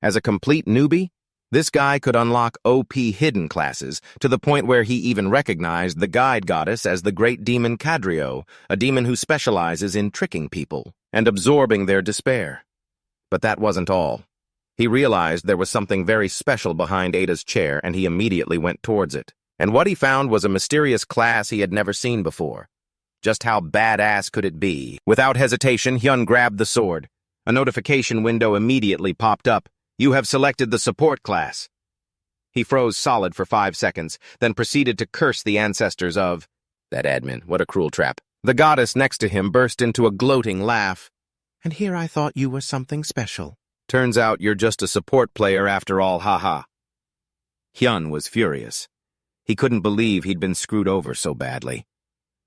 As a complete newbie, this guy could unlock OP hidden classes to the point where he even recognized the guide goddess as the great demon Cadrio, a demon who specializes in tricking people and absorbing their despair. But that wasn't all. He realized there was something very special behind Ada's chair, and he immediately went towards it. And what he found was a mysterious class he had never seen before. Just how badass could it be? Without hesitation, Hyun grabbed the sword. A notification window immediately popped up. You have selected the support class. He froze solid for 5 seconds, then proceeded to curse the ancestors of... That admin, what a cruel trap. The goddess next to him burst into a gloating laugh. And here I thought you were something special. Turns out you're just a support player after all, haha. Hyun was furious. He couldn't believe he'd been screwed over so badly.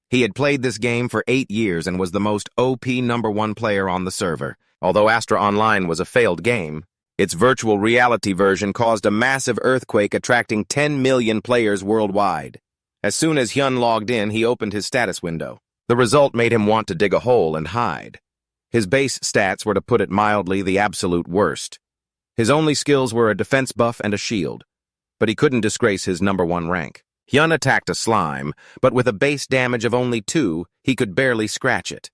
He had played this game for 8 years and was the most OP #1 player on the server. Although Astra Online was a failed game, its virtual reality version caused a massive earthquake attracting 10 million players worldwide. As soon as Hyun logged in, he opened his status window. The result made him want to dig a hole and hide. His base stats were, to put it mildly, the absolute worst. His only skills were a defense buff and a shield, but he couldn't disgrace his #1 rank. Hyun attacked a slime, but with a base damage of only 2, he could barely scratch it.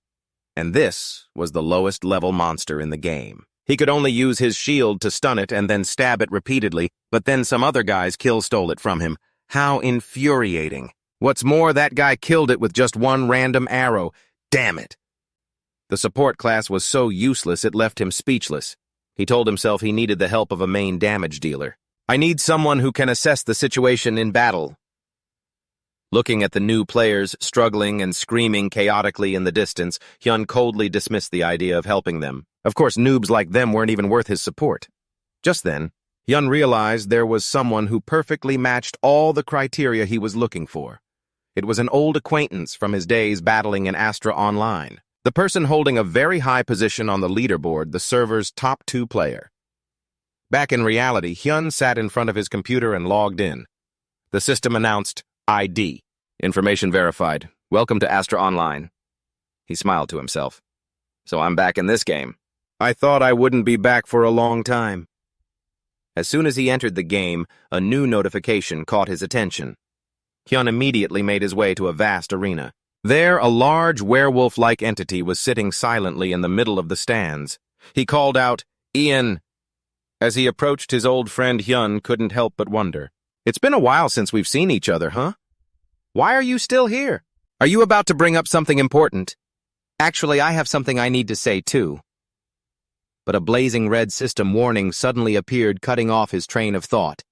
And this was the lowest level monster in the game. He could only use his shield to stun it and then stab it repeatedly, but then some other guys stole it from him. How infuriating. What's more, that guy killed it with just one random arrow. Damn it. The support class was so useless it left him speechless. He told himself he needed the help of a main damage dealer. I need someone who can assess the situation in battle. Looking at the new players struggling and screaming chaotically in the distance, Hyun coldly dismissed the idea of helping them. Of course, noobs like them weren't even worth his support. Just then, Hyun realized there was someone who perfectly matched all the criteria he was looking for. It was an old acquaintance from his days battling in Astra Online. The person holding a very high position on the leaderboard, the server's top 2 player. Back in reality, Hyun sat in front of his computer and logged in. The system announced, ID. Information verified. Welcome to Astra Online. He smiled to himself. So I'm back in this game. I thought I wouldn't be back for a long time. As soon as he entered the game, a new notification caught his attention. Hyun immediately made his way to a vast arena. There, a large werewolf-like entity was sitting silently in the middle of the stands. He called out, Ian. As he approached his old friend, Hyun couldn't help but wonder. It's been a while since we've seen each other, huh? Why are you still here? Are you about to bring up something important? Actually, I have something I need to say, too. But a blazing red system warning suddenly appeared, cutting off his train of thought.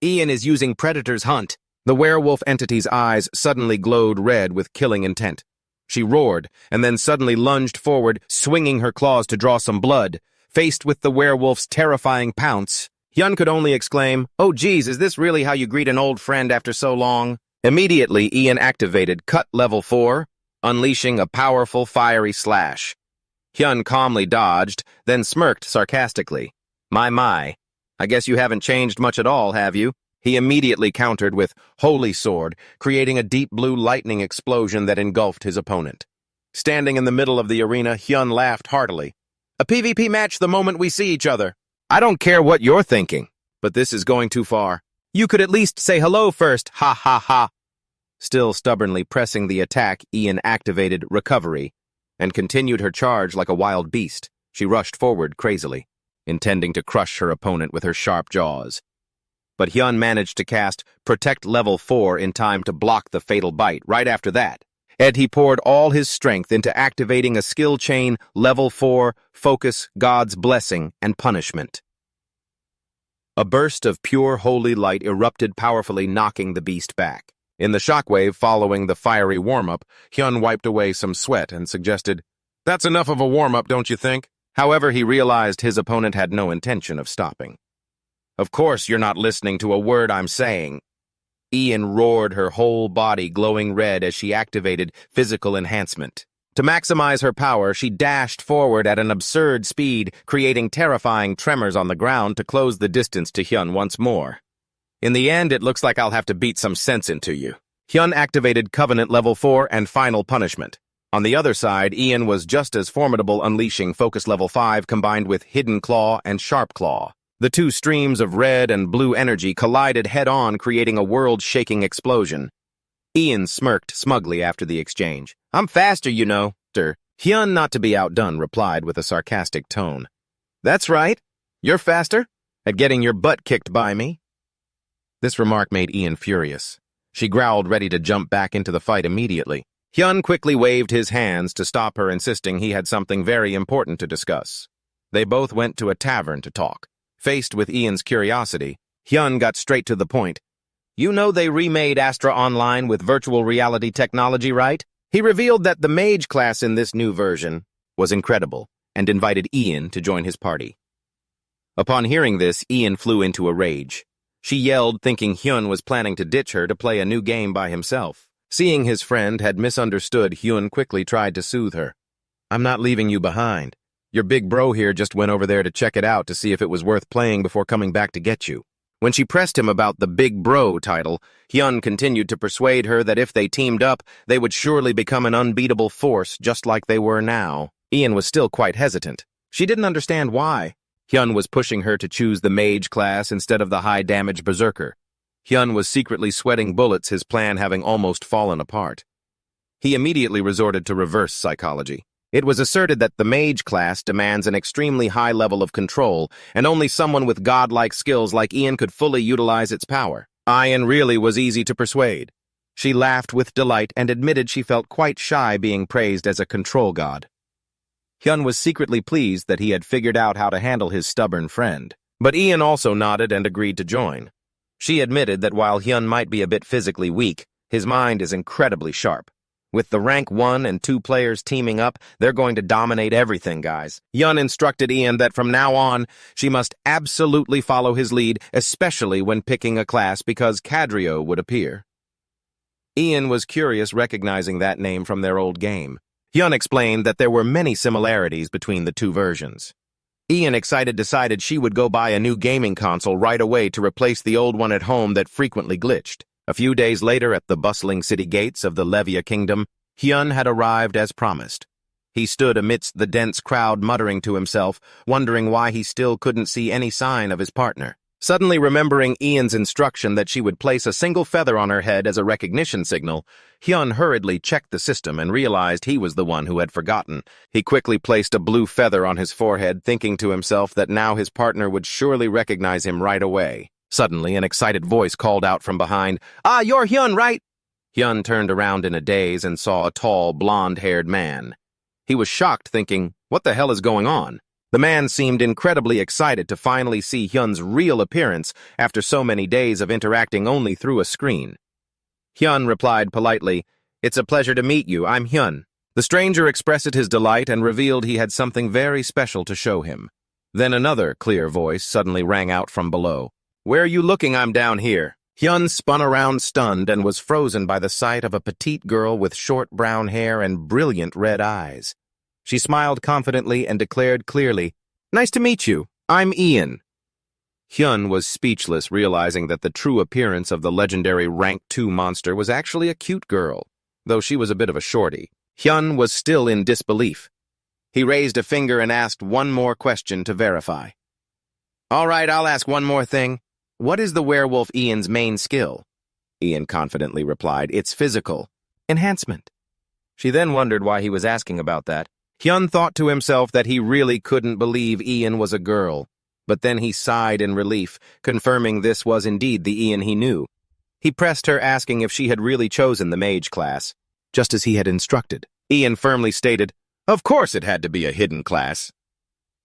Ian is using Predator's Hunt. The werewolf entity's eyes suddenly glowed red with killing intent. She roared, and then suddenly lunged forward, swinging her claws to draw some blood. Faced with the werewolf's terrifying pounce, Hyun could only exclaim, "Oh geez, is this really how you greet an old friend after so long?" Immediately, Ian activated Cut Level 4, unleashing a powerful fiery slash. Hyun calmly dodged, then smirked sarcastically. My, I guess you haven't changed much at all, have you? He immediately countered with Holy Sword, creating a deep blue lightning explosion that engulfed his opponent. Standing in the middle of the arena, Hyun laughed heartily. A PvP match the moment we see each other. I don't care what you're thinking, but this is going too far. You could at least say hello first, ha ha ha. Still stubbornly pressing the attack, Ian activated Recovery and continued her charge like a wild beast. She rushed forward crazily, intending to crush her opponent with her sharp jaws. But Hyun managed to cast Protect Level 4 in time to block the fatal bite. Right after that, he poured all his strength into activating a skill chain Level 4, Focus, God's Blessing, and Punishment. A burst of pure holy light erupted powerfully, knocking the beast back. In the shockwave following the fiery warm-up, Hyun wiped away some sweat and suggested, "That's enough of a warm-up, don't you think?" However, he realized his opponent had no intention of stopping. "Of course you're not listening to a word I'm saying." Ian roared, her whole body glowing red as she activated Physical Enhancement. To maximize her power, she dashed forward at an absurd speed, creating terrifying tremors on the ground to close the distance to Hyun once more. In the end, it looks like I'll have to beat some sense into you. Hyun activated Covenant Level 4 and Final Punishment. On the other side, Ian was just as formidable, unleashing Focus Level 5 combined with Hidden Claw and Sharp Claw. The two streams of red and blue energy collided head-on, creating a world-shaking explosion. Ian smirked smugly after the exchange. "I'm faster, you know, sir." Hyun, not to be outdone, replied with a sarcastic tone. "That's right. You're faster at getting your butt kicked by me." This remark made Ian furious. She growled, ready to jump back into the fight immediately. Hyun quickly waved his hands to stop her, insisting he had something very important to discuss. They both went to a tavern to talk. Faced with Ian's curiosity, Hyun got straight to the point. "You know they remade Astra Online with virtual reality technology, right?" He revealed that the mage class in this new version was incredible and invited Ian to join his party. Upon hearing this, Ian flew into a rage. She yelled, thinking Hyun was planning to ditch her to play a new game by himself. Seeing his friend had misunderstood, Hyun quickly tried to soothe her. "I'm not leaving you behind. Your big bro here just went over there to check it out to see if it was worth playing before coming back to get you." When she pressed him about the big bro title, Hyun continued to persuade her that if they teamed up, they would surely become an unbeatable force just like they were now. Ian was still quite hesitant. She didn't understand why. Hyun was pushing her to choose the mage class instead of the high-damage berserker. Hyun was secretly sweating bullets, his plan having almost fallen apart. He immediately resorted to reverse psychology. It was asserted that the mage class demands an extremely high level of control, and only someone with godlike skills like Ian could fully utilize its power. Ian really was easy to persuade. She laughed with delight and admitted she felt quite shy being praised as a control god. Hyun was secretly pleased that he had figured out how to handle his stubborn friend. But Ian also nodded and agreed to join. She admitted that while Hyun might be a bit physically weak, his mind is incredibly sharp. With the rank 1 and 2 players teaming up, they're going to dominate everything, guys. Hyun instructed Ian that from now on, she must absolutely follow his lead, especially when picking a class, because Cadrio would appear. Ian was curious, recognizing that name from their old game. Hyun explained that there were many similarities between the two versions. Ian, excited, decided she would go buy a new gaming console right away to replace the old one at home that frequently glitched. A few days later, at the bustling city gates of the Levia Kingdom, Hyun had arrived as promised. He stood amidst the dense crowd, muttering to himself, wondering why he still couldn't see any sign of his partner. Suddenly remembering Ian's instruction that she would place a single feather on her head as a recognition signal, Hyun hurriedly checked the system and realized he was the one who had forgotten. He quickly placed a blue feather on his forehead, thinking to himself that now his partner would surely recognize him right away. Suddenly, an excited voice called out from behind, "Ah, you're Hyun, right?" Hyun turned around in a daze and saw a tall, blonde-haired man. He was shocked, thinking, what the hell is going on? The man seemed incredibly excited to finally see Hyun's real appearance after so many days of interacting only through a screen. Hyun replied politely, "It's a pleasure to meet you, I'm Hyun." The stranger expressed his delight and revealed he had something very special to show him. Then another clear voice suddenly rang out from below. "Where are you looking? I'm down here." Hyun spun around stunned and was frozen by the sight of a petite girl with short brown hair and brilliant red eyes. She smiled confidently and declared clearly, "Nice to meet you. I'm Ian." Hyun was speechless, realizing that the true appearance of the legendary rank 2 monster was actually a cute girl, though she was a bit of a shorty. Hyun was still in disbelief. He raised a finger and asked one more question to verify. "All right, I'll ask one more thing. What is the werewolf Ian's main skill?" Ian confidently replied, "It's physical enhancement." She then wondered why he was asking about that. Hyun thought to himself that he really couldn't believe Ian was a girl, but then he sighed in relief, confirming this was indeed the Ian he knew. He pressed her, asking if she had really chosen the mage class, just as he had instructed. Ian firmly stated, "Of course it had to be a hidden class."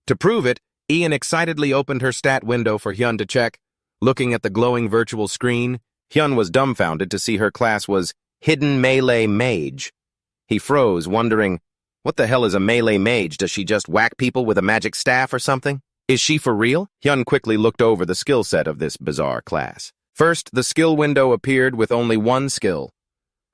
To prove it, Ian excitedly opened her stat window for Hyun to check. Looking at the glowing virtual screen, Hyun was dumbfounded to see her class was Hidden Melee Mage. He froze, wondering, what the hell is a melee mage? Does she just whack people with a magic staff or something? Is she for real? Hyun quickly looked over the skill set of this bizarre class. First, the skill window appeared with only one skill,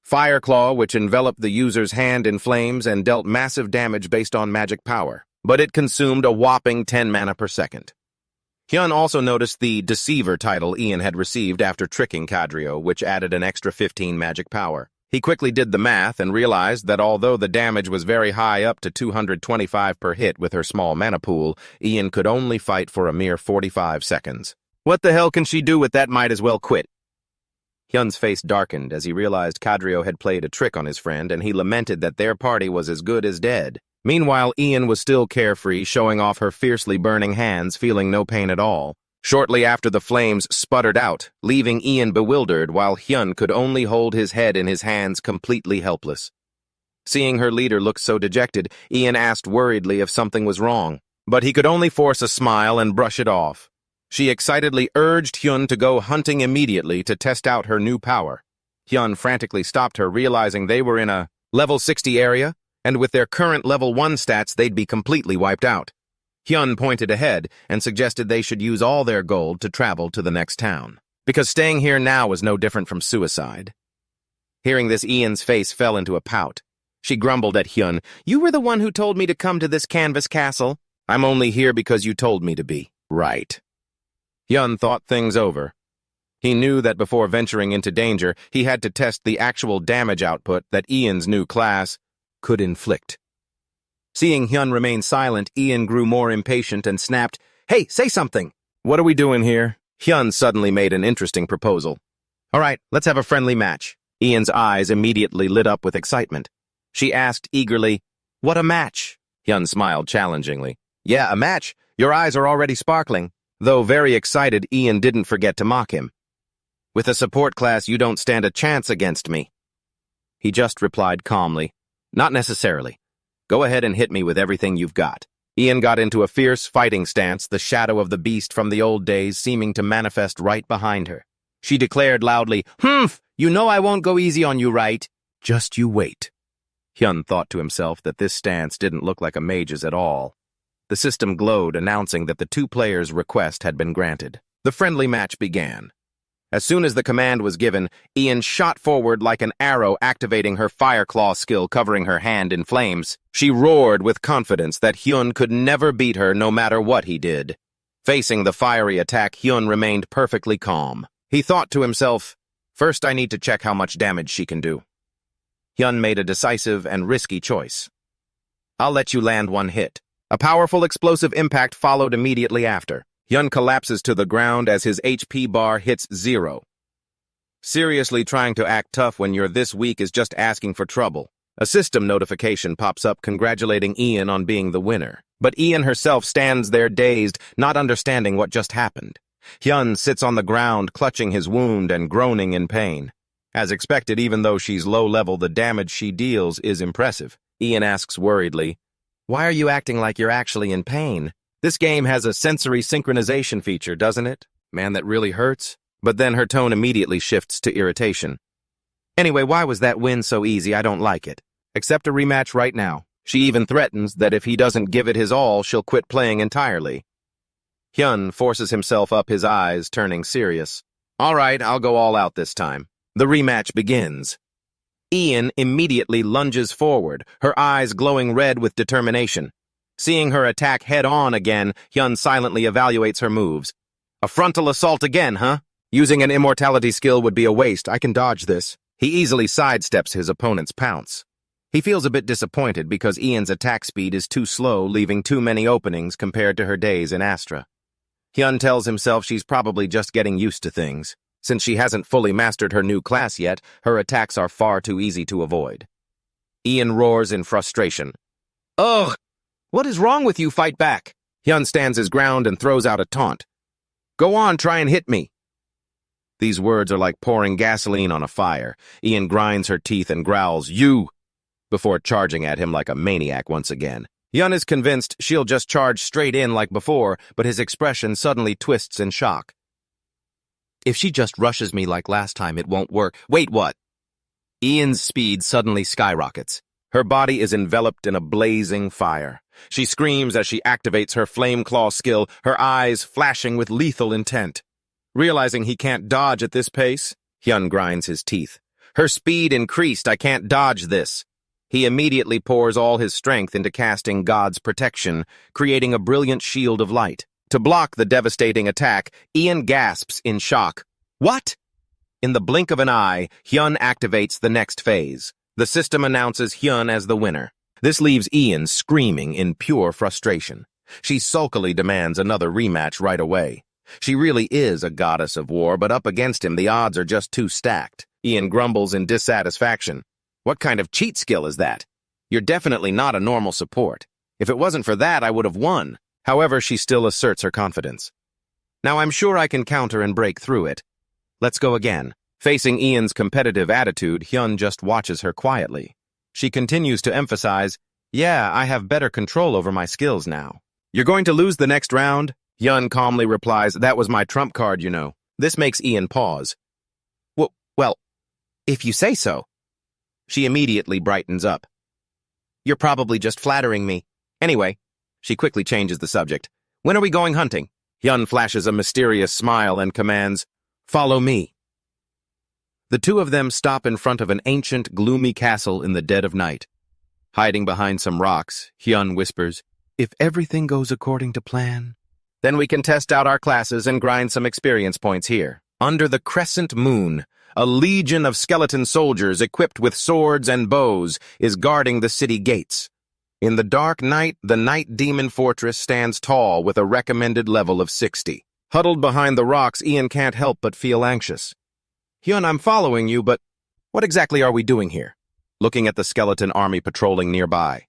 Fire Claw, which enveloped the user's hand in flames and dealt massive damage based on magic power, but it consumed a whopping 10 mana per second. Hyun also noticed the Deceiver title Ian had received after tricking Cadrio, which added an extra 15 magic power. He quickly did the math and realized that although the damage was very high up to 225 per hit with her small mana pool, Ian could only fight for a mere 45 seconds. What the hell can she do with that? Might as well quit. Hyun's face darkened as he realized Cadrio had played a trick on his friend, and he lamented that their party was as good as dead. Meanwhile, Ian was still carefree, showing off her fiercely burning hands, feeling no pain at all. Shortly after, the flames sputtered out, leaving Ian bewildered, while Hyun could only hold his head in his hands, completely helpless. Seeing her leader look so dejected, Ian asked worriedly if something was wrong, but he could only force a smile and brush it off. She excitedly urged Hyun to go hunting immediately to test out her new power. Hyun frantically stopped her, realizing they were in a level 60 area, and with their current level 1 stats, they'd be completely wiped out. Hyun pointed ahead and suggested they should use all their gold to travel to the next town, because staying here now was no different from suicide. Hearing this, Ian's face fell into a pout. She grumbled at Hyun, "You were the one who told me to come to this canvas castle. I'm only here because you told me to be." Right. Hyun thought things over. He knew that before venturing into danger, he had to test the actual damage output that Ian's new class could inflict. Seeing Hyun remain silent, Ian grew more impatient and snapped, "Hey, say something!" "What are we doing here?" Hyun suddenly made an interesting proposal. "All right, let's have a friendly match." Ian's eyes immediately lit up with excitement. She asked eagerly, "What a match?" Hyun smiled challengingly. "Yeah, a match. Your eyes are already sparkling." Though very excited, Ian didn't forget to mock him. "With a support class, you don't stand a chance against me." He just replied calmly, "Not necessarily. Go ahead and hit me with everything you've got." Ian got into a fierce fighting stance, the shadow of the beast from the old days seeming to manifest right behind her. She declared loudly, "Humph! You know I won't go easy on you, right?" "Just you wait." Hyun thought to himself that this stance didn't look like a mage's at all. The system glowed, announcing that the two players' request had been granted. The friendly match began. As soon as the command was given, Ian shot forward like an arrow, activating her fire claw skill, covering her hand in flames. She roared with confidence that Hyun could never beat her no matter what he did. Facing the fiery attack, Hyun remained perfectly calm. He thought to himself, "First I need to check how much damage she can do." Hyun made a decisive and risky choice. "I'll let you land one hit." A powerful explosive impact followed immediately after. Hyun collapses to the ground as his HP bar hits 0. Seriously, trying to act tough when you're this weak is just asking for trouble. A system notification pops up congratulating Ian on being the winner. But Ian herself stands there dazed, not understanding what just happened. Hyun sits on the ground, clutching his wound and groaning in pain. As expected, even though she's low level, the damage she deals is impressive. Ian asks worriedly, "Why are you acting like you're actually in pain? This game has a sensory synchronization feature, doesn't it? Man, that really hurts." But then her tone immediately shifts to irritation. "Anyway, why was that win so easy? I don't like it. Accept a rematch right now." She even threatens that if he doesn't give it his all, she'll quit playing entirely. Hyun forces himself up, his eyes turning serious. "All right, I'll go all out this time." The rematch begins. Ian immediately lunges forward, her eyes glowing red with determination. Seeing her attack head-on again, Hyun silently evaluates her moves. "A frontal assault again, huh? Using an immortality skill would be a waste. I can dodge this." He easily sidesteps his opponent's pounce. He feels a bit disappointed because Ian's attack speed is too slow, leaving too many openings compared to her days in Astra. Hyun tells himself she's probably just getting used to things. Since she hasn't fully mastered her new class yet, her attacks are far too easy to avoid. Ian roars in frustration. "Ugh! What is wrong with you? Fight back!" Hyun stands his ground and throws out a taunt. "Go on, try and hit me." These words are like pouring gasoline on a fire. Ian grinds her teeth and growls, "You!" before charging at him like a maniac once again. Hyun is convinced she'll just charge straight in like before, but his expression suddenly twists in shock. "If she just rushes me like last time, it won't work." "Wait, what?" Ian's speed suddenly skyrockets. Her body is enveloped in a blazing fire. She screams as she activates her flame claw skill, her eyes flashing with lethal intent. Realizing he can't dodge at this pace, Hyun grinds his teeth. "Her speed increased. I can't dodge this." He immediately pours all his strength into casting God's protection, creating a brilliant shield of light. To block the devastating attack, Ian gasps in shock. "What?" In the blink of an eye, Hyun activates the next phase. The system announces Hyun as the winner. This leaves Ian screaming in pure frustration. She sulkily demands another rematch right away. She really is a goddess of war, but up against him the odds are just too stacked. Ian grumbles in dissatisfaction. What kind of cheat skill is that? You're definitely not a normal support. If it wasn't for that, I would have won. However, she still asserts her confidence. Now I'm sure I can counter and break through it. Let's go again. Facing Ian's competitive attitude, Hyun just watches her quietly. She continues to emphasize, yeah, I have better control over my skills now. You're going to lose the next round? Hyun calmly replies, that was my trump card, you know. This makes Ian pause. Well, if you say so. She immediately brightens up. You're probably just flattering me. Anyway, she quickly changes the subject. When are we going hunting? Hyun flashes a mysterious smile and commands, follow me. The two of them stop in front of an ancient, gloomy castle in the dead of night. Hiding behind some rocks, Hyun whispers, if everything goes according to plan, then we can test out our classes and grind some experience points here. Under the crescent moon, a legion of skeleton soldiers equipped with swords and bows is guarding the city gates. In the dark night, the night demon fortress stands tall with a recommended level of 60. Huddled behind the rocks, Ian can't help but feel anxious. Hyun, I'm following you, but what exactly are we doing here? Looking at the skeleton army patrolling nearby.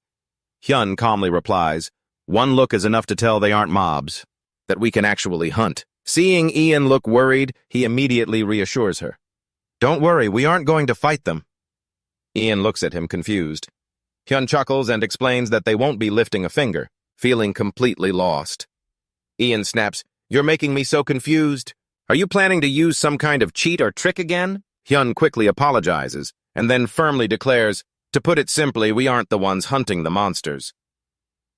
Hyun calmly replies, one look is enough to tell they aren't mobs, that we can actually hunt. Seeing Ian look worried, he immediately reassures her. Don't worry, we aren't going to fight them. Ian looks at him confused. Hyun chuckles and explains that they won't be lifting a finger, feeling completely lost. Ian snaps, you're making me so confused. Are you planning to use some kind of cheat or trick again? Hyun quickly apologizes, and then firmly declares, to put it simply, we aren't the ones hunting the monsters.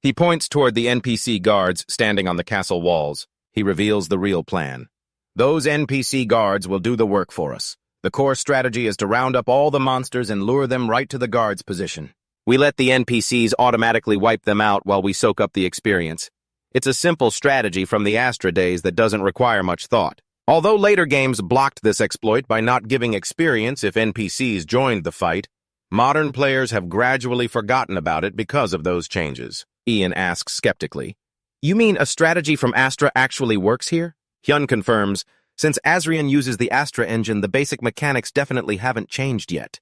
He points toward the NPC guards standing on the castle walls. He reveals the real plan. Those NPC guards will do the work for us. The core strategy is to round up all the monsters and lure them right to the guards' position. We let the NPCs automatically wipe them out while we soak up the experience. It's a simple strategy from the Astra days that doesn't require much thought. Although later games blocked this exploit by not giving experience if NPCs joined the fight, modern players have gradually forgotten about it because of those changes. Ian asks skeptically, you mean a strategy from Astra actually works here? Hyun confirms, since Asrian uses the Astra engine, the basic mechanics definitely haven't changed yet.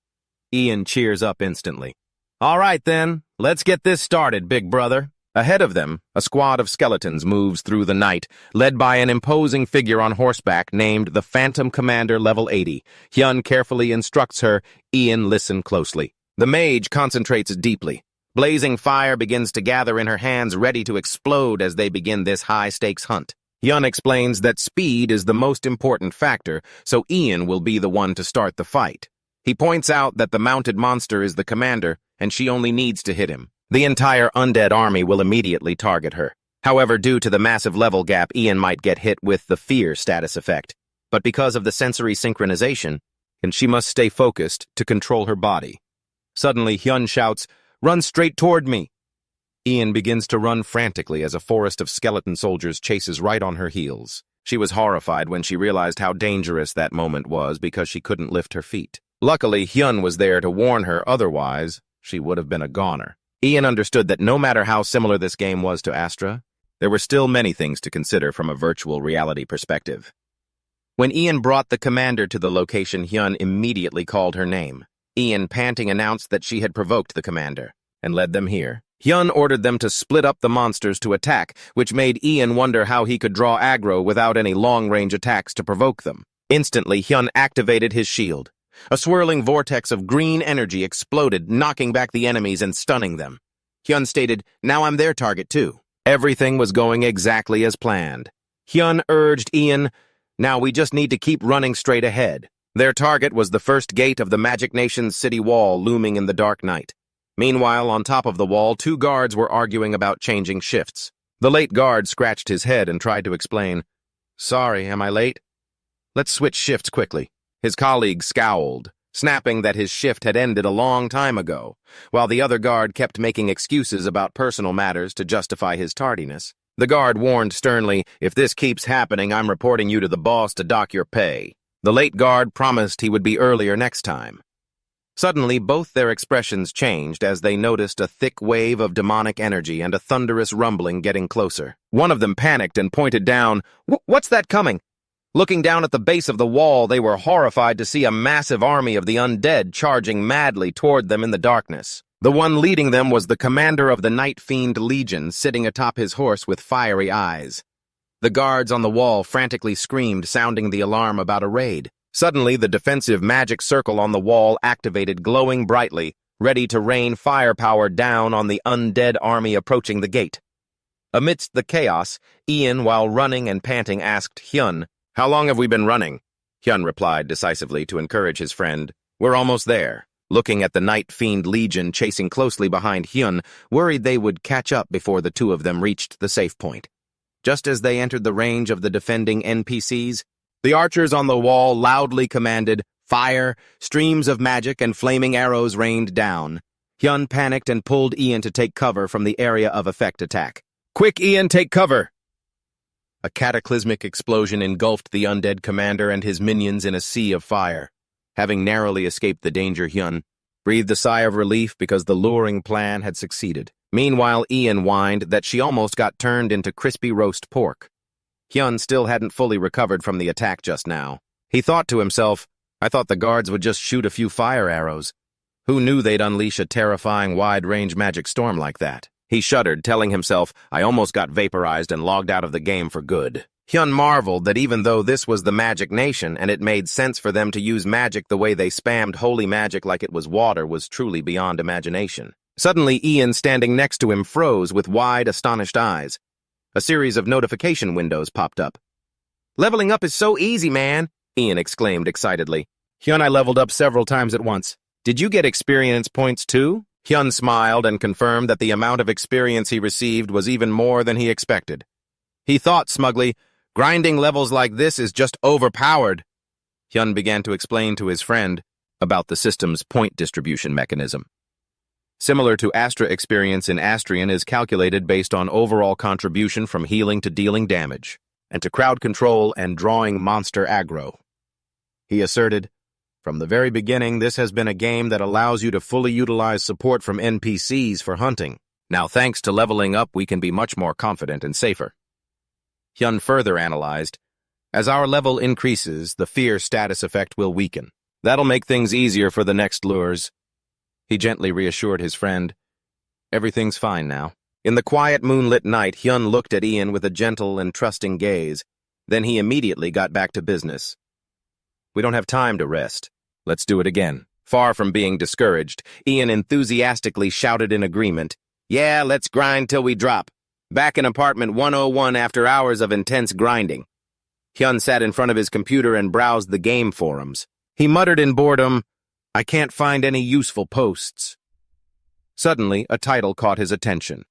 Ian cheers up instantly. All right then, let's get this started, big brother. Ahead of them, a squad of skeletons moves through the night, led by an imposing figure on horseback named the Phantom Commander Level 80. Hyun carefully instructs her, Ian, listen closely. The mage concentrates deeply. Blazing fire begins to gather in her hands, ready to explode as they begin this high-stakes hunt. Hyun explains that speed is the most important factor, so Ian will be the one to start the fight. He points out that the mounted monster is the commander, and she only needs to hit him. The entire undead army will immediately target her. However, due to the massive level gap, Ian might get hit with the fear status effect. But because of the sensory synchronization, and she must stay focused to control her body. Suddenly, Hyun shouts, run straight toward me. Ian begins to run frantically as a forest of skeleton soldiers chases right on her heels. She was horrified when she realized how dangerous that moment was because she couldn't lift her feet. Luckily, Hyun was there to warn her, otherwise, she would have been a goner. Ian understood that no matter how similar this game was to Astra, there were still many things to consider from a virtual reality perspective. When Ian brought the commander to the location, Hyun immediately called her name. Ian, panting, announced that she had provoked the commander and led them here. Hyun ordered them to split up the monsters to attack, which made Ian wonder how he could draw aggro without any long-range attacks to provoke them. Instantly, Hyun activated his shield. A swirling vortex of green energy exploded, knocking back the enemies and stunning them. Hyun stated, now I'm their target too. Everything was going exactly as planned. Hyun urged Ian, now we just need to keep running straight ahead. Their target was the first gate of the Magic Nation's city wall looming in the dark night. Meanwhile, on top of the wall, two guards were arguing about changing shifts. The late guard scratched his head and tried to explain, sorry, am I late? Let's switch shifts quickly. His colleague scowled, snapping that his shift had ended a long time ago, while the other guard kept making excuses about personal matters to justify his tardiness. The guard warned sternly, if this keeps happening, I'm reporting you to the boss to dock your pay. The late guard promised he would be earlier next time. Suddenly, both their expressions changed as they noticed a thick wave of demonic energy and a thunderous rumbling getting closer. One of them panicked and pointed down. What's that coming? Looking down at the base of the wall, they were horrified to see a massive army of the undead charging madly toward them in the darkness. The one leading them was the commander of the Night Fiend Legion, sitting atop his horse with fiery eyes. The guards on the wall frantically screamed, sounding the alarm about a raid. Suddenly, the defensive magic circle on the wall activated, glowing brightly, ready to rain firepower down on the undead army approaching the gate. Amidst the chaos, Ian, while running and panting, asked Hyun, "How long have we been running?" Hyun replied decisively to encourage his friend, "We're almost there." Looking at the Night Fiend Legion chasing closely behind Hyun, worried they would catch up before the two of them reached the safe point. Just as they entered the range of the defending NPCs, the archers on the wall loudly commanded, "Fire!" Streams of magic and flaming arrows rained down. Hyun panicked and pulled Ian to take cover from the area of effect attack. "Quick, Ian, take cover!" A cataclysmic explosion engulfed the undead commander and his minions in a sea of fire. Having narrowly escaped the danger, Hyun breathed a sigh of relief because the luring plan had succeeded. Meanwhile, Ian whined that she almost got turned into crispy roast pork. Hyun still hadn't fully recovered from the attack just now. He thought to himself, "I thought the guards would just shoot a few fire arrows. Who knew they'd unleash a terrifying wide-range magic storm like that?" He shuddered, telling himself, "I almost got vaporized and logged out of the game for good." Hyun marveled that even though this was the Magic Nation and it made sense for them to use magic the way they spammed holy magic like it was water was truly beyond imagination. Suddenly, Ian standing next to him froze with wide, astonished eyes. A series of notification windows popped up. "Leveling up is so easy, man," Ian exclaimed excitedly. "Hyun, I leveled up several times at once. Did you get experience points too?" Hyun smiled and confirmed that the amount of experience he received was even more than he expected. He thought smugly, "Grinding levels like this is just overpowered." Hyun began to explain to his friend about the system's point distribution mechanism. Similar to Astra experience in Astrian is calculated based on overall contribution from healing to dealing damage, and to crowd control and drawing monster aggro. He asserted, "From the very beginning, this has been a game that allows you to fully utilize support from NPCs for hunting. Now, thanks to leveling up, we can be much more confident and safer." Hyun further analyzed, "As our level increases, the fear status effect will weaken. That'll make things easier for the next lures." He gently reassured his friend, "Everything's fine now." In the quiet moonlit night, Hyun looked at Ian with a gentle and trusting gaze. Then he immediately got back to business. "We don't have time to rest. Let's do it again." Far from being discouraged, Ian enthusiastically shouted in agreement, "Yeah, let's grind till we drop. Back in apartment 101 after hours of intense grinding." Hyun sat in front of his computer and browsed the game forums. He muttered in boredom, "I can't find any useful posts." Suddenly, a title caught his attention.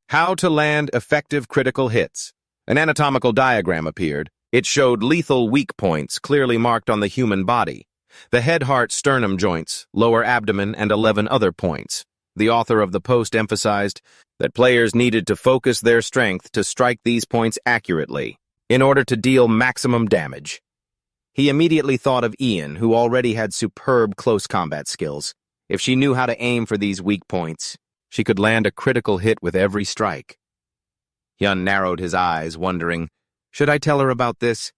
"How to Land Effective Critical Hits." An anatomical diagram appeared. It showed lethal weak points clearly marked on the human body. The head, heart, sternum joints, lower abdomen, and 11 other points. The author of the post emphasized that players needed to focus their strength to strike these points accurately in order to deal maximum damage. He immediately thought of Ian, who already had superb close combat skills. If she knew how to aim for these weak points, she could land a critical hit with every strike. Hyun narrowed his eyes, wondering, should I tell her about this?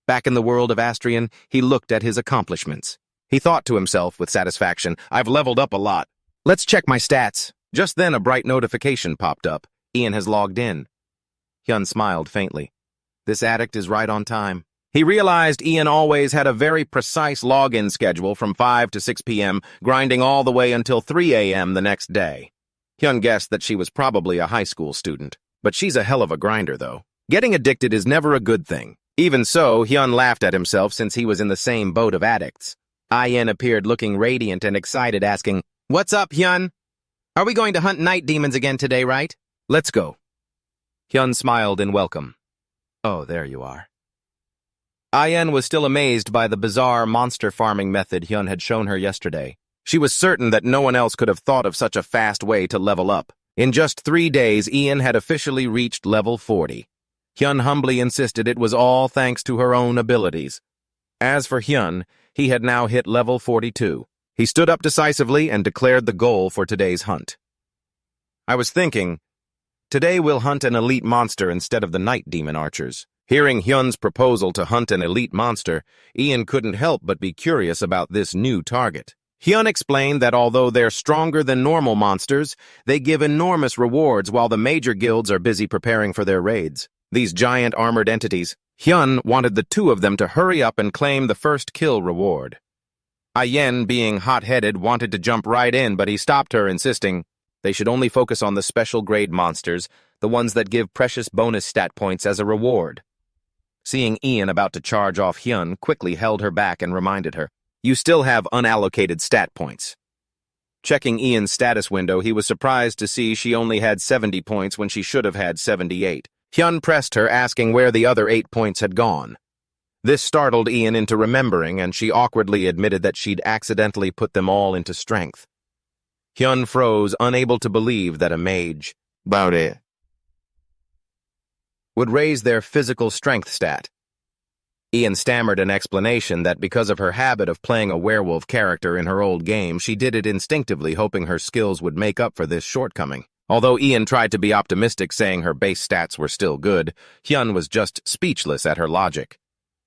Back in the world of Astrian, he looked at his accomplishments. He thought to himself with satisfaction, "I've leveled up a lot. Let's check my stats." Just then a bright notification popped up. Ian has logged in. Hyun smiled faintly. This addict is right on time. He realized Ian always had a very precise login schedule from 5 to 6 p.m., grinding all the way until 3 a.m. the next day. Hyun guessed that she was probably a high school student. But she's a hell of a grinder, though. Getting addicted is never a good thing. Even so, Hyun laughed at himself since he was in the same boat of addicts. Ian appeared looking radiant and excited, asking, "What's up, Hyun? Are we going to hunt night demons again today, right?" "Let's go." Hyun smiled in welcome. "Oh, there you are." Ian was still amazed by the bizarre monster farming method Hyun had shown her yesterday. She was certain that no one else could have thought of such a fast way to level up. In just 3 days, Ian had officially reached level 40. Hyun humbly insisted it was all thanks to her own abilities. As for Hyun, he had now hit level 42. He stood up decisively and declared the goal for today's hunt. I was thinking, today we'll hunt an elite monster instead of the night demon archers. Hearing Hyun's proposal to hunt an elite monster, Ian couldn't help but be curious about this new target. Hyun explained that although they're stronger than normal monsters, they give enormous rewards while the major guilds are busy preparing for their raids. These giant armored entities, Hyun wanted the two of them to hurry up and claim the first kill reward. Ayen, being hot-headed, wanted to jump right in, but he stopped her, insisting they should only focus on the special grade monsters, the ones that give precious bonus stat points as a reward. Seeing Ian about to charge off, Hyun quickly held her back and reminded her, "You still have unallocated stat points." Checking Ian's status window, he was surprised to see she only had 70 points when she should have had 78. Hyun pressed her, asking where the other 8 points had gone. This startled Ian into remembering, and she awkwardly admitted that she'd accidentally put them all into strength. Hyun froze, unable to believe that a mage would raise their physical strength stat. Ian stammered an explanation that because of her habit of playing a werewolf character in her old game, she did it instinctively, hoping her skills would make up for this shortcoming. Although Ian tried to be optimistic, saying her base stats were still good, Hyun was just speechless at her logic.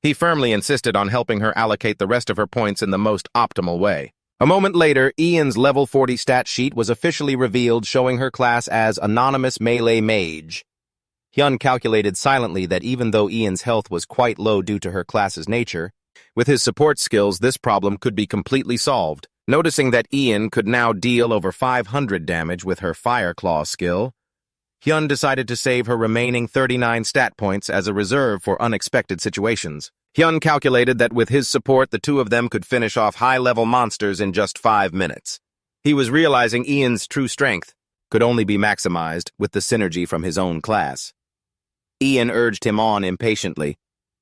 He firmly insisted on helping her allocate the rest of her points in the most optimal way. A moment later, Ian's level 40 stat sheet was officially revealed, showing her class as Anonymous Melee Mage. Hyun calculated silently that even though Ian's health was quite low due to her class's nature, with his support skills this problem could be completely solved. Noticing that Ian could now deal over 500 damage with her Fire Claw skill, Hyun decided to save her remaining 39 stat points as a reserve for unexpected situations. Hyun calculated that with his support, the two of them could finish off high-level monsters in just 5 minutes. He was realizing Ian's true strength could only be maximized with the synergy from his own class. Ian urged him on impatiently.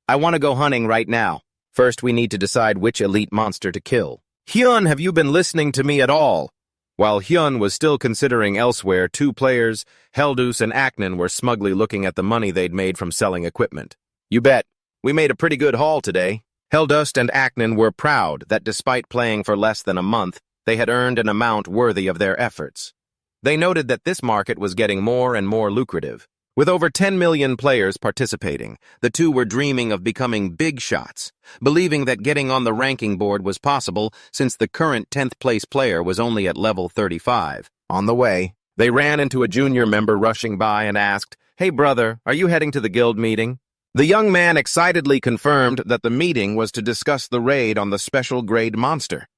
"I want to go hunting right now. First, we need to decide which elite monster to kill." "Hyun, have you been listening to me at all?" While Hyun was still considering elsewhere, two players, Heldus and Aknan, were smugly looking at the money they'd made from selling equipment. "You bet. We made a pretty good haul today." Heldust and Aknan were proud that despite playing for less than a month, they had earned an amount worthy of their efforts. They noted that this market was getting more and more lucrative. With over 10 million players participating, the two were dreaming of becoming big shots, believing that getting on the ranking board was possible since the current 10th place player was only at level 35. On the way, they ran into a junior member rushing by and asked, "Hey brother, are you heading to the guild meeting?" The young man excitedly confirmed that the meeting was to discuss the raid on the special grade monster.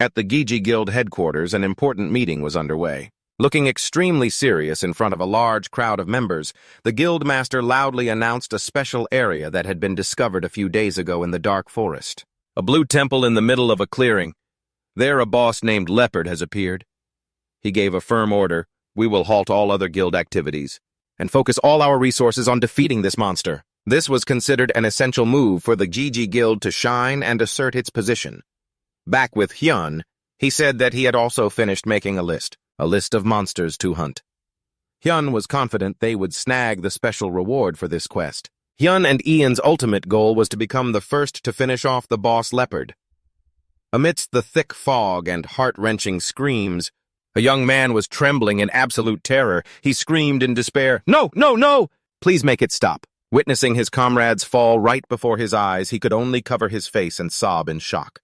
At the Gigi Guild headquarters, an important meeting was underway. Looking extremely serious in front of a large crowd of members, the guildmaster loudly announced a special area that had been discovered a few days ago in the dark forest. A blue temple in the middle of a clearing. There a boss named Leopard has appeared. He gave a firm order: "We will halt all other guild activities and focus all our resources on defeating this monster." This was considered an essential move for the Gigi Guild to shine and assert its position. Back with Hyun, he said that he had also finished making a list of monsters to hunt. Hyun was confident they would snag the special reward for this quest. Hyun and Ian's ultimate goal was to become the first to finish off the boss Leopard. Amidst the thick fog and heart-wrenching screams, a young man was trembling in absolute terror. He screamed in despair, "No, no, no! Please make it stop." Witnessing his comrades fall right before his eyes, he could only cover his face and sob in shock.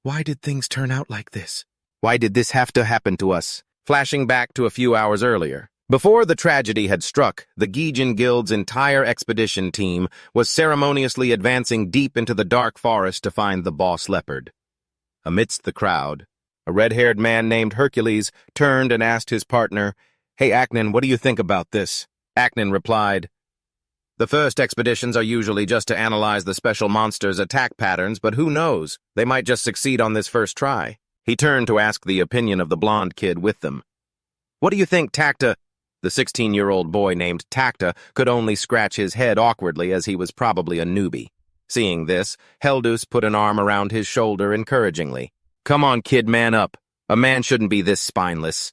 Why did things turn out like this? Why did this have to happen to us? Flashing back to a few hours earlier. Before the tragedy had struck, the Gijin Guild's entire expedition team was ceremoniously advancing deep into the dark forest to find the boss Leopard. Amidst the crowd, a red-haired man named Hercules turned and asked his partner, "Hey Aknan, what do you think about this?" Aknan replied, "The first expeditions are usually just to analyze the special monster's attack patterns, but who knows? They might just succeed on this first try." He turned to ask the opinion of the blonde kid with them. "What do you think, Takta?" The 16-year-old boy named Takta could only scratch his head awkwardly, as he was probably a newbie. Seeing this, Heldus put an arm around his shoulder encouragingly. "Come on, kid, man up. A man shouldn't be this spineless."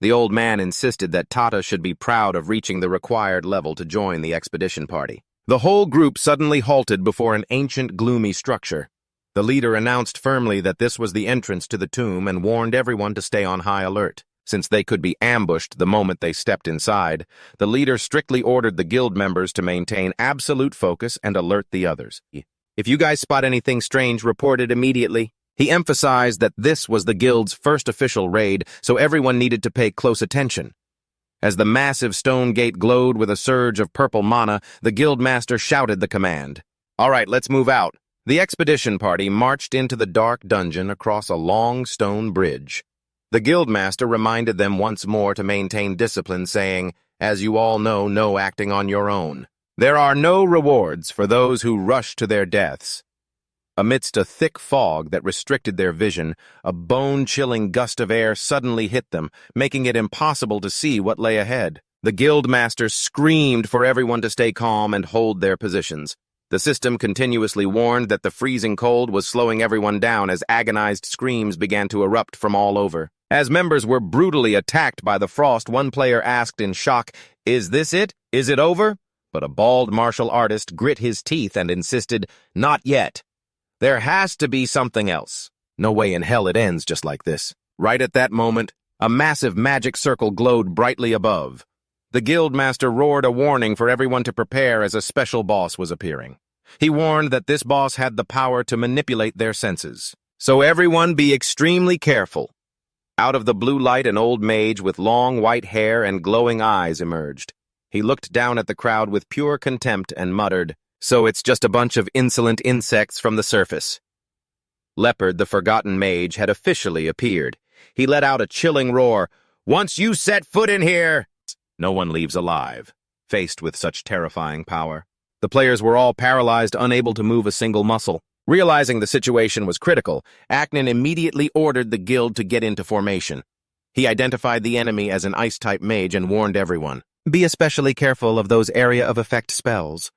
The old man insisted that Tata should be proud of reaching the required level to join the expedition party. The whole group suddenly halted before an ancient, gloomy structure. The leader announced firmly that this was the entrance to the tomb and warned everyone to stay on high alert. Since they could be ambushed the moment they stepped inside, the leader strictly ordered the guild members to maintain absolute focus and alert the others. If you guys spot anything strange, report it immediately. He emphasized that this was the guild's first official raid, so everyone needed to pay close attention. As the massive stone gate glowed with a surge of purple mana, the guildmaster shouted the command. All right, let's move out. The expedition party marched into the dark dungeon across a long stone bridge. The guildmaster reminded them once more to maintain discipline, saying, "As you all know, no acting on your own. There are no rewards for those who rush to their deaths." Amidst a thick fog that restricted their vision, a bone-chilling gust of air suddenly hit them, making it impossible to see what lay ahead. The guildmaster screamed for everyone to stay calm and hold their positions. The system continuously warned that the freezing cold was slowing everyone down as agonized screams began to erupt from all over. As members were brutally attacked by the frost, one player asked in shock, "Is this it? Is it over?" But a bald martial artist grit his teeth and insisted, "Not yet. There has to be something else. No way in hell it ends just like this." Right at that moment, a massive magic circle glowed brightly above. The guildmaster roared a warning for everyone to prepare as a special boss was appearing. He warned that this boss had the power to manipulate their senses. So everyone be extremely careful. Out of the blue light, an old mage with long white hair and glowing eyes emerged. He looked down at the crowd with pure contempt and muttered, "So it's just a bunch of insolent insects from the surface." Leopard, the forgotten mage, had officially appeared. He let out a chilling roar. "Once you set foot in here, no one leaves alive." Faced with such terrifying power, the players were all paralyzed, unable to move a single muscle. Realizing the situation was critical, Aknin immediately ordered the guild to get into formation. He identified the enemy as an ice-type mage and warned everyone, "Be especially careful of those area of effect spells."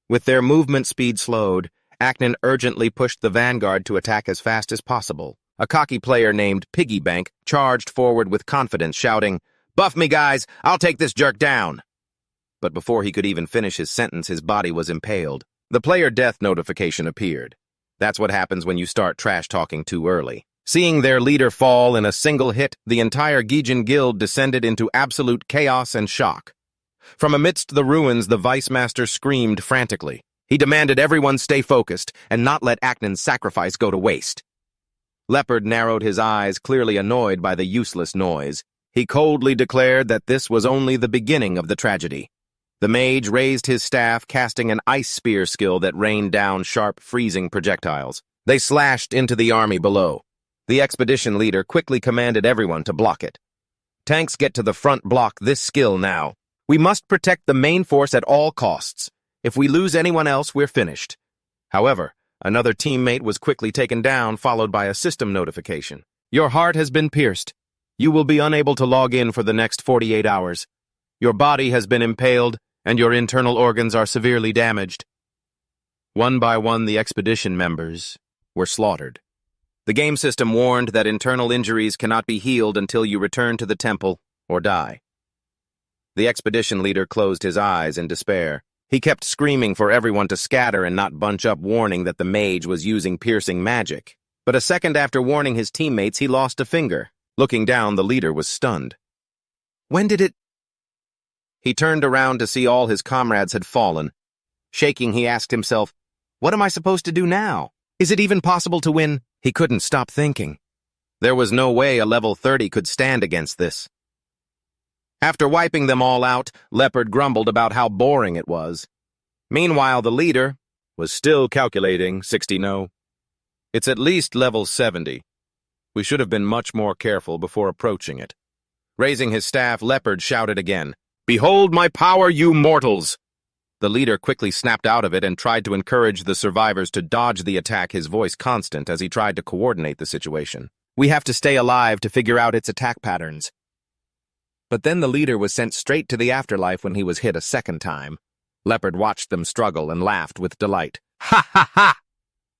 With their movement speed slowed, Aknin urgently pushed the vanguard to attack as fast as possible. A cocky player named Piggybank charged forward with confidence, shouting, "Buff me, guys! I'll take this jerk down!" But before he could even finish his sentence, his body was impaled. The player death notification appeared. That's what happens when you start trash-talking too early. Seeing their leader fall in a single hit, the entire Gijan guild descended into absolute chaos and shock. From amidst the ruins, the vice-master screamed frantically. He demanded everyone stay focused and not let Aknin's sacrifice go to waste. Leopard narrowed his eyes, clearly annoyed by the useless noise. He coldly declared that this was only the beginning of the tragedy. The mage raised his staff, casting an ice spear skill that rained down sharp, freezing projectiles. They slashed into the army below. The expedition leader quickly commanded everyone to block it. "Tanks, get to the front, block this skill now. We must protect the main force at all costs. If we lose anyone else, we're finished." However, another teammate was quickly taken down, followed by a system notification. "Your heart has been pierced. You will be unable to log in for the next 48 hours. Your body has been impaled, and your internal organs are severely damaged." One by one, the expedition members were slaughtered. The game system warned that internal injuries cannot be healed until you return to the temple or die. The expedition leader closed his eyes in despair. He kept screaming for everyone to scatter and not bunch up, warning that the mage was using piercing magic. But a second after warning his teammates, he lost a finger. Looking down, the leader was stunned. "When did it—" He turned around to see all his comrades had fallen. Shaking, he asked himself, "What am I supposed to do now? Is it even possible to win?" He couldn't stop thinking. There was no way a level 30 could stand against this. After wiping them all out, Leopard grumbled about how boring it was. Meanwhile, the leader was still calculating 60 no. "It's at least level 70. We should have been much more careful before approaching it." Raising his staff, Leopard shouted again, "Behold my power, you mortals!" The leader quickly snapped out of it and tried to encourage the survivors to dodge the attack, his voice constant as he tried to coordinate the situation. "We have to stay alive to figure out its attack patterns." But then the leader was sent straight to the afterlife when he was hit a second time. Leopard watched them struggle and laughed with delight. "Ha ha ha!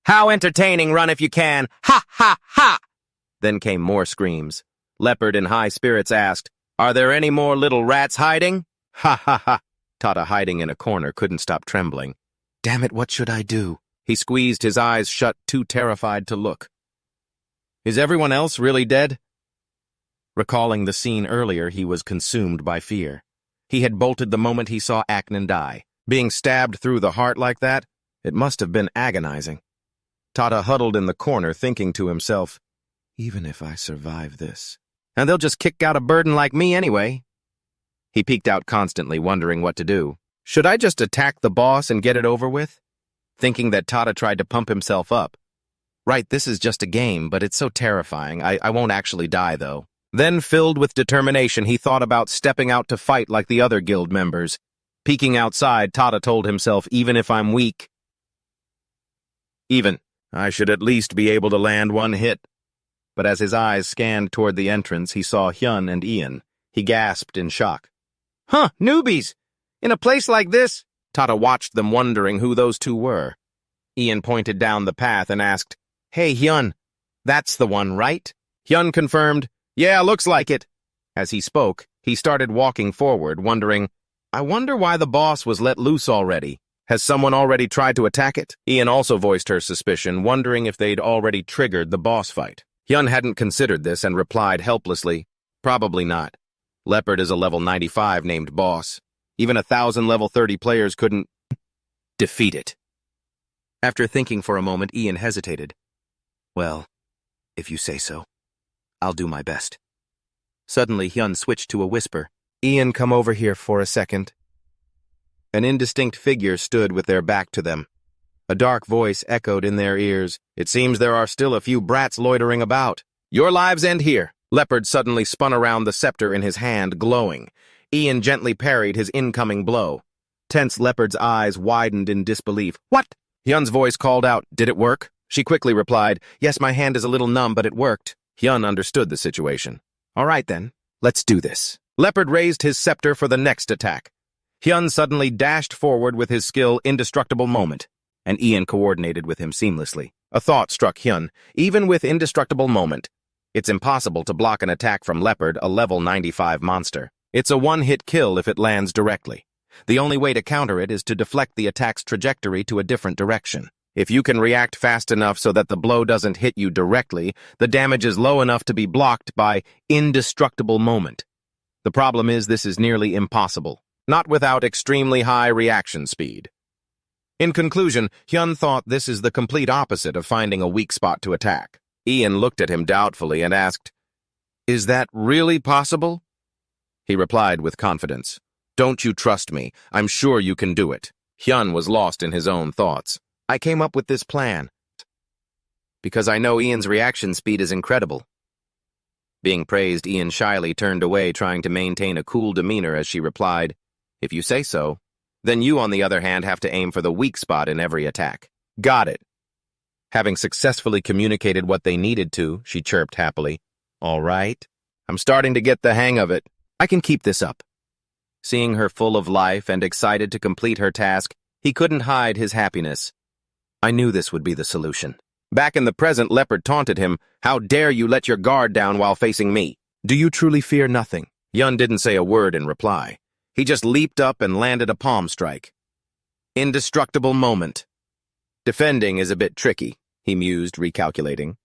How entertaining, run if you can! Ha ha ha!" Then came more screams. Leopard, in high spirits, asked, "Are there any more little rats hiding?" "Ha ha ha! Tata, hiding in a corner, couldn't stop trembling. Damn it, what should I do? He squeezed his eyes shut, too terrified to look. Is everyone else really dead? Recalling the scene earlier, he was consumed by fear. He had bolted the moment he saw Aknan die. Being stabbed through the heart like that, it must have been agonizing. Tata huddled in the corner, thinking to himself, even if I survive this, and they'll just kick out a burden like me anyway. He peeked out constantly, wondering what to do. Should I just attack the boss and get it over with? Thinking that Tata tried to pump himself up. Right, this is just a game, but it's so terrifying. I won't actually die, though. Then, filled with determination, he thought about stepping out to fight like the other guild members. Peeking outside, Tata told himself, even if I'm weak, I should at least be able to land one hit. But as his eyes scanned toward the entrance, he saw Hyun and Ian. He gasped in shock. Huh, newbies! In a place like this? Tata watched them, wondering who those two were. Ian pointed down the path and asked, Hey, Hyun, that's the one, right? Hyun confirmed, Yeah, looks like it. As he spoke, he started walking forward, wondering, I wonder why the boss was let loose already. Has someone already tried to attack it? Ian also voiced her suspicion, wondering if they'd already triggered the boss fight. Hyun hadn't considered this and replied helplessly, Probably not. Leopard is a level 95 named boss. Even 1,000 level 30 players couldn't defeat it. After thinking for a moment, Ian hesitated. Well, if you say so, I'll do my best. Suddenly, Hyun switched to a whisper. Ian, come over here for a second. An indistinct figure stood with their back to them. A dark voice echoed in their ears. It seems there are still a few brats loitering about. Your lives end here. Leopard suddenly spun around, the scepter in his hand, glowing. Ian gently parried his incoming blow. Tense Leopard's eyes widened in disbelief. What? Hyun's voice called out. Did it work? She quickly replied, Yes, my hand is a little numb, but it worked. Hyun understood the situation. All right then, let's do this. Leopard raised his scepter for the next attack. Hyun suddenly dashed forward with his skill Indestructible Moment, and Ian coordinated with him seamlessly. A thought struck Hyun. Even with Indestructible Moment, it's impossible to block an attack from Leopard, a level 95 monster. It's a one-hit kill if it lands directly. The only way to counter it is to deflect the attack's trajectory to a different direction. If you can react fast enough so that the blow doesn't hit you directly, the damage is low enough to be blocked by Indestructible Moment. The problem is this is nearly impossible, not without extremely high reaction speed. In conclusion, Hyun thought this is the complete opposite of finding a weak spot to attack. Ian looked at him doubtfully and asked, Is that really possible? He replied with confidence, Don't you trust me? I'm sure you can do it. Hyun was lost in his own thoughts. I came up with this plan because I know Ian's reaction speed is incredible. Being praised, Ian shyly turned away, trying to maintain a cool demeanor as she replied, If you say so, then you, on the other hand, have to aim for the weak spot in every attack. Got it. Having successfully communicated what they needed to, she chirped happily. All right. I'm starting to get the hang of it. I can keep this up. Seeing her full of life and excited to complete her task, he couldn't hide his happiness. I knew this would be the solution. Back in the present, Leopard taunted him. How dare you let your guard down while facing me? Do you truly fear nothing? Hyun didn't say a word in reply. He just leaped up and landed a palm strike. Indestructible Moment. Defending is a bit tricky, he mused, recalculating.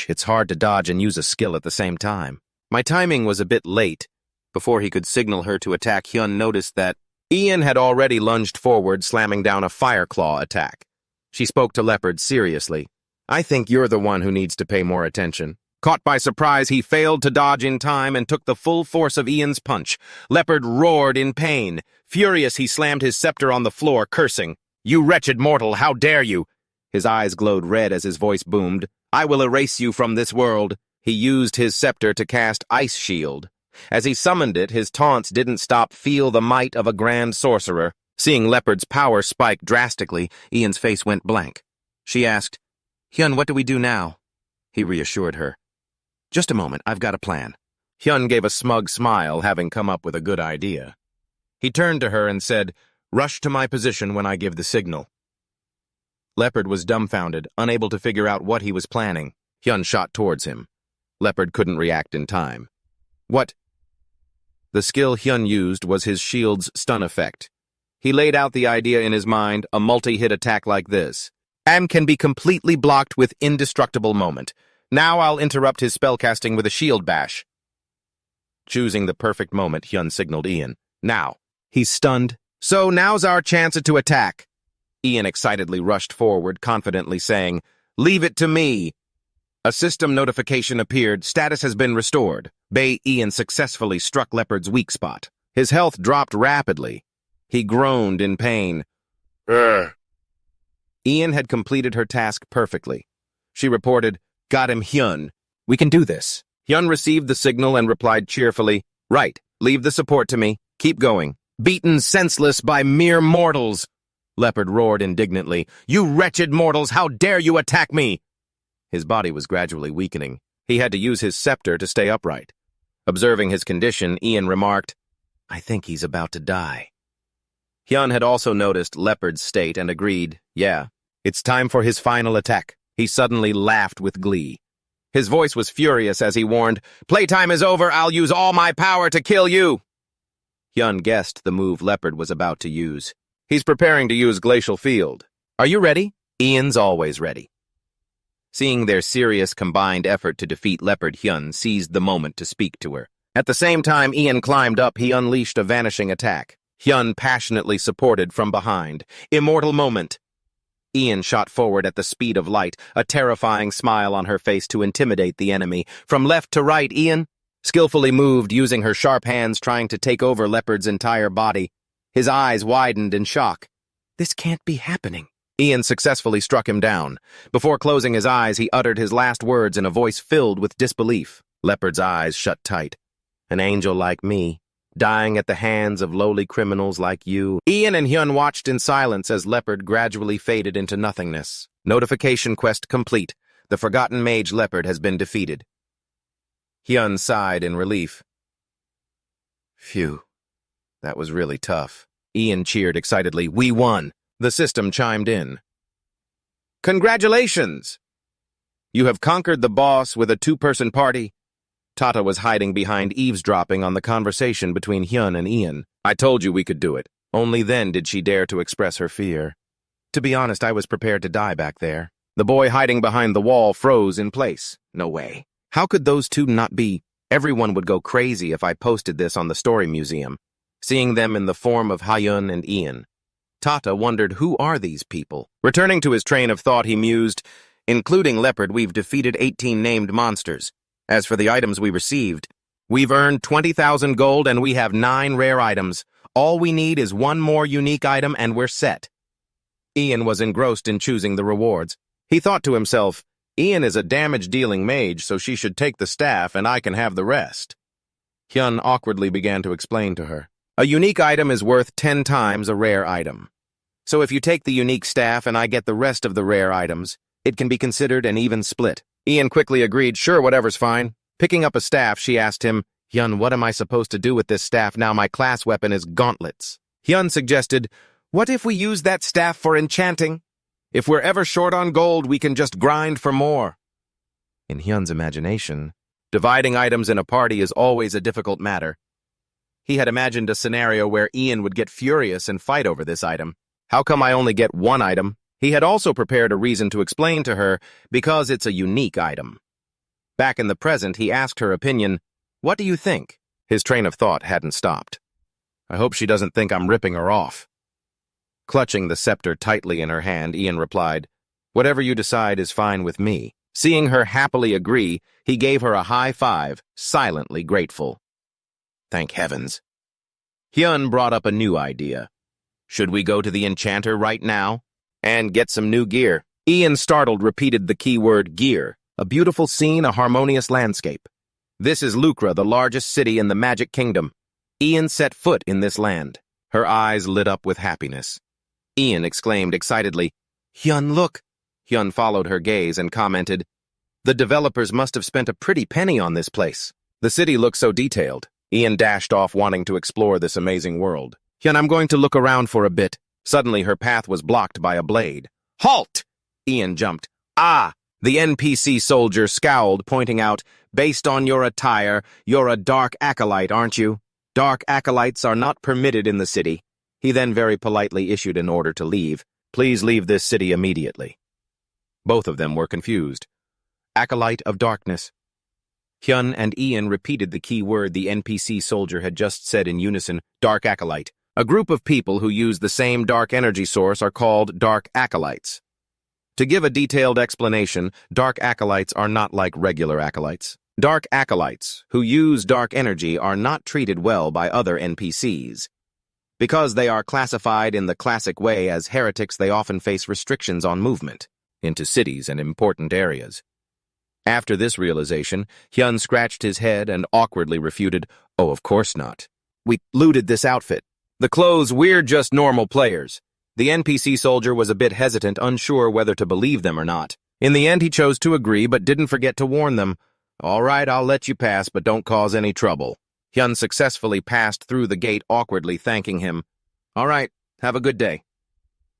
It's hard to dodge and use a skill at the same time. My timing was a bit late. Before he could signal her to attack, Hyun noticed that Ian had already lunged forward, slamming down a fire claw attack. She spoke to Leopard seriously. I think you're the one who needs to pay more attention. Caught by surprise, he failed to dodge in time and took the full force of Ian's punch. Leopard roared in pain. Furious, he slammed his scepter on the floor, cursing. You wretched mortal, how dare you? His eyes glowed red as his voice boomed. I will erase you from this world. He used his scepter to cast Ice Shield. As he summoned it, his taunts didn't stop. Feel the might of a grand sorcerer. Seeing Leopard's power spike drastically, Ian's face went blank. She asked, Hyun, what do we do now? He reassured her. Just a moment, I've got a plan. Hyun gave a smug smile, having come up with a good idea. He turned to her and said, Rush to my position when I give the signal. Leopard was dumbfounded, unable to figure out what he was planning. Hyun shot towards him. Leopard couldn't react in time. What? The skill Hyun used was his shield's stun effect. He laid out the idea in his mind, a multi-hit attack like this, and can be completely blocked with indestructible moment. Now I'll interrupt his spellcasting with a shield bash. Choosing the perfect moment, Hyun signaled Ian. Now. He's stunned. So now's our chance to attack. Ian excitedly rushed forward, confidently saying, "Leave it to me." A system notification appeared. Status has been restored. Ian successfully struck Leopard's weak spot. His health dropped rapidly. He groaned in pain. Urgh. Ian had completed her task perfectly. She reported, "Got him, Hyun. We can do this." Hyun received the signal and replied cheerfully, "Right, leave the support to me. Keep going." "Beaten senseless by mere mortals," Leopard roared indignantly. "You wretched mortals, how dare you attack me?" His body was gradually weakening. He had to use his scepter to stay upright. Observing his condition, Ian remarked, "I think he's about to die." Hyun had also noticed Leopard's state and agreed, "Yeah, it's time for his final attack." He suddenly laughed with glee. His voice was furious as he warned, "Playtime is over, I'll use all my power to kill you." Hyun guessed the move Leopard was about to use. "He's preparing to use Glacial Field. Are you ready?" Ian's always ready. Seeing their serious combined effort to defeat Leopard, Hyun seized the moment to speak to her. At the same time Ian climbed up, he unleashed a vanishing attack. Hyun passionately supported from behind. Immortal moment. Ian shot forward at the speed of light, a terrifying smile on her face to intimidate the enemy. From left to right, Ian skillfully moved, using her sharp hands trying to take over Leopard's entire body. His eyes widened in shock. This can't be happening. Ian successfully struck him down. Before closing his eyes, he uttered his last words in a voice filled with disbelief. Leopard's eyes shut tight. An angel like me, dying at the hands of lowly criminals like you. Ian and Hyun watched in silence as Leopard gradually faded into nothingness. Notification quest complete. The forgotten mage Leopard has been defeated. Hyun sighed in relief. Phew, that was really tough. Ian cheered excitedly. "We won." The system chimed in. "Congratulations! You have conquered the boss with a two-person party." Tata was hiding behind eavesdropping on the conversation between Hyun and Ian. "I told you we could do it." Only then did she dare to express her fear. "To be honest, I was prepared to die back there." The boy hiding behind the wall froze in place. No way. How could those two not be? Everyone would go crazy if I posted this on the Story Museum, seeing them in the form of Hyun and Ian. Tata wondered, who are these people? Returning to his train of thought, he mused, "Including Leopard, we've defeated 18 named monsters. As for the items we received, we've earned 20,000 gold and we have 9 rare items. All we need is one more unique item and we're set." Ian was engrossed in choosing the rewards. He thought to himself, "Ian is a damage-dealing mage, so she should take the staff and I can have the rest." Hyun awkwardly began to explain to her. "A unique item is worth 10 times a rare item. So if you take the unique staff and I get the rest of the rare items, it can be considered an even split." Ian quickly agreed, "Sure, whatever's fine." Picking up a staff, she asked him, "Hyun, what am I supposed to do with this staff now my class weapon is gauntlets?" Hyun suggested, "What if we use that staff for enchanting? If we're ever short on gold, we can just grind for more." In Hyun's imagination, dividing items in a party is always a difficult matter. He had imagined a scenario where Ian would get furious and fight over this item. How come I only get one item? He had also prepared a reason to explain to her, because it's a unique item. Back in the present, he asked her opinion, "What do you think?" His train of thought hadn't stopped. "I hope she doesn't think I'm ripping her off." Clutching the scepter tightly in her hand, Ian replied, "Whatever you decide is fine with me." Seeing her happily agree, he gave her a high five, silently grateful. Thank heavens. Hyun brought up a new idea. "Should we go to the enchanter right now and get some new gear?" Ian, startled, repeated the keyword gear. A beautiful scene, a harmonious landscape. "This is Lucra, the largest city in the Magic Kingdom." Ian set foot in this land. Her eyes lit up with happiness. Ian exclaimed excitedly, "Hyun, look!" Hyun followed her gaze and commented, "The developers must have spent a pretty penny on this place. The city looks so detailed." Ian dashed off, wanting to explore this amazing world. "Hyun, I'm going to look around for a bit." Suddenly, her path was blocked by a blade. "Halt!" Ian jumped. "Ah!" The NPC soldier scowled, pointing out, "Based on your attire, you're a dark acolyte, aren't you? Dark acolytes are not permitted in the city." He then very politely issued an order to leave. Please leave this city immediately. Both of them were confused. Acolyte of darkness. Hyun and Ian repeated the key word the NPC soldier had just said in unison, dark acolyte. A group of people who use the same dark energy source are called dark acolytes. To give a detailed explanation, dark acolytes are not like regular acolytes. Dark acolytes, who use dark energy, are not treated well by other NPCs. Because they are classified in the classic way as heretics, they often face restrictions on movement into cities and important areas. After this realization, Hyun scratched his head and awkwardly refuted, "Oh, of course not. We looted this outfit. The clothes, we're just normal players." The NPC soldier was a bit hesitant, unsure whether to believe them or not. In the end, he chose to agree, but didn't forget to warn them. "All right, I'll let you pass, but don't cause any trouble." Hyun successfully passed through the gate, awkwardly thanking him. "All right, have a good day."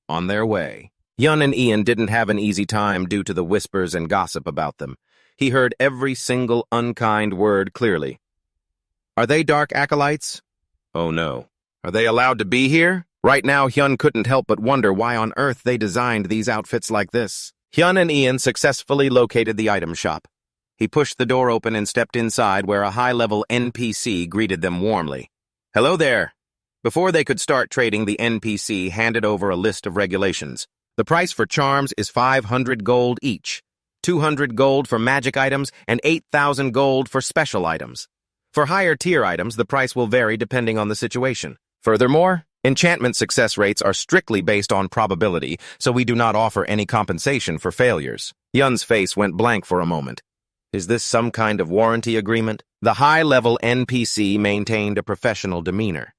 On their way, Hyun and Ian didn't have an easy time due to the whispers and gossip about them. He heard every single unkind word clearly. Are they dark acolytes? Oh no. Are they allowed to be here? Right now, Hyun couldn't help but wonder why on earth they designed these outfits like this. Hyun and Ian successfully located the item shop. He pushed the door open and stepped inside, where a high-level NPC greeted them warmly. "Hello there." Before they could start trading, the NPC handed over a list of regulations. The price for charms is 500 gold each, 200 gold for magic items, and 8,000 gold for special items. For higher-tier items, the price will vary depending on the situation. Furthermore, enchantment success rates are strictly based on probability, so we do not offer any compensation for failures. Hyun's face went blank for a moment. Is this some kind of warranty agreement? The high-level NPC maintained a professional demeanor.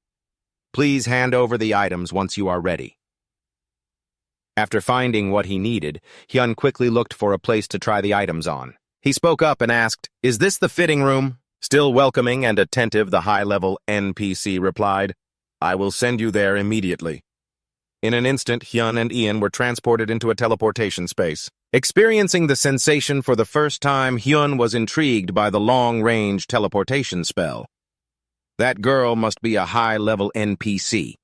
Please hand over the items once you are ready. After finding what he needed, Hyun quickly looked for a place to try the items on. He spoke up and asked, "Is this the fitting room?" Still welcoming and attentive, the high-level NPC replied, "I will send you there immediately." In an instant, Hyun and Ian were transported into a teleportation space. Experiencing the sensation for the first time, Hyun was intrigued by the long-range teleportation spell. That girl must be a high-level NPC.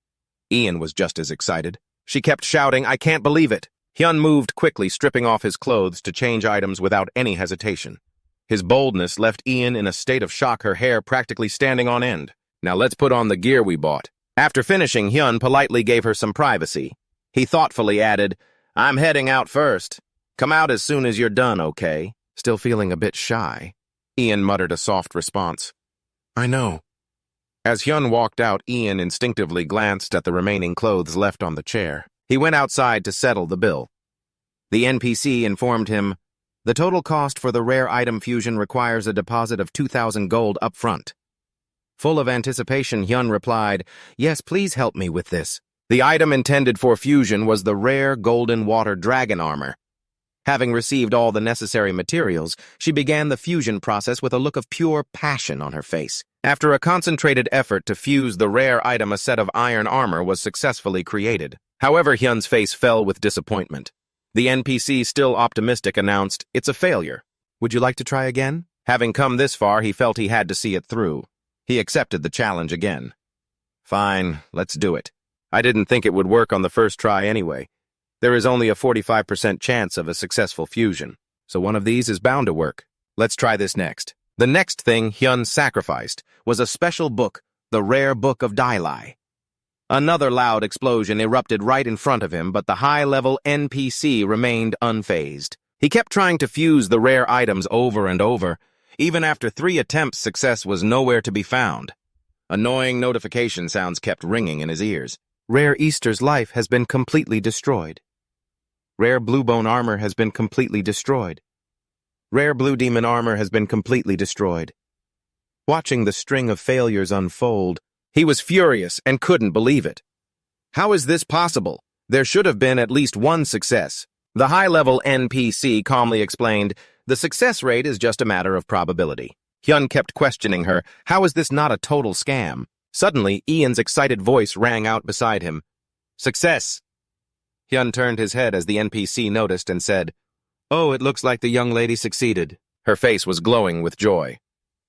Ian was just as excited. She kept shouting, "I can't believe it." Hyun moved quickly, stripping off his clothes to change items without any hesitation. His boldness left Ian in a state of shock, her hair practically standing on end. "Now let's put on the gear we bought." After finishing, Hyun politely gave her some privacy. He thoughtfully added, "I'm heading out first. Come out as soon as you're done, okay?" Still feeling a bit shy, Ian muttered a soft response. "I know." As Hyun walked out, Ian instinctively glanced at the remaining clothes left on the chair. He went outside to settle the bill. The NPC informed him, "The total cost for the rare item fusion requires a deposit of 2,000 gold up front." Full of anticipation, Hyun replied, "Yes, please help me with this." The item intended for fusion was the rare golden water dragon armor. Having received all the necessary materials, she began the fusion process with a look of pure passion on her face. After a concentrated effort to fuse the rare item, a set of iron armor was successfully created. However, Hyun's face fell with disappointment. The NPC, still optimistic, announced, "It's a failure. Would you like to try again?" Having come this far, he felt he had to see it through. He accepted the challenge again. "Fine, let's do it. I didn't think it would work on the first try anyway. There is only a 45% chance of a successful fusion, so one of these is bound to work. Let's try this next." The next thing Hyun sacrificed was a special book, the Rare Book of Dailai. Another loud explosion erupted right in front of him, but the high-level NPC remained unfazed. He kept trying to fuse the rare items over and over. Even after 3 attempts, success was nowhere to be found. Annoying notification sounds kept ringing in his ears. Rare Easter's life has been completely destroyed. Rare Blue Bone armor has been completely destroyed. Rare Blue Demon armor has been completely destroyed. Watching the string of failures unfold, he was furious and couldn't believe it. How is this possible? There should have been at least one success. The high-level NPC calmly explained, "The success rate is just a matter of probability." Hyun kept questioning her, "How is this not a total scam?" Suddenly, Ian's excited voice rang out beside him. "Success!" Hyun turned his head as the NPC noticed and said, "Oh, it looks like the young lady succeeded." Her face was glowing with joy.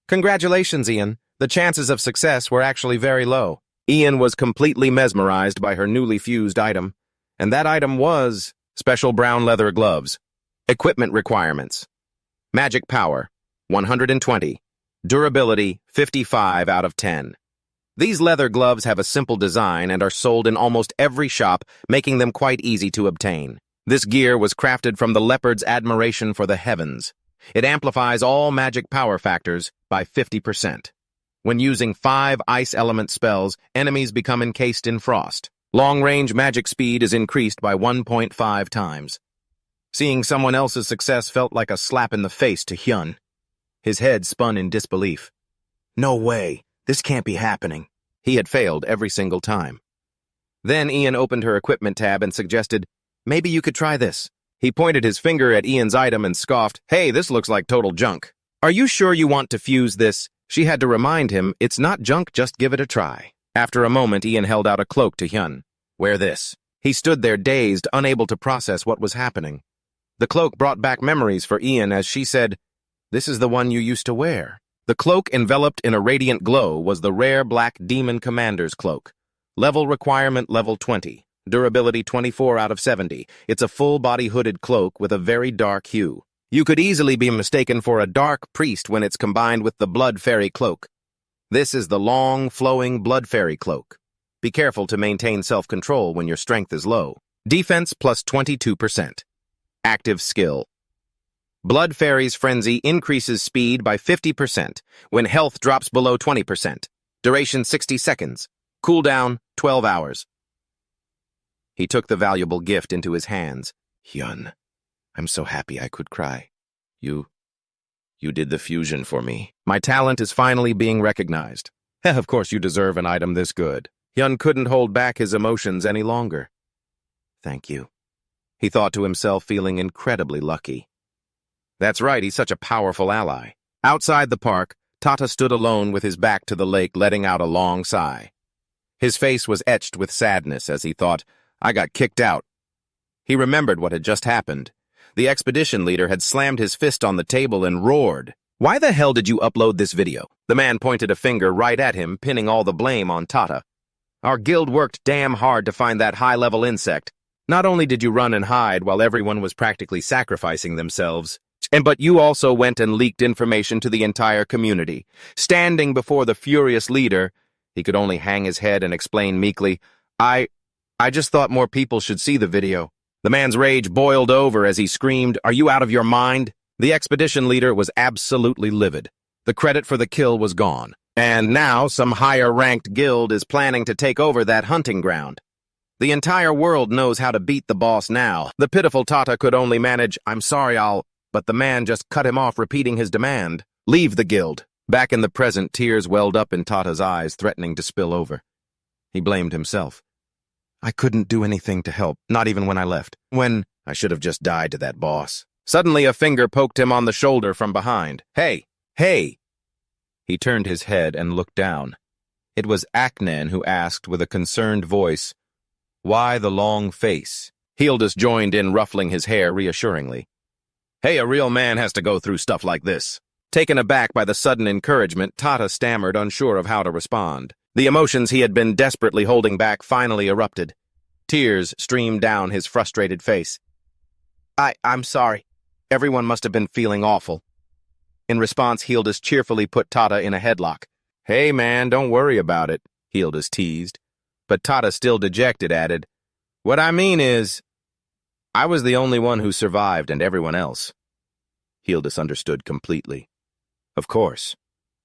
"Congratulations, Ian. The chances of success were actually very low." Ian was completely mesmerized by her newly fused item, and that item was special brown leather gloves. Equipment requirements. Magic power, 120. Durability, 55 out of 10. These leather gloves have a simple design and are sold in almost every shop, making them quite easy to obtain. This gear was crafted from the leopard's admiration for the heavens. It amplifies all magic power factors by 50%. When using 5 ice element spells, enemies become encased in frost. Long-range magic speed is increased by 1.5 times. Seeing someone else's success felt like a slap in the face to Hyun. His head spun in disbelief. No way, this can't be happening. He had failed every single time. Then Ian opened her equipment tab and suggested, maybe you could try this. He pointed his finger at Ian's item and scoffed, hey, this looks like total junk. Are you sure you want to fuse this? She had to remind him, it's not junk, just give it a try. After a moment, Ian held out a cloak to Hyun. Wear this. He stood there dazed, unable to process what was happening. The cloak brought back memories for Ian as she said, this is the one you used to wear. The cloak enveloped in a radiant glow was the rare black demon commander's cloak. Level requirement level 20. Durability 24 out of 70. It's a full-body hooded cloak with a very dark hue. You could easily be mistaken for a dark priest when it's combined with the blood fairy cloak. This is the long, flowing blood fairy cloak. Be careful to maintain self-control when your strength is low. Defense plus 22%. Active skill. Blood Fairy's Frenzy increases speed by 50% when health drops below 20%. Duration 60 seconds. Cooldown 12 hours. He took the valuable gift into his hands. Hyun, I'm so happy I could cry. You did the fusion for me. My talent is finally being recognized. Of course you deserve an item this good. Hyun couldn't hold back his emotions any longer. Thank you. He thought to himself, feeling incredibly lucky. That's right, he's such a powerful ally. Outside the park, Tata stood alone with his back to the lake, letting out a long sigh. His face was etched with sadness as he thought, I got kicked out. He remembered what had just happened. The expedition leader had slammed his fist on the table and roared. Why the hell did you upload this video? The man pointed a finger right at him, pinning all the blame on Tata. Our guild worked damn hard to find that high-level insect. Not only did you run and hide while everyone was practically sacrificing themselves, but you also went and leaked information to the entire community. Standing before the furious leader, he could only hang his head and explain meekly, I just thought more people should see the video. The man's rage boiled over as he screamed, Are you out of your mind? The expedition leader was absolutely livid. The credit for the kill was gone. And now some higher-ranked guild is planning to take over that hunting ground. The entire world knows how to beat the boss now. The pitiful Tata could only manage, I'm sorry, but the man just cut him off, repeating his demand. Leave the guild. Back in the present, tears welled up in Tata's eyes, threatening to spill over. He blamed himself. I couldn't do anything to help, not even when I left. When I should have just died to that boss. Suddenly a finger poked him on the shoulder from behind. Hey! Hey! He turned his head and looked down. It was Aknen who asked with a concerned voice, Why the long face? Hildus joined in, ruffling his hair reassuringly. Hey, a real man has to go through stuff like this. Taken aback by the sudden encouragement, Tata stammered, unsure of how to respond. The emotions he had been desperately holding back finally erupted. Tears streamed down his frustrated face. I'm sorry. Everyone must have been feeling awful. In response, Hildus cheerfully put Tata in a headlock. Hey, man, don't worry about it, Hildus teased. But Tata, still dejected, added, What I mean is, I was the only one who survived and everyone else. Hildus understood completely. Of course,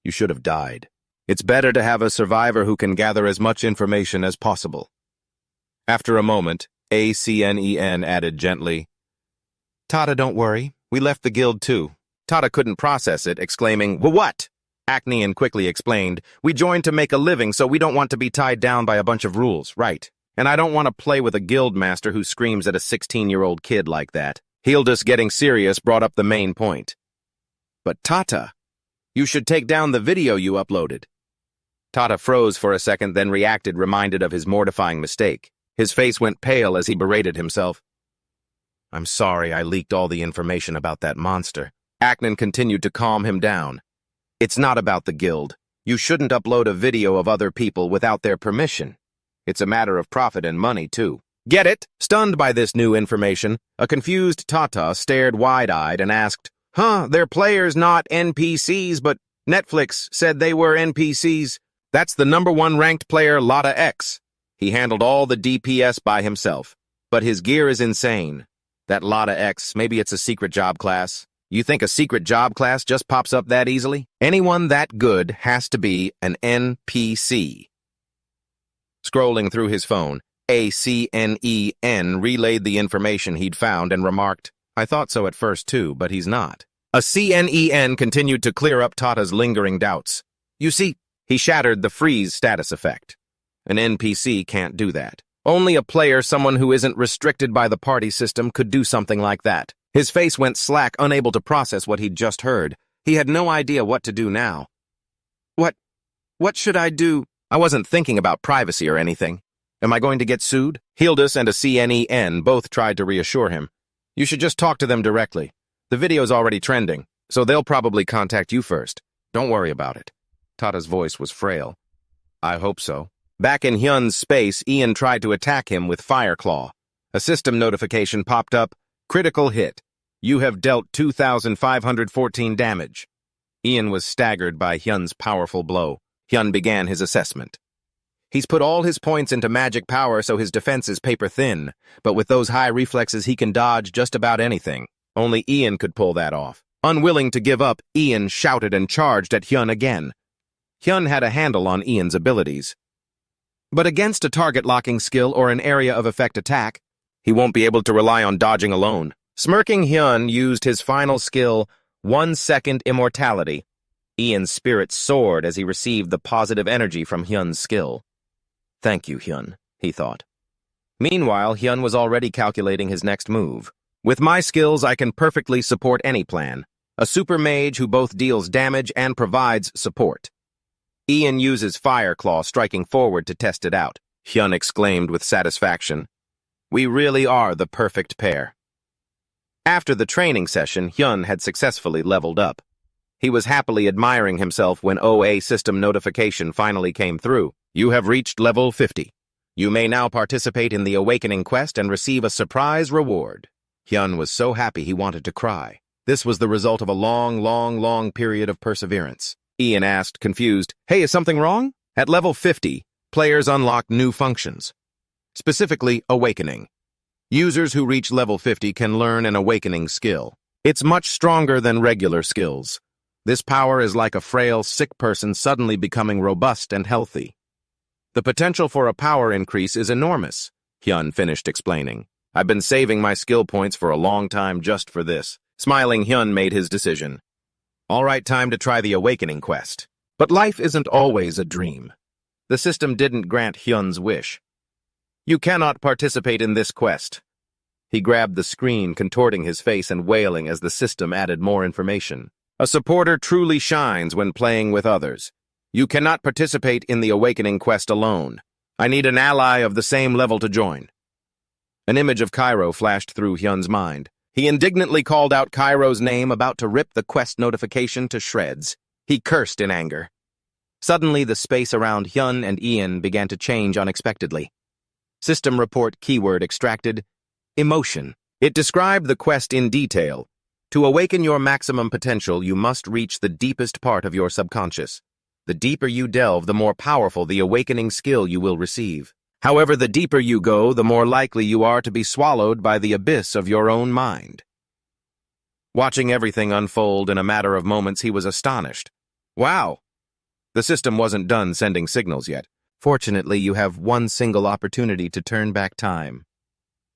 you should have died. It's better to have a survivor who can gather as much information as possible. After a moment, Aknen added gently, Tata, don't worry. We left the guild too. Tata couldn't process it, exclaiming, What? Aknen quickly explained, We joined to make a living, so we don't want to be tied down by a bunch of rules, right? And I don't want to play with a guild master who screams at a 16-year-old kid like that. Hildus, getting serious, brought up the main point. But Tata, you should take down the video you uploaded. Tata froze for a second, then reacted, reminded of his mortifying mistake. His face went pale as he berated himself. I'm sorry I leaked all the information about that monster. Aknen continued to calm him down. It's not about the guild. You shouldn't upload a video of other people without their permission. It's a matter of profit and money, too. Get it? Stunned by this new information, a confused Tata stared wide-eyed and asked, they're players, not NPCs, but Netflix said they were NPCs. That's the #1 ranked player, Lotta X. He handled all the DPS by himself, but his gear is insane. That Lotta X, maybe it's a secret job class. You think a secret job class just pops up that easily? Anyone that good has to be an NPC. Scrolling through his phone, ACNEN relayed the information he'd found and remarked, I thought so at first too, but he's not. A CNEN continued to clear up Tata's lingering doubts. You see, he shattered the freeze status effect. An NPC can't do that. Only a player, someone who isn't restricted by the party system, could do something like that. His face went slack, unable to process what he'd just heard. He had no idea what to do now. What should I do? I wasn't thinking about privacy or anything. Am I going to get sued? Hildus and a CNEN both tried to reassure him. You should just talk to them directly. The video's already trending, so they'll probably contact you first. Don't worry about it. Tata's voice was frail. I hope so. Back in Hyun's space, Ian tried to attack him with Fire Claw. A system notification popped up. Critical hit. You have dealt 2,514 damage. Ian was staggered by Hyun's powerful blow. Hyun began his assessment. He's put all his points into magic power so his defense is paper thin, but with those high reflexes he can dodge just about anything. Only Ian could pull that off. Unwilling to give up, Ian shouted and charged at Hyun again. Hyun had a handle on Ian's abilities. But against a target-locking skill or an area of effect attack, he won't be able to rely on dodging alone. Smirking, Hyun used his final skill, 1 second immortality. Ian's spirit soared as he received the positive energy from Hyun's skill. Thank you, Hyun, he thought. Meanwhile, Hyun was already calculating his next move. With my skills, I can perfectly support any plan. A super mage who both deals damage and provides support. Ian uses Fire Claw, striking forward to test it out. Hyun exclaimed with satisfaction. We really are the perfect pair. After the training session, Hyun had successfully leveled up. He was happily admiring himself when OA system notification finally came through. You have reached level 50. You may now participate in the Awakening quest and receive a surprise reward. Hyun was so happy he wanted to cry. This was the result of a long period of perseverance. Ian asked, confused, Hey, is something wrong? At level 50, players unlock new functions. Specifically, Awakening. Users who reach level 50 can learn an Awakening skill. It's much stronger than regular skills. This power is like a frail, sick person suddenly becoming robust and healthy. The potential for a power increase is enormous, Hyun finished explaining. I've been saving my skill points for a long time just for this. Smiling, Hyun made his decision. All right, time to try the Awakening quest. But life isn't always a dream. The system didn't grant Hyun's wish. You cannot participate in this quest. He grabbed the screen, contorting his face and wailing as the system added more information. A supporter truly shines when playing with others. You cannot participate in the Awakening quest alone. I need an ally of the same level to join. An image of Cairo flashed through Hyun's mind. He indignantly called out Cairo's name, about to rip the quest notification to shreds. He cursed in anger. Suddenly, the space around Hyun and Ian began to change unexpectedly. System report keyword extracted. Emotion. It described the quest in detail. To awaken your maximum potential, you must reach the deepest part of your subconscious. The deeper you delve, the more powerful the awakening skill you will receive. However, the deeper you go, the more likely you are to be swallowed by the abyss of your own mind. Watching everything unfold in a matter of moments, he was astonished. Wow! The system wasn't done sending signals yet. Fortunately, you have one single opportunity to turn back time.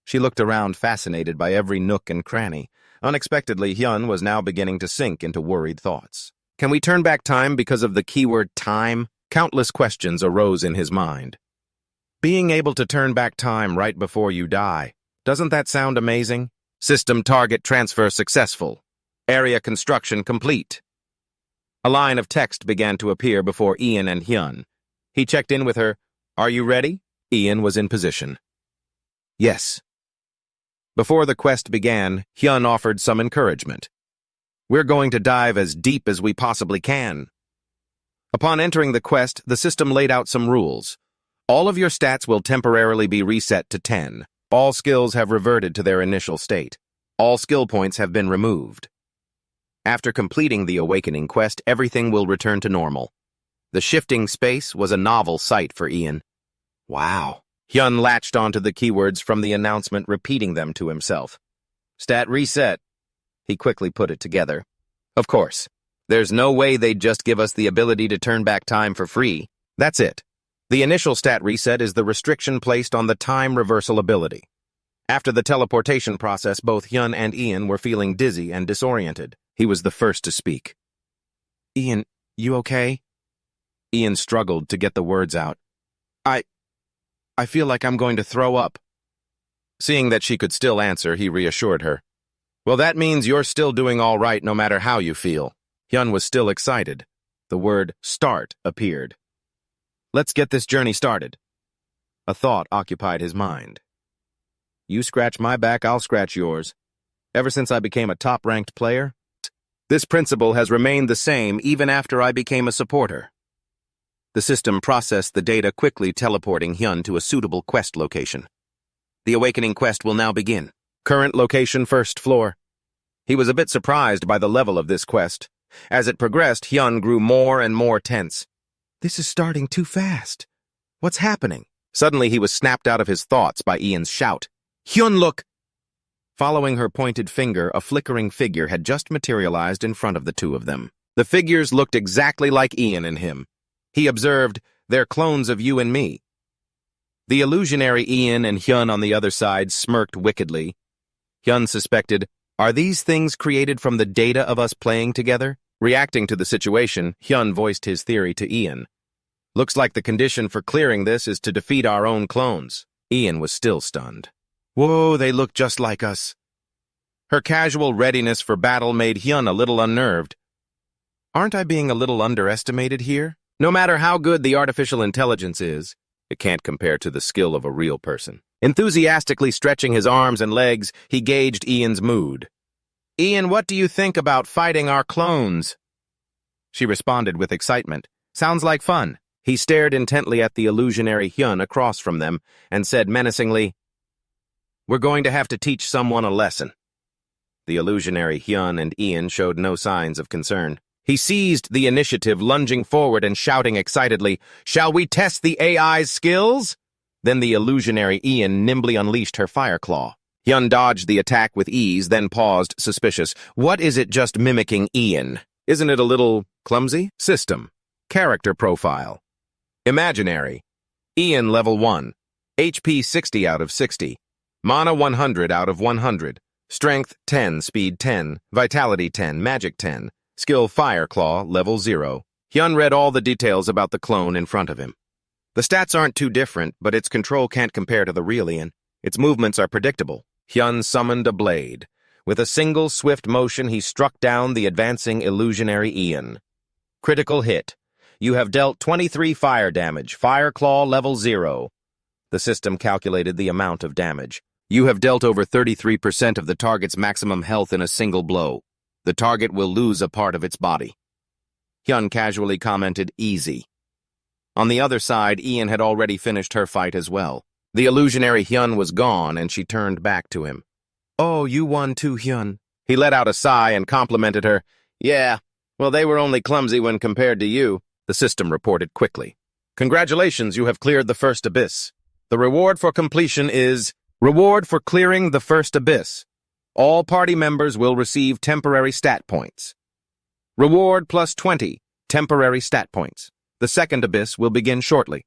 She looked around, fascinated by every nook and cranny. Unexpectedly, Hyun was now beginning to sink into worried thoughts. Can we turn back time because of the keyword time? Countless questions arose in his mind. Being able to turn back time right before you die. Doesn't that sound amazing? System target transfer successful. Area construction complete. A line of text began to appear before Ian and Hyun. He checked in with her. Are you ready? Ian was in position. Yes. Before the quest began, Hyun offered some encouragement. We're going to dive as deep as we possibly can. Upon entering the quest, the system laid out some rules. All of your stats will temporarily be reset to 10. All skills have reverted to their initial state. All skill points have been removed. After completing the Awakening quest, everything will return to normal. The shifting space was a novel sight for Ian. Wow. Hyun latched onto the keywords from the announcement, repeating them to himself. Stat reset. He quickly put it together. Of course. There's no way they'd just give us the ability to turn back time for free. That's it. The initial stat reset is the restriction placed on the time reversal ability. After the teleportation process, both Hyun and Ian were feeling dizzy and disoriented. He was the first to speak. Ian, you okay? Ian struggled to get the words out. I feel like I'm going to throw up. Seeing that she could still answer, he reassured her. Well, that means you're still doing all right no matter how you feel. Hyun was still excited. The word start appeared. Let's get this journey started. A thought occupied his mind. You scratch my back, I'll scratch yours. Ever since I became a top-ranked player, this principle has remained the same even after I became a supporter. The system processed the data, quickly teleporting Hyun to a suitable quest location. The Awakening quest will now begin. Current location, first floor. He was a bit surprised by the level of this quest. As it progressed, Hyun grew more and more tense. This is starting too fast. What's happening? Suddenly he was snapped out of his thoughts by Ian's shout. Hyun, look! Following her pointed finger, a flickering figure had just materialized in front of the two of them. The figures looked exactly like Ian and him. He observed, they're clones of you and me. The illusionary Ian and Hyun on the other side smirked wickedly. Hyun suspected, are these things created from the data of us playing together? Reacting to the situation, Hyun voiced his theory to Ian. Looks like the condition for clearing this is to defeat our own clones. Ian was still stunned. Whoa, they look just like us. Her casual readiness for battle made Hyun a little unnerved. Aren't I being a little underestimated here? No matter how good the artificial intelligence is, it can't compare to the skill of a real person. Enthusiastically stretching his arms and legs, he gauged Ian's mood. Ian, what do you think about fighting our clones? She responded with excitement. Sounds like fun. He stared intently at the illusionary Hyun across from them and said menacingly, We're going to have to teach someone a lesson. The illusionary Hyun and Ian showed no signs of concern. He seized the initiative, lunging forward and shouting excitedly, Shall we test the AI's skills? Then the illusionary Ian nimbly unleashed her fire claw. Hyun dodged the attack with ease, then paused, suspicious. What is it just mimicking Ian? Isn't it a little clumsy? System. Character profile. Imaginary. Ian level 1. HP 60 out of 60. Mana 100 out of 100. Strength 10, Speed 10, Vitality 10, Magic 10. Skill Fire Claw, level 0. Hyun read all the details about the clone in front of him. The stats aren't too different, but its control can't compare to the real Ian. Its movements are predictable. Hyun summoned a blade. With a single swift motion, he struck down the advancing illusionary Ian. Critical hit. You have dealt 23 fire damage, Fire Claw level 0. The system calculated the amount of damage. You have dealt over 33% of the target's maximum health in a single blow. The target will lose a part of its body. Hyun casually commented, easy. On the other side, Ian had already finished her fight as well. The illusionary Hyun was gone, and she turned back to him. Oh, you won too, Hyun. He let out a sigh and complimented her. Yeah, well, they were only clumsy when compared to you, the system reported quickly. Congratulations, you have cleared the first abyss. The reward for completion is reward for clearing the first abyss. All party members will receive temporary stat points. Reward plus 20 temporary stat points. The second abyss will begin shortly.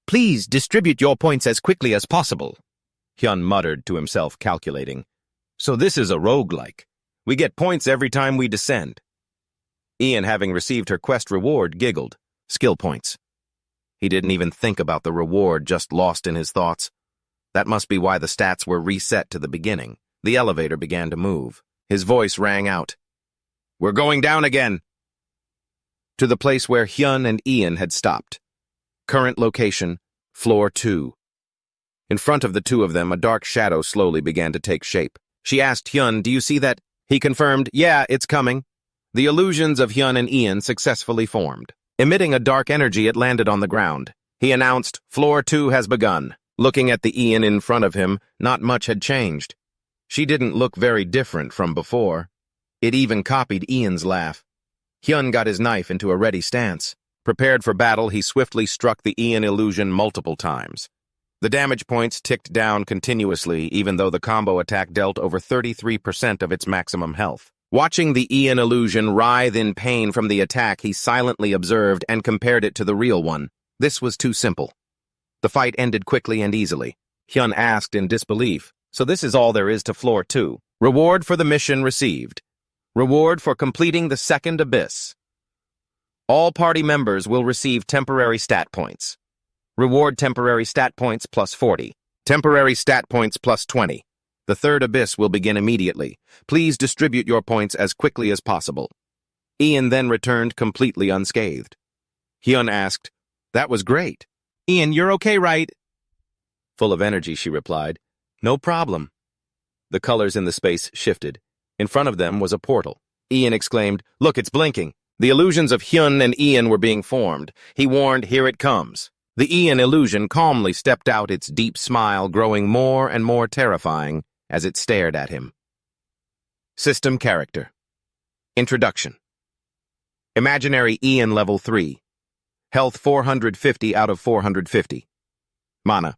Please distribute your points as quickly as possible, Hyun muttered to himself, calculating. So this is a roguelike. We get points every time we descend. Ian, having received her quest reward, giggled. Skill points. He didn't even think about the reward, just lost in his thoughts. That must be why the stats were reset to the beginning. The elevator began to move. His voice rang out. We're going down again. To the place where Hyun and Ian had stopped. Current location, floor 2. In front of the two of them, a dark shadow slowly began to take shape. She asked Hyun, do you see that? He confirmed, yeah, it's coming. The illusions of Hyun and Ian successfully formed. Emitting a dark energy, it landed on the ground. He announced, "Floor 2 has begun." Looking at the Ian in front of him, not much had changed. She didn't look very different from before. It even copied Ian's laugh. Hyun got his knife into a ready stance. Prepared for battle, he swiftly struck the Ian illusion multiple times. The damage points ticked down continuously, even though the combo attack dealt over 33% of its maximum health. Watching the Ian illusion writhe in pain from the attack, he silently observed and compared it to the real one. This was too simple. The fight ended quickly and easily. Hyun asked in disbelief, "So this is all there is to floor 2. Reward for the mission received. Reward for completing the second abyss. All party members will receive temporary stat points. Reward temporary stat points plus 40. Temporary stat points plus 20. The third abyss will begin immediately. Please distribute your points as quickly as possible." Ian then returned completely unscathed. Hyun asked, "That was great. Ian, you're okay, right?" Full of energy, she replied, "No problem." The colors in the space shifted. In front of them was a portal. Ian exclaimed, "Look, it's blinking." The illusions of Hyun and Ian were being formed. He warned, "Here it comes." The Ian illusion calmly stepped out, its deep smile growing more and more terrifying as it stared at him. System Character. Introduction. Imaginary Ian Level 3. Health 450 out of 450. Mana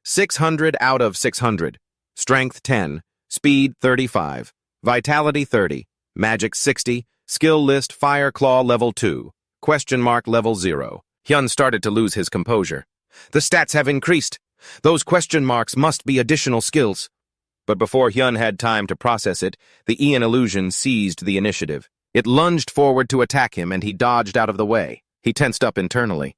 600 out of 600. Strength 10. Speed 35. Vitality 30. Magic 60. Skill list Fire Claw Level 2. Question mark Level 0. Hyun started to lose his composure. The stats have increased. Those question marks must be additional skills. But before Hyun had time to process it, the Ian illusion seized the initiative. It lunged forward to attack him, and he dodged out of the way. He tensed up internally.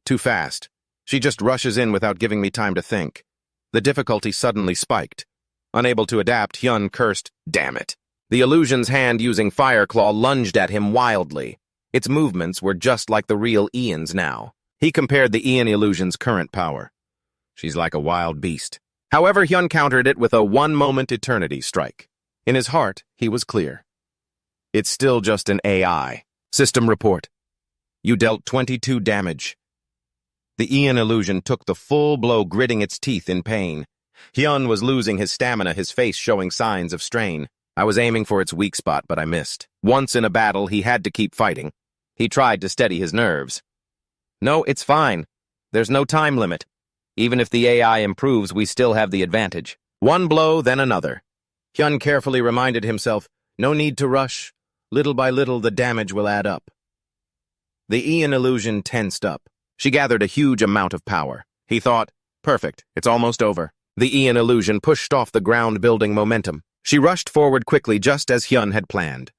Too fast. She just rushes in without giving me time to think. The difficulty suddenly spiked. Unable to adapt, Hyun cursed, "Damn it." The illusion's hand using Fire Claw lunged at him wildly. Its movements were just like the real Ian's now. He compared the Ian illusion's current power. She's like a wild beast. However, Hyun countered it with a one-moment eternity strike. In his heart, he was clear. It's still just an AI. System report. You dealt 22 damage. The Ian illusion took the full blow, gritting its teeth in pain. Hyun was losing his stamina, his face showing signs of strain. I was aiming for its weak spot, but I missed. Once in a battle, he had to keep fighting. He tried to steady his nerves. "No, it's fine. There's no time limit. Even if the AI improves, we still have the advantage." One blow, then another. Hyun carefully reminded himself, "No need to rush. Little by little, the damage will add up." The Ian illusion tensed up. She gathered a huge amount of power. He thought, "Perfect, it's almost over." The Ian illusion pushed off the ground-building momentum. She rushed forward quickly, just as Hyun had planned.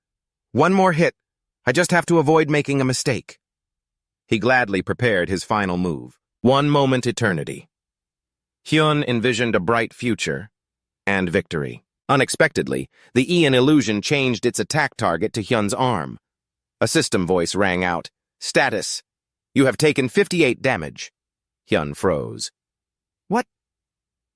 "One more hit. I just have to avoid making a mistake." He gladly prepared his final move. One moment eternity. Hyun envisioned a bright future and victory. Unexpectedly, the Ian illusion changed its attack target to Hyun's arm. A system voice rang out. "Status. You have taken 58 damage." Hyun froze. "What?"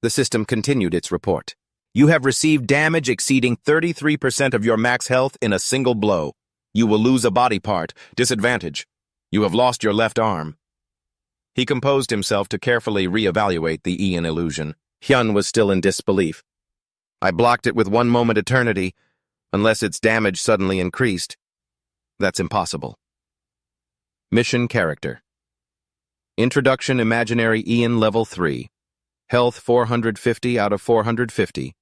The system continued its report. "You have received damage exceeding 33% of your max health in a single blow. You will lose a body part. Disadvantage. You have lost your left arm." He composed himself to carefully reevaluate the Ian illusion. Hyun was still in disbelief. "I blocked it with one moment eternity, unless its damage suddenly increased. That's impossible." Mission Character. Introduction Imaginary Ian Level 3. Health 450 out of 450.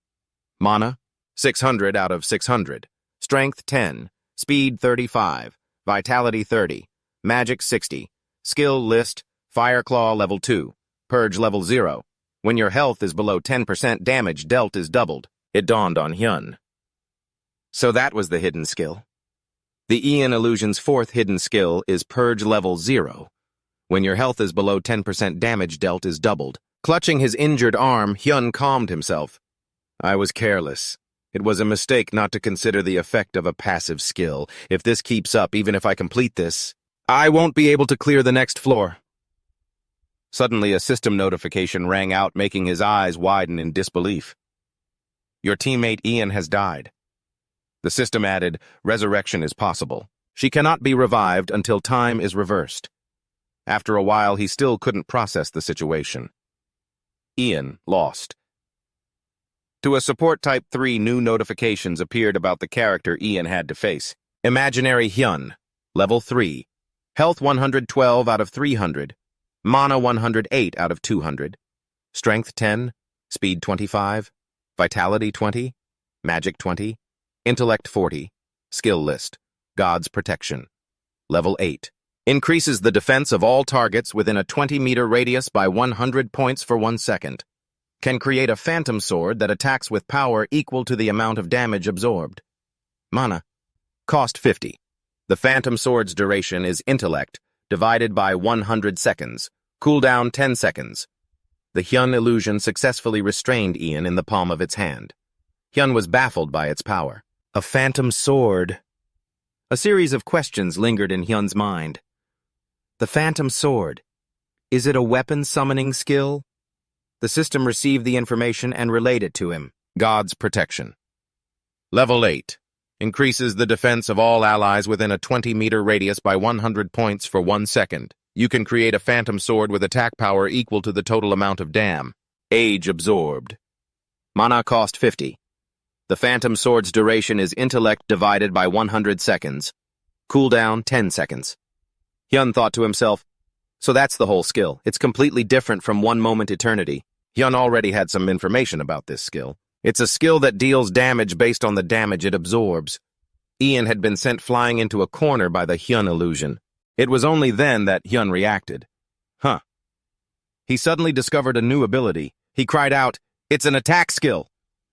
Mana 600 out of 600. Strength 10. Speed 35. Vitality 30. Magic 60. Skill list Fire Claw Level 2. Purge Level 0. When your health is below 10%, damage dealt is doubled. It dawned on Hyun. So that was the hidden skill. The Ian illusion's fourth hidden skill is Purge Level 0. When your health is below 10%, damage dealt is doubled. Clutching his injured arm, Hyun calmed himself. "I was careless. It was a mistake not to consider the effect of a passive skill. If this keeps up, even if I complete this, I won't be able to clear the next floor." Suddenly, a system notification rang out, making his eyes widen in disbelief. "Your teammate Ian has died." The system added, "Resurrection is possible. She cannot be revived until time is reversed. After a while, he still couldn't process the situation. Ian lost. To a support type 3, new notifications appeared about the character Ian had to face. Imaginary Hyun, level 3. Health 112 out of 300. Mana 108 out of 200. Strength 10. Speed 25. Vitality 20. Magic 20. Intellect 40. Skill list. God's Protection. Level 8. Increases the defense of all targets within a 20-meter radius by 100 points for 1 second. Can create a phantom sword that attacks with power equal to the amount of damage absorbed. Mana. Cost 50. The phantom sword's duration is intellect, divided by 100 seconds. Cooldown 10 seconds. The Hyun illusion successfully restrained Ian in the palm of its hand. Hyun was baffled by its power. A phantom sword. A series of questions lingered in Hyun's mind. The phantom sword. Is it a weapon summoning skill? The system received the information and relayed it to him. God's Protection. Level 8. Increases the defense of all allies within a 20-meter radius by 100 points for 1 second. You can create a phantom sword with attack power equal to the total amount of dam. Age absorbed. Mana cost 50. The phantom sword's duration is intellect divided by 100 seconds. Cooldown 10 seconds. Hyun thought to himself, so that's the whole skill. It's completely different from 1 moment eternity. Hyun already had some information about this skill. It's a skill that deals damage based on the damage it absorbs. Ian had been sent flying into a corner by the Hyun illusion. It was only then that Hyun reacted. Huh. He suddenly discovered a new ability. He cried out, "It's an attack skill!"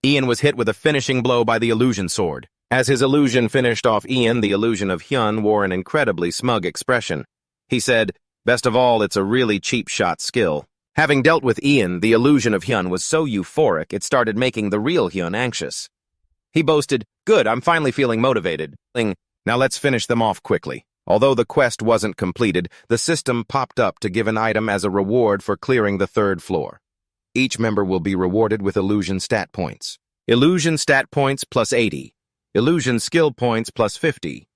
Ian was hit with a finishing blow by the illusion sword. As his illusion finished off Ian, the illusion of Hyun wore an incredibly smug expression. He said, "Best of all, it's a really cheap shot skill." Having dealt with Ian, the illusion of Hyun was so euphoric it started making the real Hyun anxious. He boasted, "Good, I'm finally feeling motivated. Now let's finish them off quickly." Although the quest wasn't completed, the system popped up to give an item as a reward for clearing the 3rd floor. Each member will be rewarded with illusion stat points. Illusion stat points plus 80. Illusion skill points plus 50.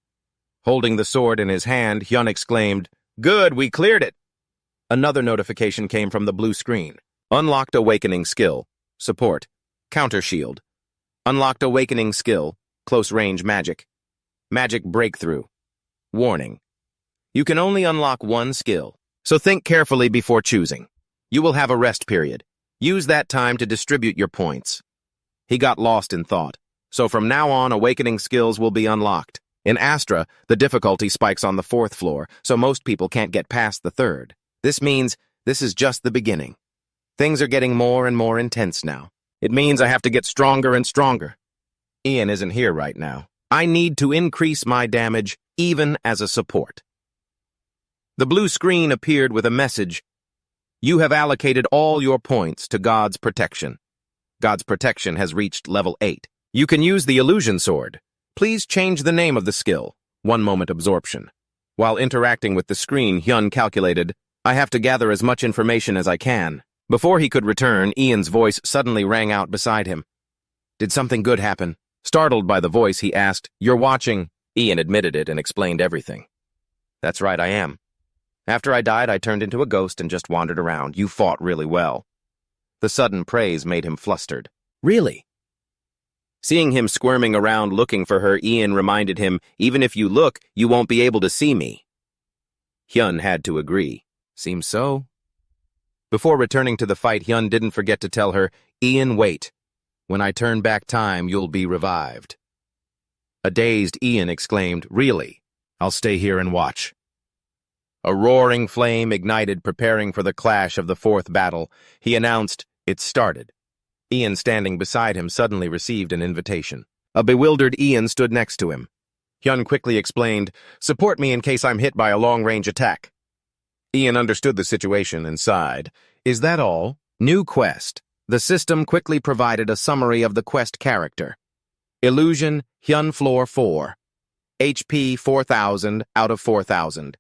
Holding the sword in his hand, Hyun exclaimed, "Good, we cleared it!" Another notification came from the blue screen. Unlocked Awakening Skill. Support. Counter Shield. Unlocked Awakening Skill. Close Range Magic. Magic Breakthrough. Warning. You can only unlock 1 skill, so think carefully before choosing. You will have a rest period. Use that time to distribute your points. He got lost in thought. So from now on, Awakening skills will be unlocked. In Astra, the difficulty spikes on the 4th floor, so most people can't get past the 3rd. This means this is just the beginning. Things are getting more and more intense now. It means I have to get stronger and stronger. Ian isn't here right now. I need to increase my damage, even as a support. The blue screen appeared with a message. You have allocated all your points to God's Protection. God's Protection has reached level 8. You can use the illusion sword. Please change the name of the skill. 1 moment absorption. While interacting with the screen, Hyun calculated, I have to gather as much information as I can. Before he could return, Ian's voice suddenly rang out beside him. Did something good happen? Startled by the voice, he asked, You're watching? Ian admitted it and explained everything. That's right, I am. After I died, I turned into a ghost and just wandered around. You fought really well. The sudden praise made him flustered. Really? Seeing him squirming around looking for her, Ian reminded him, even if you look, you won't be able to see me. Hyun had to agree. Seems so. Before returning to the fight, Hyun didn't forget to tell her, Ian, wait. When I turn back time, you'll be revived. A dazed Ian exclaimed, Really? I'll stay here and watch. A roaring flame ignited, preparing for the clash of the 4th battle. He announced, It started. Ian, standing beside him, suddenly received an invitation. A bewildered Ian stood next to him. Hyun quickly explained, Support me in case I'm hit by a long-range attack. Ian understood the situation and sighed. Is that all? New quest. The system quickly provided a summary of the quest character. Illusion, Hyun Floor 4. HP 4,000 out of 4,000.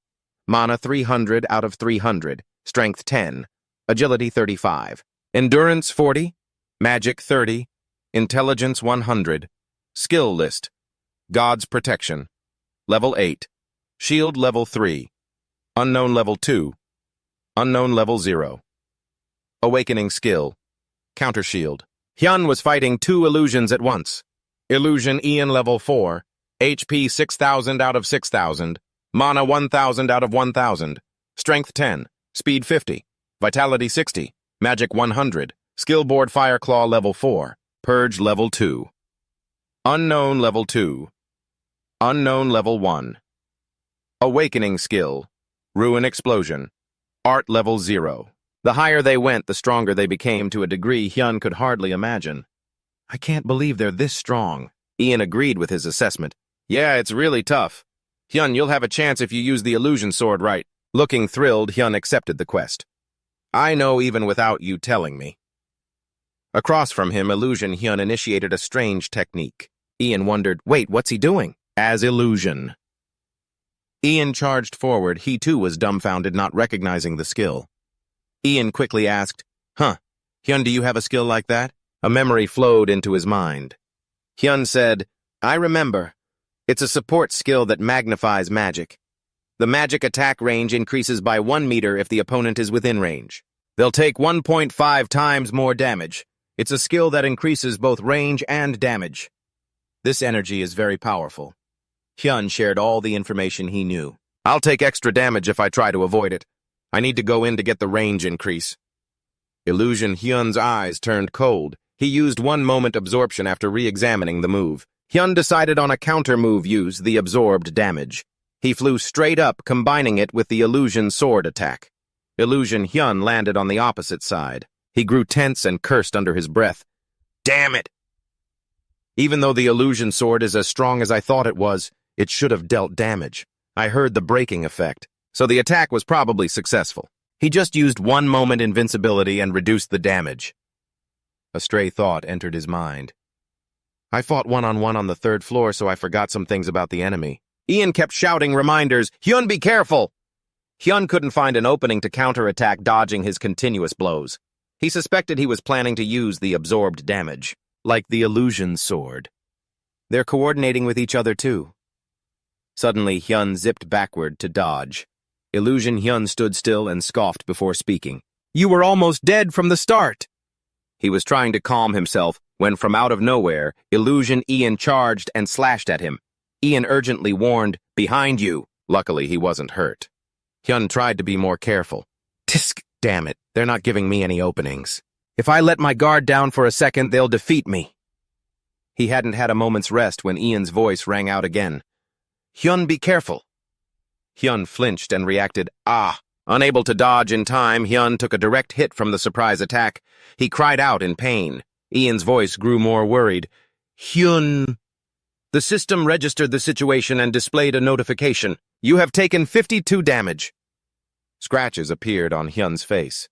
Mana 300 out of 300. Strength 10. Agility 35. Endurance 40. Magic 30. Intelligence 100. Skill list. God's Protection. Level 8. Shield level 3. Unknown level 2. Unknown level 0. Awakening skill. Counter shield. Hyun was fighting 2 illusions at once. Illusion Ian level 4. HP 6,000 out of 6,000. Mana 1,000 out of 1,000. Strength 10. Speed 50. Vitality 60. Magic 100. Skill board Fireclaw level 4. Purge level 2. Unknown level 2. Unknown level 1. Awakening skill. Ruin explosion. Art level 0. The higher they went, the stronger they became to a degree Hyun could hardly imagine. I can't believe they're this strong. Ian agreed with his assessment. Yeah, it's really tough. Hyun, you'll have a chance if you use the illusion sword right. Looking thrilled, Hyun accepted the quest. I know even without you telling me. Across from him, Illusion Hyun initiated a strange technique. Ian wondered, wait, what's he doing? As illusion. Ian charged forward. He too was dumbfounded, not recognizing the skill. Ian quickly asked, Hyun, do you have a skill like that? A memory flowed into his mind. Hyun said, I remember. It's a support skill that magnifies magic. The magic attack range increases by 1 meter if the opponent is within range. They'll take 1.5 times more damage. It's a skill that increases both range and damage. This energy is very powerful. Hyun shared all the information he knew. I'll take extra damage if I try to avoid it. I need to go in to get the range increase. Illusion Hyun's eyes turned cold. He used 1 moment absorption after re-examining the move. Hyun decided on a counter-move use, the absorbed damage. He flew straight up, combining it with the illusion sword attack. Illusion Hyun landed on the opposite side. He grew tense and cursed under his breath. Damn it! Even though the illusion sword is as strong as I thought it was, it should have dealt damage. I heard the breaking effect, so the attack was probably successful. He just used 1 moment invincibility and reduced the damage. A stray thought entered his mind. I fought one-on-one on the 3rd floor, so I forgot some things about the enemy. Ian kept shouting reminders, Hyun, be careful! Hyun couldn't find an opening to counterattack, dodging his continuous blows. He suspected he was planning to use the absorbed damage, like the illusion sword. They're coordinating with each other too. Suddenly, Hyun zipped backward to dodge. Illusion Hyun stood still and scoffed before speaking. You were almost dead from the start! He was trying to calm himself when, from out of nowhere, Illusion Ian charged and slashed at him. Ian urgently warned, behind you. Luckily, he wasn't hurt. Hyun tried to be more careful. Tisk, damn it, they're not giving me any openings. If I let my guard down for a second, they'll defeat me. He hadn't had a moment's rest when Ian's voice rang out again. Hyun, be careful. Hyun flinched and reacted, ah. Unable to dodge in time, Hyun took a direct hit from the surprise attack. He cried out in pain. Ian's voice grew more worried. Hyun. The system registered the situation and displayed a notification. You have taken 52 damage. Scratches appeared on Hyun's face.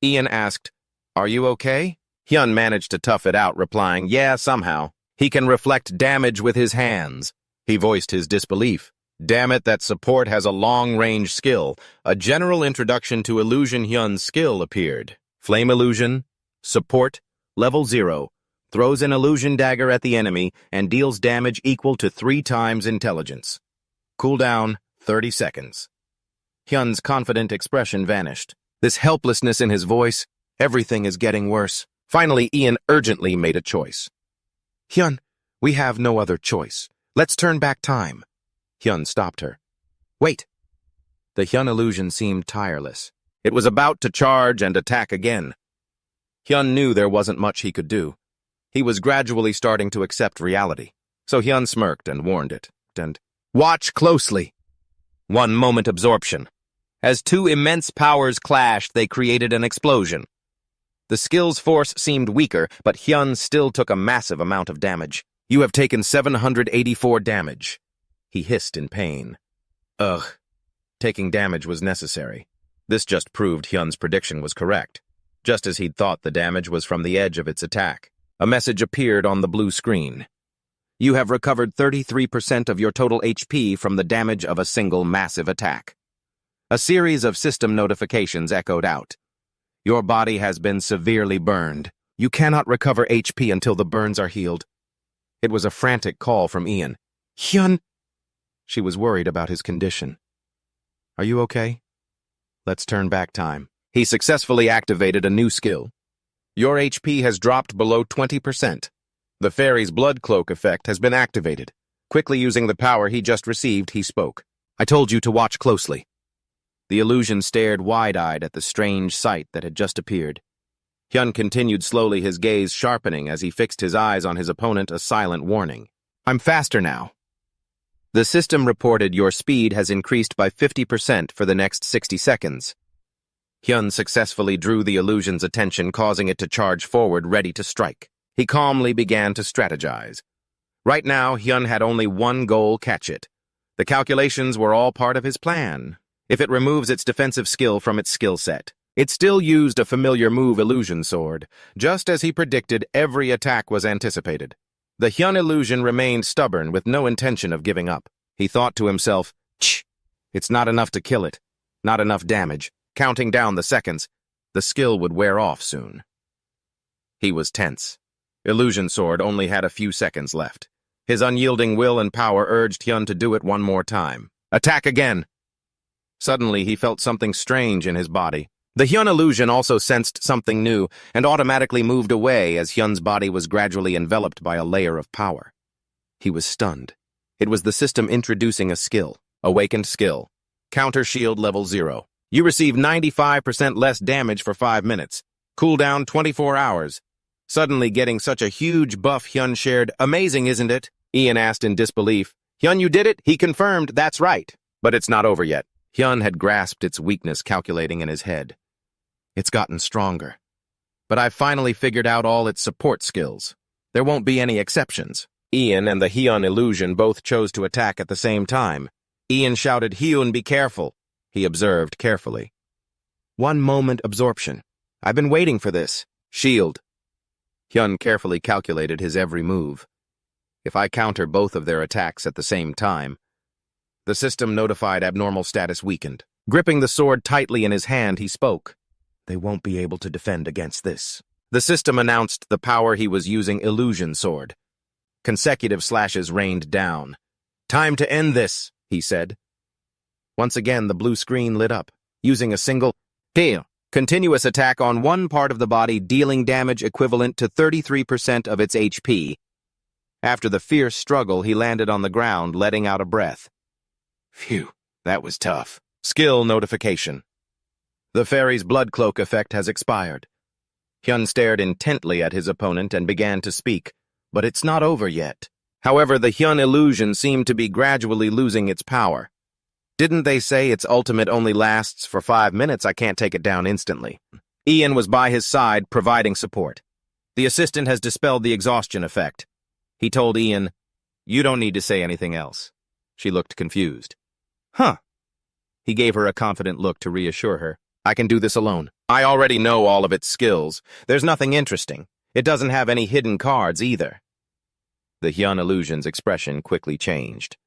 Ian asked, Are you okay? Hyun managed to tough it out, replying, Yeah, somehow. He can reflect damage with his hands. He voiced his disbelief. Damn it, that support has a long-range skill. A general introduction to Illusion Hyun's skill appeared. Flame Illusion, Support, Level 0, throws an illusion dagger at the enemy and deals damage equal to 3 times intelligence. Cooldown, 30 seconds. Hyun's confident expression vanished. This helplessness in his voice, everything is getting worse. Finally, Ian urgently made a choice. Hyun, we have no other choice. Let's turn back time. Hyun stopped her. Wait. The Hyun illusion seemed tireless. It was about to charge and attack again. Hyun knew there wasn't much he could do. He was gradually starting to accept reality. So Hyun smirked and warned it. And watch closely. 1 moment absorption. As 2 immense powers clashed, they created an explosion. The skill's force seemed weaker, but Hyun still took a massive amount of damage. You have taken 784 damage. He hissed in pain. Ugh. Taking damage was necessary. This just proved Hyun's prediction was correct. Just as he'd thought, the damage was from the edge of its attack. A message appeared on the blue screen. You have recovered 33% of your total HP from the damage of a single massive attack. A series of system notifications echoed out. Your body has been severely burned. You cannot recover HP until the burns are healed. It was a frantic call from Ian. Hyun! She was worried about his condition. Are you okay? Let's turn back time. He successfully activated a new skill. Your HP has dropped below 20%. The fairy's blood cloak effect has been activated. Quickly using the power he just received, he spoke. I told you to watch closely. The illusion stared wide-eyed at the strange sight that had just appeared. Hyun continued slowly, his gaze sharpening as he fixed his eyes on his opponent, a silent warning. I'm faster now. The system reported your speed has increased by 50% for the next 60 seconds. Hyun successfully drew the illusion's attention, causing it to charge forward, ready to strike. He calmly began to strategize. Right now, Hyun had only one goal: catch it. The calculations were all part of his plan. If it removes its defensive skill from its skill set, it still used a familiar move, Illusion Sword. Just as he predicted, every attack was anticipated. The Hyun illusion remained stubborn, with no intention of giving up. He thought to himself, it's not enough to kill it. Not enough damage. Counting down the seconds, the skill would wear off soon. He was tense. Illusion Sword only had a few seconds left. His unyielding will and power urged Hyun to do it one more time. Attack again! Suddenly, he felt something strange in his body. The Hyun illusion also sensed something new and automatically moved away as Hyun's body was gradually enveloped by a layer of power. He was stunned. It was the system introducing a skill. Awakened skill. Counter shield level 0. You receive 95% less damage for 5 minutes. Cooldown 24 hours. Suddenly getting such a huge buff, Hyun shared. Amazing, isn't it? Ian asked in disbelief. Hyun, you did it? He confirmed. That's right. But it's not over yet. Hyun had grasped its weakness, calculating in his head. It's gotten stronger. But I've finally figured out all its support skills. There won't be any exceptions. Ian and the Hyun illusion both chose to attack at the same time. Ian shouted, Hyun, be careful. He observed carefully. 1 moment absorption. I've been waiting for this. Shield. Hyun carefully calculated his every move. If I counter both of their attacks at the same time, the system notified abnormal status weakened. Gripping the sword tightly in his hand, he spoke. They won't be able to defend against this. The system announced the power he was using, Illusion Sword. Consecutive slashes rained down. Time to end this, he said. Once again, the blue screen lit up. Using a single continuous attack on one part of the body, dealing damage equivalent to 33% of its HP. After the fierce struggle, he landed on the ground, letting out a breath. Phew, that was tough. Skill notification. The fairy's blood cloak effect has expired. Hyun stared intently at his opponent and began to speak, but it's not over yet. However, the Hyun illusion seemed to be gradually losing its power. Didn't they say its ultimate only lasts for 5 minutes? I can't take it down instantly. Ian was by his side, providing support. The assistant has dispelled the exhaustion effect. He told Ian, you don't need to say anything else. She looked confused. Huh. He gave her a confident look to reassure her. I can do this alone. I already know all of its skills. There's nothing interesting. It doesn't have any hidden cards either. The Hyun illusion's expression quickly changed.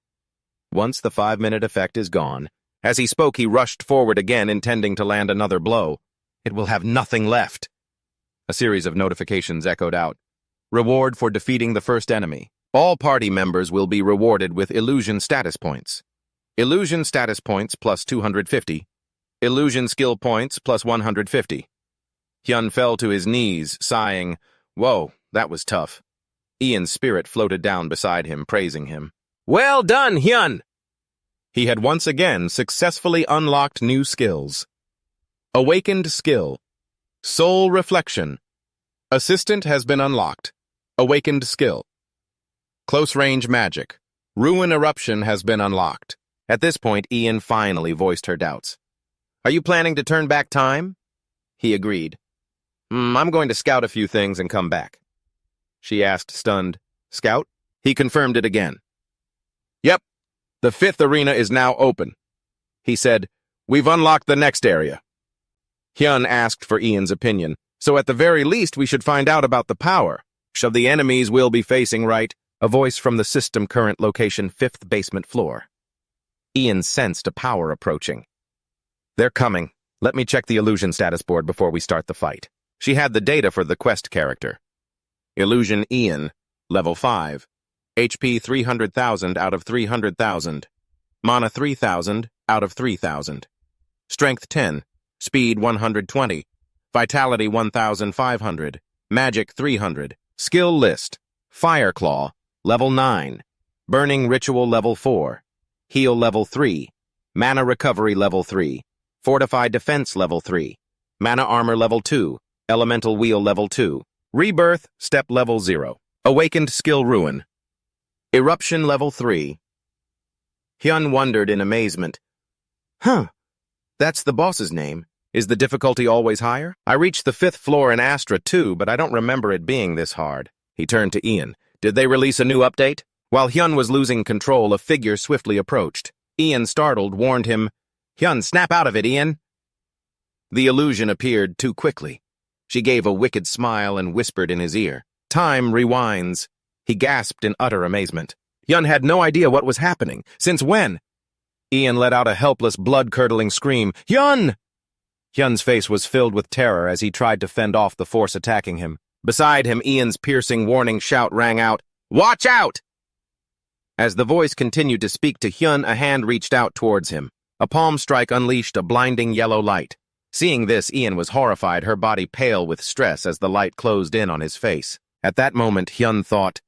Once the 5-minute effect is gone, as he spoke, he rushed forward again, intending to land another blow. It will have nothing left. A series of notifications echoed out. Reward for defeating the first enemy. All party members will be rewarded with illusion status points. Illusion status points plus 250. Illusion skill points plus 150. Hyun fell to his knees, sighing, Whoa, that was tough. Ian's spirit floated down beside him, praising him. Well done, Hyun! He had once again successfully unlocked new skills. Awakened skill. Soul reflection. Assistant has been unlocked. Awakened skill. Close range magic. Ruin eruption has been unlocked. At this point, Ian finally voiced her doubts. Are you planning to turn back time? He agreed. I'm going to scout a few things and come back. She asked, stunned. Scout? He confirmed it again. Yep. The 5th arena is now open. He said, we've unlocked the next area. Hyun asked for Ian's opinion. So at the very least, we should find out about the power. Of the enemies we'll be facing, right? A voice from the system current location 5th basement floor. Ian sensed a power approaching. They're coming. Let me check the illusion status board before we start the fight. She had the data for the quest character. Illusion Ian, level 5. HP 300,000 out of 300,000. Mana 3000 out of 3000. Strength 10. Speed 120. Vitality 1500. Magic 300. Skill list. Fire Claw, level 9. Burning Ritual level 4. Heal level 3. Mana Recovery level 3. Fortified Defense level 3. Mana Armor level 2. Elemental Wheel level 2. Rebirth, step level 0. Awakened Skill Ruin. Eruption level 3. Hyun wondered in amazement. That's the boss's name. Is the difficulty always higher? I reached the 5th floor in Astra too, but I don't remember it being this hard. He turned to Ian. Did they release a new update? While Hyun was losing control, a figure swiftly approached. Ian, startled, warned him, Hyun, snap out of it, Ian. The illusion appeared too quickly. She gave a wicked smile and whispered in his ear. Time rewinds. He gasped in utter amazement. Hyun had no idea what was happening. Since when? Ian let out a helpless, blood-curdling scream. Hyun! Hyun's face was filled with terror as he tried to fend off the force attacking him. Beside him, Ian's piercing warning shout rang out, Watch out! As the voice continued to speak to Hyun, a hand reached out towards him. A palm strike unleashed a blinding yellow light. Seeing this, Ian was horrified, her body pale with stress as the light closed in on his face. At that moment, Hyun thought,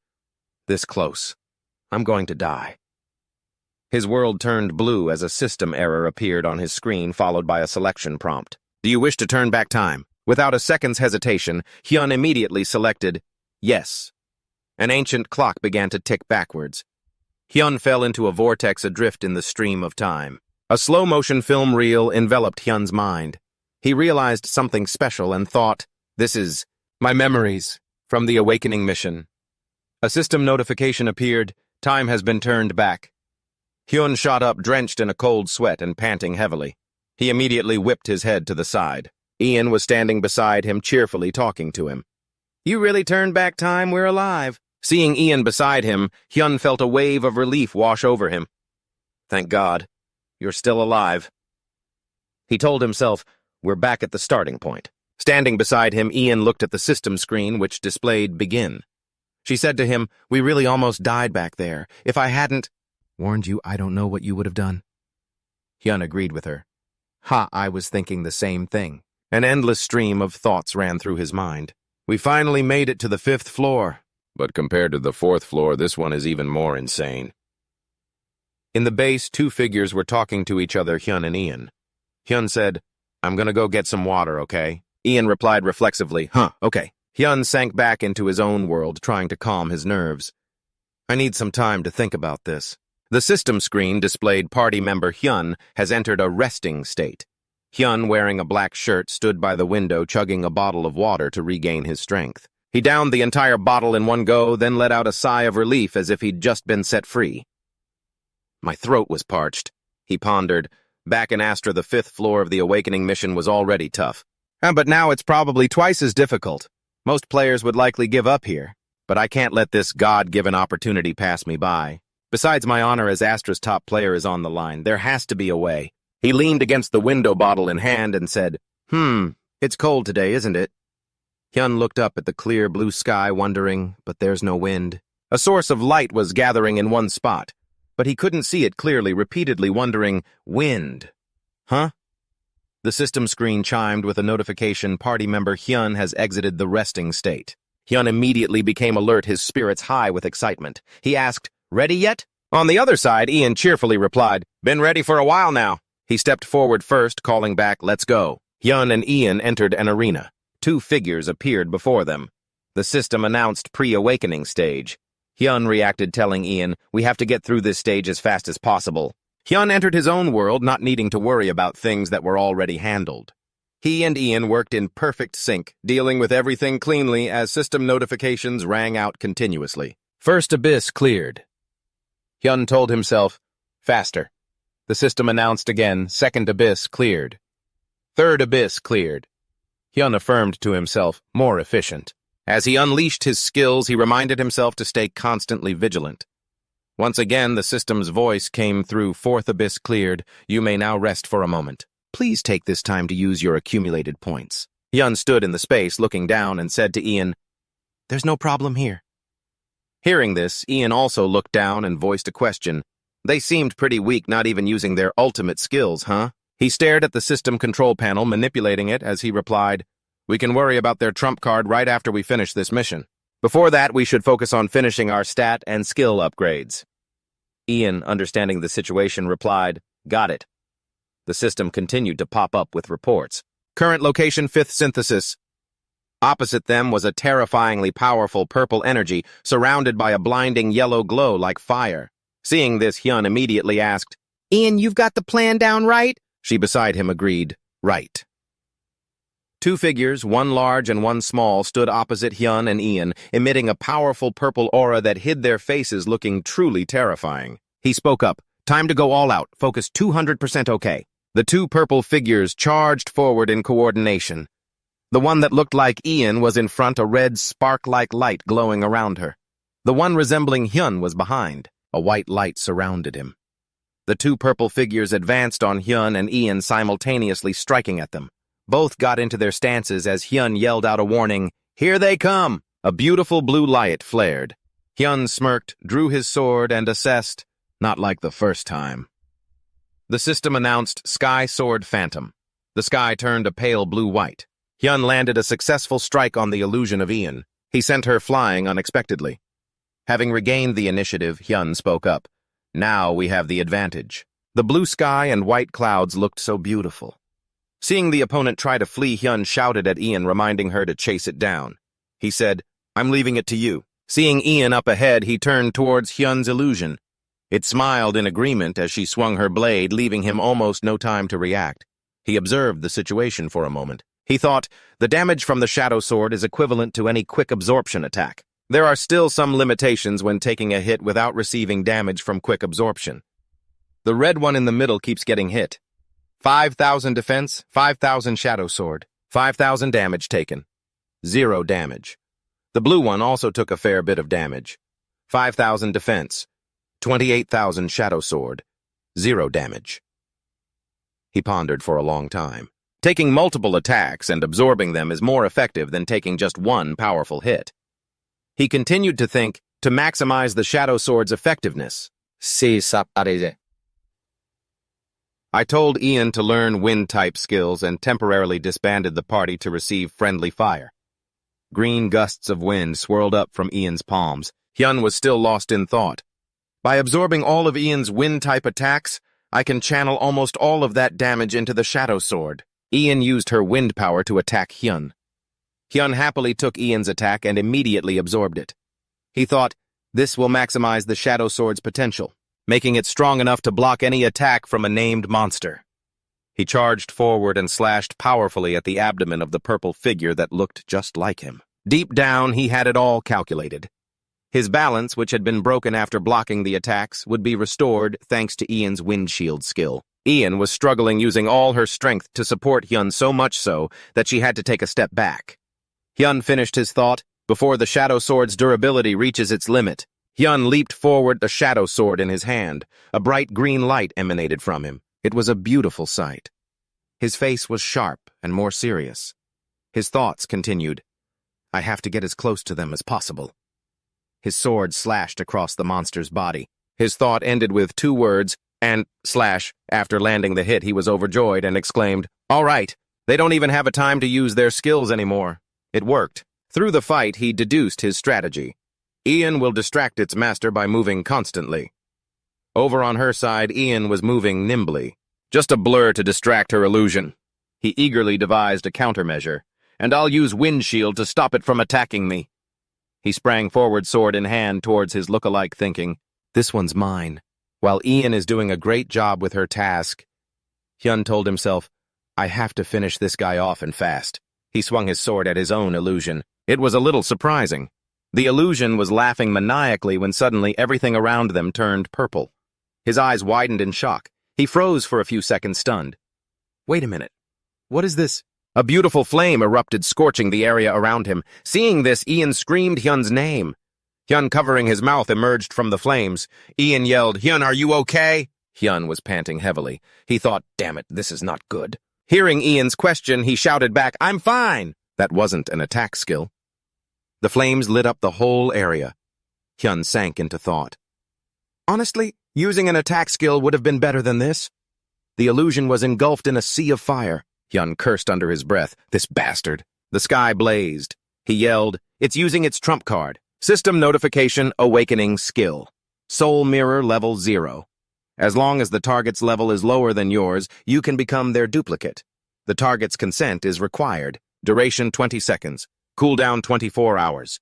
This close. I'm going to die. His world turned blue as a system error appeared on his screen, followed by a selection prompt. Do you wish to turn back time? Without a second's hesitation, Hyun immediately selected yes. An ancient clock began to tick backwards. Hyun fell into a vortex adrift in the stream of time. A slow-motion film reel enveloped Hyun's mind. He realized something special and thought, This is my memories from the Awakening mission. A system notification appeared. Time has been turned back. Hyun shot up, drenched in a cold sweat and panting heavily. He immediately whipped his head to the side. Ian was standing beside him, cheerfully talking to him. You really turned back time, we're alive. Seeing Ian beside him, Hyun felt a wave of relief wash over him. Thank God, you're still alive. He told himself, we're back at the starting point. Standing beside him, Ian looked at the system screen, which displayed begin. She said to him, we really almost died back there. If I hadn't warned you, I don't know what you would have done. Hyun agreed with her. I was thinking the same thing. An endless stream of thoughts ran through his mind. We finally made it to the 5th floor. But compared to the 4th floor, this one is even more insane. In the base, two figures were talking to each other, Hyun and Ian. Hyun said, I'm gonna go get some water, okay? Ian replied reflexively, okay. Hyun sank back into his own world, trying to calm his nerves. I need some time to think about this. The system screen displayed party member Hyun has entered a resting state. Hyun, wearing a black shirt, stood by the window chugging a bottle of water to regain his strength. He downed the entire bottle in one go, then let out a sigh of relief as if he'd just been set free. My throat was parched, he pondered. Back in Astra, the 5th floor of the Awakening mission was already tough. But now it's probably twice as difficult. Most players would likely give up here, but I can't let this God-given opportunity pass me by. Besides, my honor as Astra's top player is on the line. There has to be a way. He leaned against the window, bottle in hand, and said, it's cold today, isn't it? Hyun looked up at the clear blue sky, wondering, but there's no wind. A source of light was gathering in one spot, but he couldn't see it clearly, repeatedly wondering, wind. The system screen chimed with a notification. Party member Hyun has exited the resting state. Hyun immediately became alert, his spirits high with excitement. He asked, ready yet? On the other side, Ian cheerfully replied, been ready for a while now. He stepped forward first, calling back, let's go. Hyun and Ian entered an arena. Two figures appeared before them. The system announced pre-awakening stage. Hyun reacted, telling Ian, we have to get through this stage as fast as possible. Hyun entered his own world, not needing to worry about things that were already handled. He and Ian worked in perfect sync, dealing with everything cleanly as system notifications rang out continuously. First abyss cleared. Hyun told himself, faster. The system announced again, second abyss cleared. Third abyss cleared. Hyun affirmed to himself, more efficient. As he unleashed his skills, he reminded himself to stay constantly vigilant. Once again, the system's voice came through, fourth abyss cleared. You may now rest for a moment. Please take this time to use your accumulated points. Hyun stood in the space, looking down, and said to Ian, there's no problem here. Hearing this, Ian also looked down and voiced a question. They seemed pretty weak, not even using their ultimate skills, huh? He stared at the system control panel, manipulating it as he replied, "We can worry about their trump card right after we finish this mission. Before that, we should focus on finishing our stat and skill upgrades." Ian, understanding the situation, replied, "Got it." The system continued to pop up with reports. Current location 5th synthesis. Opposite them was a terrifyingly powerful purple energy surrounded by a blinding yellow glow like fire. Seeing this, Hyun immediately asked, "Ian, you've got the plan down right?" She beside him agreed, "Right." Two figures, one large and one small, stood opposite Hyun and Ian, emitting a powerful purple aura that hid their faces, looking truly terrifying. He spoke up, "Time to go all out, focus 200% okay." The two purple figures charged forward in coordination. The one that looked like Ian was in front, a red spark-like light glowing around her. The one resembling Hyun was behind. A white light surrounded him. The two purple figures advanced on Hyun and Ian, simultaneously striking at them. Both got into their stances as Hyun yelled out a warning, "Here they come!" A beautiful blue light flared. Hyun smirked, drew his sword, and assessed, "Not like the first time." The system announced Sky Sword Phantom. The sky turned a pale blue-white. Hyun landed a successful strike on the illusion of Ian. He sent her flying unexpectedly. Having regained the initiative, Hyun spoke up. "Now we have the advantage." The blue sky and white clouds looked so beautiful. Seeing the opponent try to flee, Hyun shouted at Ian, reminding her to chase it down. He said, "I'm leaving it to you." Seeing Ian up ahead, he turned towards Hyun's illusion. It smiled in agreement as she swung her blade, leaving him almost no time to react. He observed the situation for a moment. He thought, the damage from the Shadow Sword is equivalent to any quick absorption attack. There are still some limitations when taking a hit without receiving damage from quick absorption. The red one in the middle keeps getting hit. 5,000 defense, 5,000 Shadow Sword, 5,000 damage taken. 0 damage. The blue one also took a fair bit of damage. 5,000 defense, 28,000 Shadow Sword, 0 damage. He pondered for a long time. Taking multiple attacks and absorbing them is more effective than taking just one powerful hit. He continued to think, to maximize the Shadow Sword's effectiveness. I told Ian to learn wind-type skills and temporarily disbanded the party to receive friendly fire. Green gusts of wind swirled up from Ian's palms. Hyun was still lost in thought. By absorbing all of Ian's wind-type attacks, I can channel almost all of that damage into the Shadow Sword. Ian used her wind power to attack Hyun. Hyun happily took Ian's attack and immediately absorbed it. He thought, this will maximize the Shadow Sword's potential, making it strong enough to block any attack from a named monster. He charged forward and slashed powerfully at the abdomen of the purple figure that looked just like him. Deep down, he had it all calculated. His balance, which had been broken after blocking the attacks, would be restored thanks to Ian's windshield skill. Ian was struggling, using all her strength to support Hyun, so much so that she had to take a step back. Hyun finished his thought. Before the Shadow Sword's durability reaches its limit, Hyun leaped forward, the Shadow Sword in his hand. A bright green light emanated from him. It was a beautiful sight. His face was sharp and more serious. His thoughts continued, I have to get as close to them as possible. His sword slashed across the monster's body. His thought ended with 2 words, and slash. After landing the hit, he was overjoyed and exclaimed, all right, they don't even have a time to use their skills anymore. It worked. Through the fight, he deduced his strategy. Ian will distract its master by moving constantly. Over on her side, Ian was moving nimbly. Just a blur to distract her illusion. He eagerly devised a countermeasure, and I'll use windshield to stop it from attacking me. He sprang forward, sword in hand, towards his look-alike, thinking, this one's mine. While Ian is doing a great job with her task, Hyun told himself, I have to finish this guy off and fast. He swung his sword at his own illusion. It was a little surprising. The illusion was laughing maniacally when suddenly everything around them turned purple. His eyes widened in shock. He froze for a few seconds, stunned. Wait a minute. What is this? A beautiful flame erupted, scorching the area around him. Seeing this, Ian screamed Hyun's name. Hyun, covering his mouth, emerged from the flames. Ian yelled, Hyun, are you okay? Hyun was panting heavily. He thought, damn it, this is not good. Hearing Ian's question, he shouted back, I'm fine. That wasn't an attack skill. The flames lit up the whole area. Hyun sank into thought. Honestly, using an attack skill would have been better than this. The illusion was engulfed in a sea of fire. Hyun cursed under his breath. This bastard. The sky blazed. He yelled, "It's using its trump card. System notification, awakening skill. Soul mirror level 0. As long as the target's level is lower than yours, you can become their duplicate. The target's consent is required. Duration 20 seconds. Cooldown 24 hours.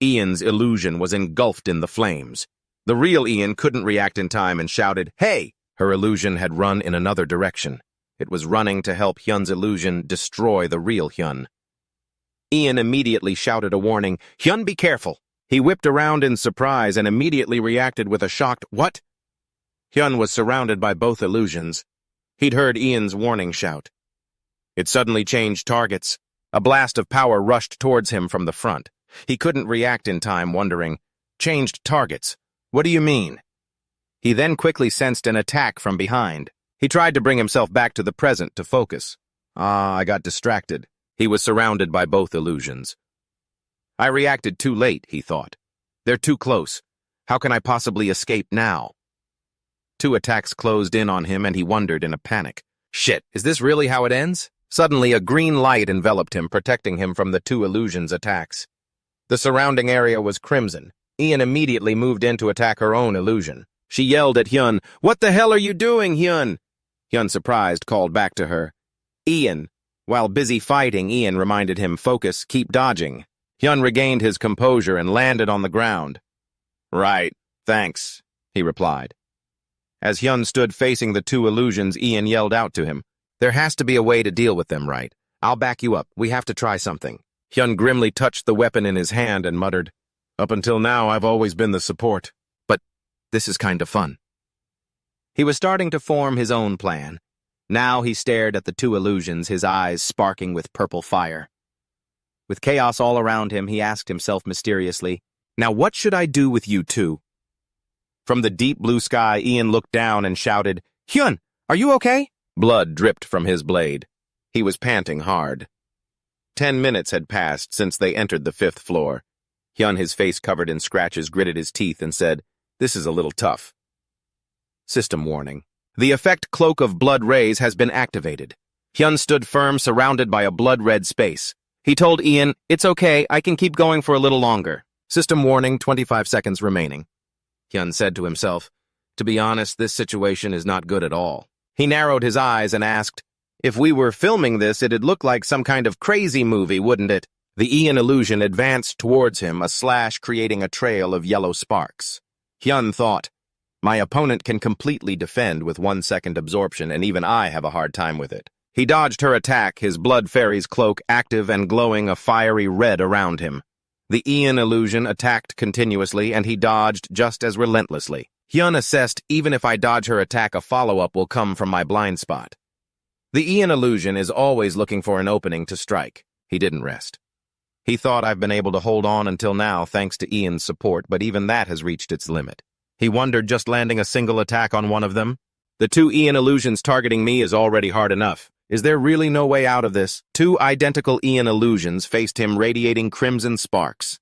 Ian's illusion was engulfed in the flames. The real Ian couldn't react in time and shouted, "Hey!" Her illusion had run in another direction. It was running to help Hyun's illusion destroy the real Hyun. Ian immediately shouted a warning, "Hyun, be careful!" He whipped around in surprise and immediately reacted with a shocked, "What?" Hyun was surrounded by both illusions. He'd heard Ian's warning shout. It suddenly changed targets. A blast of power rushed towards him from the front. He couldn't react in time, wondering, "Changed targets? What do you mean?" He then quickly sensed an attack from behind. He tried to bring himself back to the present to focus. I got distracted. He was surrounded by both illusions. I reacted too late, he thought. They're too close. How can I possibly escape now? 2 attacks closed in on him and he wondered in a panic. Shit, is this really how it ends? Suddenly, a green light enveloped him, protecting him from the 2 illusions' attacks. The surrounding area was crimson. Ian immediately moved in to attack her own illusion. She yelled at Hyun, "What the hell are you doing, Hyun?" Hyun, surprised, called back to her, "Ian." While busy fighting, Ian reminded him, "Focus, keep dodging." Hyun regained his composure and landed on the ground. "Right, thanks," he replied. As Hyun stood facing the 2 illusions, Ian yelled out to him, "There has to be a way to deal with them, right? I'll back you up. We have to try something." Hyun grimly touched the weapon in his hand and muttered, "Up until now, I've always been the support. But this is kind of fun." He was starting to form his own plan. Now he stared at the 2 illusions, his eyes sparking with purple fire. With chaos all around him, he asked himself mysteriously, "Now what should I do with you 2? From the deep blue sky, Ian looked down and shouted, "Hyun, are you okay?" Blood dripped from his blade. He was panting hard. 10 minutes had passed since they entered the 5th floor. Hyun, his face covered in scratches, gritted his teeth and said, "This is a little tough." System warning. The effect Cloak of Blood Rays has been activated. Hyun stood firm, surrounded by a blood-red space. He told Ian, "It's okay, I can keep going for a little longer." System warning, 25 seconds remaining. Hyun said to himself, "To be honest, this situation is not good at all." He narrowed his eyes and asked, "If we were filming this, it'd look like some kind of crazy movie, wouldn't it?" The Ian illusion advanced towards him, a slash creating a trail of yellow sparks. Hyun thought, "My opponent can completely defend with 1 second absorption, and even I have a hard time with it." He dodged her attack, his blood fairy's cloak active and glowing a fiery red around him. The Ian illusion attacked continuously, and he dodged just as relentlessly. Hyun assessed, even if I dodge her attack, a follow-up will come from my blind spot. The Ian illusion is always looking for an opening to strike. He didn't rest. He thought, I've been able to hold on until now thanks to Ian's support, but even that has reached its limit. He wondered, just landing a single attack on one of them? The 2 Ian illusions targeting me is already hard enough. Is there really no way out of this? 2 identical Ian illusions faced him, radiating crimson sparks.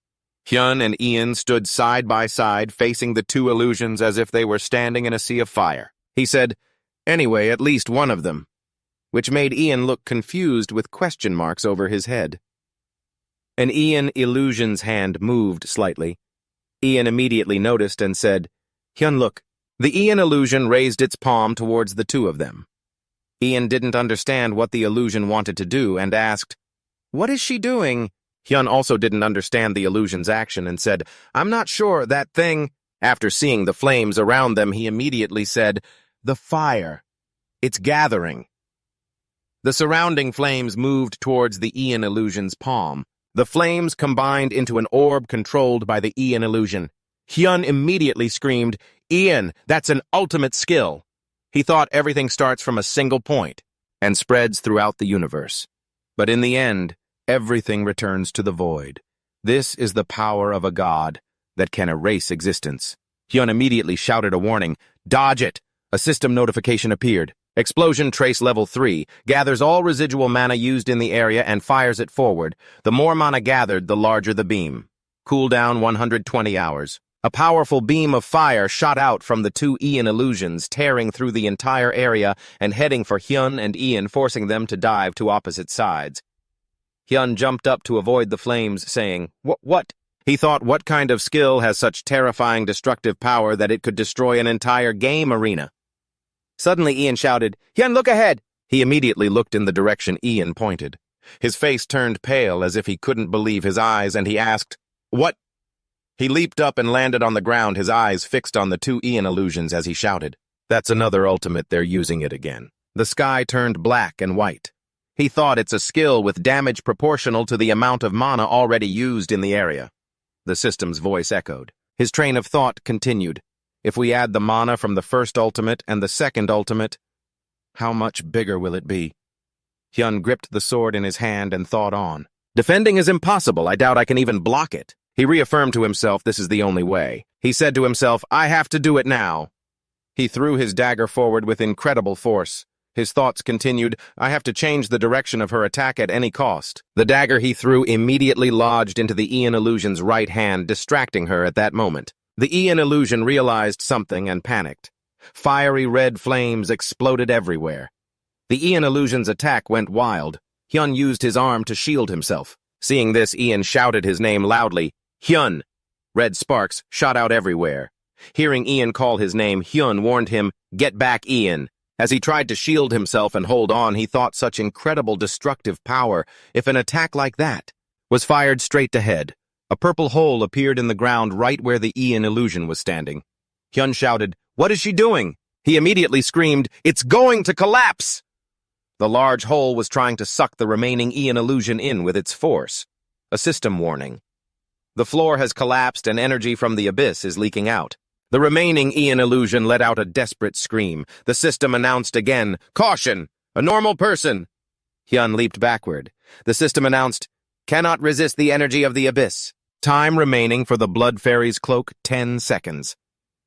Hyun and Ian stood side by side, facing the 2 illusions as if they were standing in a sea of fire. He said, "Anyway, at least one of them," which made Ian look confused with question marks over his head. An Ian illusion's hand moved slightly. Ian immediately noticed and said, "Hyun, look." The Ian illusion raised its palm towards the 2 of them. Ian didn't understand what the illusion wanted to do and asked, "What is she doing?" Hyun also didn't understand the illusion's action and said, "I'm not sure, that thing." After seeing the flames around them, he immediately said, "The fire. It's gathering." The surrounding flames moved towards the Ian illusion's palm. The flames combined into an orb controlled by the Ian illusion. Hyun immediately screamed, "Ian, that's an ultimate skill." He thought everything starts from a single point and spreads throughout the universe. But in the end, everything returns to the void. This is the power of a god that can erase existence. Hyun immediately shouted a warning, "Dodge it!" A system notification appeared. Explosion trace level 3, gathers all residual mana used in the area and fires it forward. The more mana gathered, the larger the beam. Cooldown 120 hours. A powerful beam of fire shot out from the two Ian illusions, tearing through the entire area and heading for Hyun and Ian, forcing them to dive to opposite sides. Hyun jumped up to avoid the flames, saying, What? He thought, what kind of skill has such terrifying destructive power that it could destroy an entire game arena? Suddenly Ian shouted, Hyun, look ahead! He immediately looked in the direction Ian pointed. His face turned pale as if he couldn't believe his eyes, and he asked, What? He leaped up and landed on the ground, his eyes fixed on the two Ian illusions as he shouted. That's another ultimate, they're using it again. The sky turned black and white. He thought it's a skill with damage proportional to the amount of mana already used in the area. The system's voice echoed. His train of thought continued. If we add the mana from the first ultimate and the second ultimate, how much bigger will it be? Hyun gripped the sword in his hand and thought on. Defending is impossible. I doubt I can even block it. He reaffirmed to himself this is the only way. He said to himself, I have to do it now. He threw his dagger forward with incredible force. His thoughts continued, I have to change the direction of her attack at any cost. The dagger he threw immediately lodged into the Ian illusion's right hand, distracting her at that moment. The Ian illusion realized something and panicked. Fiery red flames exploded everywhere. The Ian illusion's attack went wild. Hyun used his arm to shield himself. Seeing this, Ian shouted his name loudly, Hyun! Red sparks shot out everywhere. Hearing Ian call his name, Hyun warned him, Get back, Ian! As he tried to shield himself and hold on, he thought such incredible destructive power, if an attack like that was fired straight ahead. A purple hole appeared in the ground right where the Ian illusion was standing. Hyun shouted, What is she doing? He immediately screamed, It's going to collapse! The large hole was trying to suck the remaining Ian illusion in with its force. A system warning. The floor has collapsed and energy from the abyss is leaking out. The remaining Ian illusion let out a desperate scream. The system announced again, Caution! A normal person! Hyun leaped backward. The system announced, Cannot resist the energy of the abyss. Time remaining for the Blood Fairy's cloak, 10 seconds.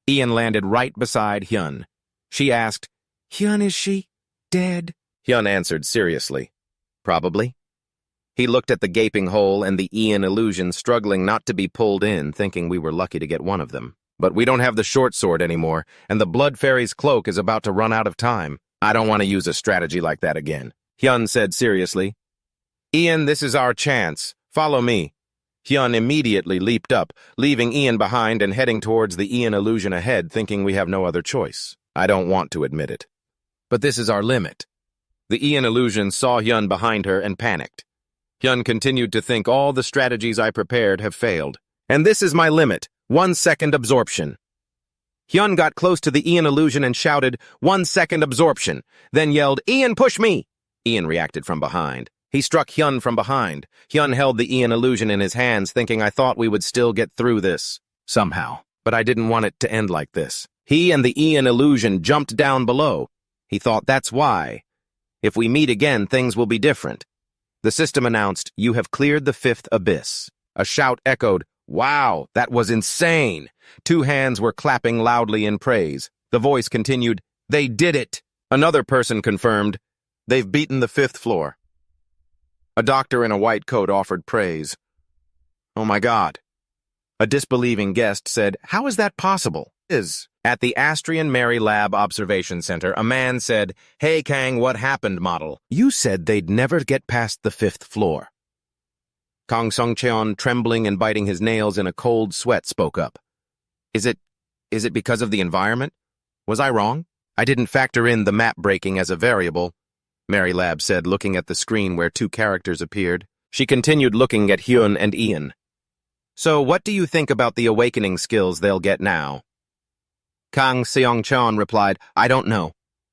Ian landed right beside Hyun. She asked, Hyun, is she dead? Hyun answered seriously, Probably. He looked at the gaping hole and the Ian illusion struggling not to be pulled in, thinking we were lucky to get one of them. But we don't have the short sword anymore, and the Blood Fairy's cloak is about to run out of time. I don't want to use a strategy like that again. Hyun said seriously, Ian, this is our chance. Follow me. Hyun immediately leaped up, leaving Ian behind and heading towards the Ian illusion ahead, thinking we have no other choice. I don't want to admit it. But this is our limit. The Ian illusion saw Hyun behind her and panicked. Hyun continued to think all the strategies I prepared have failed. And this is my limit, 1 second absorption. Hyun got close to the Ian illusion and shouted, 1 second absorption, then yelled, Ian, push me! Ian reacted from behind. He struck Hyun from behind. Hyun held the Ian illusion in his hands, thinking I thought we would still get through this. Somehow. But I didn't want it to end like this. He and the Ian illusion jumped down below. He thought that's why. If we meet again, things will be different. The system announced, You have cleared the 5th abyss. A shout echoed, Wow, that was insane! 2 hands were clapping loudly in praise. The voice continued, They did it! Another person confirmed, They've beaten the 5th floor. A doctor in a white coat offered praise. Oh my God. A disbelieving guest said, How is that possible? At the Astrian Mary Lab Observation Center, a man said, Hey Kang, what happened, model? You said they'd never get past the 5th floor. Kang Sung-cheon, trembling and biting his nails in a cold sweat, spoke up. Is it because of the environment? Was I wrong? I didn't factor in the map breaking as a variable, Mary Lab said, looking at the screen where 2 characters appeared. She continued looking at Hyun and Ian. So what do you think about the awakening skills they'll get now? Kang Seong-cheon replied, I don't know.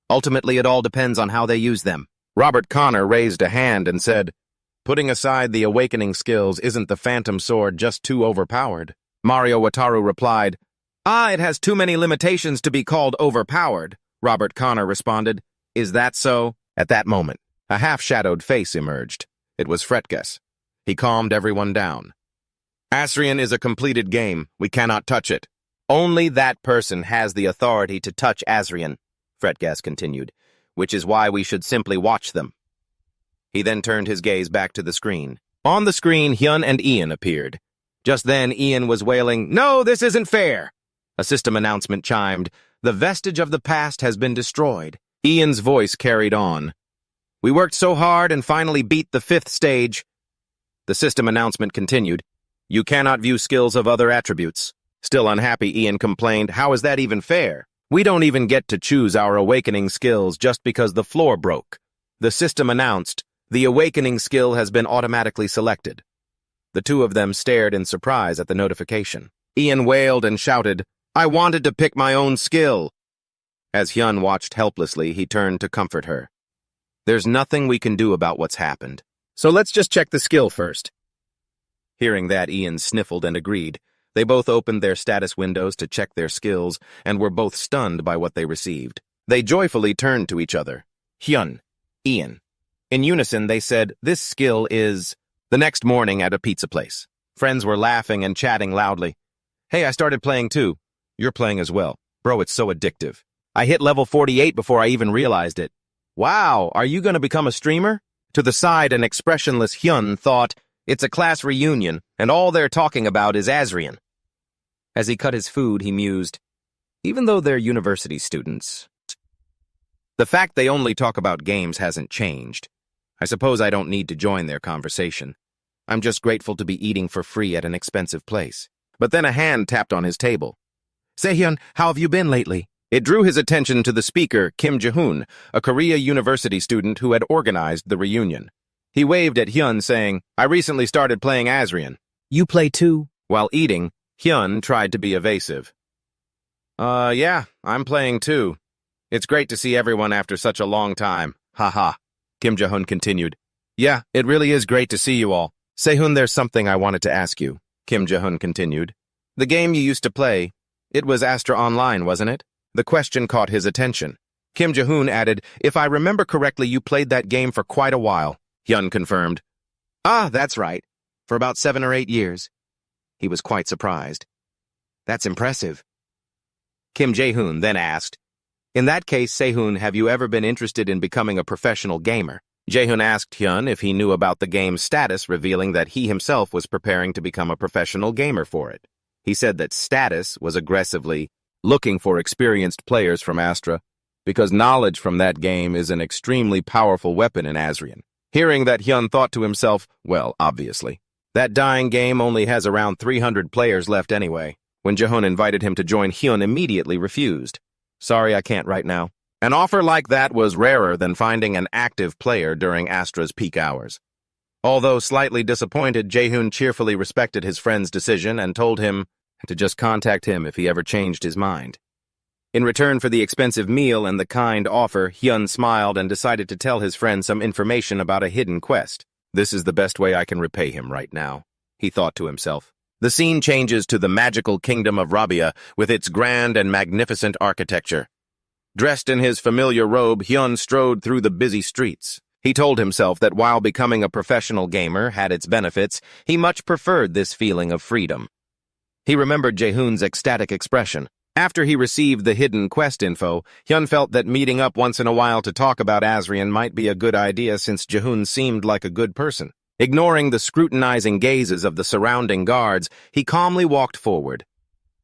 Ultimately, it all depends on how they use them. Robert Connor raised a hand and said, Putting aside the awakening skills, isn't the Phantom Sword just too overpowered? Mario Wataru replied, it has too many limitations to be called overpowered. Robert Connor responded, Is that so? At that moment, a half-shadowed face emerged. It was Fretges. He calmed everyone down. Asrian is a completed game. We cannot touch it. Only that person has the authority to touch Asrian, Fretges continued, which is why we should simply watch them. He then turned his gaze back to the screen. On the screen, Hyun and Ian appeared. Just then, Ian was wailing, "No, this isn't fair!" A system announcement chimed. "The vestige of the past has been destroyed." Ian's voice carried on. "We worked so hard and finally beat the 5th stage." The system announcement continued. "You cannot view skills of other attributes." Still unhappy, Ian complained, "How is that even fair? We don't even get to choose our awakening skills just because the floor broke." The system announced, "The awakening skill has been automatically selected." The two of them stared in surprise at the notification. Ian wailed and shouted, "I wanted to pick my own skill." As Hyun watched helplessly, he turned to comfort her. "There's nothing we can do about what's happened, so let's just check the skill first." Hearing that, Ian sniffled and agreed. They both opened their status windows to check their skills and were both stunned by what they received. They joyfully turned to each other. Hyun, Ian. In unison, they said, "This skill is..." The next morning at a pizza place, friends were laughing and chatting loudly. "Hey, I started playing too." "You're playing as well. Bro, it's so addictive. I hit level 48 before I even realized it." "Wow, are you going to become a streamer?" To the side, an expressionless Hyun thought, "It's a class reunion, and all they're talking about is Asrian." As he cut his food, he mused, "Even though they're university students, the fact they only talk about games hasn't changed. I suppose I don't need to join their conversation. I'm just grateful to be eating for free at an expensive place." But then a hand tapped on his table. "Sehyun, how have you been lately?" It drew his attention to the speaker, Kim Jae-hoon, a Korea University student who had organized the reunion. He waved at Hyun, saying, "I recently started playing Asrian." "You play too?" While eating, Hyun tried to be evasive. Yeah, I'm playing too. It's great to see everyone after such a long time. Haha." Kim Jae-hoon continued. "Yeah, it really is great to see you all. Sehyun, there's something I wanted to ask you," Kim Jae-hoon continued. "The game you used to play, it was Astra Online, wasn't it?" The question caught his attention. Kim Jae-hoon added, "If I remember correctly, you played that game for quite a while." Hyun confirmed. "Ah, that's right. For about 7 or 8 years. He was quite surprised. "That's impressive." Kim Jae-hoon then asked, "In that case, Sehyun, have you ever been interested in becoming a professional gamer?" Jae-hoon asked Hyun if he knew about the game's status, revealing that he himself was preparing to become a professional gamer for it. He said that status was aggressively looking for experienced players from Astra, because knowledge from that game is an extremely powerful weapon in Asrian. Hearing that, Hyun thought to himself, well, obviously. That dying game only has around 300 players left anyway. When Jae-hoon invited him to join, Hyun immediately refused. "Sorry, I can't right now." An offer like that was rarer than finding an active player during Astra's peak hours. Although slightly disappointed, Jae-hoon cheerfully respected his friend's decision and told him to just contact him if he ever changed his mind. In return for the expensive meal and the kind offer, Hyun smiled and decided to tell his friend some information about a hidden quest. "This is the best way I can repay him right now," he thought to himself. The scene changes to the magical kingdom of Rabia with its grand and magnificent architecture. Dressed in his familiar robe, Hyun strode through the busy streets. He told himself that while becoming a professional gamer had its benefits, he much preferred this feeling of freedom. He remembered Jae-hoon's ecstatic expression. After he received the hidden quest info, Hyun felt that meeting up once in a while to talk about Asrian might be a good idea since Jae-hoon seemed like a good person. Ignoring the scrutinizing gazes of the surrounding guards, he calmly walked forward.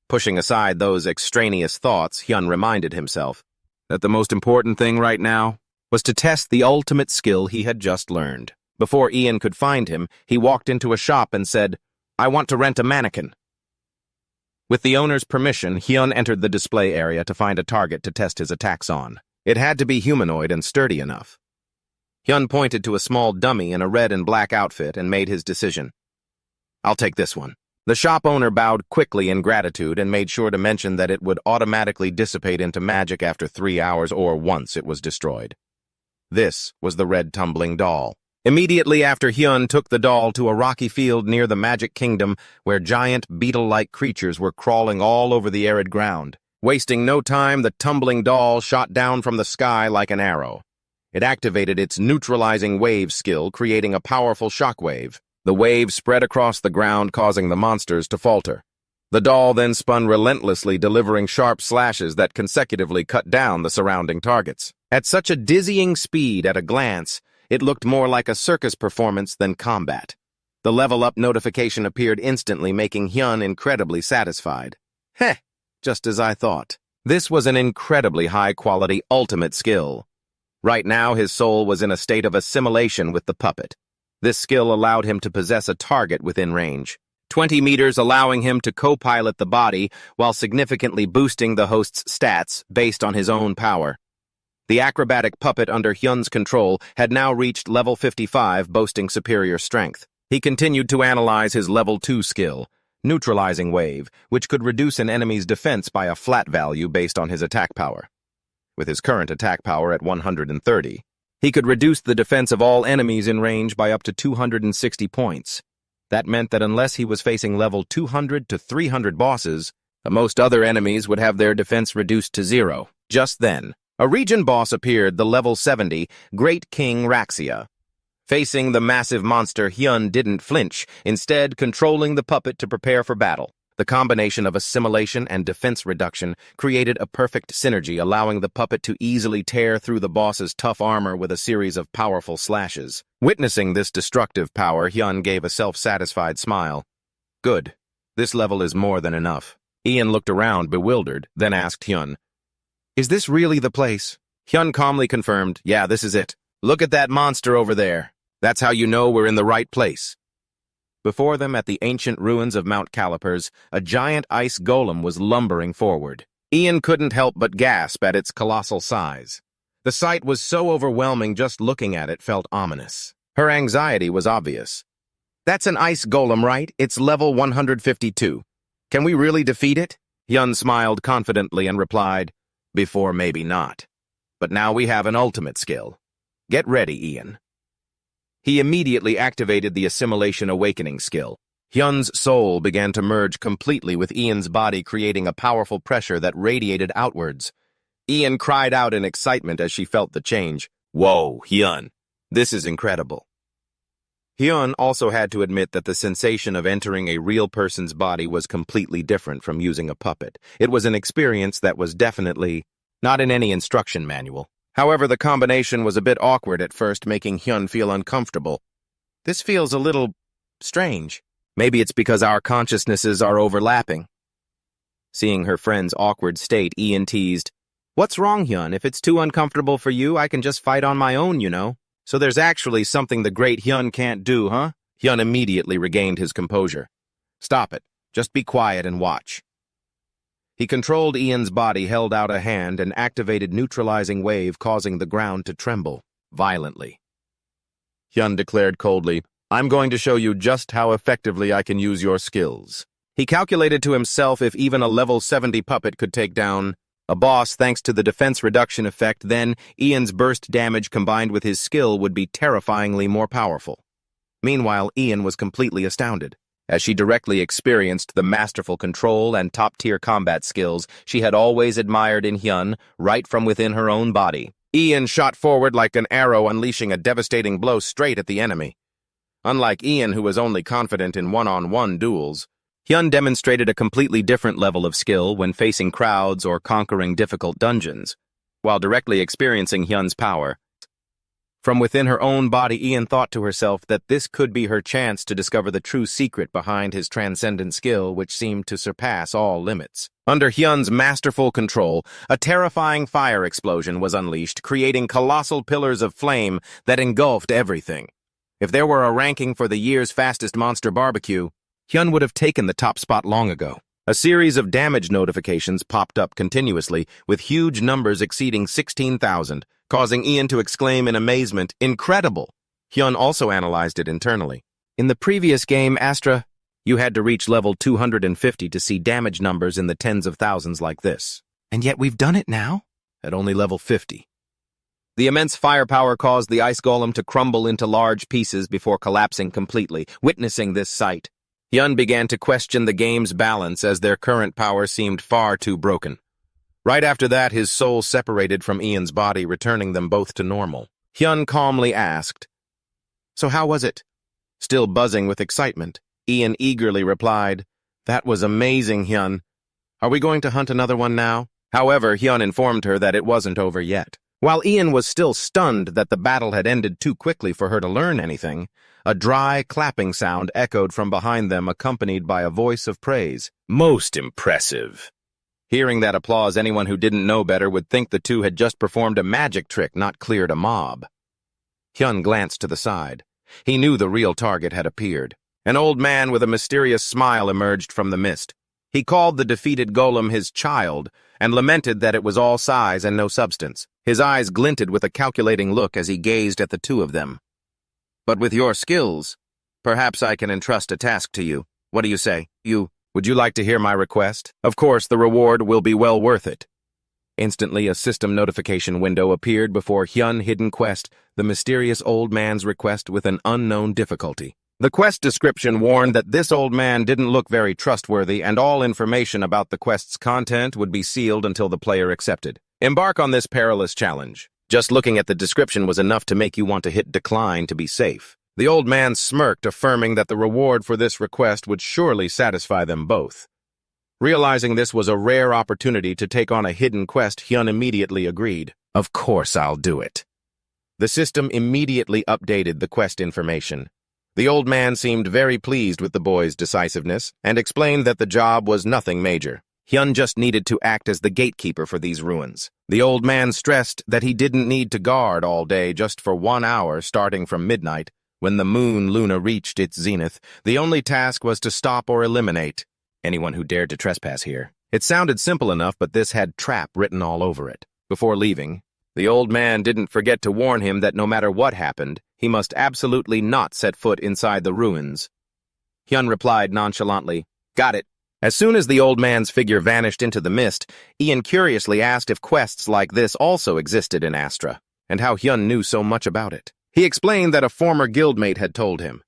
Pushing aside those extraneous thoughts, Hyun reminded himself that the most important thing right now was to test the ultimate skill he had just learned. Before Ian could find him, he walked into a shop and said, "I want to rent a mannequin." With the owner's permission, Hyun entered the display area to find a target to test his attacks on. It had to be humanoid and sturdy enough. Hyun pointed to a small dummy in a red and black outfit and made his decision. "I'll take this one." The shop owner bowed quickly in gratitude and made sure to mention that it would automatically dissipate into magic after 3 hours or once it was destroyed. This was the red tumbling doll. Immediately after, Hyun took the doll to a rocky field near the Magic Kingdom where giant beetle-like creatures were crawling all over the arid ground. Wasting no time, the tumbling doll shot down from the sky like an arrow. It activated its neutralizing wave skill, creating a powerful shockwave. The wave spread across the ground, causing the monsters to falter. The doll then spun relentlessly, delivering sharp slashes that consecutively cut down the surrounding targets. At such a dizzying speed at a glance, it looked more like a circus performance than combat. The level up notification appeared instantly, making Hyun incredibly satisfied. Heh, just as I thought. This was an incredibly high-quality ultimate skill. Right now, his soul was in a state of assimilation with the puppet. This skill allowed him to possess a target within range, 20 meters, allowing him to co-pilot the body while significantly boosting the host's stats based on his own power. The acrobatic puppet under Hyun's control had now reached level 55, boasting superior strength. He continued to analyze his level 2 skill, Neutralizing Wave, which could reduce an enemy's defense by a flat value based on his attack power. With his current attack power at 130, he could reduce the defense of all enemies in range by up to 260 points. That meant that unless he was facing level 200 to 300 bosses, most other enemies would have their defense reduced to 0. Just then, a region boss appeared, the level 70, Great King Raxia. Facing the massive monster, Hyun didn't flinch, instead controlling the puppet to prepare for battle. The combination of assimilation and defense reduction created a perfect synergy, allowing the puppet to easily tear through the boss's tough armor with a series of powerful slashes. Witnessing this destructive power, Hyun gave a self-satisfied smile. Good. This level is more than enough. Ian looked around, bewildered, then asked Hyun, "Is this really the place?" Hyun calmly confirmed, "Yeah, this is it. Look at that monster over there. That's how you know we're in the right place." Before them, at the ancient ruins of Mount Calipers, a giant ice golem was lumbering forward. Ian couldn't help but gasp at its colossal size. The sight was so overwhelming, just looking at it felt ominous. Her anxiety was obvious. "That's an ice golem, right? It's level 152. Can we really defeat it?" Hyun smiled confidently and replied, "Before, maybe not. But now we have an ultimate skill. Get ready, Ian." He immediately activated the Assimilation Awakening skill. Hyun's soul began to merge completely with Ian's body, creating a powerful pressure that radiated outwards. Ian cried out in excitement as she felt the change. "Whoa, Hyun, this is incredible." Hyun also had to admit that the sensation of entering a real person's body was completely different from using a puppet. It was an experience that was definitely not in any instruction manual. However, the combination was a bit awkward at first, making Hyun feel uncomfortable. "This feels a little strange. Maybe it's because our consciousnesses are overlapping." Seeing her friend's awkward state, Ian teased, "What's wrong, Hyun? If it's too uncomfortable for you, I can just fight on my own, you know." "So there's actually something the great Hyun can't do, huh?" Hyun immediately regained his composure. "Stop it. Just be quiet and watch." He controlled Ian's body, held out a hand, and activated Neutralizing Wave, causing the ground to tremble violently. Hyun declared coldly, "I'm going to show you just how effectively I can use your skills." He calculated to himself if even a level 70 puppet could take down a boss thanks to the defense reduction effect, then Ian's burst damage combined with his skill would be terrifyingly more powerful. Meanwhile, Ian was completely astounded, as she directly experienced the masterful control and top-tier combat skills she had always admired in Hyun right from within her own body. Ian shot forward like an arrow, unleashing a devastating blow straight at the enemy. Unlike Ian, who was only confident in one-on-one duels, Hyun demonstrated a completely different level of skill when facing crowds or conquering difficult dungeons. While directly experiencing Hyun's power, from within her own body, Ian thought to herself that this could be her chance to discover the true secret behind his transcendent skill, which seemed to surpass all limits. Under Hyun's masterful control, a terrifying fire explosion was unleashed, creating colossal pillars of flame that engulfed everything. If there were a ranking for the year's fastest monster barbecue, Hyun would have taken the top spot long ago. A series of damage notifications popped up continuously, with huge numbers exceeding 16,000, causing Ian to exclaim in amazement, "Incredible!" Hyun also analyzed it internally. In the previous game, Astra, you had to reach level 250 to see damage numbers in the tens of thousands like this. And yet we've done it now, at only level 50. The immense firepower caused the Ice Golem to crumble into large pieces before collapsing completely. Witnessing this sight, Hyun began to question the game's balance, as their current power seemed far too broken. Right after that, his soul separated from Ian's body, returning them both to normal. Hyun calmly asked, "So how was it?" Still buzzing with excitement, Ian eagerly replied, "That was amazing, Hyun. Are we going to hunt another one now?" However, Hyun informed her that it wasn't over yet. While Ian was still stunned that the battle had ended too quickly for her to learn anything, a dry, clapping sound echoed from behind them, accompanied by a voice of praise. "Most impressive." Hearing that applause, anyone who didn't know better would think the two had just performed a magic trick, not cleared a mob. Hyun glanced to the side. He knew the real target had appeared. An old man with a mysterious smile emerged from the mist. He called the defeated golem his child, and lamented that it was all size and no substance. His eyes glinted with a calculating look as he gazed at the two of them. "But with your skills, perhaps I can entrust a task to you. What do you say? Would you like to hear my request? Of course, the reward will be well worth it." Instantly, a system notification window appeared before Hyun Hidden Quest, the mysterious old man's request with an unknown difficulty. The quest description warned that this old man didn't look very trustworthy, and all information about the quest's content would be sealed until the player accepted. Embark on this perilous challenge. Just looking at the description was enough to make you want to hit decline to be safe. The old man smirked, affirming that the reward for this request would surely satisfy them both. Realizing this was a rare opportunity to take on a hidden quest, Hyun immediately agreed. "Of course I'll do it." The system immediately updated the quest information. The old man seemed very pleased with the boy's decisiveness and explained that the job was nothing major. Hyun just needed to act as the gatekeeper for these ruins. The old man stressed that he didn't need to guard all day, just for 1 hour starting from midnight. When the moon Luna reached its zenith, the only task was to stop or eliminate anyone who dared to trespass here. It sounded simple enough, but this had trap written all over it. Before leaving, the old man didn't forget to warn him that no matter what happened, he must absolutely not set foot inside the ruins. Hyun replied nonchalantly, "Got it." As soon as the old man's figure vanished into the mist, Ian curiously asked if quests like this also existed in Astra, and how Hyun knew so much about it. He explained that a former guildmate had told him.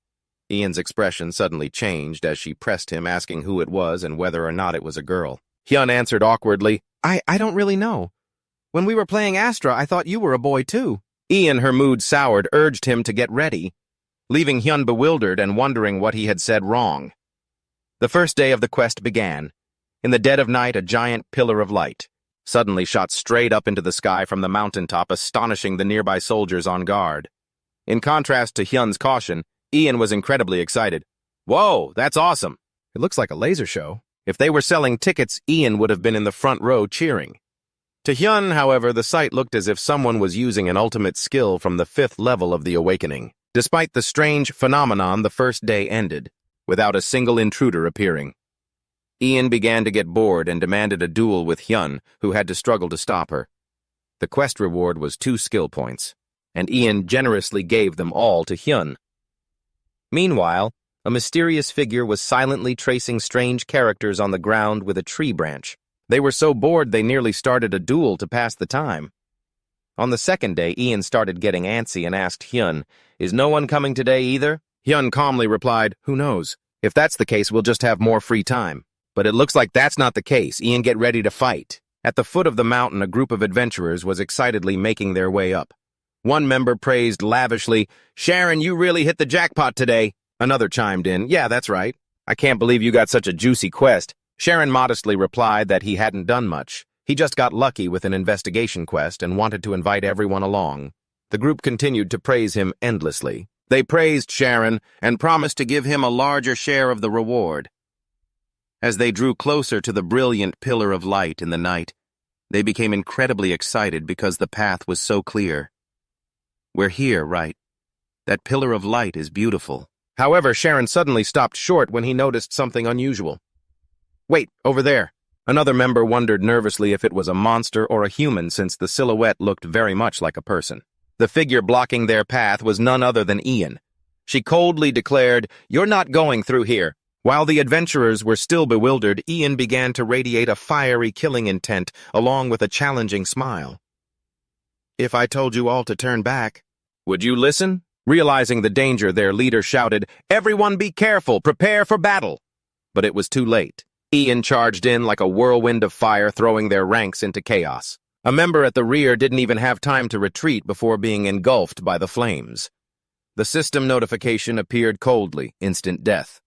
Ian's expression suddenly changed as she pressed him, asking who it was and whether or not it was a girl. Hyun answered awkwardly, I don't really know. When we were playing Astra, I thought you were a boy too." Ian, her mood soured, urged him to get ready, leaving Hyun bewildered and wondering what he had said wrong. The first day of the quest began. In the dead of night, a giant pillar of light suddenly shot straight up into the sky from the mountaintop, astonishing the nearby soldiers on guard. In contrast to Hyun's caution, Ian was incredibly excited. "Whoa, that's awesome. It looks like a laser show." If they were selling tickets, Ian would have been in the front row cheering. To Hyun, however, the sight looked as if someone was using an ultimate skill from the 5th level of the awakening. Despite the strange phenomenon, the first day ended, without a single intruder appearing. Ian began to get bored and demanded a duel with Hyun, who had to struggle to stop her. The quest reward was 2 skill points, and Ian generously gave them all to Hyun. Meanwhile, a mysterious figure was silently tracing strange characters on the ground with a tree branch. They were so bored they nearly started a duel to pass the time. On the second day, Ian started getting antsy and asked Hyun, "Is no one coming today either?" Hyun calmly replied, "Who knows? If that's the case, we'll just have more free time." But it looks like that's not the case. Ian, get ready to fight. At the foot of the mountain, a group of adventurers was excitedly making their way up. One member praised lavishly, "Sharon, you really hit the jackpot today." Another chimed in, "Yeah, that's right. I can't believe you got such a juicy quest." Sharon modestly replied that he hadn't done much. He just got lucky with an investigation quest and wanted to invite everyone along. The group continued to praise him endlessly. They praised Sharon and promised to give him a larger share of the reward. As they drew closer to the brilliant pillar of light in the night, they became incredibly excited because the path was so clear. "We're here, right? That pillar of light is beautiful." However, Sharon suddenly stopped short when he noticed something unusual. "Wait, over there." Another member wondered nervously if it was a monster or a human, since the silhouette looked very much like a person. The figure blocking their path was none other than Ian. She coldly declared, "You're not going through here." While the adventurers were still bewildered, Ian began to radiate a fiery killing intent, along with a challenging smile. "If I told you all to turn back, would you listen?" Realizing the danger, their leader shouted, "Everyone be careful, prepare for battle." But it was too late. Ian charged in like a whirlwind of fire, throwing their ranks into chaos. A member at the rear didn't even have time to retreat before being engulfed by the flames. The system notification appeared coldly, instant death.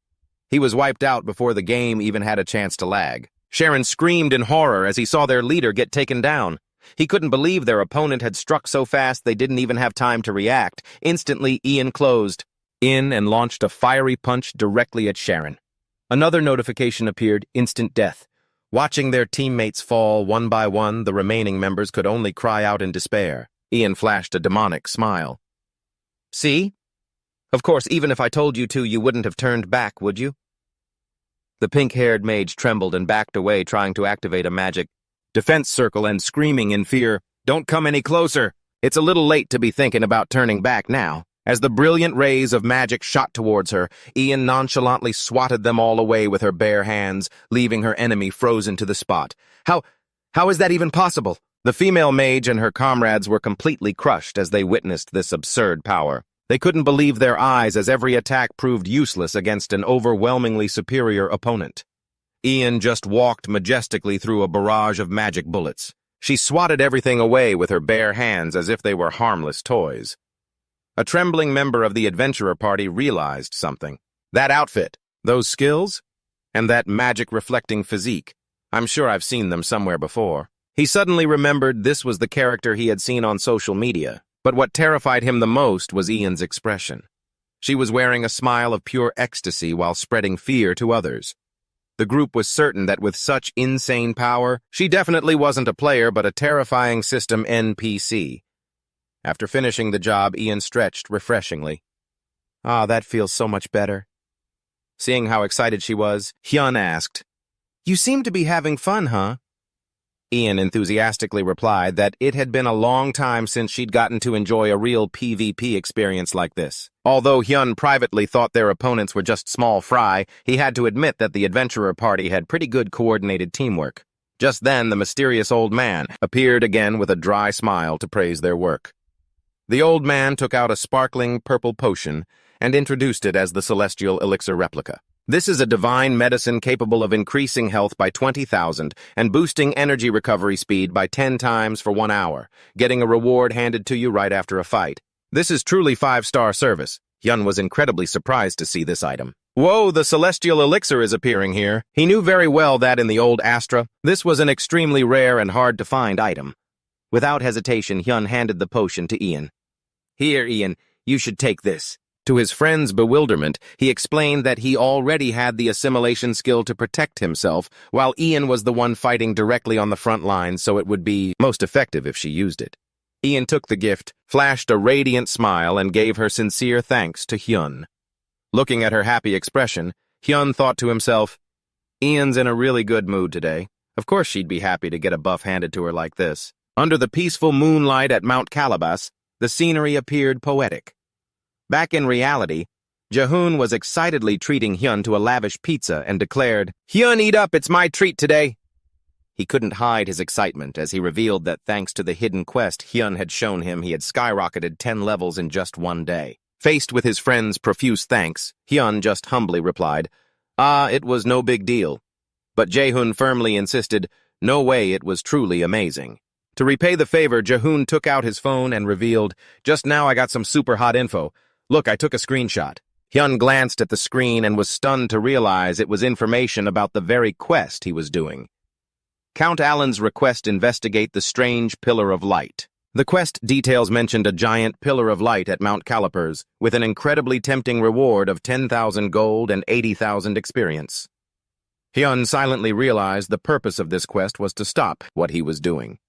He was wiped out before the game even had a chance to lag. Sharon screamed in horror as he saw their leader get taken down. He couldn't believe their opponent had struck so fast they didn't even have time to react. Instantly, Ian closed in and launched a fiery punch directly at Sharon. Another notification appeared, instant death. Watching their teammates fall one by one, the remaining members could only cry out in despair. Ian flashed a demonic smile. See? Of course, even if I told you to, you wouldn't have turned back, would you? The pink-haired mage trembled and backed away, trying to activate a magic defense circle and screaming in fear, "Don't come any closer! It's a little late to be thinking about turning back now." As the brilliant rays of magic shot towards her, Ian nonchalantly swatted them all away with her bare hands, leaving her enemy frozen to the spot. How is that even possible? The female mage and her comrades were completely crushed as they witnessed this absurd power. They couldn't believe their eyes as every attack proved useless against an overwhelmingly superior opponent. Ian just walked majestically through a barrage of magic bullets. She swatted everything away with her bare hands as if they were harmless toys. A trembling member of the adventurer party realized something. That outfit, those skills, and that magic-reflecting physique. I'm sure I've seen them somewhere before. He suddenly remembered this was the character he had seen on social media. But what terrified him the most was Ian's expression. She was wearing a smile of pure ecstasy while spreading fear to others. The group was certain that with such insane power, she definitely wasn't a player but a terrifying system NPC. After finishing the job, Ian stretched refreshingly. "Ah, that feels so much better." Seeing how excited she was, Hyun asked, "You seem to be having fun, huh?" Ian enthusiastically replied that it had been a long time since she'd gotten to enjoy a real PvP experience like this. Although Hyun privately thought their opponents were just small fry, he had to admit that the adventurer party had pretty good coordinated teamwork. Just then, the mysterious old man appeared again with a dry smile to praise their work. The old man took out a sparkling purple potion and introduced it as the celestial elixir replica. This is a divine medicine capable of increasing health by 20,000 and boosting energy recovery speed by 10 times for 1 hour, getting a reward handed to you right after a fight. This is truly 5-star service. Hyun was incredibly surprised to see this item. Whoa, the celestial elixir is appearing here. He knew very well that in the old Astra, this was an extremely rare and hard-to-find item. Without hesitation, Hyun handed the potion to Ian. "Here, Ian, you should take this." To his friend's bewilderment, he explained that he already had the assimilation skill to protect himself, while Ian was the one fighting directly on the front lines, so it would be most effective if she used it. Ian took the gift, flashed a radiant smile, and gave her sincere thanks to Hyun. Looking at her happy expression, Hyun thought to himself, "Ian's in a really good mood today. Of course she'd be happy to get a buff handed to her like this." Under the peaceful moonlight at Mount Calabas, the scenery appeared poetic. Back in reality, Jaehoon was excitedly treating Hyun to a lavish pizza and declared, "Hyun, eat up, it's my treat today." He couldn't hide his excitement as he revealed that thanks to the hidden quest Hyun had shown him, he had skyrocketed 10 levels in just 1 day. Faced with his friend's profuse thanks, Hyun just humbly replied, It was no big deal." But Jaehoon firmly insisted, no way, it was truly amazing. To repay the favor, Jaehoon took out his phone and revealed, "Just now I got some super hot info. Look, I took a screenshot." Hyun glanced at the screen and was stunned to realize it was information about the very quest he was doing. Count Alan's request: investigate the strange pillar of light. The quest details mentioned a giant pillar of light at Mount Calipers, with an incredibly tempting reward of 10,000 gold and 80,000 experience. Hyun silently realized the purpose of this quest was to stop what he was doing.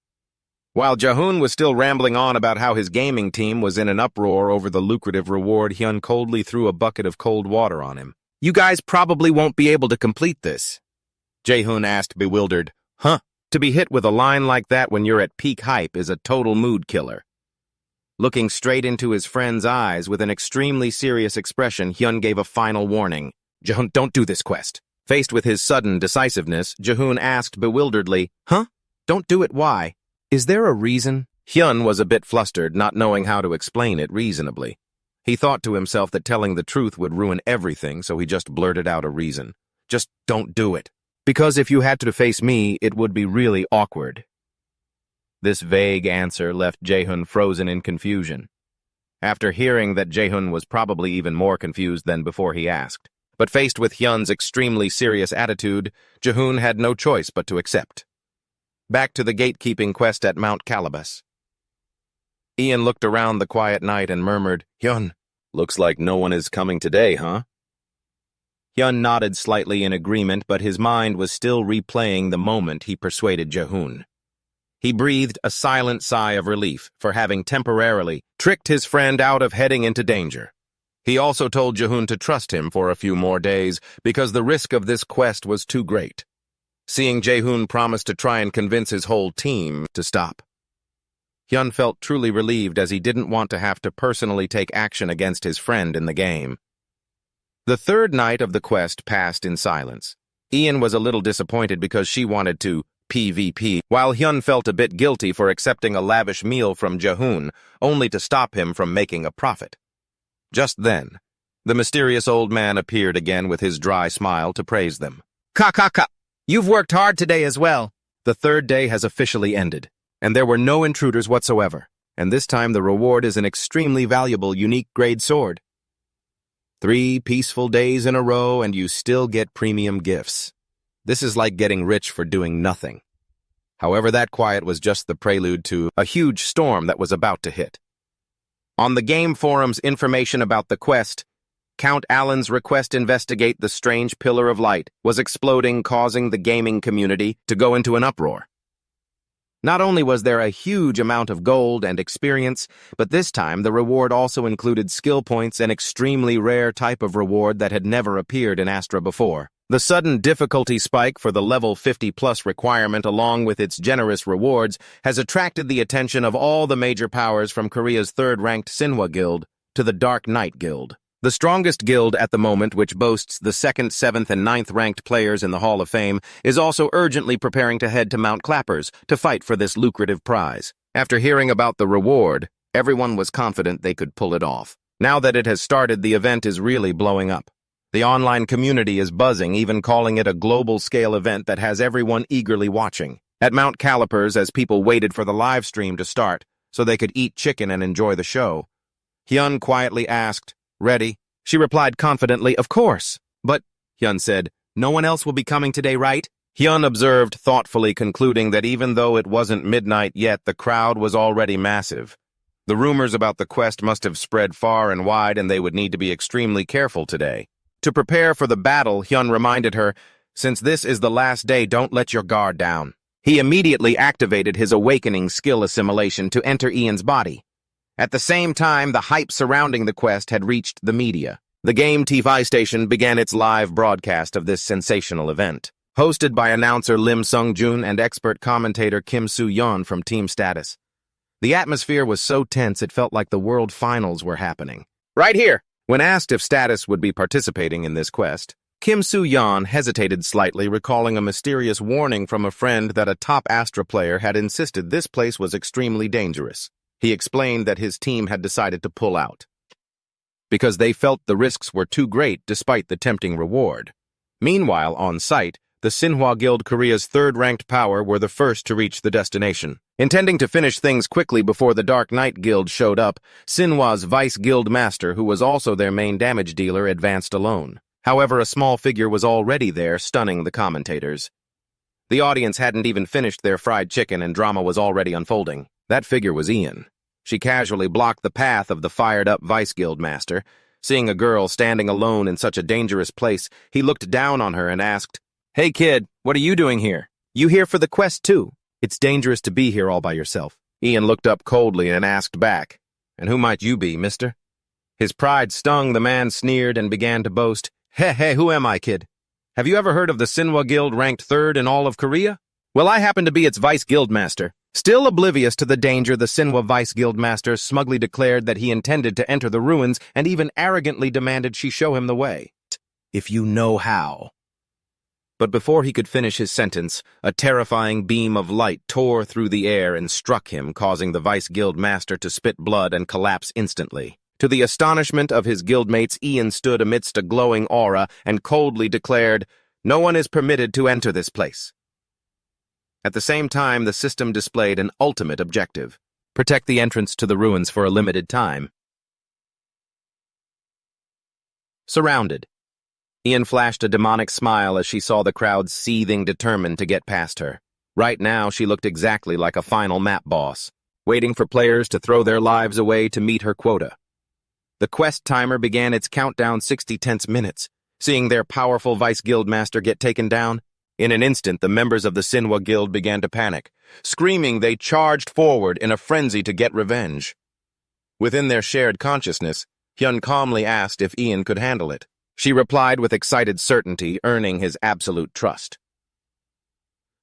While Jaehoon was still rambling on about how his gaming team was in an uproar over the lucrative reward, Hyun coldly threw a bucket of cold water on him. "You guys probably won't be able to complete this." Jaehoon asked, bewildered. "Huh? To be hit with a line like that when you're at peak hype is a total mood killer." Looking straight into his friend's eyes with an extremely serious expression, Hyun gave a final warning. "Jaehoon, don't do this quest." Faced with his sudden decisiveness, Jaehoon asked bewilderedly, "Huh? Don't do it, why? Is there a reason?" Hyun was a bit flustered, not knowing how to explain it reasonably. He thought to himself that telling the truth would ruin everything, so he just blurted out a reason. "Just don't do it. Because if you had to face me, it would be really awkward." This vague answer left Jaehoon frozen in confusion. After hearing that, Jaehoon was probably even more confused than before he asked. But faced with Hyun's extremely serious attitude, Jaehoon had no choice but to accept. back to the gatekeeping quest at Mount Calabas. Ian looked around the quiet night and murmured, "Hyun, looks like no one is coming today, huh?" Hyun nodded slightly in agreement, but his mind was still replaying the moment he persuaded Jaehoon. He breathed a silent sigh of relief for having temporarily tricked his friend out of heading into danger. He also told Jaehoon to trust him for a few more days because the risk of this quest was too great. Seeing Jaehoon promise to try and convince his whole team to stop. Hyun felt truly relieved as he didn't want to have to personally take action against his friend in the game. The third night of the quest passed in silence. Ian was a little disappointed because she wanted to PvP, while Hyun felt a bit guilty for accepting a lavish meal from Jaehoon, only to stop him from making a profit. Just then, the mysterious old man appeared again with his dry smile to praise them. "Ka. You've worked hard today as well." The third day has officially ended, and there were no intruders whatsoever, and this time the reward is an extremely valuable unique grade sword. 3 peaceful days in a row and you still get premium gifts. This is like getting rich for doing nothing. However, that quiet was just the prelude to a huge storm that was about to hit. On the game forums, information about the quest, Count Alan's request investigate the strange pillar of light was exploding, causing the gaming community to go into an uproar. Not only was there a huge amount of gold and experience, but this time the reward also included skill points, an extremely rare type of reward that had never appeared in Astra before. The sudden difficulty spike for the level 50+ requirement, along with its generous rewards, has attracted the attention of all the major powers from Korea's third-ranked Manhwa Guild to the Dark Knight Guild. The strongest guild at the moment, which boasts the 2nd, 7th, and 9th-ranked players in the Hall of Fame, is also urgently preparing to head to Mount Clappers to fight for this lucrative prize. After hearing about the reward, everyone was confident they could pull it off. Now that it has started, the event is really blowing up. The online community is buzzing, even calling it a global-scale event that has everyone eagerly watching. At Mount Calipers, as people waited for the live stream to start so they could eat chicken and enjoy the show, Hyun quietly asked, "Ready?" She replied confidently, "Of course." "But," Hyun said, "no one else will be coming today, right?" Hyun observed thoughtfully, concluding that even though it wasn't midnight yet, the crowd was already massive. The rumors about the quest must have spread far and wide, and they would need to be extremely careful today. To prepare for the battle, Hyun reminded her, "Since this is the last day, don't let your guard down." He immediately activated his awakening skill assimilation to enter Ian's body. At the same time, the hype surrounding the quest had reached the media. The Game TV station began its live broadcast of this sensational event. Hosted by announcer Lim Sung-jun and expert commentator Kim Soo-yeon from Team Status. The atmosphere was so tense it felt like the World Finals were happening. "Right here!" When asked if Status would be participating in this quest, Kim Soo-yeon hesitated slightly, recalling a mysterious warning from a friend that a top Astra player had insisted this place was extremely dangerous. He explained that his team had decided to pull out because they felt the risks were too great despite the tempting reward. Meanwhile, on site, the Manhwa Guild, Korea's third-ranked power, were the first to reach the destination. Intending to finish things quickly before the Dark Knight Guild showed up, Manhwa's vice guild master, who was also their main damage dealer, advanced alone. However, a small figure was already there, stunning the commentators. The audience hadn't even finished their fried chicken and drama was already unfolding. That figure was Ian. She casually blocked the path of the fired-up vice guild master. Seeing a girl standing alone in such a dangerous place, he looked down on her and asked, "Hey kid, what are you doing here? You here for the quest too? It's dangerous to be here all by yourself." Ian looked up coldly and asked back, "And who might you be, mister?" His pride stung. The man sneered and began to boast, Hey, who am I, kid? Have you ever heard of the Manhwa Guild ranked 3rd in all of Korea? Well, I happen to be its vice guild master." Still oblivious to the danger, the Manhwa vice guild master smugly declared that he intended to enter the ruins and even arrogantly demanded she show him the way. "If you know how." But before he could finish his sentence, a terrifying beam of light tore through the air and struck him, causing the vice guild master to spit blood and collapse instantly. To the astonishment of his guildmates, Ian stood amidst a glowing aura and coldly declared, "No one is permitted to enter this place." At the same time, the system displayed an ultimate objective: protect the entrance to the ruins for a limited time. Surrounded. Ian flashed a demonic smile as she saw the crowd seething, determined to get past her. Right now, she looked exactly like a final map boss, waiting for players to throw their lives away to meet her quota. The quest timer began its countdown 60 tense minutes. Seeing their powerful vice guildmaster get taken down, in an instant the members of the Sinhwa Guild began to panic. Screaming, they charged forward in a frenzy to get revenge. Within their shared consciousness, Hyun calmly asked if Ian could handle it. She replied with excited certainty, earning his absolute trust.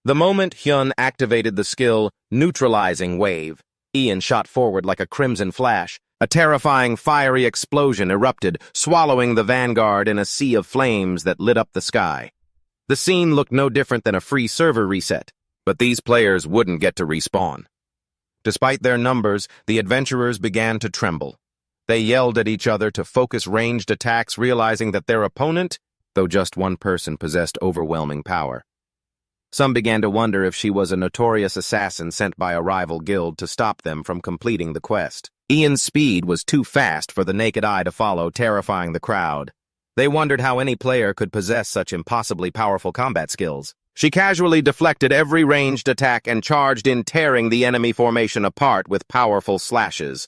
The moment Hyun activated the skill Neutralizing Wave, Ian shot forward like a crimson flash. A terrifying fiery explosion erupted, swallowing the vanguard in a sea of flames that lit up the sky. The scene looked no different than a free server reset, but these players wouldn't get to respawn. Despite their numbers, the adventurers began to tremble. They yelled at each other to focus ranged attacks, realizing that their opponent, though just one person, possessed overwhelming power. Some began to wonder if she was a notorious assassin sent by a rival guild to stop them from completing the quest. Ian's speed was too fast for the naked eye to follow, terrifying the crowd. They wondered how any player could possess such impossibly powerful combat skills. She casually deflected every ranged attack and charged in, tearing the enemy formation apart with powerful slashes.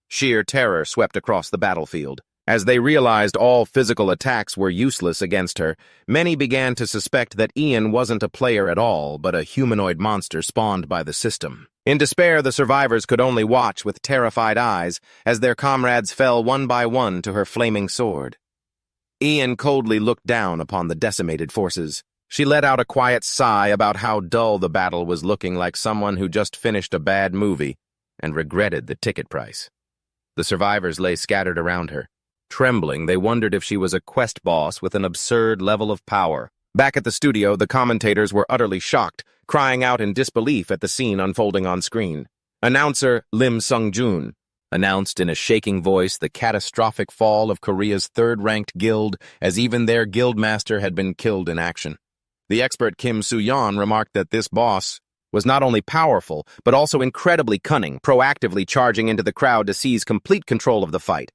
Sheer terror swept across the battlefield. As they realized all physical attacks were useless against her, many began to suspect that Ian wasn't a player at all, but a humanoid monster spawned by the system. In despair, the survivors could only watch with terrified eyes as their comrades fell one by one to her flaming sword. Ian coldly looked down upon the decimated forces. She let out a quiet sigh about how dull the battle was, looking like someone who just finished a bad movie and regretted the ticket price. The survivors lay scattered around her. Trembling, they wondered if she was a quest boss with an absurd level of power. Back at the studio, the commentators were utterly shocked, crying out in disbelief at the scene unfolding on screen. Announcer Lim Sung-jun announced in a shaking voice the catastrophic fall of Korea's third-ranked guild, as even their guildmaster had been killed in action. The expert Kim Soo-yeon remarked that this boss was not only powerful, but also incredibly cunning, proactively charging into the crowd to seize complete control of the fight.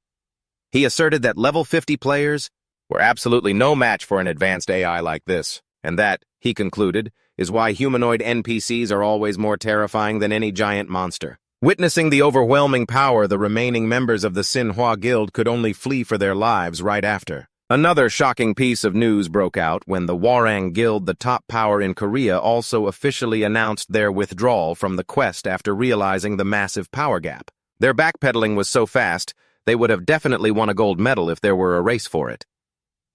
He asserted that level 50 players were absolutely no match for an advanced AI like this, and that, he concluded, is why humanoid NPCs are always more terrifying than any giant monster. Witnessing the overwhelming power, the remaining members of the Sinhwa Guild could only flee for their lives right after. Another shocking piece of news broke out when the Hwarang Guild, the top power in Korea, also officially announced their withdrawal from the quest after realizing the massive power gap. Their backpedaling was so fast, they would have definitely won a gold medal if there were a race for it.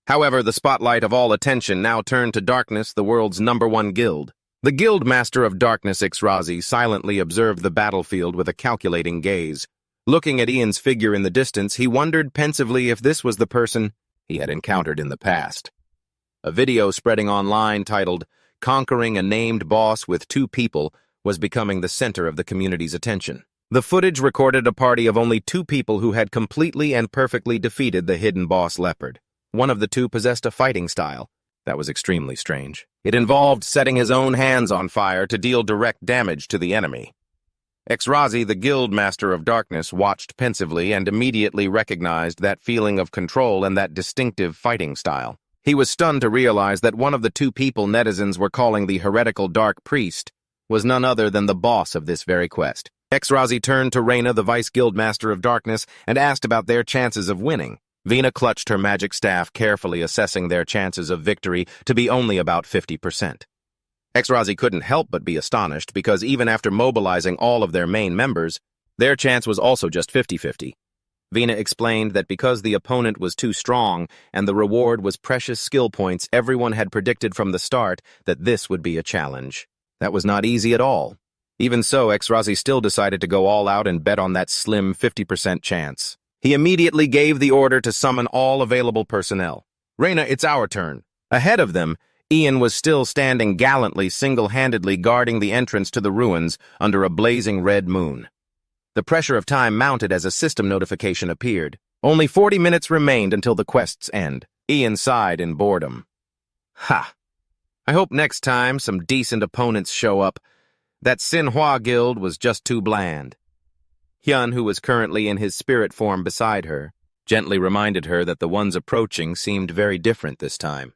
However, the spotlight of all attention now turned to Darkness, the world's #1 guild. The guildmaster of Darkness, Ixrazi, silently observed the battlefield with a calculating gaze. Looking at Ian's figure in the distance, he wondered pensively if this was the person he had encountered in the past. A video spreading online titled, "Conquering a Named Boss with 2 People" was becoming the center of the community's attention. The footage recorded a party of only 2 people who had completely and perfectly defeated the hidden boss Leopard. One of the 2 possessed a fighting style that was extremely strange. It involved setting his own hands on fire to deal direct damage to the enemy. Ixrazi, the guildmaster of Darkness, watched pensively and immediately recognized that feeling of control and that distinctive fighting style. He was stunned to realize that one of the 2 people netizens were calling the heretical Dark Priest was none other than the boss of this very quest. Ixrazi turned to Reyna, the vice guildmaster of Darkness, and asked about their chances of winning. Vina clutched her magic staff, carefully assessing their chances of victory to be only about 50%. Ixrazi couldn't help but be astonished, because even after mobilizing all of their main members, their chance was also just 50-50. Vina explained that because the opponent was too strong and the reward was precious skill points, everyone had predicted from the start that this would be a challenge. That was not easy at all. Even so, Ixrazi still decided to go all out and bet on that slim 50% chance. He immediately gave the order to summon all available personnel. "Reyna, it's our turn." Ahead of them, Ian was still standing gallantly, single-handedly guarding the entrance to the ruins under a blazing red moon. The pressure of time mounted as a system notification appeared. Only 40 minutes remained until the quest's end. Ian sighed in boredom. Ha! I hope next time some decent opponents show up. That Sinhwa Guild was just too bland. Hyun, who was currently in his spirit form beside her, gently reminded her that the ones approaching seemed very different this time.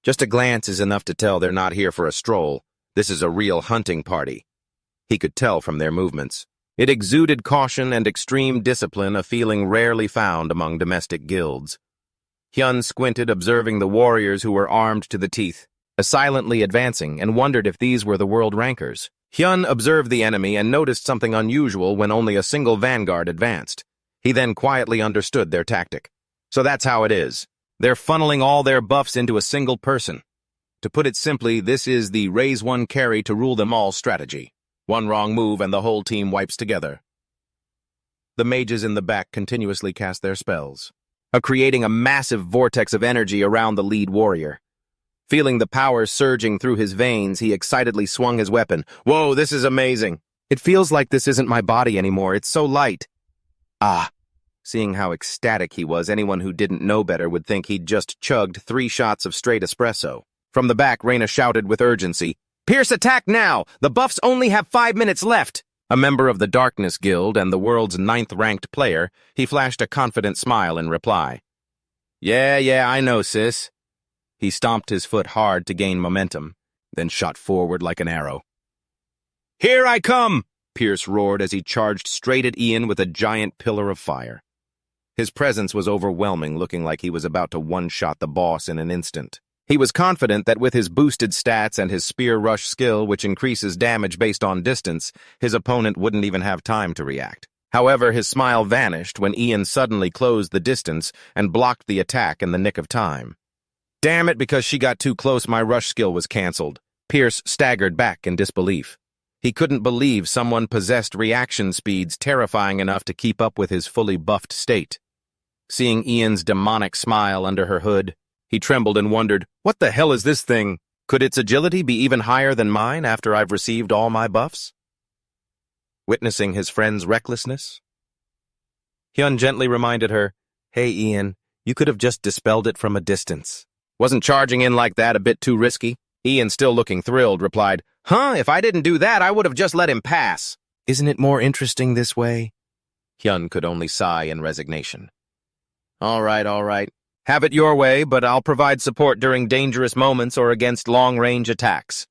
Just a glance is enough to tell they're not here for a stroll. This is a real hunting party. He could tell from their movements. It exuded caution and extreme discipline, a feeling rarely found among domestic guilds. Hyun squinted, observing the warriors who were armed to the teeth, silently advancing, and wondered if these were the world rankers. Hyun observed the enemy and noticed something unusual when only a single vanguard advanced. He then quietly understood their tactic. So that's how it is. They're funneling all their buffs into a single person. To put it simply, this is the raise one carry to rule them all strategy. One wrong move and the whole team wipes together. The mages in the back continuously cast their spells, creating a massive vortex of energy around the lead warrior. Feeling the power surging through his veins, he excitedly swung his weapon. Whoa, this is amazing! It feels like this isn't my body anymore, it's so light. Ah! Seeing how ecstatic he was, anyone who didn't know better would think he'd just chugged 3 shots of straight espresso. From the back, Reyna shouted with urgency, "Pierce, attack now! The buffs only have 5 minutes left!" A member of the Darkness Guild and the world's 9th-ranked player, he flashed a confident smile in reply. Yeah, I know, sis." He stomped his foot hard to gain momentum, then shot forward like an arrow. "Here I come!" Pierce roared as he charged straight at Ian with a giant pillar of fire. His presence was overwhelming, looking like he was about to one-shot the boss in an instant. He was confident that with his boosted stats and his spear rush skill, which increases damage based on distance, his opponent wouldn't even have time to react. However, his smile vanished when Ian suddenly closed the distance and blocked the attack in the nick of time. Damn it, because she got too close, my rush skill was cancelled. Pierce staggered back in disbelief. He couldn't believe someone possessed reaction speeds terrifying enough to keep up with his fully buffed state. Seeing Ian's demonic smile under her hood, he trembled and wondered, what the hell is this thing? Could its agility be even higher than mine after I've received all my buffs? Witnessing his friend's recklessness, Hyun gently reminded her, "Hey, Ian, you could have just dispelled it from a distance. Wasn't charging in like that a bit too risky?" Ian, still looking thrilled, replied, If I didn't do that, I would have just let him pass." "Isn't it more interesting this way?" Hyun could only sigh in resignation. All right. Have it your way, but I'll provide support during dangerous moments or against long-range attacks."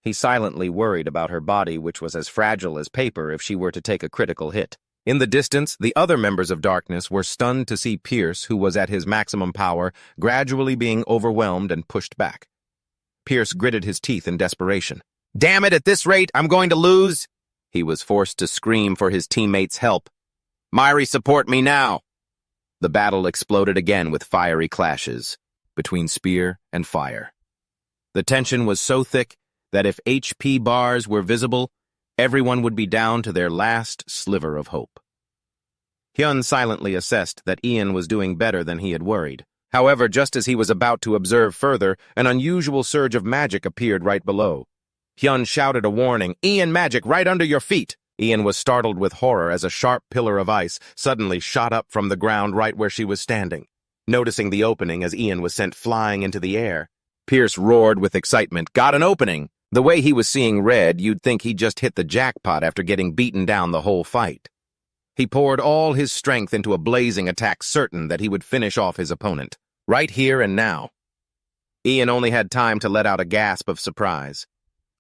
He silently worried about her body, which was as fragile as paper if she were to take a critical hit. In the distance, the other members of Darkness were stunned to see Pierce, who was at his maximum power, gradually being overwhelmed and pushed back. Pierce gritted his teeth in desperation. "Damn it, at this rate, I'm going to lose!" He was forced to scream for his teammates' help. "Myri, support me now!" The battle exploded again with fiery clashes between spear and fire. The tension was so thick that if HP bars were visible, everyone would be down to their last sliver of hope. Hyun silently assessed that Ian was doing better than he had worried. However, just as he was about to observe further, an unusual surge of magic appeared right below. Hyun shouted a warning, "Ian, magic right under your feet!" Ian was startled with horror as a sharp pillar of ice suddenly shot up from the ground right where she was standing. Noticing the opening as Ian was sent flying into the air, Pierce roared with excitement, "Got an opening!" The way he was seeing red, you'd think he'd just hit the jackpot after getting beaten down the whole fight. He poured all his strength into a blazing attack, certain that he would finish off his opponent, right here and now. Ian only had time to let out a gasp of surprise.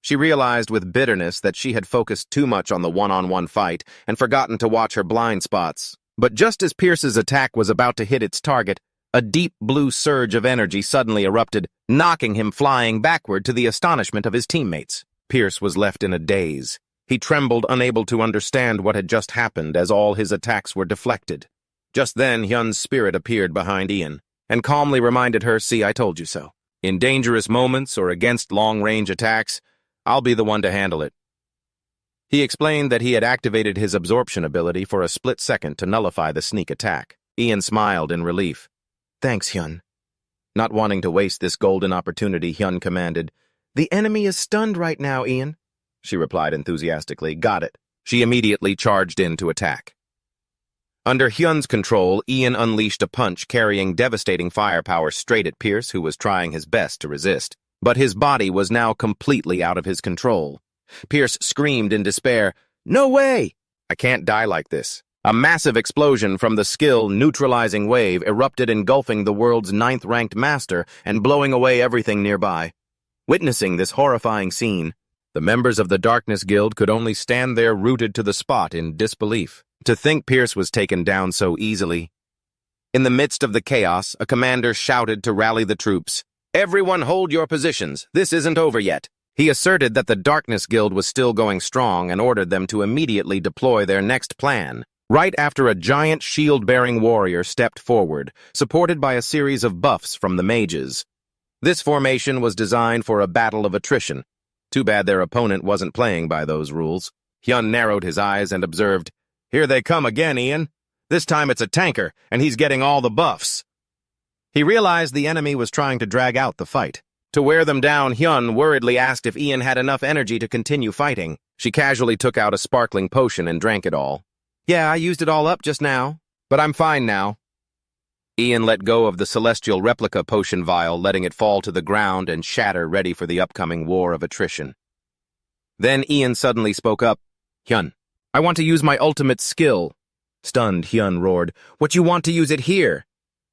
She realized with bitterness that she had focused too much on the one-on-one fight and forgotten to watch her blind spots. But just as Pierce's attack was about to hit its target, a deep blue surge of energy suddenly erupted, knocking him flying backward to the astonishment of his teammates. Pierce was left in a daze. He trembled, unable to understand what had just happened as all his attacks were deflected. Just then, Hyun's spirit appeared behind Ian and calmly reminded her, "See, I told you so. In dangerous moments or against long-range attacks, I'll be the one to handle it." He explained that he had activated his absorption ability for a split second to nullify the sneak attack. Ian smiled in relief. "Thanks, Hyun." Not wanting to waste this golden opportunity, Hyun commanded, "The enemy is stunned right now, Ian." She replied enthusiastically, "Got it." She immediately charged in to attack. Under Hyun's control, Ian unleashed a punch carrying devastating firepower straight at Pierce, who was trying his best to resist. But his body was now completely out of his control. Pierce screamed in despair, "No way! I can't die like this." A massive explosion from the skill-neutralizing wave erupted, engulfing the world's 9th-ranked master and blowing away everything nearby. Witnessing this horrifying scene, the members of the Darkness Guild could only stand there rooted to the spot in disbelief. To think Pierce was taken down so easily. In the midst of the chaos, a commander shouted to rally the troops. "Everyone hold your positions. This isn't over yet." He asserted that the Darkness Guild was still going strong and ordered them to immediately deploy their next plan. Right after a giant shield-bearing warrior stepped forward, supported by a series of buffs from the mages. This formation was designed for a battle of attrition. Too bad their opponent wasn't playing by those rules. Hyun narrowed his eyes and observed, "Here they come again, Ian. This time it's a tanker, and he's getting all the buffs." He realized the enemy was trying to drag out the fight. To wear them down, Hyun worriedly asked if Ian had enough energy to continue fighting. She casually took out a sparkling potion and drank it all. "Yeah, I used it all up just now, but I'm fine now." Ian let go of the celestial replica potion vial, letting it fall to the ground and shatter, ready for the upcoming war of attrition. Then Ian suddenly spoke up. "Hyun, I want to use my ultimate skill." Stunned, Hyun roared, "What, you want to use it here?"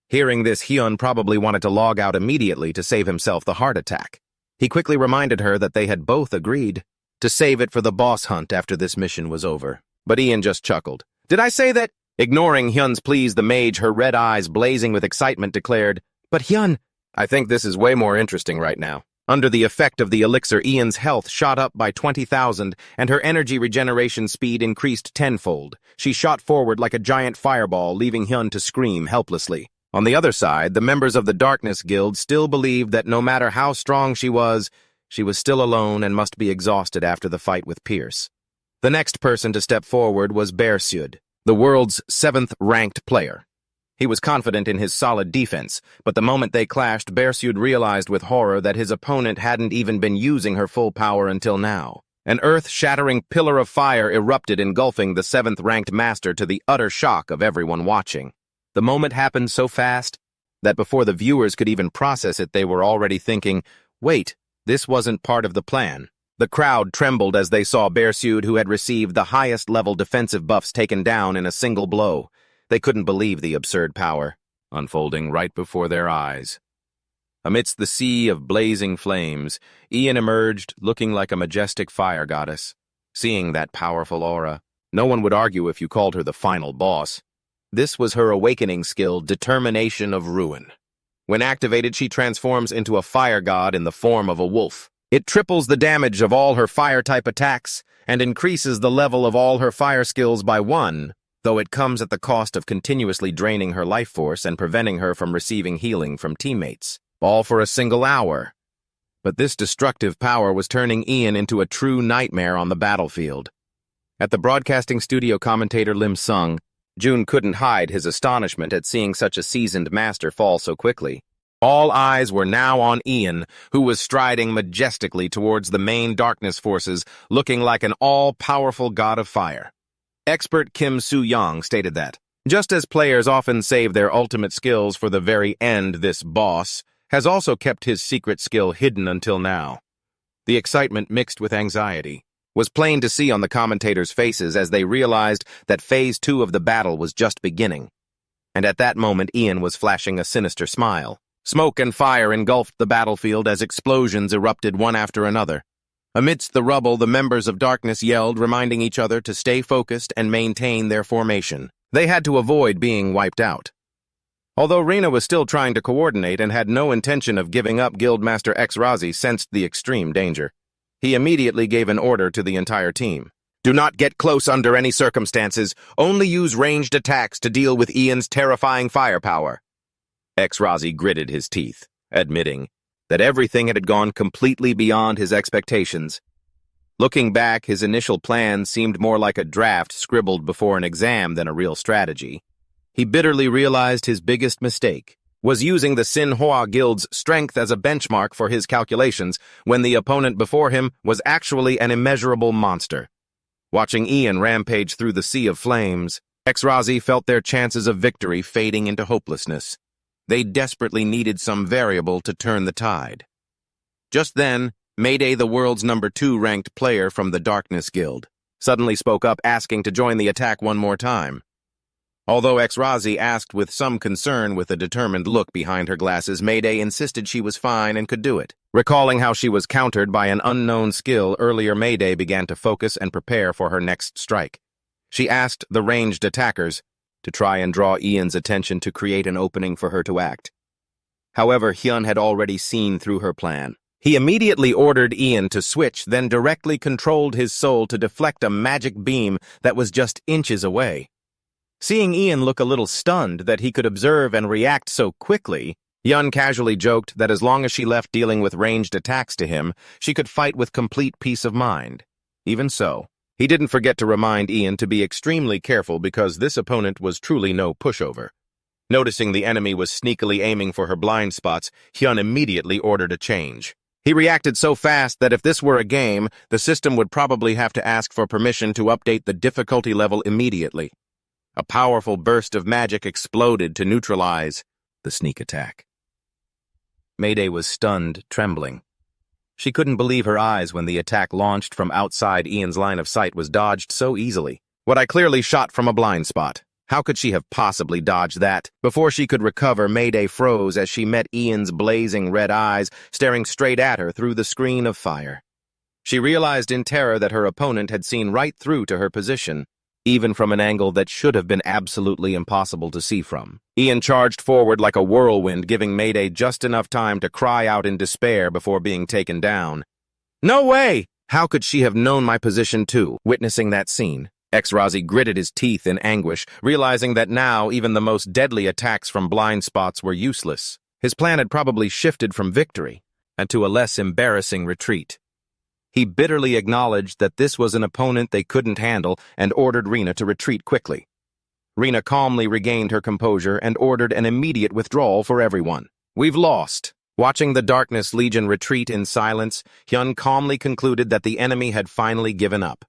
Hearing this, Hyun probably wanted to log out immediately to save himself the heart attack. He quickly reminded her that they had both agreed to save it for the boss hunt after this mission was over. But Ian just chuckled. "Did I say that?" Ignoring Hyun's pleas, the mage, her red eyes blazing with excitement, declared, "But Hyun, I think this is way more interesting right now." Under the effect of the elixir, Ian's health shot up by 20,000, and her energy regeneration speed increased tenfold. She shot forward like a giant fireball, leaving Hyun to scream helplessly. On the other side, the members of the Darkness Guild still believed that no matter how strong she was still alone and must be exhausted after the fight with Pierce. The next person to step forward was Bersyud, the world's 7th ranked player. He was confident in his solid defense, but the moment they clashed, Bersyud realized with horror that his opponent hadn't even been using her full power until now. An earth-shattering pillar of fire erupted, engulfing the 7th ranked master, to the utter shock of everyone watching. The moment happened so fast that before the viewers could even process it, they were already thinking, "Wait, this wasn't part of the plan." The crowd trembled as they saw Bersyud, who had received the highest-level defensive buffs, taken down in a single blow. They couldn't believe the absurd power unfolding right before their eyes. Amidst the sea of blazing flames, Ian emerged looking like a majestic fire goddess. Seeing that powerful aura, no one would argue if you called her the final boss. This was her awakening skill, Determination of Ruin. When activated, she transforms into a fire god in the form of a wolf. It triples the damage of all her fire-type attacks and increases the level of all her fire skills by 1, though it comes at the cost of continuously draining her life force and preventing her from receiving healing from teammates, all for a single hour. But this destructive power was turning Ian into a true nightmare on the battlefield. At the broadcasting studio, commentator Lim Sung, Jun couldn't hide his astonishment at seeing such a seasoned master fall so quickly. All eyes were now on Ian, who was striding majestically towards the main darkness forces, looking like an all-powerful god of fire. Expert Kim Soo-young stated that, just as players often save their ultimate skills for the very end, this boss has also kept his secret skill hidden until now. The excitement, mixed with anxiety, was plain to see on the commentators' faces as they realized that Phase 2 of the battle was just beginning. And at that moment, Ian was flashing a sinister smile. Smoke and fire engulfed the battlefield as explosions erupted one after another. Amidst the rubble, the members of Darkness yelled, reminding each other to stay focused and maintain their formation. They had to avoid being wiped out. Although Rena was still trying to coordinate and had no intention of giving up, Guildmaster X-Razi sensed the extreme danger. He immediately gave an order to the entire team. "Do not get close under any circumstances. Only use ranged attacks to deal with Ian's terrifying firepower." X-Razi gritted his teeth, admitting that everything had gone completely beyond his expectations. Looking back, his initial plan seemed more like a draft scribbled before an exam than a real strategy. He bitterly realized his biggest mistake was using the Xinhua Guild's strength as a benchmark for his calculations when the opponent before him was actually an immeasurable monster. Watching Ian rampage through the sea of flames, X-Razi felt their chances of victory fading into hopelessness. They desperately needed some variable to turn the tide. Just then, Mayday, the world's number 2 ranked player from the Darkness Guild, suddenly spoke up, asking to join the attack one more time. Although Exrazi asked with some concern with a determined look behind her glasses, Mayday insisted she was fine and could do it. Recalling how she was countered by an unknown skill earlier, Mayday began to focus and prepare for her next strike. She asked the ranged attackers to try and draw Ian's attention to create an opening for her to act. However, Hyun had already seen through her plan. He immediately ordered Ian to switch, then directly controlled his soul to deflect a magic beam that was just inches away. Seeing Ian look a little stunned that he could observe and react so quickly, Hyun casually joked that as long as she left dealing with ranged attacks to him, she could fight with complete peace of mind. Even so, he didn't forget to remind Ian to be extremely careful because this opponent was truly no pushover. Noticing the enemy was sneakily aiming for her blind spots, Hyun immediately ordered a change. He reacted so fast that if this were a game, the system would probably have to ask for permission to update the difficulty level immediately. A powerful burst of magic exploded to neutralize the sneak attack. Mayday was stunned, trembling. She couldn't believe her eyes when the attack launched from outside Ian's line of sight was dodged so easily. What I clearly shot from a blind spot. How could she have possibly dodged that? Before she could recover, Mayday froze as she met Ian's blazing red eyes staring straight at her through the screen of fire. She realized in terror that her opponent had seen right through to her position, even from an angle that should have been absolutely impossible to see from. Ian charged forward like a whirlwind, giving Mayday just enough time to cry out in despair before being taken down. "No way! How could she have known my position too?" Witnessing that scene, Exrazi gritted his teeth in anguish, realizing that now even the most deadly attacks from blind spots were useless. His plan had probably shifted from victory and to a less embarrassing retreat. He bitterly acknowledged that this was an opponent they couldn't handle and ordered Rena to retreat quickly. Rena calmly regained her composure and ordered an immediate withdrawal for everyone. "We've lost." Watching the Darkness Legion retreat in silence, Hyun calmly concluded that the enemy had finally given up.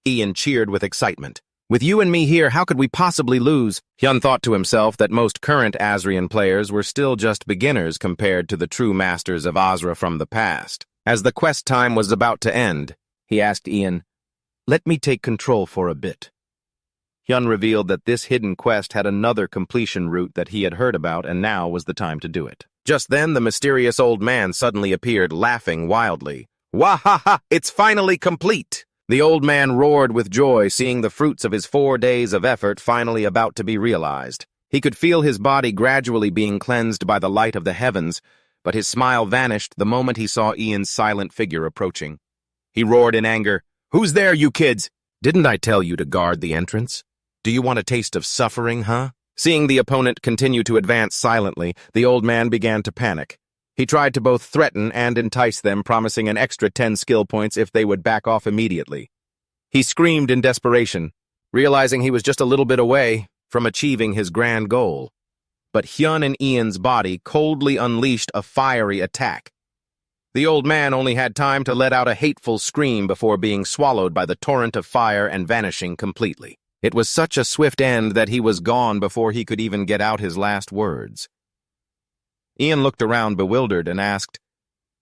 Ian cheered with excitement. "With you and me here, how could we possibly lose?" Hyun thought to himself that most current Asrian players were still just beginners compared to the true masters of Asra from the past. As the quest time was about to end, he asked Ian, "Let me take control for a bit." Hyun revealed that this hidden quest had another completion route that he had heard about, and now was the time to do it. Just then, the mysterious old man suddenly appeared, laughing wildly. "Wahaha! It's finally complete!" The old man roared with joy, seeing the fruits of his 4 days of effort finally about to be realized. He could feel his body gradually being cleansed by the light of the heavens, but his smile vanished the moment he saw Ian's silent figure approaching. He roared in anger, "Who's there, you kids? Didn't I tell you to guard the entrance? Do you want a taste of suffering, huh?" Seeing the opponent continue to advance silently, the old man began to panic. He tried to both threaten and entice them, promising an extra 10 skill points if they would back off immediately. He screamed in desperation, realizing he was just a little bit away from achieving his grand goal. But Hyun and Ian's body coldly unleashed a fiery attack. The old man only had time to let out a hateful scream before being swallowed by the torrent of fire and vanishing completely. It was such a swift end that he was gone before he could even get out his last words. Ian looked around bewildered and asked,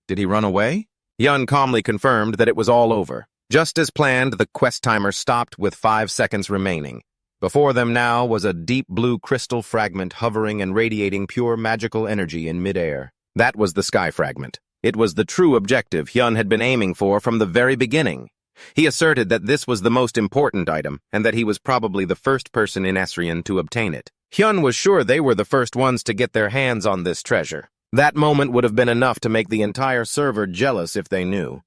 "Did he run away?" Hyun calmly confirmed that it was all over. Just as planned, the quest timer stopped with 5 seconds remaining. Before them now was a deep blue crystal fragment hovering and radiating pure magical energy in midair. That was the sky fragment. It was the true objective Hyun had been aiming for from the very beginning. He asserted that this was the most important item, and that he was probably the first person in Asrian to obtain it. Hyun was sure they were the first ones to get their hands on this treasure. That moment would have been enough to make the entire server jealous if they knew.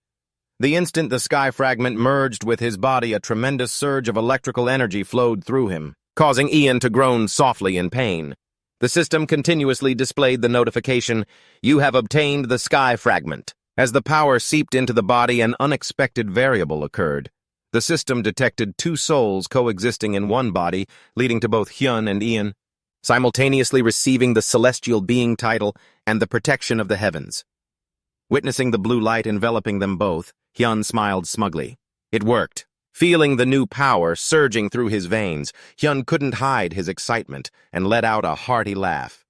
The instant the sky fragment merged with his body, a tremendous surge of electrical energy flowed through him, causing Ian to groan softly in pain. The system continuously displayed the notification, "You have obtained the sky fragment." As the power seeped into the body, an unexpected variable occurred. The system detected 2 souls coexisting in one body, leading to both Hyun and Ian simultaneously receiving the celestial being title and the protection of the heavens. Witnessing the blue light enveloping them both, Hyun smiled smugly. It worked. Feeling the new power surging through his veins, Hyun couldn't hide his excitement and let out a hearty laugh.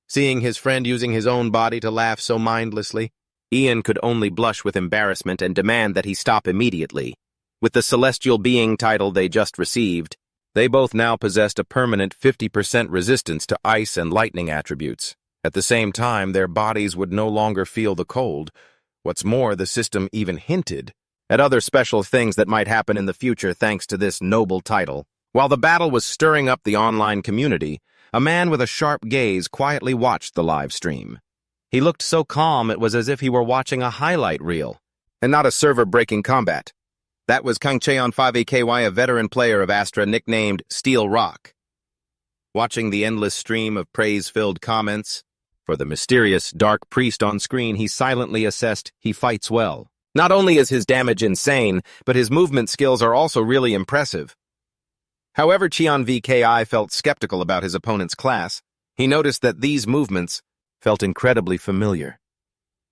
Seeing his friend using his own body to laugh so mindlessly, Ian could only blush with embarrassment and demand that he stop immediately. With the celestial being title they just received, They both now possessed a permanent 50% resistance to ice and lightning attributes. At the same time, their bodies would no longer feel the cold. What's more, the system even hinted at other special things that might happen in the future thanks to this noble title. While the battle was stirring up the online community, a man with a sharp gaze quietly watched the live stream. He looked so calm it was as if he were watching a highlight reel, and not a server-breaking combat. That was Kang Cheon 5AKY, a veteran player of Astra nicknamed Steel Rock. Watching the endless stream of praise-filled comments for the mysterious dark priest on screen, he silently assessed he fights well. Not only is his damage insane, but his movement skills are also really impressive. However, Cheon VKI felt skeptical about his opponent's class. He noticed that these movements felt incredibly familiar.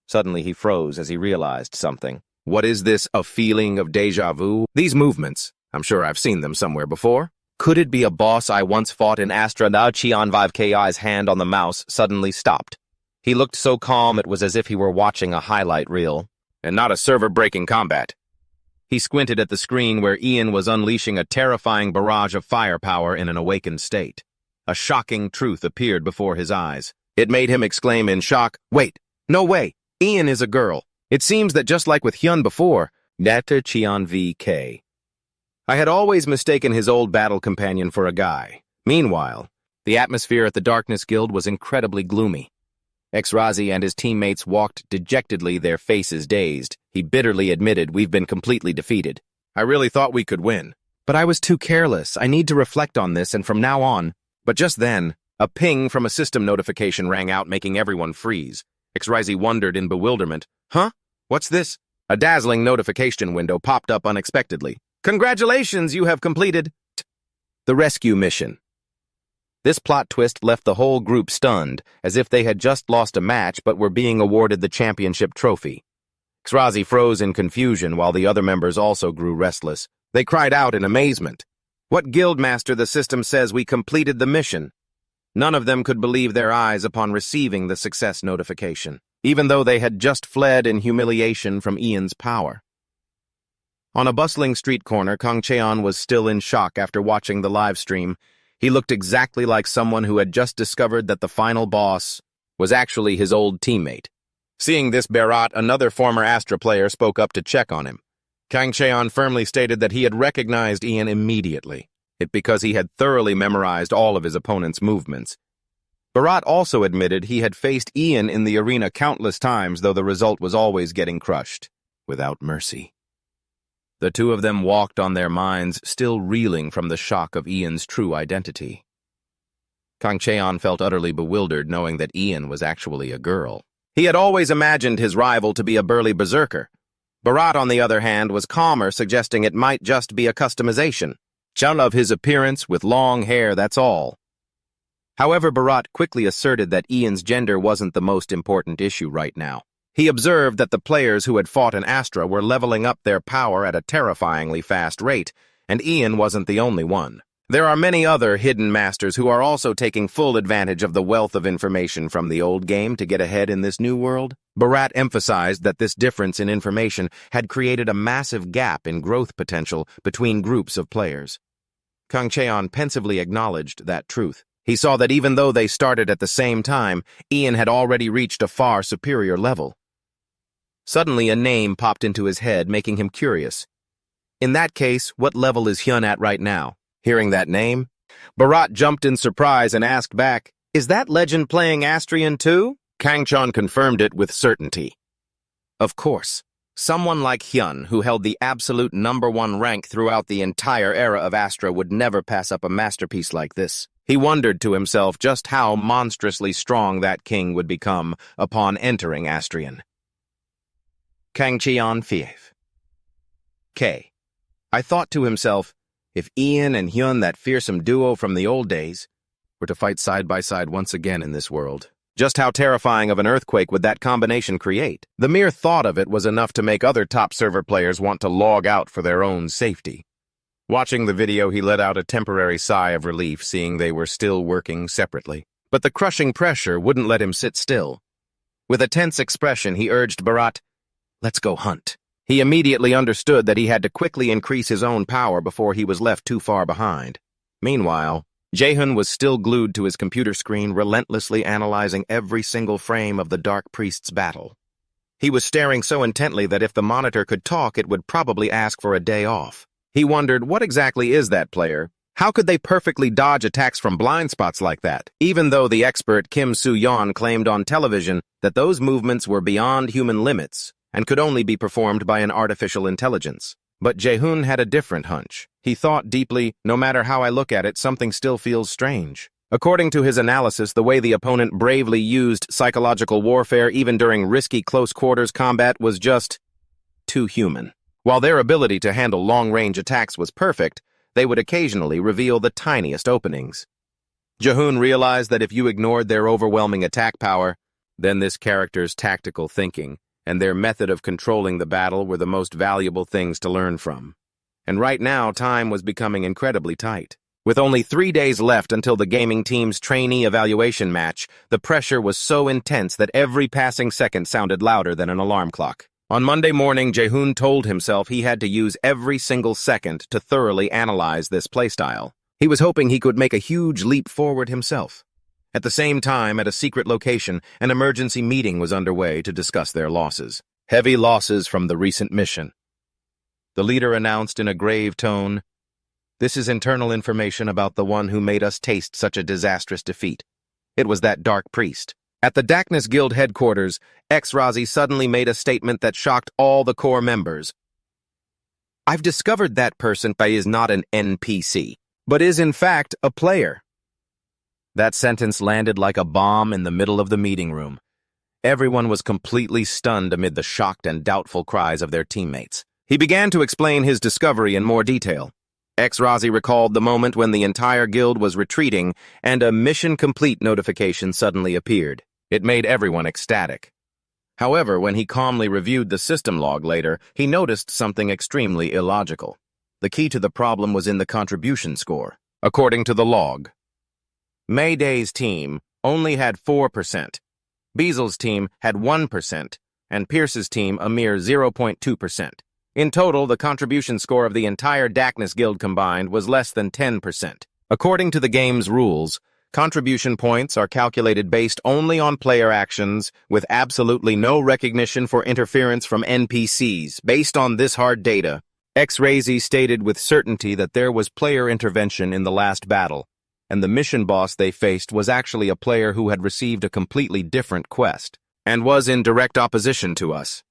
Suddenly he froze as he realized something. What is this, a feeling of déjà vu? These movements, I'm sure I've seen them somewhere before. Could it be a boss I once fought in Astra? Now Cheon 5KI's hand on the mouse suddenly stopped. He looked so calm it was as if he were watching a highlight reel, and not a server-breaking combat. He squinted at the screen where Ian was unleashing a terrifying barrage of firepower in an awakened state. A shocking truth appeared before his eyes. It made him exclaim in shock, "Wait, no way, Ian is a girl." It seems that just like with Hyun before, Data Cheon VK. I had always mistaken his old battle companion for a guy. Meanwhile, the atmosphere at the Darkness Guild was incredibly gloomy. X-Razi and his teammates walked dejectedly, their faces dazed. He bitterly admitted, "We've been completely defeated. I really thought we could win. But I was too careless. I need to reflect on this, and from now on..." But just then, a ping from a system notification rang out, making everyone freeze. X-Razi wondered in bewilderment. "Huh? What's this?" A dazzling notification window popped up unexpectedly. "Congratulations, you have completed the rescue mission." This plot twist left the whole group stunned, as if they had just lost a match but were being awarded the championship trophy. X-Razi froze in confusion while the other members also grew restless. They cried out in amazement. "What guildmaster, the system says we completed the mission?" None of them could believe their eyes upon receiving the success notification, even though they had just fled in humiliation from Ian's power. On a bustling street corner, Kang Cheon was still in shock after watching the live stream. He looked exactly like someone who had just discovered that the final boss was actually his old teammate. Seeing this Berat, another former Astra player, spoke up to check on him. Kang Cheon firmly stated that he had recognized Ian immediately, because he had thoroughly memorized all of his opponent's movements. Berat also admitted he had faced Ian in the arena countless times, though the result was always getting crushed, without mercy. The two of them walked on their minds, still reeling from the shock of Ian's true identity. Kang Cheon felt utterly bewildered knowing that Ian was actually a girl. He had always imagined his rival to be a burly berserker. Berat, on the other hand, was calmer, suggesting it might just be a customization. Just of his appearance with long hair, that's all. However, Berat quickly asserted that Ian's gender wasn't the most important issue right now. He observed that the players who had fought in Astra were leveling up their power at a terrifyingly fast rate, and Ian wasn't the only one. There are many other hidden masters who are also taking full advantage of the wealth of information from the old game to get ahead in this new world. Berat emphasized that this difference in information had created a massive gap in growth potential between groups of players. Kang Cheon pensively acknowledged that truth. He saw that even though they started at the same time, Ian had already reached a far superior level. Suddenly, a name popped into his head, making him curious. In that case, what level is Hyun at right now? Hearing that name, Berat jumped in surprise and asked back, "Is that legend playing Astrian too?" Kang Cheon confirmed it with certainty. Of course, someone like Hyun, who held the absolute #1 rank throughout the entire era of Astra, would never pass up a masterpiece like this. He wondered to himself just how monstrously strong that king would become upon entering Astrian. Kang Cheon 5. K. I thought to himself, if Ian and Hyun, that fearsome duo from the old days, were to fight side by side once again in this world, just how terrifying of an earthquake would that combination create? The mere thought of it was enough to make other top server players want to log out for their own safety. Watching the video, he let out a temporary sigh of relief, seeing they were still working separately. But the crushing pressure wouldn't let him sit still. With a tense expression, he urged Berat, "Let's go hunt." He immediately understood that he had to quickly increase his own power before he was left too far behind. Meanwhile, Jaehun was still glued to his computer screen, relentlessly analyzing every single frame of the Dark Priest's battle. He was staring so intently that if the monitor could talk, it would probably ask for a day off. He wondered, what exactly is that player? How could they perfectly dodge attacks from blind spots like that? Even though the expert Kim Soo-yeon claimed on television that those movements were beyond human limits and could only be performed by an artificial intelligence. But Jaehun had a different hunch. He thought deeply, no matter how I look at it, something still feels strange. According to his analysis, the way the opponent bravely used psychological warfare even during risky close-quarters combat was just too human. While their ability to handle long-range attacks was perfect, they would occasionally reveal the tiniest openings. Jaehun realized that if you ignored their overwhelming attack power, then this character's tactical thinking and their method of controlling the battle were the most valuable things to learn from. And right now, time was becoming incredibly tight. With only 3 days left until the gaming team's trainee evaluation match, the pressure was so intense that every passing second sounded louder than an alarm clock. On Monday morning, Jaehun told himself he had to use every single second to thoroughly analyze this playstyle. He was hoping he could make a huge leap forward himself. At the same time, at a secret location, an emergency meeting was underway to discuss their losses. Heavy losses from the recent mission. The leader announced in a grave tone, "This is internal information about the one who made us taste such a disastrous defeat. It was that Dark Priest." At the Darkness Guild headquarters, X-Razi suddenly made a statement that shocked all the core members. "I've discovered that person is not an NPC, but is in fact a player." That sentence landed like a bomb in the middle of the meeting room. Everyone was completely stunned amid the shocked and doubtful cries of their teammates. He began to explain his discovery in more detail. X-Razi recalled the moment when the entire guild was retreating and a mission complete notification suddenly appeared. It made everyone ecstatic. However, when he calmly reviewed the system log later, he noticed something extremely illogical. The key to the problem was in the contribution score. According to the log, Mayday's team only had 4%, Beasel's team had 1%, and Pierce's team a mere 0.2%. In total, the contribution score of the entire Darkness Guild combined was less than 10%. According to the game's rules, contribution points are calculated based only on player actions, with absolutely no recognition for interference from NPCs. Based on this hard data, X-Razi stated with certainty that there was player intervention in the last battle, and the mission boss they faced was actually a player who had received a completely different quest, and was in direct opposition to us.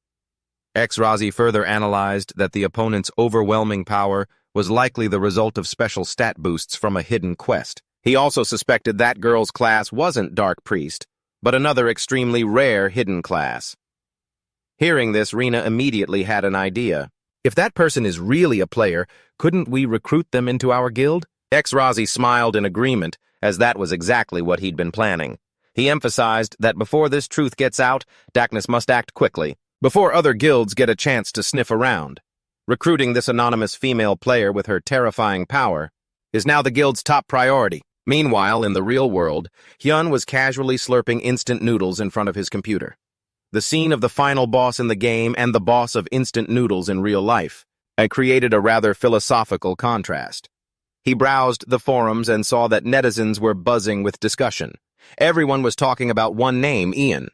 X-Razi further analyzed that the opponent's overwhelming power was likely the result of special stat boosts from a hidden quest. He also suspected that girl's class wasn't Dark Priest, but another extremely rare hidden class. Hearing this, Rena immediately had an idea. If that person is really a player, couldn't we recruit them into our guild? X-Razi smiled in agreement, as that was exactly what he'd been planning. He emphasized that before this truth gets out, Darkness must act quickly, before other guilds get a chance to sniff around. Recruiting this anonymous female player with her terrifying power is now the guild's top priority. Meanwhile, in the real world, Hyun was casually slurping instant noodles in front of his computer. The scene of the final boss in the game and the boss of instant noodles in real life had created a rather philosophical contrast. He browsed the forums and saw that netizens were buzzing with discussion. Everyone was talking about one name, Ian.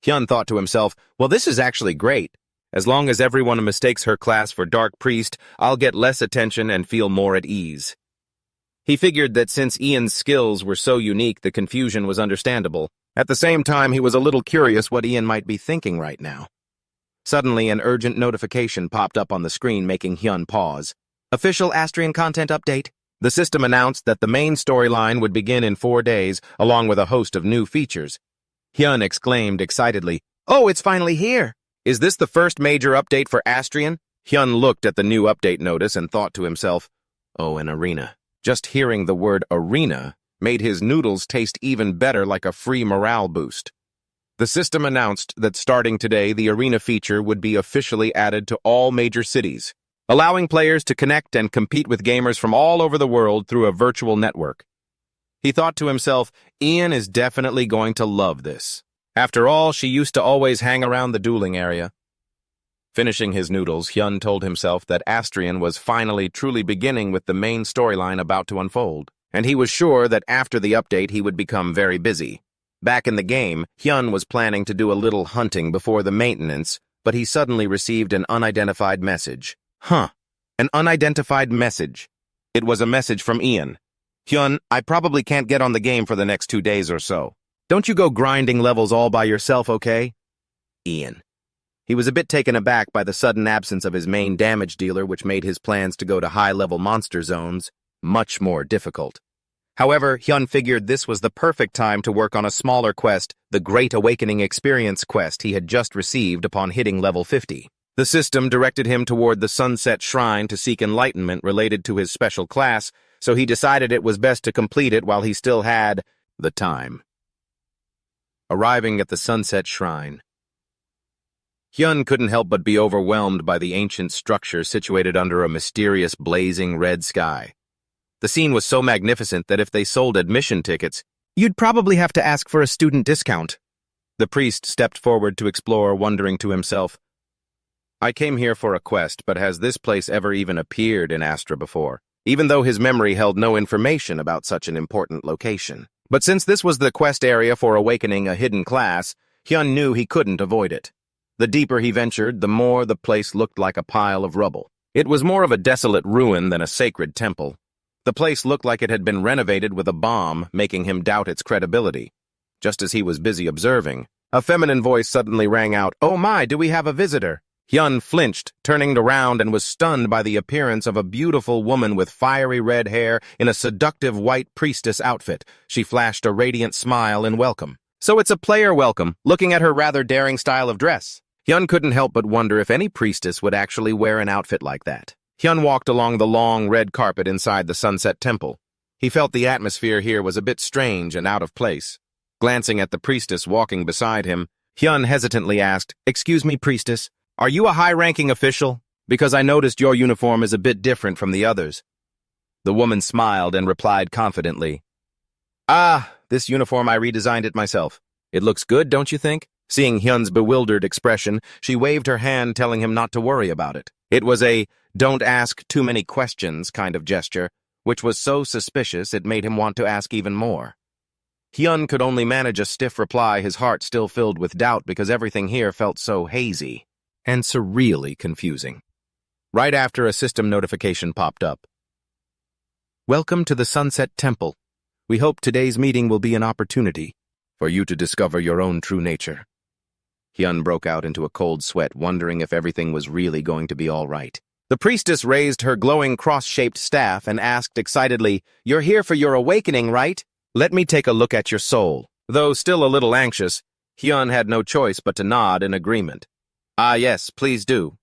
Hyun thought to himself, well, this is actually great. As long as everyone mistakes her class for Dark Priest, I'll get less attention and feel more at ease. He figured that since Ian's skills were so unique, the confusion was understandable. At the same time, he was a little curious what Ian might be thinking right now. Suddenly, an urgent notification popped up on the screen, making Hyun pause. Official Astrian content update. The system announced that the main storyline would begin in 4 days, along with a host of new features. Hyun exclaimed excitedly, "Oh, it's finally here! Is this the first major update for Astrian?" Hyun looked at the new update notice and thought to himself, "Oh, an arena." Just hearing the word arena made his noodles taste even better, like a free morale boost. The system announced that starting today, the arena feature would be officially added to all major cities, allowing players to connect and compete with gamers from all over the world through a virtual network. He thought to himself, Ian is definitely going to love this. After all, she used to always hang around the dueling area. Finishing his noodles, Hyun told himself that Astrian was finally truly beginning with the main storyline about to unfold, and he was sure that after the update he would become very busy. Back in the game, Hyun was planning to do a little hunting before the maintenance, but he suddenly received an unidentified message. An unidentified message. It was a message from Ian. Hyun, I probably can't get on the game for the next 2 days or so. Don't you go grinding levels all by yourself, okay? Ian. He was a bit taken aback by the sudden absence of his main damage dealer, which made his plans to go to high-level monster zones much more difficult. However, Hyun figured this was the perfect time to work on a smaller quest, the Great Awakening Experience quest he had just received upon hitting level 50. The system directed him toward the Sunset Shrine to seek enlightenment related to his special class, so he decided it was best to complete it while he still had the time. Arriving at the Sunset Shrine, Hyun couldn't help but be overwhelmed by the ancient structure situated under a mysterious blazing red sky. The scene was so magnificent that if they sold admission tickets, you'd probably have to ask for a student discount. The priest stepped forward to explore, wondering to himself, I came here for a quest, but has this place ever even appeared in Astra before? Even though his memory held no information about such an important location. But since this was the quest area for awakening a hidden class, Hyun knew he couldn't avoid it. The deeper he ventured, the more the place looked like a pile of rubble. It was more of a desolate ruin than a sacred temple. The place looked like it had been renovated with a bomb, making him doubt its credibility. Just as he was busy observing, a feminine voice suddenly rang out, "Oh my, do we have a visitor?" Hyun flinched, turning around and was stunned by the appearance of a beautiful woman with fiery red hair in a seductive white priestess outfit. She flashed a radiant smile in welcome. So it's a player welcome, looking at her rather daring style of dress. Hyun couldn't help but wonder if any priestess would actually wear an outfit like that. Hyun walked along the long red carpet inside the Sunset Temple. He felt the atmosphere here was a bit strange and out of place. Glancing at the priestess walking beside him, Hyun hesitantly asked, "Excuse me, priestess, are you a high-ranking official? Because I noticed your uniform is a bit different from the others." The woman smiled and replied confidently, This uniform I redesigned it myself. It looks good, don't you think?" Seeing Hyun's bewildered expression, she waved her hand, telling him not to worry about it. It was a "don't ask too many questions" kind of gesture, which was so suspicious it made him want to ask even more. Hyun could only manage a stiff reply, his heart still filled with doubt because everything here felt so hazy and surreally confusing. Right after, a system notification popped up. "Welcome to the Sunset Temple. We hope today's meeting will be an opportunity for you to discover your own true nature." Hyun broke out into a cold sweat, wondering if everything was really going to be all right. The priestess raised her glowing cross-shaped staff and asked excitedly, "You're here for your awakening, right? Let me take a look at your soul." Though still a little anxious, Hyun had no choice but to nod in agreement. "Ah, yes, please do."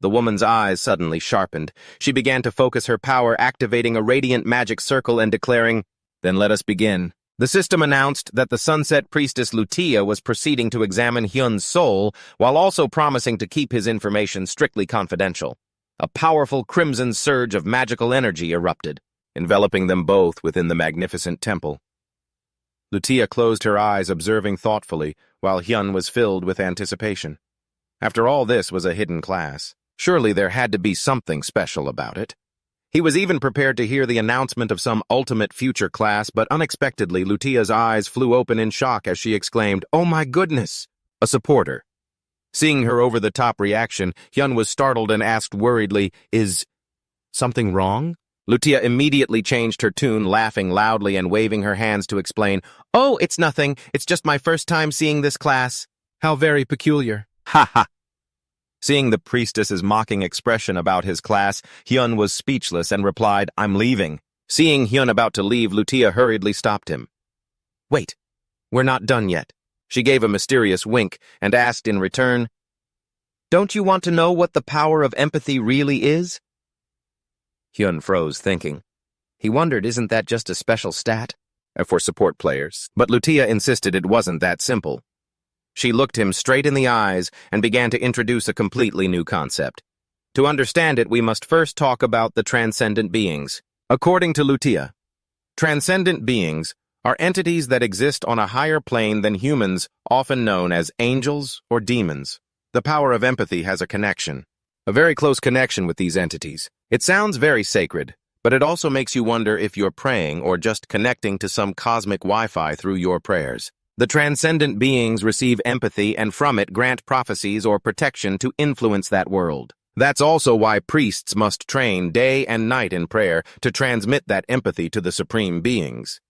The woman's eyes suddenly sharpened. She began to focus her power, activating a radiant magic circle and declaring, "Then let us begin." The system announced that the Sunset Priestess Lutia was proceeding to examine Hyun's soul, while also promising to keep his information strictly confidential. A powerful crimson surge of magical energy erupted, enveloping them both within the magnificent temple. Lutia closed her eyes, observing thoughtfully, while Hyun was filled with anticipation. After all, this was a hidden class. Surely there had to be something special about it. He was even prepared to hear the announcement of some ultimate future class, but unexpectedly Lutia's eyes flew open in shock as she exclaimed, "Oh my goodness!" A supporter. Seeing her over-the-top reaction, Hyun was startled and asked worriedly, "Is something wrong?" Lutia immediately changed her tune, laughing loudly and waving her hands to explain, "Oh, it's nothing. It's just my first time seeing this class. How very peculiar." Ha ha! Seeing the priestess's mocking expression about his class, Hyun was speechless and replied, "I'm leaving." Seeing Hyun about to leave, Lutia hurriedly stopped him. "Wait, we're not done yet." She gave a mysterious wink and asked in return, "Don't you want to know what the power of empathy really is?" Hyun froze, thinking. He wondered, isn't that just a special stat for support players? But Lutia insisted it wasn't that simple. She looked him straight in the eyes and began to introduce a completely new concept. To understand it, we must first talk about the transcendent beings. According to Lutia, transcendent beings are entities that exist on a higher plane than humans, often known as angels or demons. The power of empathy has a connection, a very close connection with these entities. It sounds very sacred, but it also makes you wonder if you're praying or just connecting to some cosmic Wi-Fi through your prayers. The transcendent beings receive empathy and from it grant prophecies or protection to influence that world. That's also why priests must train day and night in prayer to transmit that empathy to the supreme beings.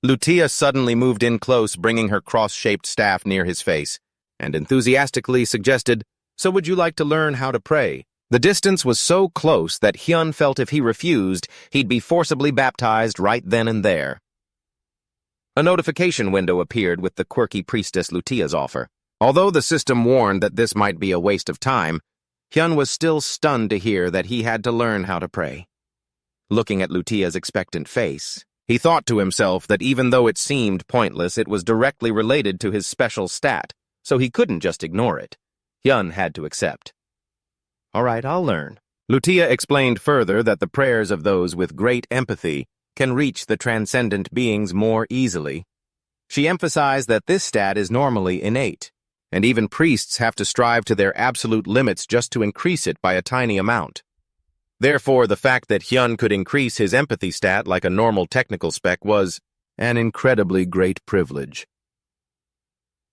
Lutia suddenly moved in close, bringing her cross-shaped staff near his face, and enthusiastically suggested, "So would you like to learn how to pray?" The distance was so close that Hyun felt if he refused, he'd be forcibly baptized right then and there. A notification window appeared with the quirky priestess Lutia's offer. Although the system warned that this might be a waste of time, Hyun was still stunned to hear that he had to learn how to pray. Looking at Lutia's expectant face, he thought to himself that even though it seemed pointless, it was directly related to his special stat, so he couldn't just ignore it. Hyun had to accept. "All right, I'll learn." Lutia explained further that the prayers of those with great empathy can reach the transcendent beings more easily. She emphasized that this stat is normally innate, and even priests have to strive to their absolute limits just to increase it by a tiny amount. Therefore, the fact that Hyun could increase his empathy stat like a normal technical spec was an incredibly great privilege.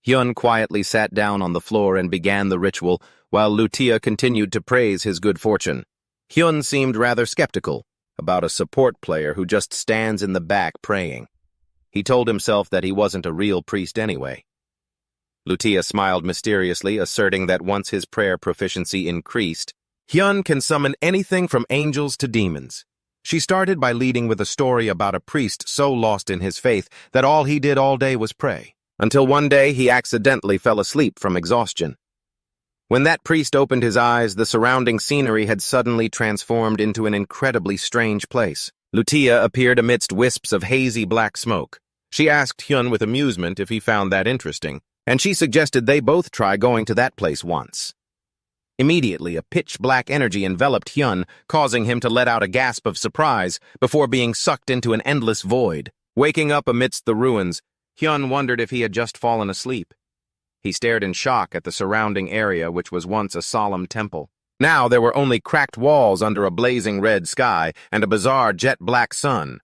Hyun quietly sat down on the floor and began the ritual, while Lutia continued to praise his good fortune. Hyun seemed rather skeptical about a support player who just stands in the back praying. He told himself that he wasn't a real priest anyway. Lutia smiled mysteriously, asserting that once his prayer proficiency increased, Hyun can summon anything from angels to demons. She started by leading with a story about a priest so lost in his faith that all he did all day was pray, until one day he accidentally fell asleep from exhaustion. When that priest opened his eyes, the surrounding scenery had suddenly transformed into an incredibly strange place. Lutia appeared amidst wisps of hazy black smoke. She asked Hyun with amusement if he found that interesting, and she suggested they both try going to that place once. Immediately, a pitch-black energy enveloped Hyun, causing him to let out a gasp of surprise before being sucked into an endless void. Waking up amidst the ruins, Hyun wondered if he had just fallen asleep. He stared in shock at the surrounding area, which was once a solemn temple. Now there were only cracked walls under a blazing red sky and a bizarre jet-black sun.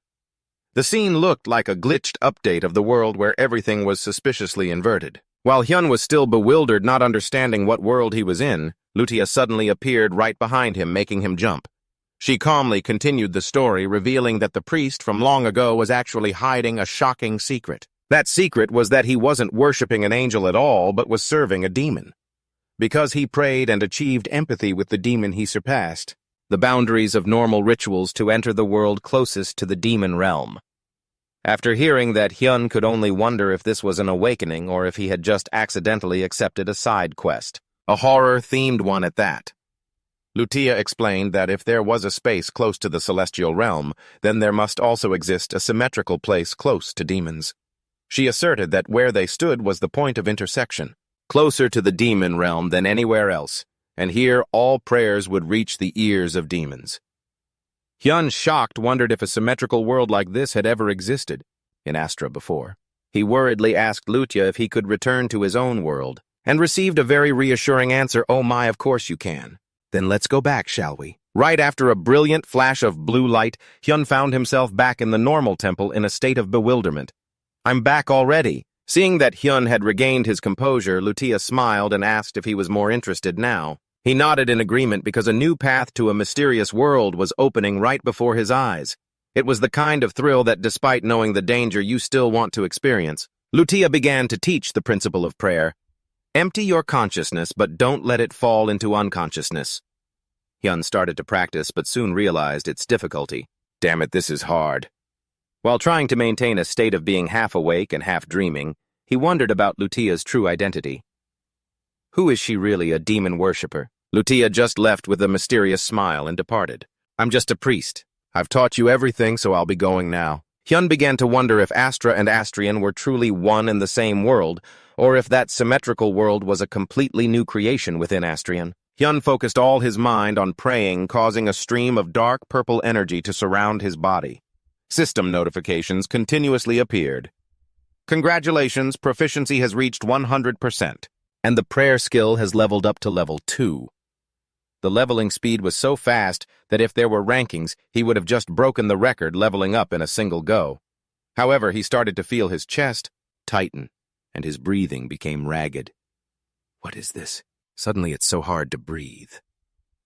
The scene looked like a glitched update of the world where everything was suspiciously inverted. While Hyun was still bewildered, not understanding what world he was in, Lutia suddenly appeared right behind him, making him jump. She calmly continued the story, revealing that the priest from long ago was actually hiding a shocking secret. That secret was that he wasn't worshipping an angel at all, but was serving a demon. Because he prayed and achieved empathy with the demon he surpassed, the boundaries of normal rituals to enter the world closest to the demon realm. After hearing that, Hyun could only wonder if this was an awakening or if he had just accidentally accepted a side quest, a horror-themed one at that. Lutia explained that if there was a space close to the celestial realm, then there must also exist a symmetrical place close to demons. She asserted that where they stood was the point of intersection, closer to the demon realm than anywhere else, and here all prayers would reach the ears of demons. Hyun, shocked, wondered if a symmetrical world like this had ever existed in Astra before. He worriedly asked Lutia if he could return to his own world, and received a very reassuring answer, "Oh my, of course you can." "Then let's go back, shall we?" Right after a brilliant flash of blue light, Hyun found himself back in the normal temple in a state of bewilderment. "I'm back already." Seeing that Hyun had regained his composure, Lutia smiled and asked if he was more interested now. He nodded in agreement because a new path to a mysterious world was opening right before his eyes. It was the kind of thrill that, despite knowing the danger, you still want to experience. Lutia began to teach the principle of prayer. Empty your consciousness, but don't let it fall into unconsciousness. Hyun started to practice, but soon realized its difficulty. Damn it, this is hard. While trying to maintain a state of being half awake and half dreaming, he wondered about Lutia's true identity. Who is she really, a demon worshipper? Lutia just left with a mysterious smile and departed. "I'm just a priest. I've taught you everything, so I'll be going now." Hyun began to wonder if Astra and Astrian were truly one and the same world, or if that symmetrical world was a completely new creation within Astrian. Hyun focused all his mind on praying, causing a stream of dark purple energy to surround his body. System notifications continuously appeared. "Congratulations, proficiency has reached 100%. and the prayer skill has leveled up to level 2. The leveling speed was so fast that if there were rankings, he would have just broken the record leveling up in a single go. However, he started to feel his chest tighten, and his breathing became ragged. What is this? Suddenly it's so hard to breathe.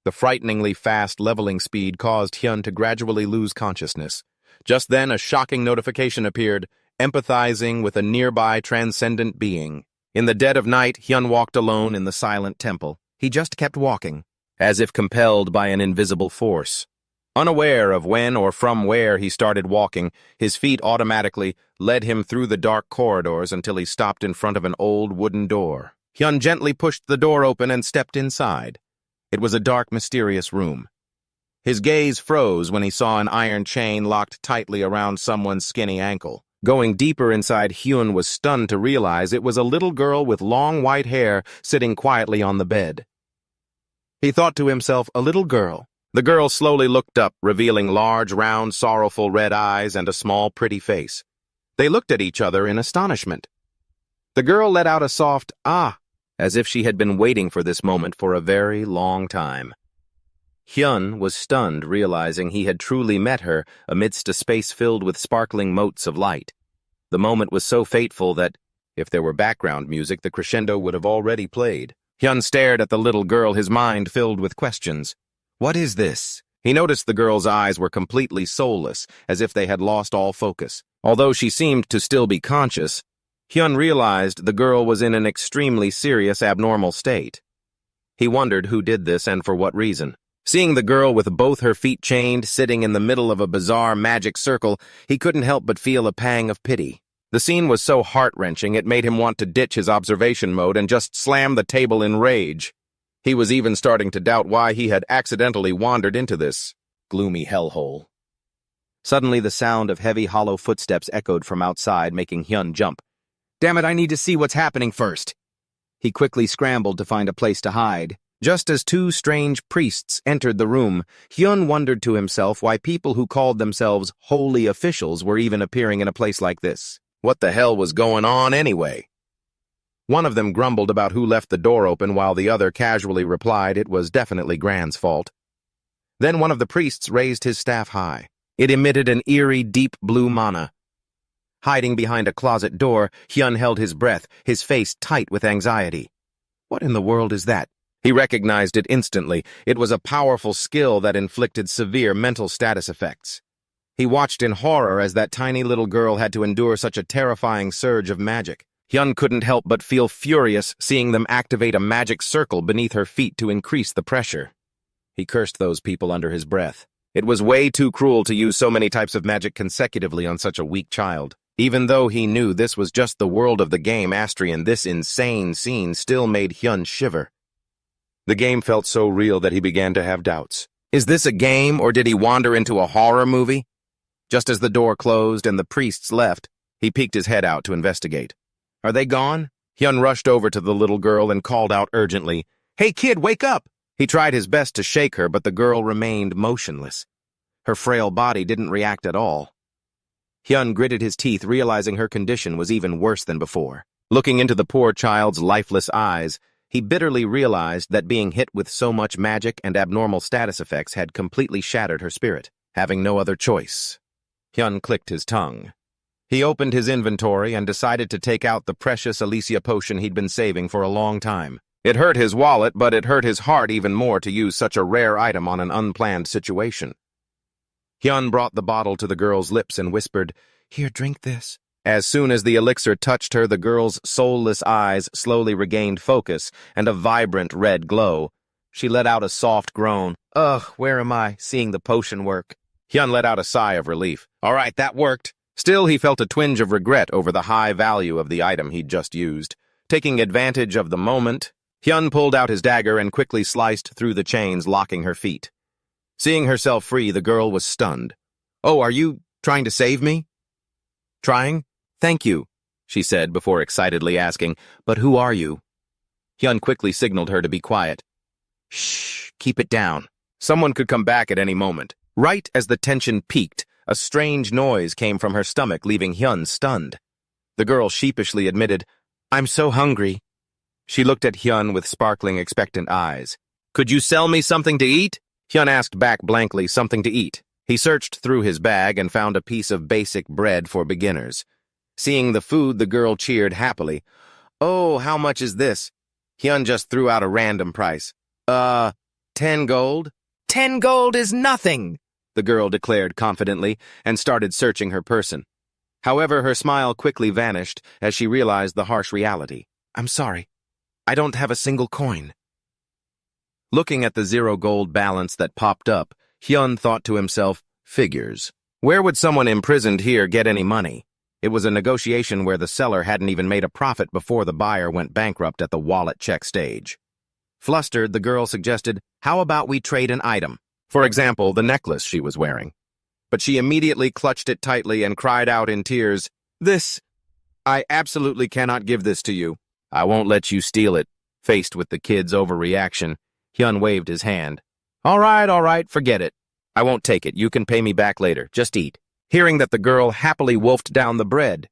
The frighteningly fast leveling speed caused Hyun to gradually lose consciousness. Just then, a shocking notification appeared, empathizing with a nearby transcendent being. In the dead of night, Hyun walked alone in the silent temple. He just kept walking, as if compelled by an invisible force. Unaware of when or from where he started walking, his feet automatically led him through the dark corridors until he stopped in front of an old wooden door. Hyun gently pushed the door open and stepped inside. It was a dark, mysterious room. His gaze froze when he saw an iron chain locked tightly around someone's skinny ankle. Going deeper inside, Hyun was stunned to realize it was a little girl with long white hair sitting quietly on the bed. He thought to himself, a little girl. The girl slowly looked up, revealing large, round, sorrowful red eyes and a small, pretty face. They looked at each other in astonishment. The girl let out a soft "ah," as if she had been waiting for this moment for a very long time. Hyun was stunned, realizing he had truly met her amidst a space filled with sparkling motes of light. The moment was so fateful that, if there were background music, the crescendo would have already played. Hyun stared at the little girl, his mind filled with questions. What is this? He noticed the girl's eyes were completely soulless, as if they had lost all focus. Although she seemed to still be conscious, Hyun realized the girl was in an extremely serious abnormal state. He wondered who did this and for what reason. Seeing the girl with both her feet chained, sitting in the middle of a bizarre magic circle, he couldn't help but feel a pang of pity. The scene was so heart-wrenching it made him want to ditch his observation mode and just slam the table in rage. He was even starting to doubt why he had accidentally wandered into this gloomy hellhole. Suddenly the sound of heavy, hollow footsteps echoed from outside, making Hyun jump. Damn it, I need to see what's happening first. He quickly scrambled to find a place to hide. Just as two strange priests entered the room, Hyun wondered to himself why people who called themselves holy officials were even appearing in a place like this. What the hell was going on anyway? One of them grumbled about who left the door open while the other casually replied it was definitely Gran's fault. Then one of the priests raised his staff high. It emitted an eerie, deep blue mana. Hiding behind a closet door, Hyun held his breath, his face tight with anxiety. What in the world is that? He recognized it instantly. It was a powerful skill that inflicted severe mental status effects. He watched in horror as that tiny little girl had to endure such a terrifying surge of magic. Hyun couldn't help but feel furious seeing them activate a magic circle beneath her feet to increase the pressure. He cursed those people under his breath. It was way too cruel to use so many types of magic consecutively on such a weak child. Even though he knew this was just the world of the game, Astrian, this insane scene still made Hyun shiver. The game felt so real that he began to have doubts. Is this a game, or did he wander into a horror movie? Just as the door closed and the priests left, he peeked his head out to investigate. Are they gone? Hyun rushed over to the little girl and called out urgently, Hey kid, wake up! He tried his best to shake her, but the girl remained motionless. Her frail body didn't react at all. Hyun gritted his teeth, realizing her condition was even worse than before. Looking into the poor child's lifeless eyes, he bitterly realized that being hit with so much magic and abnormal status effects had completely shattered her spirit. Having no other choice, Hyun clicked his tongue. He opened his inventory and decided to take out the precious Alicia potion he'd been saving for a long time. It hurt his wallet, but it hurt his heart even more to use such a rare item on an unplanned situation. Hyun brought the bottle to the girl's lips and whispered, Here, drink this. As soon as the elixir touched her, the girl's soulless eyes slowly regained focus and a vibrant red glow. She let out a soft groan. Ugh, where am I? Seeing the potion work. Hyun let out a sigh of relief. All right, that worked. Still, he felt a twinge of regret over the high value of the item he'd just used. Taking advantage of the moment, Hyun pulled out his dagger and quickly sliced through the chains, locking her feet. Seeing herself free, the girl was stunned. Oh, are you trying to save me? Trying? Thank you, she said before excitedly asking, But who are you? Hyun quickly signaled her to be quiet. Shh, keep it down. Someone could come back at any moment. Right as the tension peaked, a strange noise came from her stomach, leaving Hyun stunned. The girl sheepishly admitted, I'm so hungry. She looked at Hyun with sparkling, expectant eyes. "Could you sell me something to eat?" Hyun asked back blankly, something to eat. He searched through his bag and found a piece of basic bread for beginners. Seeing the food, the girl cheered happily. "Oh, how much is this?" Hyun just threw out a random price. 10 gold?" "10 gold is nothing," the girl declared confidently and started searching her person. However, her smile quickly vanished as she realized the harsh reality. "I'm sorry. I don't have a single coin." Looking at the 0 gold balance that popped up, Hyun thought to himself, figures. Where would someone imprisoned here get any money? It was a negotiation where the seller hadn't even made a profit before the buyer went bankrupt at the wallet check stage. Flustered, the girl suggested, "How about we trade an item? For example, the necklace she was wearing." But she immediately clutched it tightly and cried out in tears, I absolutely cannot give this to you. I won't let you steal it." Faced with the kid's overreaction, Hyun waved his hand. All right, forget it. I won't take it. You can pay me back later. Just eat." Hearing that the girl happily wolfed down the bread.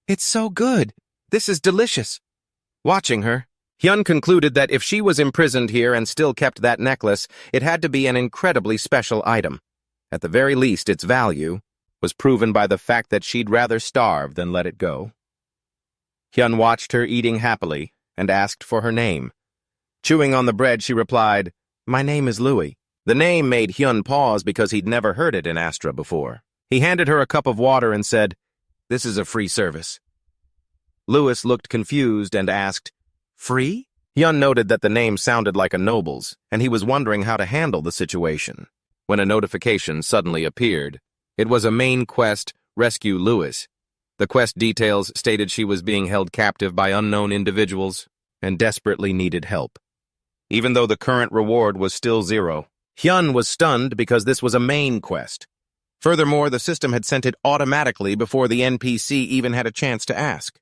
"It's so good. This is delicious." Watching her, Hyun concluded that if she was imprisoned here and still kept that necklace, it had to be an incredibly special item. At the very least, its value was proven by the fact that she'd rather starve than let it go. Hyun watched her eating happily and asked for her name. Chewing on the bread, she replied, "My name is Louis." The name made Hyun pause because he'd never heard it in Astra before. He handed her a cup of water and said, "This is a free service." Louis looked confused and asked, "Free?" Hyun noted that the name sounded like a noble's, and he was wondering how to handle the situation, when a notification suddenly appeared. It was a main quest, Rescue Louis. The quest details stated she was being held captive by unknown individuals and desperately needed help. Even though the current reward was still 0, Hyun was stunned because this was a main quest. Furthermore, the system had sent it automatically before the NPC even had a chance to ask.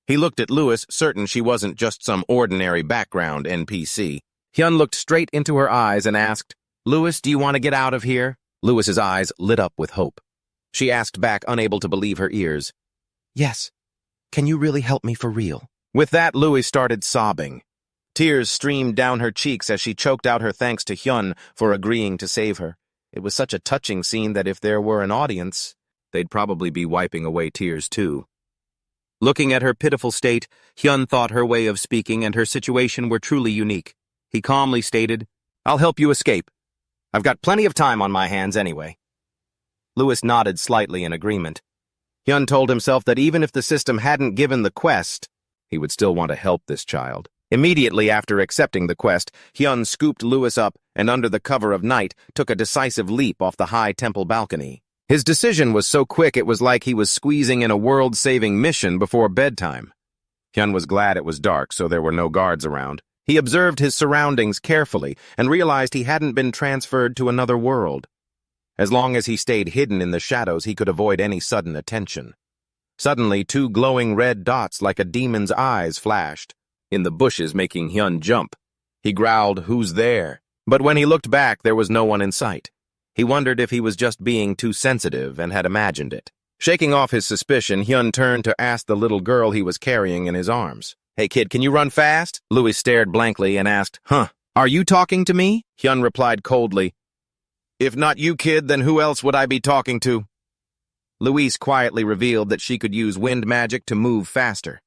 He looked at Louis, certain she wasn't just some ordinary background NPC. Hyun looked straight into her eyes and asked, "Louis, do you want to get out of here?" Louis's eyes lit up with hope. She asked back, unable to believe her ears, "Yes. Can you really help me for real?" With that, Louis started sobbing. Tears streamed down her cheeks as she choked out her thanks to Hyun for agreeing to save her. It was such a touching scene that if there were an audience, they'd probably be wiping away tears too. Looking at her pitiful state, Hyun thought her way of speaking and her situation were truly unique. He calmly stated, "I'll help you escape. I've got plenty of time on my hands anyway." Louis nodded slightly in agreement. Hyun told himself that even if the system hadn't given the quest, he would still want to help this child. Immediately after accepting the quest, Hyun scooped Louis up and under the cover of night took a decisive leap off the high temple balcony. His decision was so quick it was like he was squeezing in a world-saving mission before bedtime. Hyun was glad it was dark, so there were no guards around. He observed his surroundings carefully and realized he hadn't been transferred to another world. As long as he stayed hidden in the shadows, he could avoid any sudden attention. Suddenly, 2 glowing red dots like a demon's eyes flashed in the bushes, making Hyun jump. He growled, "Who's there?" But when he looked back, there was no one in sight. He wondered if he was just being too sensitive and had imagined it. Shaking off his suspicion, Hyun turned to ask the little girl he was carrying in his arms, "Hey kid, can you run fast?" Louis stared blankly and asked, Are you talking to me?" Hyun replied coldly, "If not you, kid, then who else would I be talking to?" Louise quietly revealed that she could use wind magic to move faster.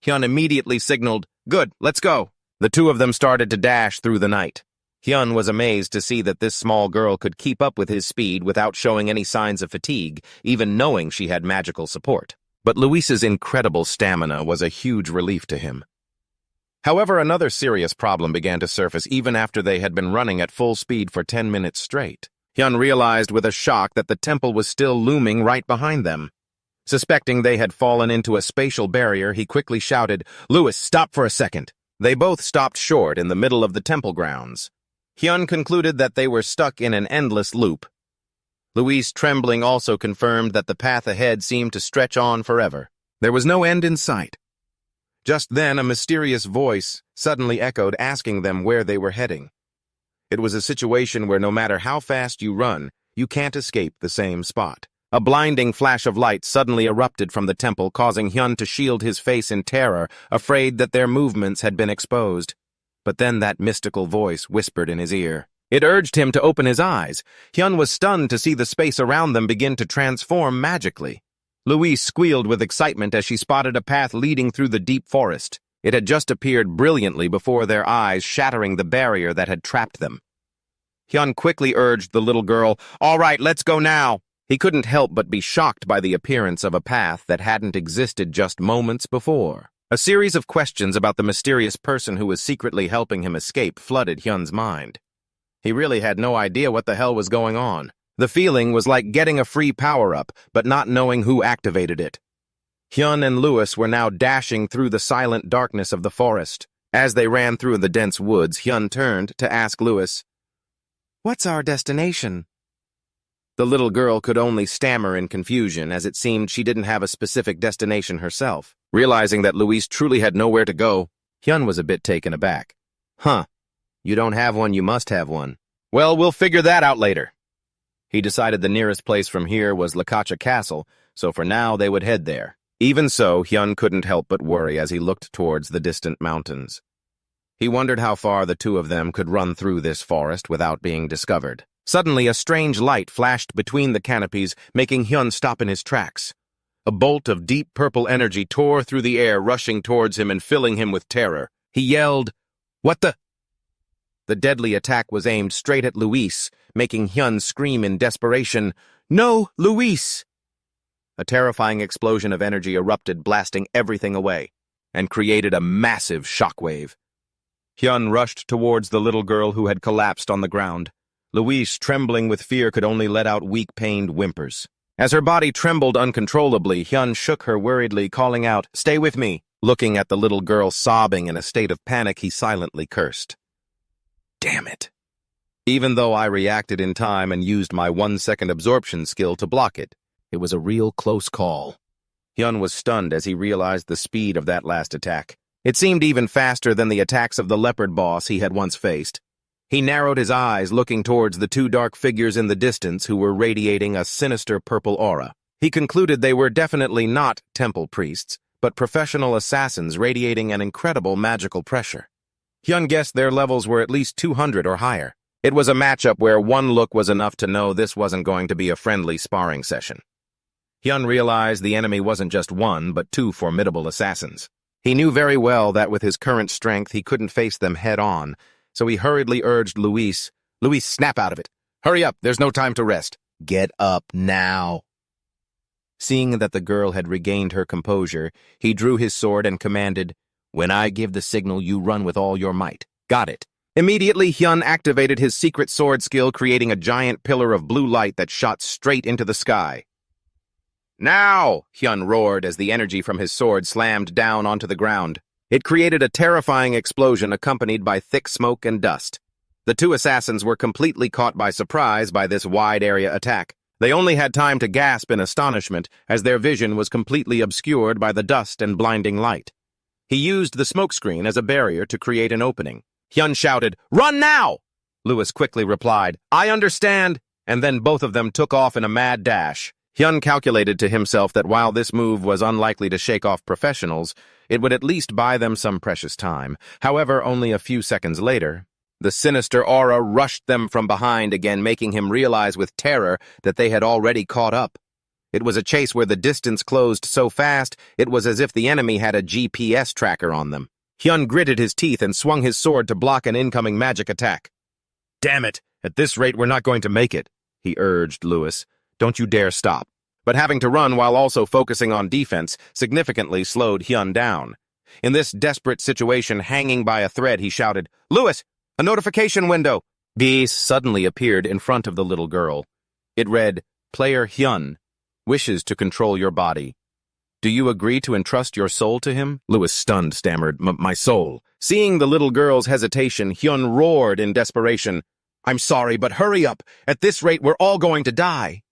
Hyun immediately signaled, "Good, let's go." The two of them started to dash through the night. Hyun was amazed to see that this small girl could keep up with his speed without showing any signs of fatigue, even knowing she had magical support. But Luisa's incredible stamina was a huge relief to him. However, another serious problem began to surface even after they had been running at full speed for 10 minutes straight. Hyun realized with a shock that the temple was still looming right behind them. Suspecting they had fallen into a spatial barrier, he quickly shouted, "Louis, stop for a second." They both stopped short in the middle of the temple grounds. Hyun concluded that they were stuck in an endless loop. Louise, trembling, also confirmed that the path ahead seemed to stretch on forever. There was no end in sight. Just then, a mysterious voice suddenly echoed, asking them where they were heading. It was a situation where no matter how fast you run, you can't escape the same spot. A blinding flash of light suddenly erupted from the temple, causing Hyun to shield his face in terror, afraid that their movements had been exposed. But then that mystical voice whispered in his ear. It urged him to open his eyes. Hyun was stunned to see the space around them begin to transform magically. Louise squealed with excitement as she spotted a path leading through the deep forest. It had just appeared brilliantly before their eyes, shattering the barrier that had trapped them. Hyun quickly urged the little girl, "All right, let's go now." He couldn't help but be shocked by the appearance of a path that hadn't existed just moments before. A series of questions about the mysterious person who was secretly helping him escape flooded Hyun's mind. He really had no idea what the hell was going on. The feeling was like getting a free power-up, but not knowing who activated it. Hyun and Lewis were now dashing through the silent darkness of the forest. As they ran through the dense woods, Hyun turned to ask Lewis, "What's our destination?" The little girl could only stammer in confusion, as it seemed she didn't have a specific destination herself. Realizing that Louise truly had nowhere to go, Hyun was a bit taken aback. "Huh, you don't have one, you must have one. Well, we'll figure that out later." He decided the nearest place from here was Lutia Castle, so for now they would head there. Even so, Hyun couldn't help but worry as he looked towards the distant mountains. He wondered how far the two of them could run through this forest without being discovered. Suddenly, a strange light flashed between the canopies, making Hyun stop in his tracks. A bolt of deep purple energy tore through the air, rushing towards him and filling him with terror. He yelled, "What the?" The deadly attack was aimed straight at Luis, making Hyun scream in desperation, "No, Luis!" A terrifying explosion of energy erupted, blasting everything away, and created a massive shockwave. Hyun rushed towards the little girl who had collapsed on the ground. Louise, trembling with fear, could only let out weak, pained whimpers. As her body trembled uncontrollably, Hyun shook her worriedly, calling out, "Stay with me." Looking at the little girl sobbing in a state of panic, he silently cursed. Damn it. Even though I reacted in time and used my 1-second absorption skill to block it, it was a real close call. Hyun was stunned as he realized the speed of that last attack. It seemed even faster than the attacks of the leopard boss he had once faced. He narrowed his eyes, looking towards the two dark figures in the distance who were radiating a sinister purple aura. He concluded they were definitely not temple priests, but professional assassins radiating an incredible magical pressure. Hyun guessed their levels were at least 200 or higher. It was a matchup where one look was enough to know this wasn't going to be a friendly sparring session. Hyun realized the enemy wasn't just one, but two formidable assassins. He knew very well that with his current strength he couldn't face them head-on, so he hurriedly urged Luis, "Luis, snap out of it. Hurry up, there's no time to rest. Get up now." Seeing that the girl had regained her composure, he drew his sword and commanded, "When I give the signal, you run with all your might. Got it." Immediately, Hyun activated his secret sword skill, creating a giant pillar of blue light that shot straight into the sky. "Now!" Hyun roared as the energy from his sword slammed down onto the ground. It created a terrifying explosion accompanied by thick smoke and dust. The two assassins were completely caught by surprise by this wide-area attack. They only had time to gasp in astonishment as their vision was completely obscured by the dust and blinding light. He used the smokescreen as a barrier to create an opening. Hyun shouted, "Run now!" Lewis quickly replied, "I understand," and then both of them took off in a mad dash. Hyun calculated to himself that while this move was unlikely to shake off professionals, it would at least buy them some precious time. However, only a few seconds later, the sinister aura rushed them from behind again, making him realize with terror that they had already caught up. It was a chase where the distance closed so fast, it was as if the enemy had a GPS tracker on them. Hyun gritted his teeth and swung his sword to block an incoming magic attack. "Damn it! At this rate, we're not going to make it," he urged Lewis. "Don't you dare stop." But having to run while also focusing on defense significantly slowed Hyun down. In this desperate situation, hanging by a thread, he shouted, "Lewis, a notification window!" This suddenly appeared in front of the little girl. It read, "Player Hyun wishes to control your body. Do you agree to entrust your soul to him?" Lewis, stunned, stammered, "My soul." Seeing the little girl's hesitation, Hyun roared in desperation, "I'm sorry, but hurry up. At this rate, we're all going to die."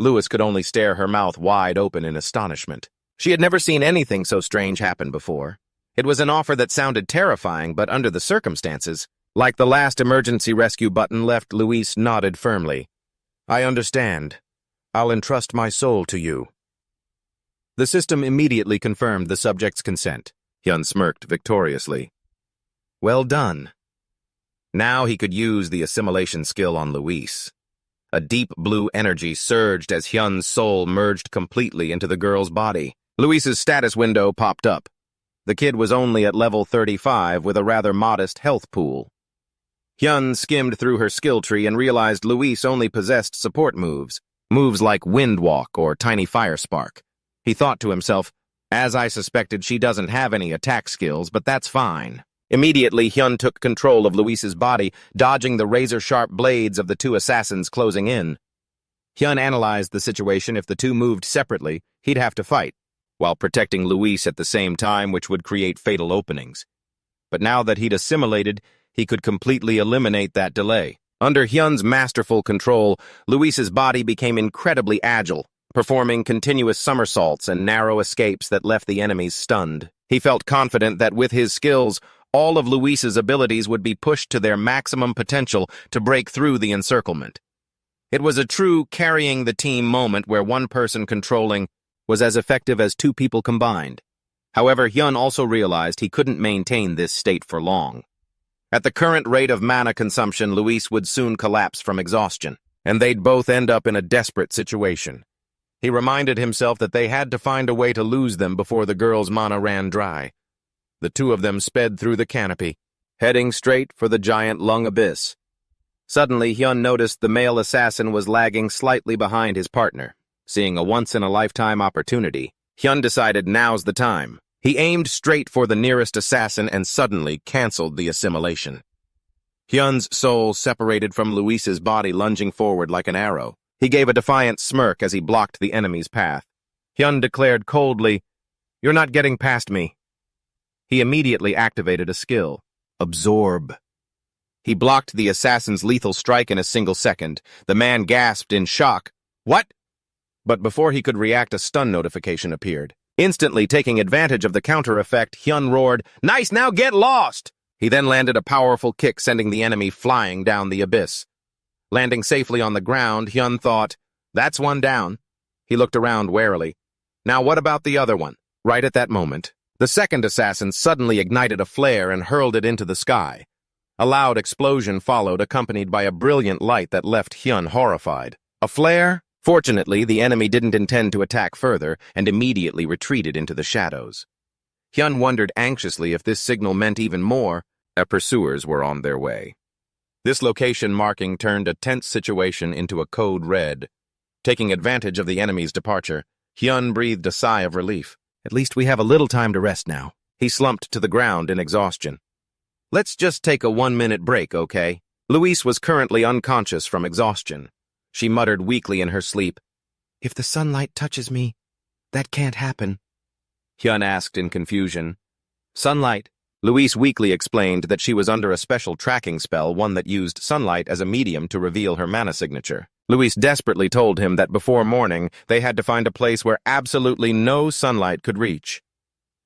Lewis could only stare, her mouth wide open in astonishment. She had never seen anything so strange happen before. It was an offer that sounded terrifying, but under the circumstances, like the last emergency rescue button left, Luis nodded firmly. "I understand. I'll entrust my soul to you. The system immediately confirmed the subject's consent. Hyun smirked victoriously. Well done. Now he could use the assimilation skill on Luis. A deep blue energy surged as Hyun's soul merged completely into the girl's body. Luis's status window popped up. The kid was only at level 35 with a rather modest health pool. Hyun skimmed through her skill tree and realized Luis only possessed support moves like Wind Walk or Tiny Fire Spark. He thought to himself, as I suspected, she doesn't have any attack skills, but that's fine. Immediately, Hyun took control of Luis's body, dodging the razor-sharp blades of the two assassins closing in. Hyun analyzed the situation. If the two moved separately, he'd have to fight, while protecting Luis at the same time, which would create fatal openings. But now that he'd assimilated, he could completely eliminate that delay. Under Hyun's masterful control, Luis's body became incredibly agile, performing continuous somersaults and narrow escapes that left the enemies stunned. He felt confident that with his skills, all of Luis's abilities would be pushed to their maximum potential to break through the encirclement. It was a true carrying the team moment where one person controlling was as effective as two people combined. However, Hyun also realized he couldn't maintain this state for long. At the current rate of mana consumption, Luis would soon collapse from exhaustion, and they'd both end up in a desperate situation. He reminded himself that they had to find a way to lose them before the girl's mana ran dry. The two of them sped through the canopy, heading straight for the giant lung abyss. Suddenly, Hyun noticed the male assassin was lagging slightly behind his partner. Seeing a once-in-a-lifetime opportunity, Hyun decided now's the time. He aimed straight for the nearest assassin and suddenly canceled the assimilation. Hyun's soul separated from Luis's body, lunging forward like an arrow. He gave a defiant smirk as he blocked the enemy's path. Hyun declared coldly, "You're not getting past me." He immediately activated a skill, Absorb. He blocked the assassin's lethal strike in a single second. The man gasped in shock. What? But before he could react, a stun notification appeared. Instantly taking advantage of the counter effect, Hyun roared, "Nice, now get lost!" He then landed a powerful kick, sending the enemy flying down the abyss. Landing safely on the ground, Hyun thought, "That's one down." He looked around warily. Now what about the other one? Right at that moment, the second assassin suddenly ignited a flare and hurled it into the sky. A loud explosion followed, accompanied by a brilliant light that left Hyun horrified. A flare? Fortunately, the enemy didn't intend to attack further and immediately retreated into the shadows. Hyun wondered anxiously if this signal meant even more. Pursuers were on their way. This location marking turned a tense situation into a code red. Taking advantage of the enemy's departure, Hyun breathed a sigh of relief. At least we have a little time to rest now. He slumped to the ground in exhaustion. Let's just take a 1-minute break, okay? Luis was currently unconscious from exhaustion. She muttered weakly in her sleep. If the sunlight touches me, that can't happen. Hyun asked in confusion. Sunlight? Luis weakly explained that she was under a special tracking spell, one that used sunlight as a medium to reveal her mana signature. Luis desperately told him that before morning, they had to find a place where absolutely no sunlight could reach.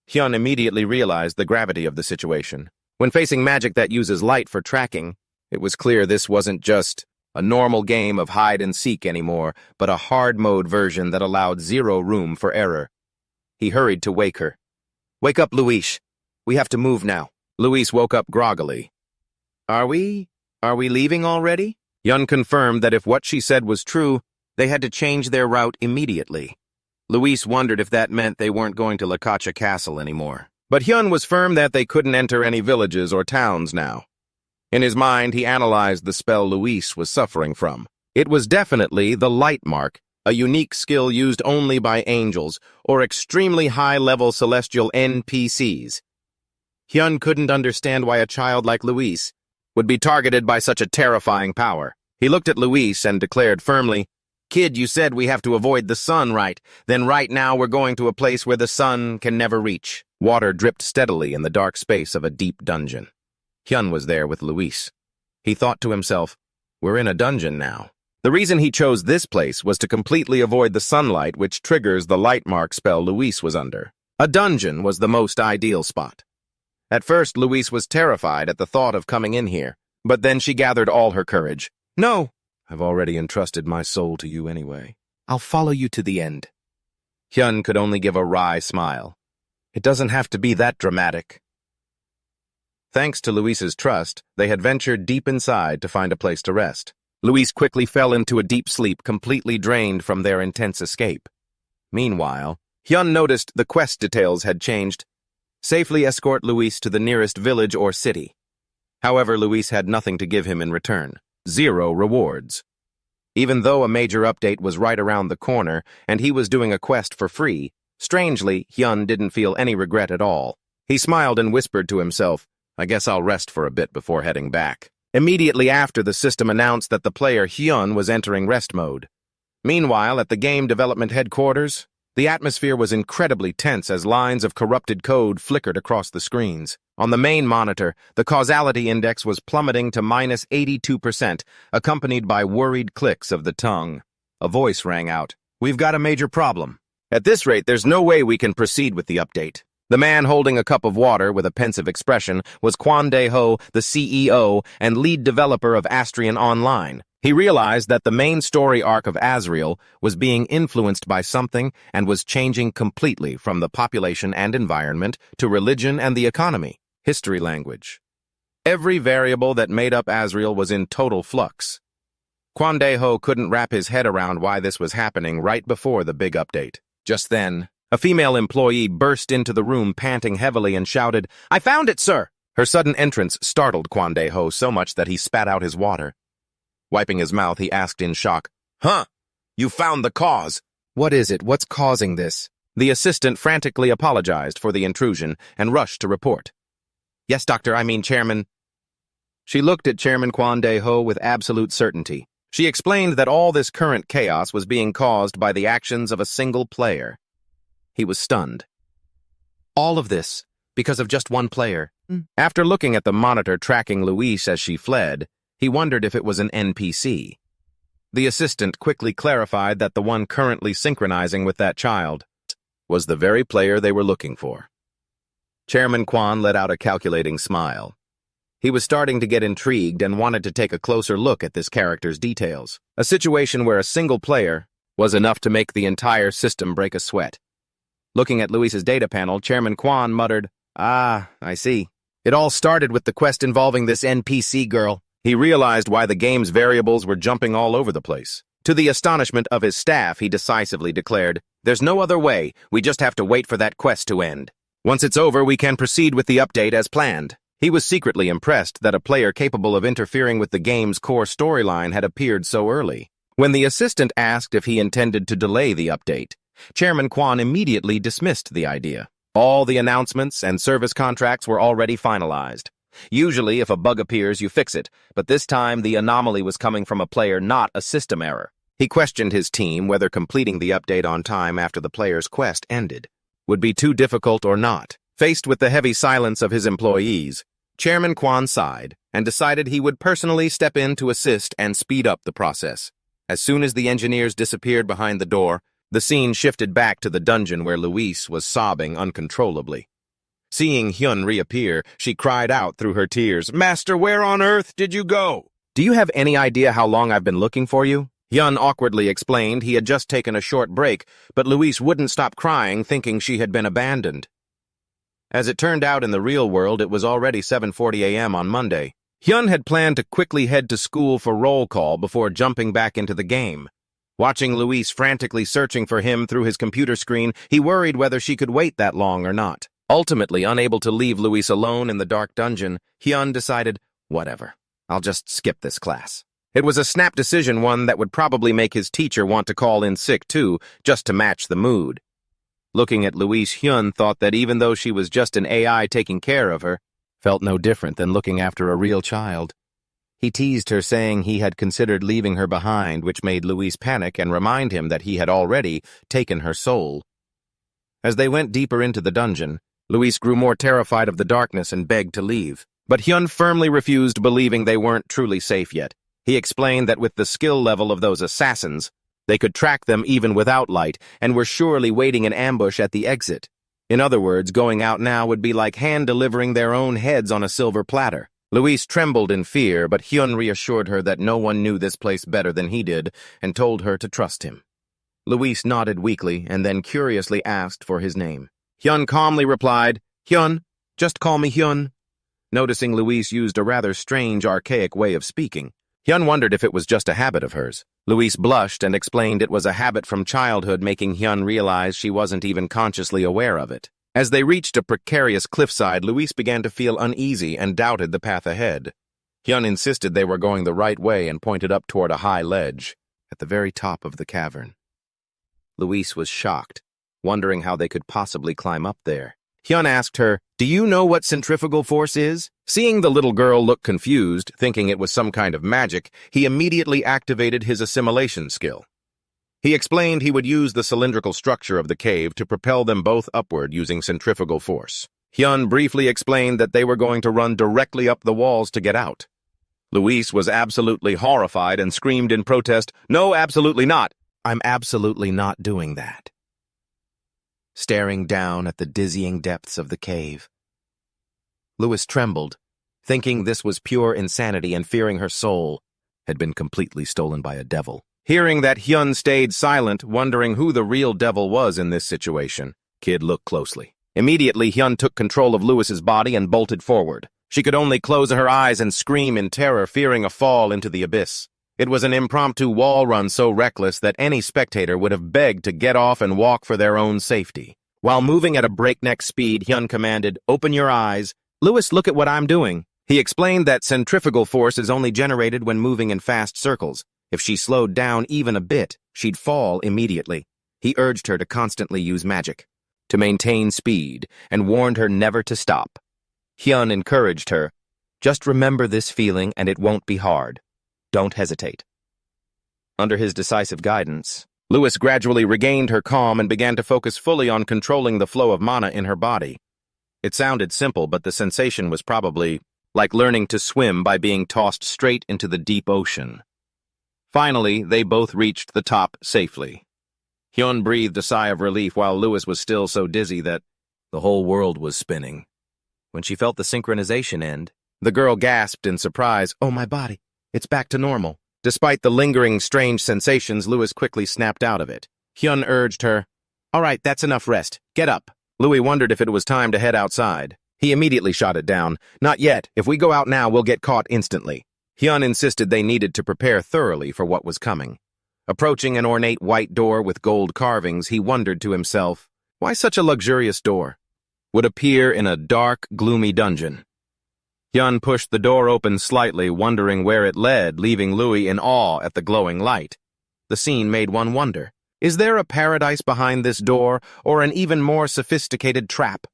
Hyun immediately realized the gravity of the situation. When facing magic that uses light for tracking, it was clear this wasn't just a normal game of hide-and-seek anymore, but a hard-mode version that allowed zero room for error. He hurried to wake her. Wake up, Luis. We have to move now. Luis woke up groggily. Are we leaving already? Hyun confirmed that if what she said was true, they had to change their route immediately. Luis wondered if that meant they weren't going to Lutia Castle anymore. But Hyun was firm that they couldn't enter any villages or towns now. In his mind, he analyzed the spell Luis was suffering from. It was definitely the Light Mark, a unique skill used only by angels or extremely high-level celestial NPCs. Hyun couldn't understand why a child like Luis would be targeted by such a terrifying power. He looked at Luis and declared firmly, Kid, you said we have to avoid the sun, right? Then right now we're going to a place where the sun can never reach. Water dripped steadily in the dark space of a deep dungeon. Hyun was there with Luis. He thought to himself, we're in a dungeon now. The reason he chose this place was to completely avoid the sunlight which triggers the light mark spell Luis was under. A dungeon was the most ideal spot. At first, Luis was terrified at the thought of coming in here, but then she gathered all her courage. No! I've already entrusted my soul to you anyway. I'll follow you to the end. Hyun could only give a wry smile. It doesn't have to be that dramatic. Thanks to Luis's trust, they had ventured deep inside to find a place to rest. Luis quickly fell into a deep sleep, completely drained from their intense escape. Meanwhile, Hyun noticed the quest details had changed. Safely escort Luis to the nearest village or city. However, Luis had nothing to give him in return. 0 rewards. Even though a major update was right around the corner and he was doing a quest for free, strangely, Hyun didn't feel any regret at all. He smiled and whispered to himself, I guess I'll rest for a bit before heading back. Immediately after, the system announced that the player Hyun was entering rest mode. Meanwhile, at the game development headquarters, the atmosphere was incredibly tense as lines of corrupted code flickered across the screens. On the main monitor, the causality index was plummeting to -82%, accompanied by worried clicks of the tongue. A voice rang out. We've got a major problem. At this rate, there's no way we can proceed with the update. The man holding a cup of water with a pensive expression was Kwon Dae-ho, the CEO and lead developer of Astrian Online. He realized that the main story arc of Asriel was being influenced by something and was changing completely from the population and environment to religion and the economy. History language. Every variable that made up Asriel was in total flux. Kwon Dae-ho couldn't wrap his head around why this was happening right before the big update. Just then, a female employee burst into the room panting heavily and shouted, I found it, sir! Her sudden entrance startled Kwon Dae-ho so much that he spat out his water. Wiping his mouth, he asked in shock, Huh? You found the cause? What is it? What's causing this? The assistant frantically apologized for the intrusion and rushed to report. Yes, Doctor, I mean Chairman. She looked at Chairman Kwon Dae-ho with absolute certainty. She explained that all this current chaos was being caused by the actions of a single player. He was stunned. All of this because of just one player. After looking at the monitor tracking Luis as she fled, he wondered if it was an NPC. The assistant quickly clarified that the one currently synchronizing with that child was the very player they were looking for. Chairman Kwon let out a calculating smile. He was starting to get intrigued and wanted to take a closer look at this character's details. A situation where a single player was enough to make the entire system break a sweat. Looking at Luis's data panel, Chairman Kwon muttered, I see. It all started with the quest involving this NPC girl. He realized why the game's variables were jumping all over the place. To the astonishment of his staff, he decisively declared, There's no other way, we just have to wait for that quest to end. Once it's over, we can proceed with the update as planned. He was secretly impressed that a player capable of interfering with the game's core storyline had appeared so early. When the assistant asked if he intended to delay the update, Chairman Kwon immediately dismissed the idea. All the announcements and service contracts were already finalized. Usually, if a bug appears, you fix it, but this time the anomaly was coming from a player, not a system error. He questioned his team whether completing the update on time after the player's quest ended would be too difficult or not. Faced with the heavy silence of his employees, Chairman Kwon sighed and decided he would personally step in to assist and speed up the process. As soon as the engineers disappeared behind the door, the scene shifted back to the dungeon where Luis was sobbing uncontrollably. Seeing Hyun reappear, she cried out through her tears, Master, where on earth did you go? Do you have any idea how long I've been looking for you? Hyun awkwardly explained he had just taken a short break, but Luis wouldn't stop crying, thinking she had been abandoned. As it turned out in the real world, it was already 7:40 a.m. on Monday. Hyun had planned to quickly head to school for roll call before jumping back into the game. Watching Luis frantically searching for him through his computer screen, he worried whether she could wait that long or not. Ultimately, unable to leave Luis alone in the dark dungeon, Hyun decided, whatever, I'll just skip this class. It was a snap decision, one that would probably make his teacher want to call in sick too, just to match the mood. Looking at Luis, Hyun thought that even though she was just an AI taking care of her, felt no different than looking after a real child. He teased her, saying he had considered leaving her behind, which made Luis panic and remind him that he had already taken her soul. As they went deeper into the dungeon, Luis grew more terrified of the darkness and begged to leave. But Hyun firmly refused, believing they weren't truly safe yet. He explained that with the skill level of those assassins, they could track them even without light and were surely waiting in ambush at the exit. In other words, going out now would be like hand-delivering their own heads on a silver platter. Luis trembled in fear, but Hyun reassured her that no one knew this place better than he did and told her to trust him. Luis nodded weakly and then curiously asked for his name. Hyun calmly replied, Hyun, just call me Hyun. Noticing Luis used a rather strange, archaic way of speaking, Hyun wondered if it was just a habit of hers. Luis blushed and explained it was a habit from childhood, making Hyun realize she wasn't even consciously aware of it. As they reached a precarious cliffside, Luis began to feel uneasy and doubted the path ahead. Hyun insisted they were going the right way and pointed up toward a high ledge at the very top of the cavern. Luis was shocked, wondering how they could possibly climb up there. Hyun asked her, Do you know what centrifugal force is? Seeing the little girl look confused, thinking it was some kind of magic, he immediately activated his assimilation skill. He explained he would use the cylindrical structure of the cave to propel them both upward using centrifugal force. Hyun briefly explained that they were going to run directly up the walls to get out. Luis was absolutely horrified and screamed in protest, No, absolutely not. I'm absolutely not doing that. Staring down at the dizzying depths of the cave, Luis trembled, thinking this was pure insanity and fearing her soul had been completely stolen by a devil. Hearing that Hyun stayed silent, wondering who the real devil was in this situation, Kid looked closely. Immediately, Hyun took control of Luis's body and bolted forward. She could only close her eyes and scream in terror, fearing a fall into the abyss. It was an impromptu wall run so reckless that any spectator would have begged to get off and walk for their own safety. While moving at a breakneck speed, Hyun commanded, Open your eyes. Luis, look at what I'm doing. He explained that centrifugal force is only generated when moving in fast circles. If she slowed down even a bit, she'd fall immediately. He urged her to constantly use magic, to maintain speed, and warned her never to stop. Hyun encouraged her, Just remember this feeling and it won't be hard. Don't hesitate. Under his decisive guidance, Luis gradually regained her calm and began to focus fully on controlling the flow of mana in her body. It sounded simple, but the sensation was probably like learning to swim by being tossed straight into the deep ocean. Finally, they both reached the top safely. Hyun breathed a sigh of relief while Luis was still so dizzy that the whole world was spinning. When she felt the synchronization end, the girl gasped in surprise, Oh, my body. It's back to normal. Despite the lingering, strange sensations, Luis quickly snapped out of it. Hyun urged her, All right, that's enough rest. Get up. Louis wondered if it was time to head outside. He immediately shot it down. Not yet. If we go out now, we'll get caught instantly. Hyun insisted they needed to prepare thoroughly for what was coming. Approaching an ornate white door with gold carvings, he wondered to himself, Why such a luxurious door? Would appear in a dark, gloomy dungeon. Hyun pushed the door open slightly, wondering where it led, leaving Louis in awe at the glowing light. The scene made one wonder. Is there a paradise behind this door, or an even more sophisticated trap?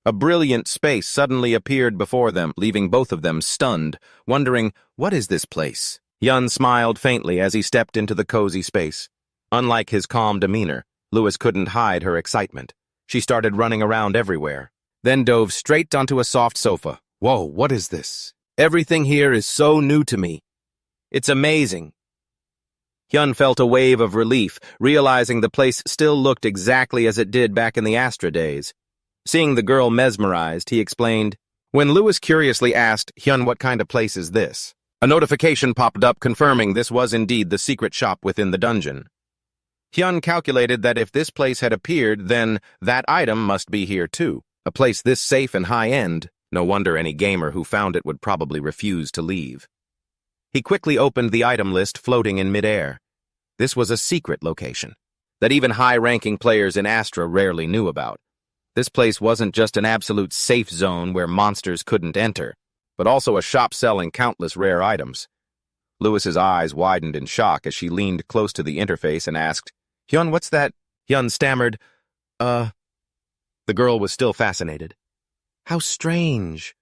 A brilliant space suddenly appeared before them, leaving both of them stunned, wondering, what is this place? Hyun smiled faintly as he stepped into the cozy space. Unlike his calm demeanor, Louis couldn't hide her excitement. She started running around everywhere, then dove straight onto a soft sofa. Whoa, what is this? Everything here is so new to me. It's amazing. Hyun felt a wave of relief, realizing the place still looked exactly as it did back in the Astra days. Seeing the girl mesmerized, he explained, When Louis curiously asked, Hyun, what kind of place is this? A notification popped up confirming this was indeed the secret shop within the dungeon. Hyun calculated that if this place had appeared, then that item must be here too. A place this safe and high-end. No wonder any gamer who found it would probably refuse to leave. He quickly opened the item list floating in midair. This was a secret location that even high-ranking players in Astra rarely knew about. This place wasn't just an absolute safe zone where monsters couldn't enter, but also a shop selling countless rare items. Louis's eyes widened in shock as she leaned close to the interface and asked, Hyun, what's that? Hyun stammered, The girl was still fascinated. How strange.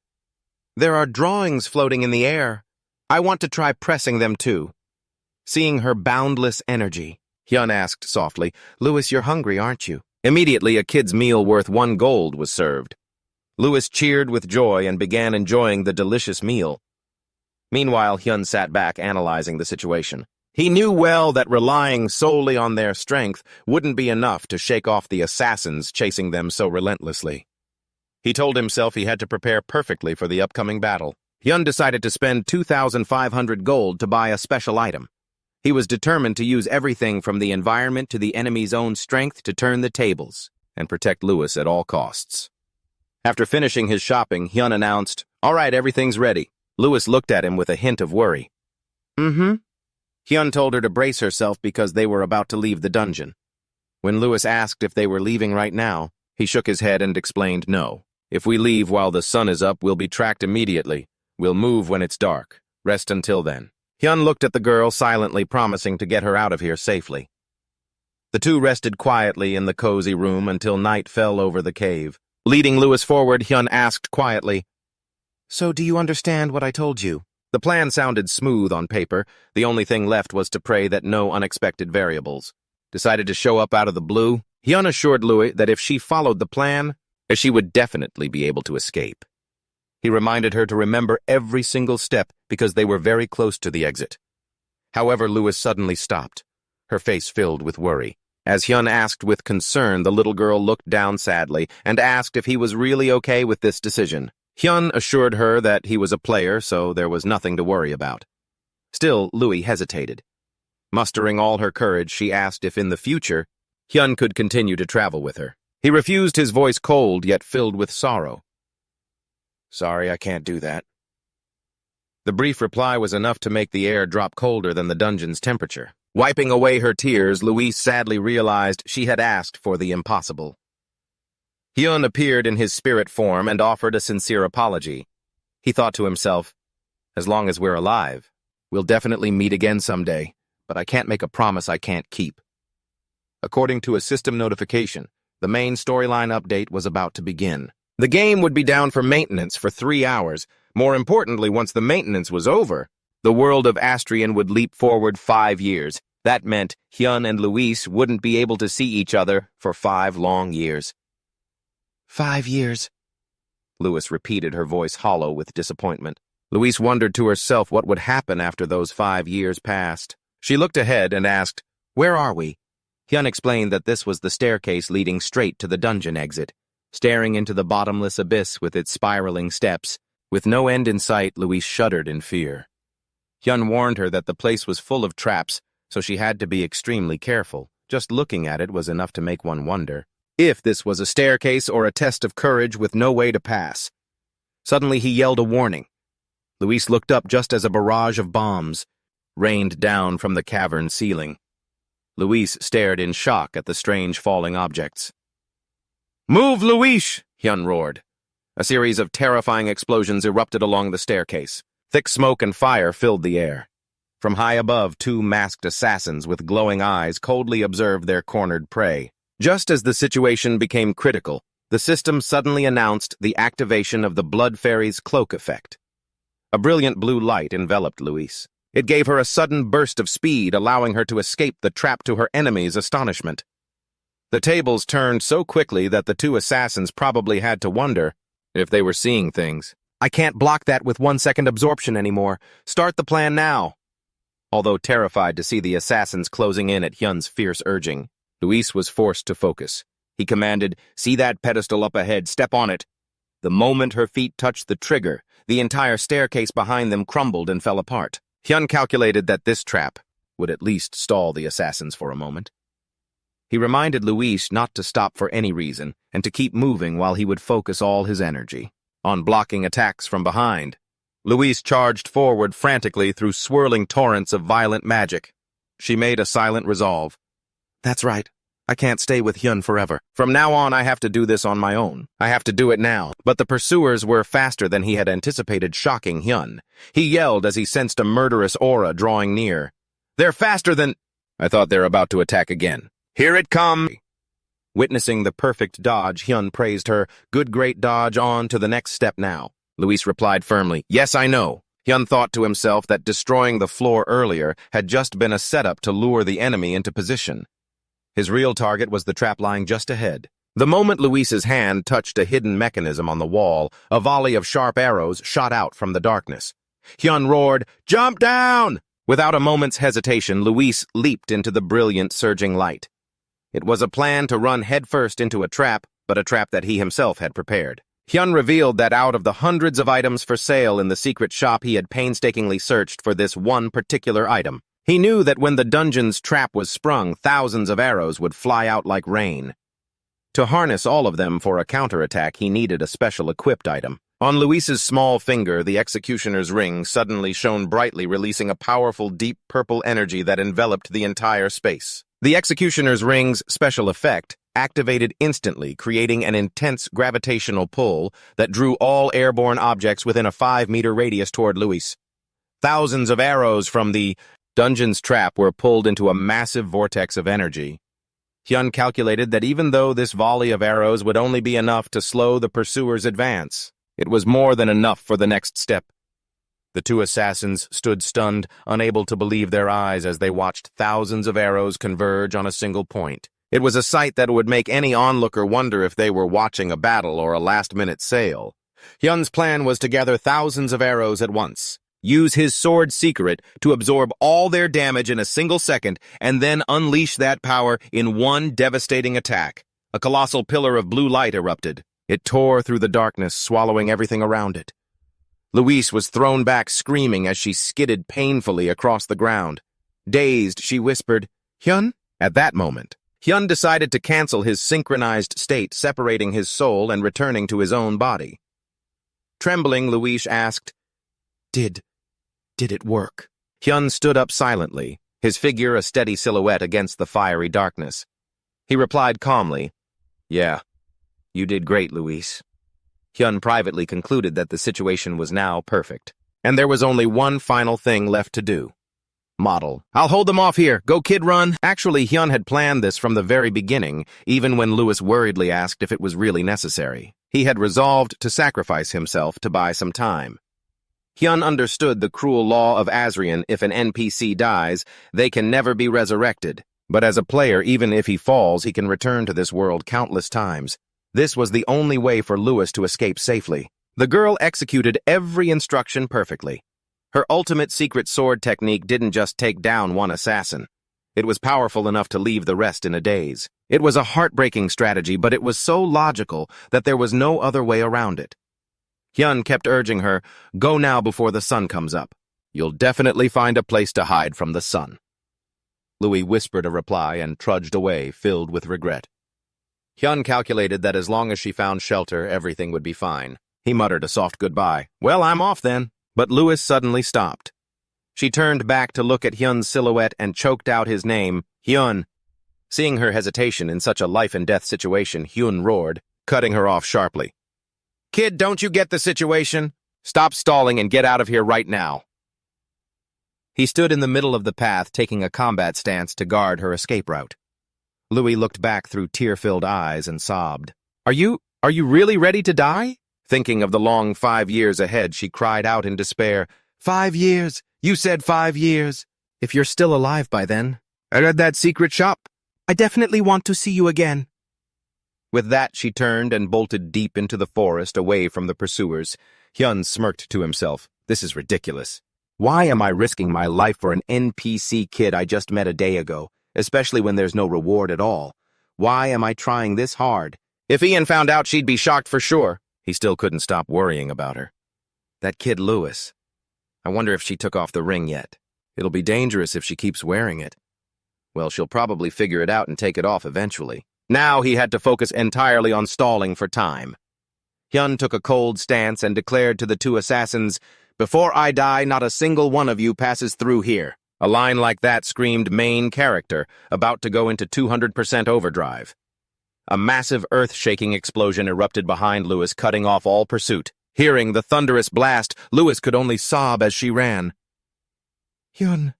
There are drawings floating in the air. I want to try pressing them too. Seeing her boundless energy, Hyun asked softly, Louis, you're hungry, aren't you? Immediately, a kid's meal worth 1 gold was served. Louis cheered with joy and began enjoying the delicious meal. Meanwhile, Hyun sat back analyzing the situation. He knew well that relying solely on their strength wouldn't be enough to shake off the assassins chasing them so relentlessly. He told himself he had to prepare perfectly for the upcoming battle. Hyun decided to spend 2,500 gold to buy a special item. He was determined to use everything from the environment to the enemy's own strength to turn the tables and protect Lewis at all costs. After finishing his shopping, Hyun announced, "All right, everything's ready." Lewis looked at him with a hint of worry. "Mm-hmm." Hyun told her to brace herself because they were about to leave the dungeon. When Lewis asked if they were leaving right now, he shook his head and explained, "No. If we leave while the sun is up, we'll be tracked immediately. We'll move when it's dark. Rest until then." Hyun looked at the girl, silently promising to get her out of here safely. The two rested quietly in the cozy room until night fell over the cave. Leading Lewis forward, Hyun asked quietly, "So do you understand what I told you?" The plan sounded smooth on paper. The only thing left was to pray that no unexpected variables decided to show up out of the blue. Hyun assured Louis that if she followed the plan, she would definitely be able to escape. He reminded her to remember every single step because they were very close to the exit. However, Lewis suddenly stopped, her face filled with worry. As Hyun asked with concern, the little girl looked down sadly and asked if he was really okay with this decision. Hyun assured her that he was a player, so there was nothing to worry about. Still, Louis hesitated. Mustering all her courage, she asked if in the future, Hyun could continue to travel with her. He refused, his voice cold yet filled with sorrow. "Sorry, I can't do that." The brief reply was enough to make the air drop colder than the dungeon's temperature. Wiping away her tears, Louise sadly realized she had asked for the impossible. Hyun appeared in his spirit form and offered a sincere apology. He thought to himself, "As long as we're alive, we'll definitely meet again someday, but I can't make a promise I can't keep." According to a system notification, the main storyline update was about to begin. The game would be down for maintenance for 3 hours. More importantly, once the maintenance was over, the world of Astrian would leap forward 5 years. That meant Hyun and Luis wouldn't be able to see each other for 5 long years. 5 years, Louis repeated, her voice hollow with disappointment. Louise wondered to herself what would happen after those 5 years passed. She looked ahead and asked, "Where are we?" Hyun explained that this was the staircase leading straight to the dungeon exit. Staring into the bottomless abyss with its spiraling steps, with no end in sight, Louise shuddered in fear. Hyun warned her that the place was full of traps, so she had to be extremely careful. Just looking at it was enough to make one wonder if this was a staircase or a test of courage with no way to pass. Suddenly he yelled a warning. Louise looked up just as a barrage of bombs rained down from the cavern ceiling. Louise stared in shock at the strange falling objects. "Move, Louise!" Hyun roared. A series of terrifying explosions erupted along the staircase. Thick smoke and fire filled the air. From high above, 2 masked assassins with glowing eyes coldly observed their cornered prey. Just as the situation became critical, the system suddenly announced the activation of the Blood Fairy's cloak effect. A brilliant blue light enveloped Louise. It gave her a sudden burst of speed, allowing her to escape the trap to her enemy's astonishment. The tables turned so quickly that the 2 assassins probably had to wonder if they were seeing things. "I can't block that with 1-second absorption anymore. Start the plan now." Although terrified to see the assassins closing in at Hyun's fierce urging, Luis was forced to focus. He commanded, "See that pedestal up ahead, step on it." The moment her feet touched the trigger, the entire staircase behind them crumbled and fell apart. Hyun calculated that this trap would at least stall the assassins for a moment. He reminded Luis not to stop for any reason and to keep moving while he would focus all his energy on blocking attacks from behind. Luis charged forward frantically through swirling torrents of violent magic. She made a silent resolve. "That's right. I can't stay with Hyun forever. From now on, I have to do this on my own. I have to do it now." But the pursuers were faster than he had anticipated, shocking Hyun. He yelled as he sensed a murderous aura drawing near. "They're faster than—" "I thought they're about to attack again. Here it comes!" Witnessing the perfect dodge, Hyun praised her. "Good, great dodge, on to the next step now." Luis replied firmly, "Yes, I know." Hyun thought to himself that destroying the floor earlier had just been a setup to lure the enemy into position. His real target was the trap lying just ahead. The moment Luis's hand touched a hidden mechanism on the wall, a volley of sharp arrows shot out from the darkness. Hyun roared, "Jump down!" Without a moment's hesitation, Luis leaped into the brilliant, surging light. It was a plan to run headfirst into a trap, but a trap that he himself had prepared. Hyun revealed that out of the hundreds of items for sale in the secret shop, he had painstakingly searched for this one particular item. He knew that when the dungeon's trap was sprung, thousands of arrows would fly out like rain. To harness all of them for a counterattack, he needed a special equipped item. On Luis's small finger, the executioner's ring suddenly shone brightly, releasing a powerful, deep purple energy that enveloped the entire space. The executioner's ring's special effect activated instantly, creating an intense gravitational pull that drew all airborne objects within a 5-meter radius toward Luis. Thousands of arrows from the dungeon's trap were pulled into a massive vortex of energy. Hyun calculated that even though this volley of arrows would only be enough to slow the pursuer's advance, it was more than enough for the next step. The two assassins stood stunned, unable to believe their eyes as they watched thousands of arrows converge on a single point. It was a sight that would make any onlooker wonder if they were watching a battle or a last-minute sale. Hyun's plan was to gather thousands of arrows at once, use his sword secret to absorb all their damage in a single second, and then unleash that power in one devastating attack. A colossal pillar of blue light erupted. It tore through the darkness, swallowing everything around it. Luis was thrown back screaming as she skidded painfully across the ground. Dazed, she whispered, "Hyun?" At that moment, Hyun decided to cancel his synchronized state, separating his soul and returning to his own body. Trembling, Luis asked, Did it work?" Hyun stood up silently, his figure a steady silhouette against the fiery darkness. He replied calmly, "Yeah, you did great, Luis." Hyun privately concluded that the situation was now perfect, and there was only one final thing left to do. Model. "I'll hold them off here. Go, kid, run." Actually, Hyun had planned this from the very beginning, even when Luis worriedly asked if it was really necessary. He had resolved to sacrifice himself to buy some time. Hyun understood the cruel law of Asrian: if an NPC dies, they can never be resurrected. But as a player, even if he falls, he can return to this world countless times. This was the only way for Luis to escape safely. The girl executed every instruction perfectly. Her ultimate secret sword technique didn't just take down one assassin. It was powerful enough to leave the rest in a daze. It was a heartbreaking strategy, but it was so logical that there was no other way around it. Hyun kept urging her, "Go now before the sun comes up. You'll definitely find a place to hide from the sun." Louis whispered a reply and trudged away, filled with regret. Hyun calculated that as long as she found shelter, everything would be fine. He muttered a soft goodbye. "Well, I'm off then." But Luis suddenly stopped. She turned back to look at Hyun's silhouette and choked out his name, "Hyun." Seeing her hesitation in such a life-and-death situation, Hyun roared, cutting her off sharply. "Kid, don't you get the situation? Stop stalling and get out of here right now." He stood in the middle of the path, taking a combat stance to guard her escape route. Louis looked back through tear-filled eyes and sobbed. Are you really ready to die?" Thinking of the long 5 years ahead, she cried out in despair, "5 years! You said 5 years! If you're still alive by then, I read that secret shop. I definitely want to see you again." With that, she turned and bolted deep into the forest, away from the pursuers. Hyun smirked to himself. This is ridiculous. Why am I risking my life for an NPC kid I just met a day ago, especially when there's no reward at all? Why am I trying this hard? If Ian found out, she'd be shocked for sure. He still couldn't stop worrying about her. That kid Luis. I wonder if she took off the ring yet. It'll be dangerous if she keeps wearing it. Well, she'll probably figure it out and take it off eventually. Now he had to focus entirely on stalling for time. Hyun took a cold stance and declared to the two assassins, "Before I die, not a single one of you passes through here." A line like that screamed main character, about to go into 200% overdrive. A massive earth-shaking explosion erupted behind Luis, cutting off all pursuit. Hearing the thunderous blast, Luis could only sob as she ran. "Hyun,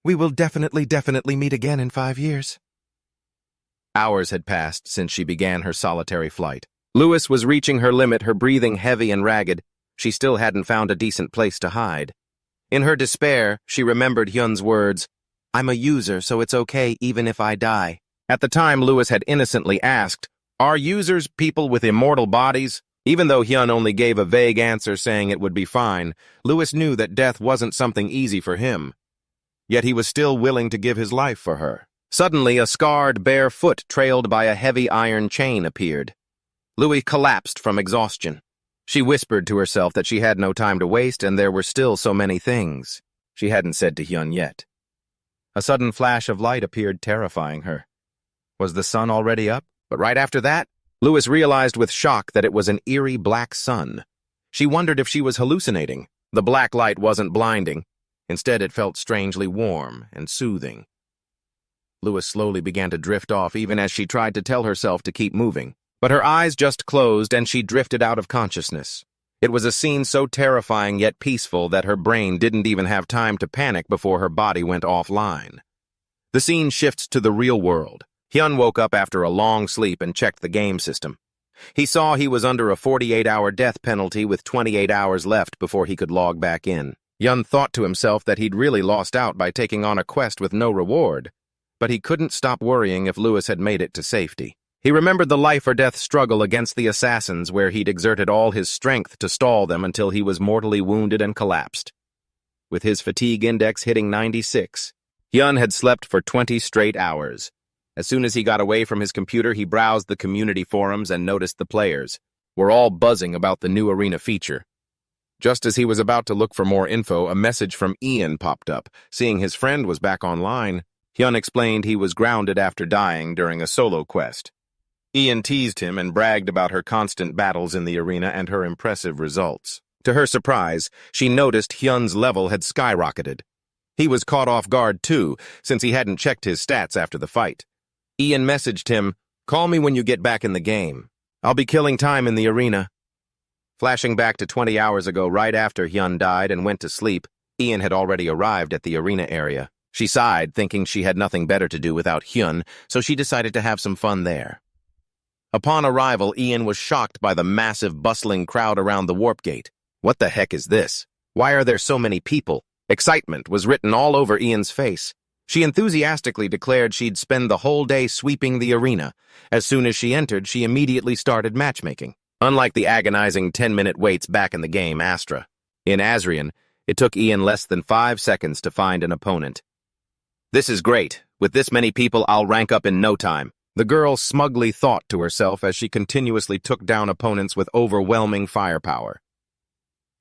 we will definitely meet again in 5 years." Hours had passed since she began her solitary flight. Luis was reaching her limit, her breathing heavy and ragged. She still hadn't found a decent place to hide. In her despair, she remembered Hyun's words, "I'm a user, so it's okay even if I die." At the time, Luis had innocently asked, "Are users people with immortal bodies?" Even though Hyun only gave a vague answer saying it would be fine, Luis knew that death wasn't something easy for him. Yet he was still willing to give his life for her. Suddenly, a scarred bare foot trailed by a heavy iron chain appeared. Louis collapsed from exhaustion. She whispered to herself that she had no time to waste and there were still so many things she hadn't said to Hyun yet. A sudden flash of light appeared, terrifying her. Was the sun already up? But right after that, Lewis realized with shock that it was an eerie black sun. She wondered if she was hallucinating. The black light wasn't blinding. Instead, it felt strangely warm and soothing. Lewis slowly began to drift off even as she tried to tell herself to keep moving. But her eyes just closed and she drifted out of consciousness. It was a scene so terrifying yet peaceful that her brain didn't even have time to panic before her body went offline. The scene shifts to the real world. Hyun woke up after a long sleep and checked the game system. He saw he was under a 48-hour death penalty with 28 hours left before he could log back in. Hyun thought to himself that he'd really lost out by taking on a quest with no reward, but he couldn't stop worrying if Lewis had made it to safety. He remembered the life-or-death struggle against the assassins where he'd exerted all his strength to stall them until he was mortally wounded and collapsed. With his fatigue index hitting 96, Hyun had slept for 20 straight hours. As soon as he got away from his computer, he browsed the community forums and noticed the players were all buzzing about the new arena feature. Just as he was about to look for more info, a message from Ian popped up. Seeing his friend was back online, Hyun explained he was grounded after dying during a solo quest. Ian teased him and bragged about her constant battles in the arena and her impressive results. To her surprise, she noticed Hyun's level had skyrocketed. He was caught off guard too, since he hadn't checked his stats after the fight. Ian messaged him, "Call me when you get back in the game. I'll be killing time in the arena." Flashing back to 20 hours ago, right after Hyun died and went to sleep, Ian had already arrived at the arena area. She sighed, thinking she had nothing better to do without Hyun, so she decided to have some fun there. Upon arrival, Ian was shocked by the massive, bustling crowd around the warp gate. What the heck is this? Why are there so many people? Excitement was written all over Ian's face. She enthusiastically declared she'd spend the whole day sweeping the arena. As soon as she entered, she immediately started matchmaking. Unlike the agonizing 10-minute waits back in the game Astra, in Asrian, it took Ian less than 5 seconds to find an opponent. "This is great. With this many people, I'll rank up in no time," the girl smugly thought to herself as she continuously took down opponents with overwhelming firepower.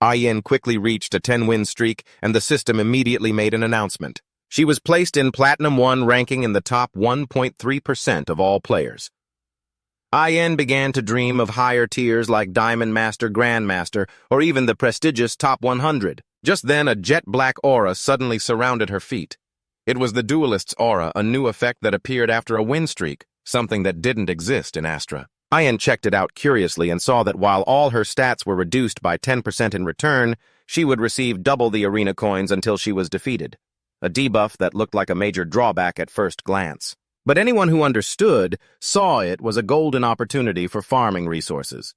Ian quickly reached a 10-win streak, and the system immediately made an announcement. She was placed in Platinum 1 ranking in the top 1.3% of all players. Ian began to dream of higher tiers like Diamond Master, Grandmaster, or even the prestigious Top 100. Just then, a jet-black aura suddenly surrounded her feet. It was the Duelist's aura, a new effect that appeared after a win streak, something that didn't exist in Astra. Ian checked it out curiously and saw that while all her stats were reduced by 10% in return, she would receive double the arena coins until she was defeated. A debuff that looked like a major drawback at first glance. But anyone who understood saw it was a golden opportunity for farming resources.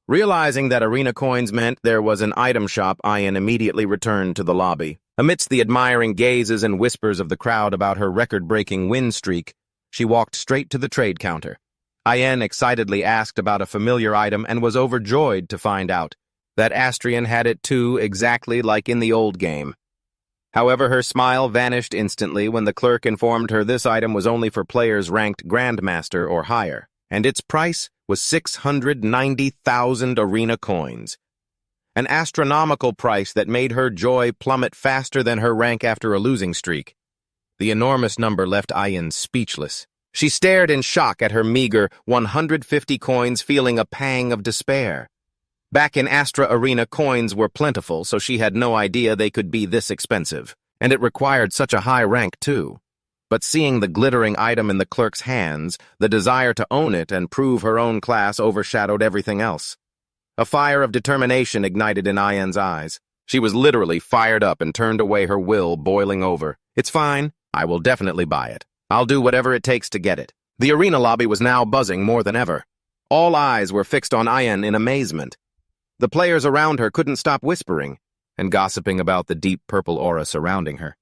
Realizing that arena coins meant there was an item shop, Ian immediately returned to the lobby. Amidst the admiring gazes and whispers of the crowd about her record-breaking win streak, she walked straight to the trade counter. Ian excitedly asked about a familiar item and was overjoyed to find out that Astrian had it too, exactly like in the old game. However, her smile vanished instantly when the clerk informed her this item was only for players ranked Grandmaster or higher, and its price was 690,000 arena coins. An astronomical price that made her joy plummet faster than her rank after a losing streak. The enormous number left Ian speechless. She stared in shock at her meager 150 coins, feeling a pang of despair. Back in Astra Arena, coins were plentiful, so she had no idea they could be this expensive. And it required such a high rank, too. But seeing the glittering item in the clerk's hands, the desire to own it and prove her own class overshadowed everything else. A fire of determination ignited in Ian's eyes. She was literally fired up and turned away, her will boiling over. "It's fine. I will definitely buy it. I'll do whatever it takes to get it." The arena lobby was now buzzing more than ever. All eyes were fixed on Ian in amazement. The players around her couldn't stop whispering and gossiping about the deep purple aura surrounding her.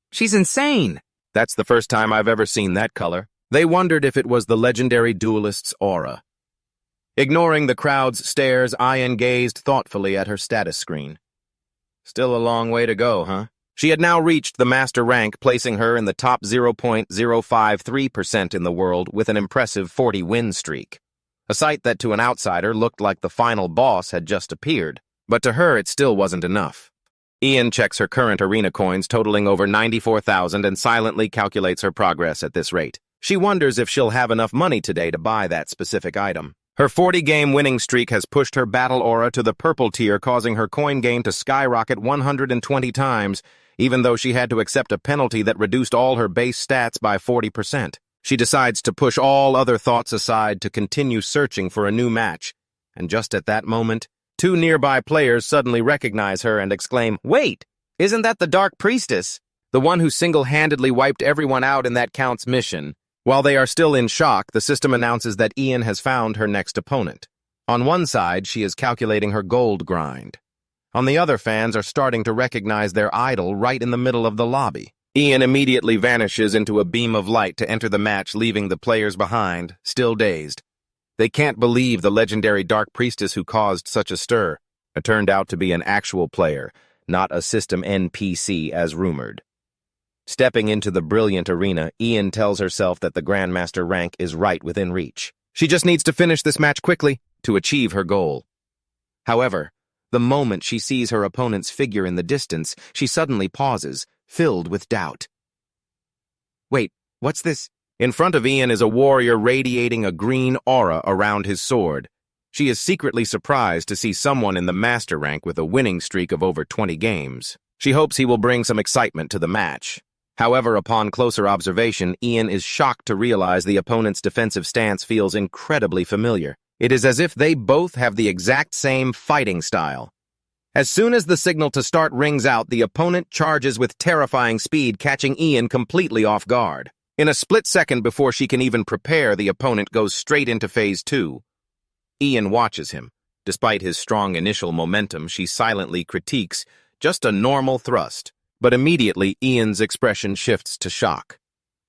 "She's insane! That's the first time I've ever seen that color." They wondered if it was the legendary duelist's aura. Ignoring the crowd's stares, Ian gazed thoughtfully at her status screen. Still a long way to go, huh? She had now reached the master rank, placing her in the top 0.053% in the world with an impressive 40-win streak. A sight that to an outsider looked like the final boss had just appeared, but to her it still wasn't enough. Ian checks her current arena coins totaling over 94,000 and silently calculates her progress at this rate. She wonders if she'll have enough money today to buy that specific item. Her 40-game winning streak has pushed her battle aura to the purple tier, causing her coin gain to skyrocket 120 times, even though she had to accept a penalty that reduced all her base stats by 40%. She decides to push all other thoughts aside to continue searching for a new match. And just at that moment, two nearby players suddenly recognize her and exclaim, "Wait, isn't that the Dark Priestess? The one who single-handedly wiped everyone out in that Count's mission?" While they are still in shock, the system announces that Ian has found her next opponent. On one side, she is calculating her gold grind. On the other, fans are starting to recognize their idol right in the middle of the lobby. Ian immediately vanishes into a beam of light to enter the match, leaving the players behind, still dazed. They can't believe the legendary Dark Priestess who caused such a stir. It turned out to be an actual player, not a system NPC as rumored. Stepping into the brilliant arena, Ian tells herself that the grandmaster rank is right within reach. She just needs to finish this match quickly to achieve her goal. However, the moment she sees her opponent's figure in the distance, she suddenly pauses, filled with doubt. Wait, what's this? In front of Ian is a warrior radiating a green aura around his sword. She is secretly surprised to see someone in the master rank with a winning streak of over 20 games. She hopes he will bring some excitement to the match. However, upon closer observation, Ian is shocked to realize the opponent's defensive stance feels incredibly familiar. It is as if they both have the exact same fighting style. As soon as the signal to start rings out, the opponent charges with terrifying speed, catching Ian completely off guard. In a split second before she can even prepare, the opponent goes straight into Phase 2. Ian watches him. Despite his strong initial momentum, she silently critiques, "Just a normal thrust." But immediately, Ian's expression shifts to shock.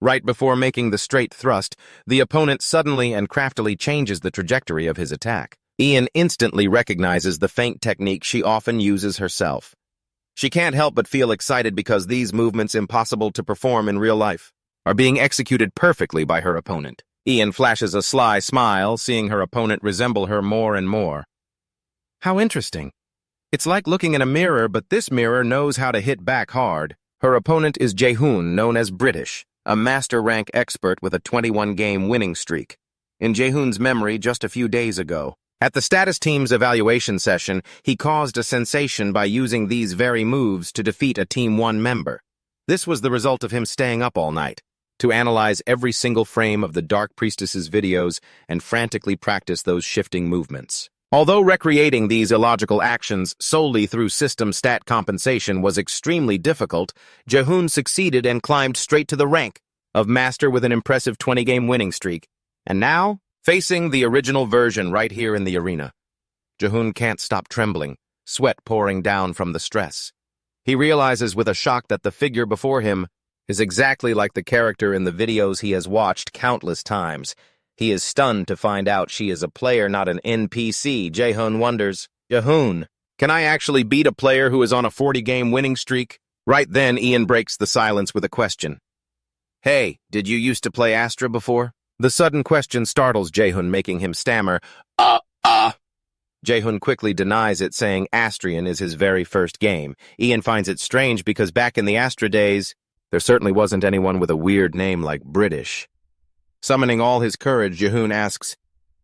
Right before making the straight thrust, the opponent suddenly and craftily changes the trajectory of his attack. Ian instantly recognizes the feint technique she often uses herself. She can't help but feel excited because these movements, impossible to perform in real life, are being executed perfectly by her opponent. Ian flashes a sly smile, seeing her opponent resemble her more and more. How interesting. It's like looking in a mirror, but this mirror knows how to hit back hard. Her opponent is Jaehoon, known as British, a master rank expert with a 21-game winning streak. In Jaehoon's memory, just a few days ago, at the status team's evaluation session, he caused a sensation by using these very moves to defeat a Team 1 member. This was the result of him staying up all night to analyze every single frame of the Dark Priestess's videos and frantically practice those shifting movements. Although recreating these illogical actions solely through system stat compensation was extremely difficult, Jaehoon succeeded and climbed straight to the rank of master with an impressive 20-game winning streak. And now, facing the original version right here in the arena, Jaehoon can't stop trembling, sweat pouring down from the stress. He realizes with a shock that the figure before him is exactly like the character in the videos he has watched countless times. He is stunned to find out she is a player, not an NPC. Jaehoon wonders, "Jaehoon, can I actually beat a player who is on a 40-game winning streak?" Right then, Ian breaks the silence with a question. "Hey, did you used to play Astra before?" The sudden question startles Jaehoon, making him stammer, Jaehoon quickly denies it, saying Astrian is his very first game. Ian finds it strange because back in the Astra days, there certainly wasn't anyone with a weird name like British. Summoning all his courage, Jaehoon asks,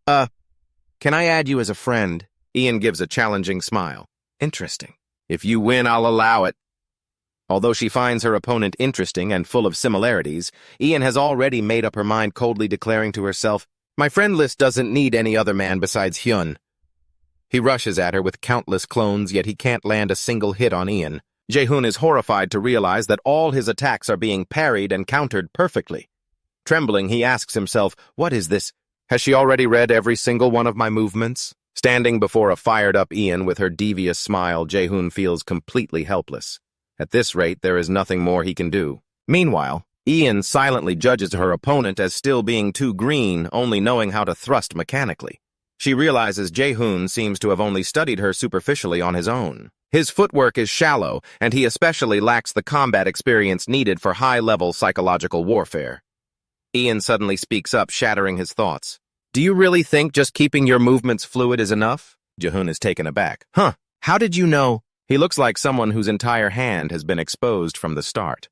can I add you as a friend?" Ian gives a challenging smile. "Interesting. If you win, I'll allow it." Although she finds her opponent interesting and full of similarities, Ian has already made up her mind, coldly declaring to herself, "My friend list doesn't need any other man besides Hyun." He rushes at her with countless clones, yet he can't land a single hit on Ian. Jaehoon is horrified to realize that all his attacks are being parried and countered perfectly. Trembling, he asks himself, "What is this? Has she already read every single one of my movements?" Standing before a fired-up Ian with her devious smile, Jaehoon feels completely helpless. At this rate, there is nothing more he can do. Meanwhile, Ian silently judges her opponent as still being too green, only knowing how to thrust mechanically. She realizes Jaehoon seems to have only studied her superficially on his own. His footwork is shallow, and he especially lacks the combat experience needed for high-level psychological warfare. Ian suddenly speaks up, shattering his thoughts. "Do you really think just keeping your movements fluid is enough?" Jaehoon is taken aback. "Huh, how did you know?" He looks like someone whose entire hand has been exposed from the start.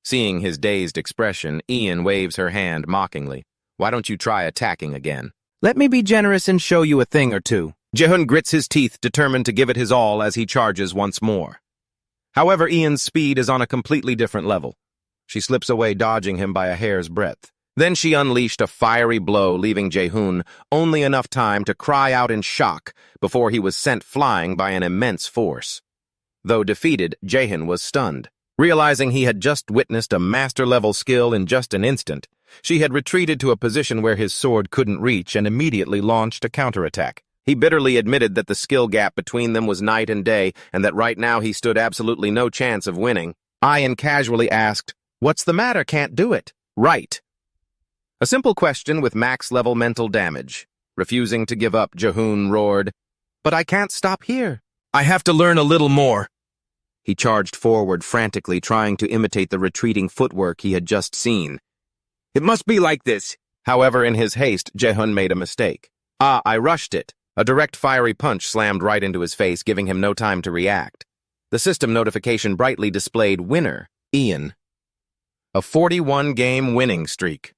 Seeing his dazed expression, Ian waves her hand mockingly. Why don't you try attacking again? Let me be generous and show you a thing or two. Jae-hoon grits his teeth, determined to give it his all as he charges once more. However, Ian's speed is on a completely different level. She slips away, dodging him by a hair's breadth. Then she unleashed a fiery blow, leaving Jae-hoon only enough time to cry out in shock before he was sent flying by an immense force. Though defeated, Jae-hoon was stunned. Realizing he had just witnessed a master-level skill in just an instant, she had retreated to a position where his sword couldn't reach and immediately launched a counterattack. He bitterly admitted that the skill gap between them was night and day, and that right now he stood absolutely no chance of winning. Ian casually asked, "What's the matter? Can't do it." "Right." A simple question with max-level mental damage. Refusing to give up, Jae-hoon roared, "But I can't stop here. I have to learn a little more." He charged forward frantically, trying to imitate the retreating footwork he had just seen. "It must be like this." However, in his haste, Jae-hoon made a mistake. I rushed it." A direct fiery punch slammed right into his face, giving him no time to react. The system notification brightly displayed winner, Ian. A 41-game winning streak.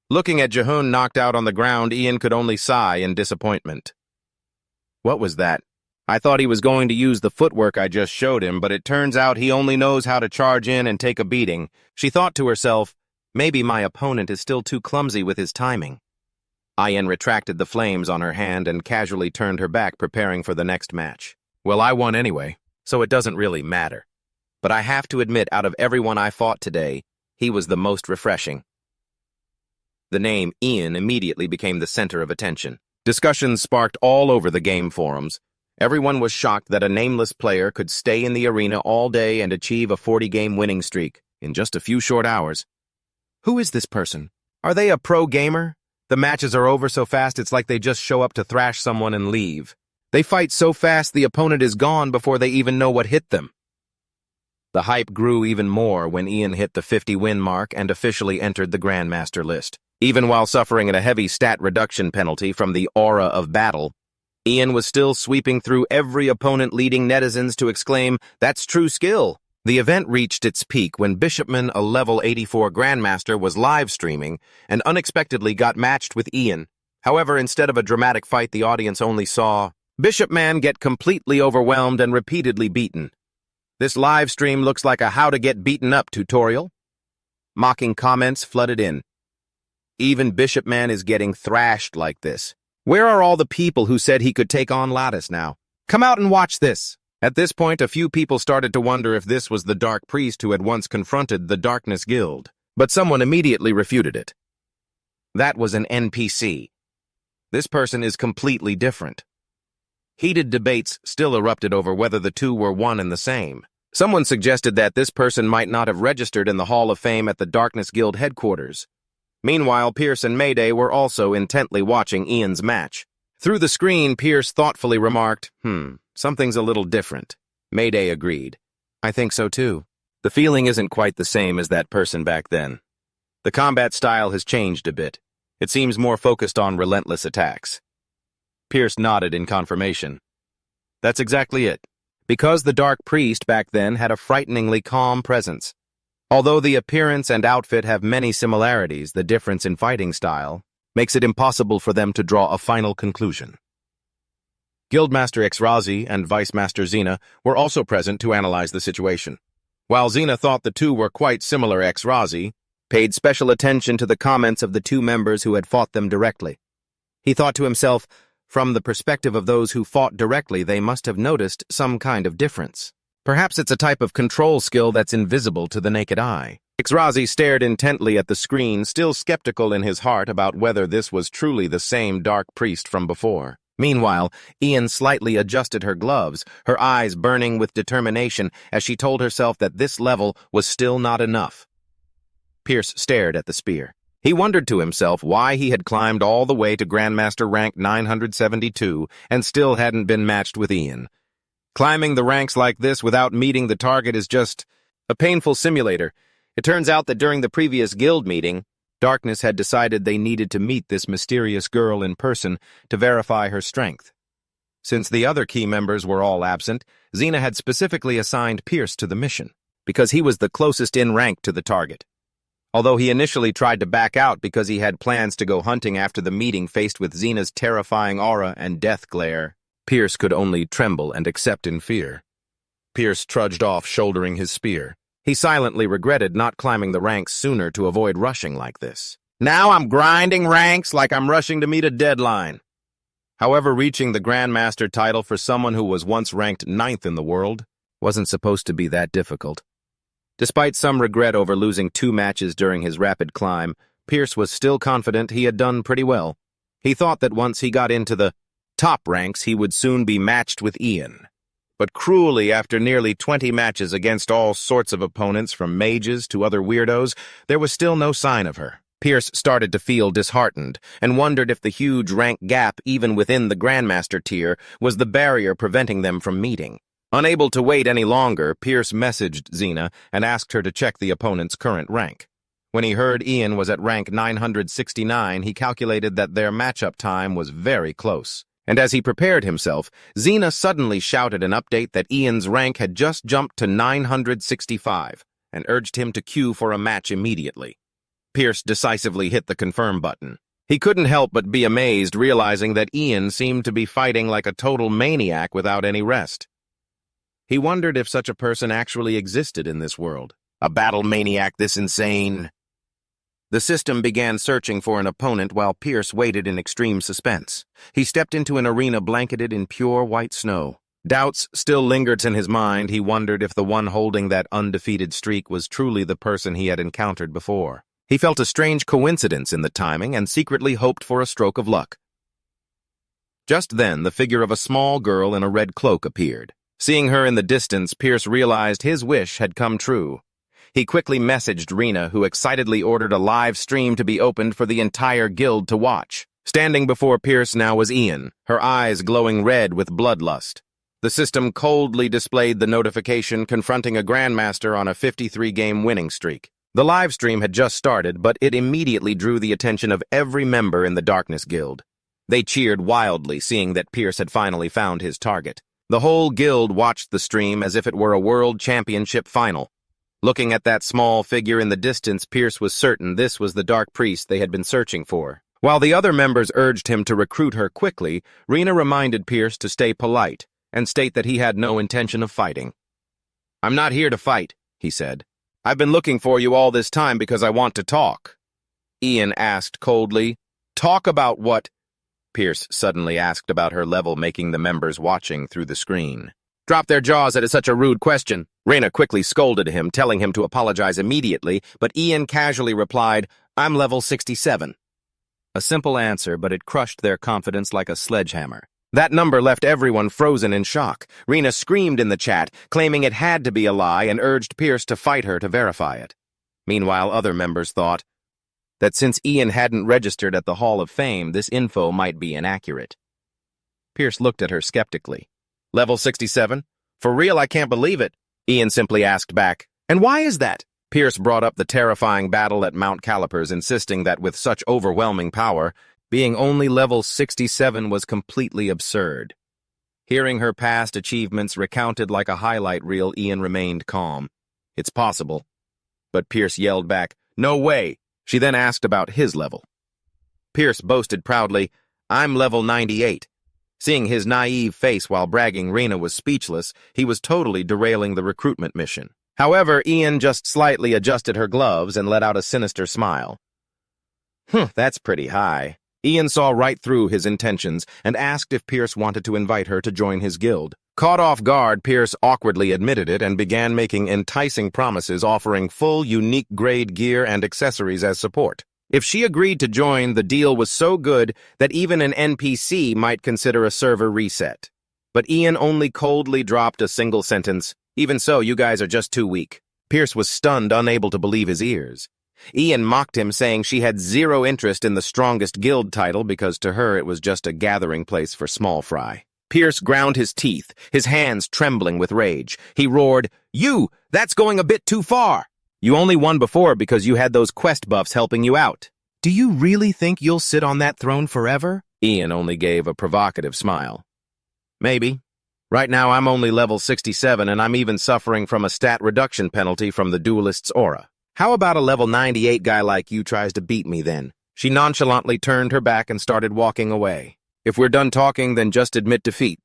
Looking at Jae-hoon knocked out on the ground, Ian could only sigh in disappointment. What was that? I thought he was going to use the footwork I just showed him, but it turns out he only knows how to charge in and take a beating. She thought to herself, maybe my opponent is still too clumsy with his timing. Ian retracted the flames on her hand and casually turned her back, preparing for the next match. Well, I won anyway, so it doesn't really matter. But I have to admit, out of everyone I fought today, he was the most refreshing. The name Ian immediately became the center of attention. Discussions sparked all over the game forums. Everyone was shocked that a nameless player could stay in the arena all day and achieve a 40-game winning streak in just a few short hours. Who is this person? Are they a pro gamer? The matches are over so fast it's like they just show up to thrash someone and leave. They fight so fast the opponent is gone before they even know what hit them. The hype grew even more when Ian hit the 50-win mark and officially entered the grandmaster list. Even while suffering a heavy stat reduction penalty from the aura of battle, Ian was still sweeping through every opponent, leading netizens to exclaim, "That's true skill." The event reached its peak when Bishopman, a level 84 grandmaster, was live streaming and unexpectedly got matched with Ian. However, instead of a dramatic fight, the audience only saw Bishopman get completely overwhelmed and repeatedly beaten. This live stream looks like a how to get beaten up tutorial. Mocking comments flooded in. Even Bishopman is getting thrashed like this. Where are all the people who said he could take on Lattice now? Come out and watch this. At this point, a few people started to wonder if this was the Dark Priest who had once confronted the Darkness Guild, but someone immediately refuted it. That was an NPC. This person is completely different. Heated debates still erupted over whether the two were one and the same. Someone suggested that this person might not have registered in the Hall of Fame at the Darkness Guild headquarters. Meanwhile, Pierce and Mayday were also intently watching Ian's match. Through the screen, Pierce thoughtfully remarked, something's a little different. Mayday agreed. I think so too. The feeling isn't quite the same as that person back then. The combat style has changed a bit. It seems more focused on relentless attacks. Pierce nodded in confirmation. That's exactly it. Because the Dark Priest back then had a frighteningly calm presence. Although the appearance and outfit have many similarities, the difference in fighting style makes it impossible for them to draw a final conclusion. Guildmaster Xrazi and Vice Master Xena were also present to analyze the situation. While Xena thought the two were quite similar, Xrazi paid special attention to the comments of the two members who had fought them directly. He thought to himself, from the perspective of those who fought directly, they must have noticed some kind of difference. Perhaps it's a type of control skill that's invisible to the naked eye. Xrazi stared intently at the screen, still skeptical in his heart about whether this was truly the same Dark Priest from before. Meanwhile, Ian slightly adjusted her gloves, her eyes burning with determination as she told herself that this level was still not enough. Pierce stared at the spear. He wondered to himself why he had climbed all the way to Grandmaster rank 972 and still hadn't been matched with Ian. Climbing the ranks like this without meeting the target is just a painful simulator. It turns out that during the previous guild meeting, Darkness had decided they needed to meet this mysterious girl in person to verify her strength. Since the other key members were all absent, Xena had specifically assigned Pierce to the mission, because he was the closest in rank to the target. Although he initially tried to back out because he had plans to go hunting after the meeting faced with Xena's terrifying aura and death glare, Pierce could only tremble and accept in fear. Pierce trudged off, shouldering his spear. He silently regretted not climbing the ranks sooner to avoid rushing like this. Now I'm grinding ranks like I'm rushing to meet a deadline. However, reaching the grandmaster title for someone who was once ranked 9th in the world wasn't supposed to be that difficult. Despite some regret over losing 2 matches during his rapid climb, Pierce was still confident he had done pretty well. He thought that once he got into the top ranks, he would soon be matched with Ian. But cruelly, after nearly 20 matches against all sorts of opponents from mages to other weirdos, there was still no sign of her. Pierce started to feel disheartened and wondered if the huge rank gap even within the grandmaster tier was the barrier preventing them from meeting. Unable to wait any longer, Pierce messaged Xena and asked her to check the opponent's current rank. When he heard Ian was at rank 969, he calculated that their matchup time was very close. And as he prepared himself, Xena suddenly shouted an update that Ian's rank had just jumped to 965 and urged him to queue for a match immediately. Pierce decisively hit the confirm button. He couldn't help but be amazed, realizing that Ian seemed to be fighting like a total maniac without any rest. He wondered if such a person actually existed in this world. A battle maniac this insane? The system began searching for an opponent while Pierce waited in extreme suspense. He stepped into an arena blanketed in pure white snow. Doubts still lingered in his mind. He wondered if the one holding that undefeated streak was truly the person he had encountered before. He felt a strange coincidence in the timing and secretly hoped for a stroke of luck. Just then, the figure of a small girl in a red cloak appeared. Seeing her in the distance, Pierce realized his wish had come true. He quickly messaged Rena, who excitedly ordered a live stream to be opened for the entire guild to watch. Standing before Pierce now was Ian, her eyes glowing red with bloodlust. The system coldly displayed the notification confronting a grandmaster on a 53-game winning streak. The live stream had just started, but it immediately drew the attention of every member in the Darkness Guild. They cheered wildly, seeing that Pierce had finally found his target. The whole guild watched the stream as if it were a world championship final. Looking at that small figure in the distance, Pierce was certain this was the dark priest they had been searching for. While the other members urged him to recruit her quickly, Rena reminded Pierce to stay polite and state that he had no intention of fighting. "I'm not here to fight," he said. "I've been looking for you all this time because I want to talk." Ian asked coldly. "Talk about what?" Pierce suddenly asked about her level, making the members watching through the screen drop their jaws at such a rude question. Rena quickly scolded him, telling him to apologize immediately, but Ian casually replied, "I'm level 67. A simple answer, but it crushed their confidence like a sledgehammer. That number left everyone frozen in shock. Rena screamed in the chat, claiming it had to be a lie, and urged Pierce to fight her to verify it. Meanwhile, other members thought that since Ian hadn't registered at the Hall of Fame, this info might be inaccurate. Pierce looked at her skeptically. "Level 67? For real, I can't believe it." Ian simply asked back, "And why is that?" Pierce brought up the terrifying battle at Mount Calipers, insisting that with such overwhelming power, being only level 67 was completely absurd. Hearing her past achievements recounted like a highlight reel, Ian remained calm. "It's possible." But Pierce yelled back, "No way." She then asked about his level. Pierce boasted proudly, "I'm level 98. Seeing his naive face while bragging, Rena was speechless. He was totally derailing the recruitment mission. However, Ian just slightly adjusted her gloves and let out a sinister smile. That's pretty high." Ian saw right through his intentions and asked if Pierce wanted to invite her to join his guild. Caught off guard, Pierce awkwardly admitted it and began making enticing promises, offering full unique grade gear and accessories as support. If she agreed to join, the deal was so good that even an NPC might consider a server reset. But Ian only coldly dropped a single sentence, "Even so, you guys are just too weak." Pierce was stunned, unable to believe his ears. Ian mocked him, saying she had zero interest in the strongest guild title because to her it was just a gathering place for small fry. Pierce ground his teeth, his hands trembling with rage. He roared, That's going a bit too far! You only won before because you had those quest buffs helping you out. Do you really think you'll sit on that throne forever?" Ian only gave a provocative smile. Maybe. Right now I'm only level 67 and I'm even suffering from a stat reduction penalty from the duelist's aura. How about a level 98 guy like you tries to beat me then? She nonchalantly turned her back and started walking away. If we're done talking, then just admit defeat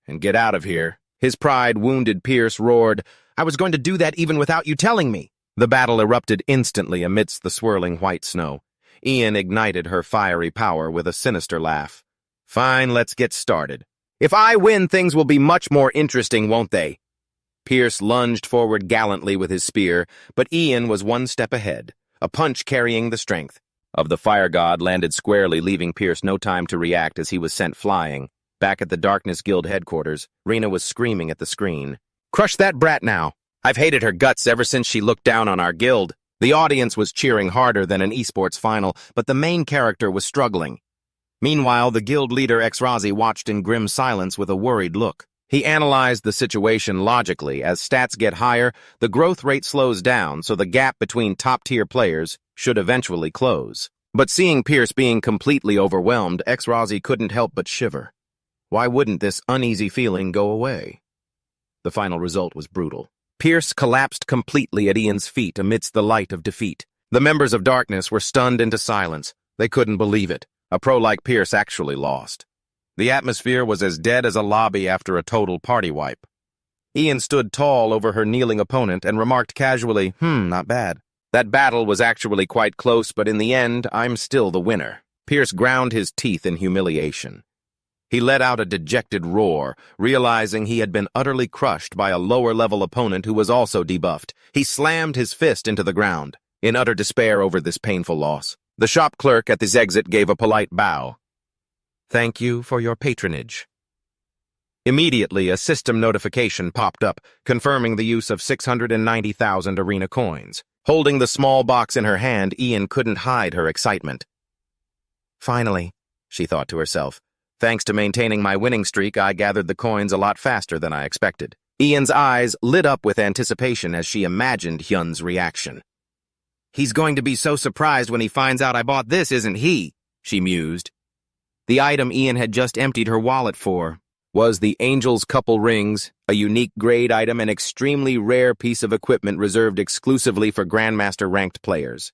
and get out of here. His pride-wounded Pierce roared, I was going to do that even without you telling me. The battle erupted instantly amidst the swirling white snow. Ian ignited her fiery power with a sinister laugh. Fine, let's get started. If I win, things will be much more interesting, won't they? Pierce lunged forward gallantly with his spear, but Ian was one step ahead, a punch carrying the strength of the fire god landed squarely, leaving Pierce no time to react as he was sent flying. Back at the Darkness Guild headquarters, Rena was screaming at the screen. Crush that brat now! I've hated her guts ever since she looked down on our guild. The audience was cheering harder than an esports final, but the main character was struggling. Meanwhile, the guild leader Exrazi watched in grim silence with a worried look. He analyzed the situation logically. As stats get higher, the growth rate slows down, so the gap between top-tier players should eventually close. But seeing Pierce being completely overwhelmed, Exrazi couldn't help but shiver. Why wouldn't this uneasy feeling go away? The final result was brutal. Pierce collapsed completely at Ian's feet amidst the light of defeat. The members of Darkness were stunned into silence. They couldn't believe it. A pro like Pierce actually lost. The atmosphere was as dead as a lobby after a total party wipe. Ian stood tall over her kneeling opponent and remarked casually, not bad. That battle was actually quite close, but in the end, I'm still the winner. Pierce ground his teeth in humiliation. He let out a dejected roar, realizing he had been utterly crushed by a lower-level opponent who was also debuffed. He slammed his fist into the ground, in utter despair over this painful loss. The shop clerk at his exit gave a polite bow. Thank you for your patronage. Immediately, a system notification popped up, confirming the use of 690,000 arena coins. Holding the small box in her hand, Ian couldn't hide her excitement. Finally, she thought to herself, thanks to maintaining my winning streak, I gathered the coins a lot faster than I expected. Ian's eyes lit up with anticipation as she imagined Hyun's reaction. He's going to be so surprised when he finds out I bought this, isn't he? She mused. The item Ian had just emptied her wallet for was the Angel's Couple Rings, a unique grade item and extremely rare piece of equipment reserved exclusively for grandmaster-ranked players.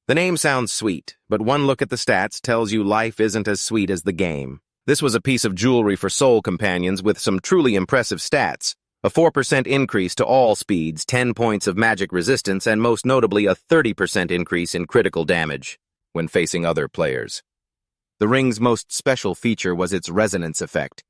The name sounds sweet, but one look at the stats tells you life isn't as sweet as the game. This was a piece of jewelry for soul companions with some truly impressive stats. A 4% increase to all speeds, 10 points of magic resistance, and most notably a 30% increase in critical damage when facing other players. The ring's most special feature was its resonance effect.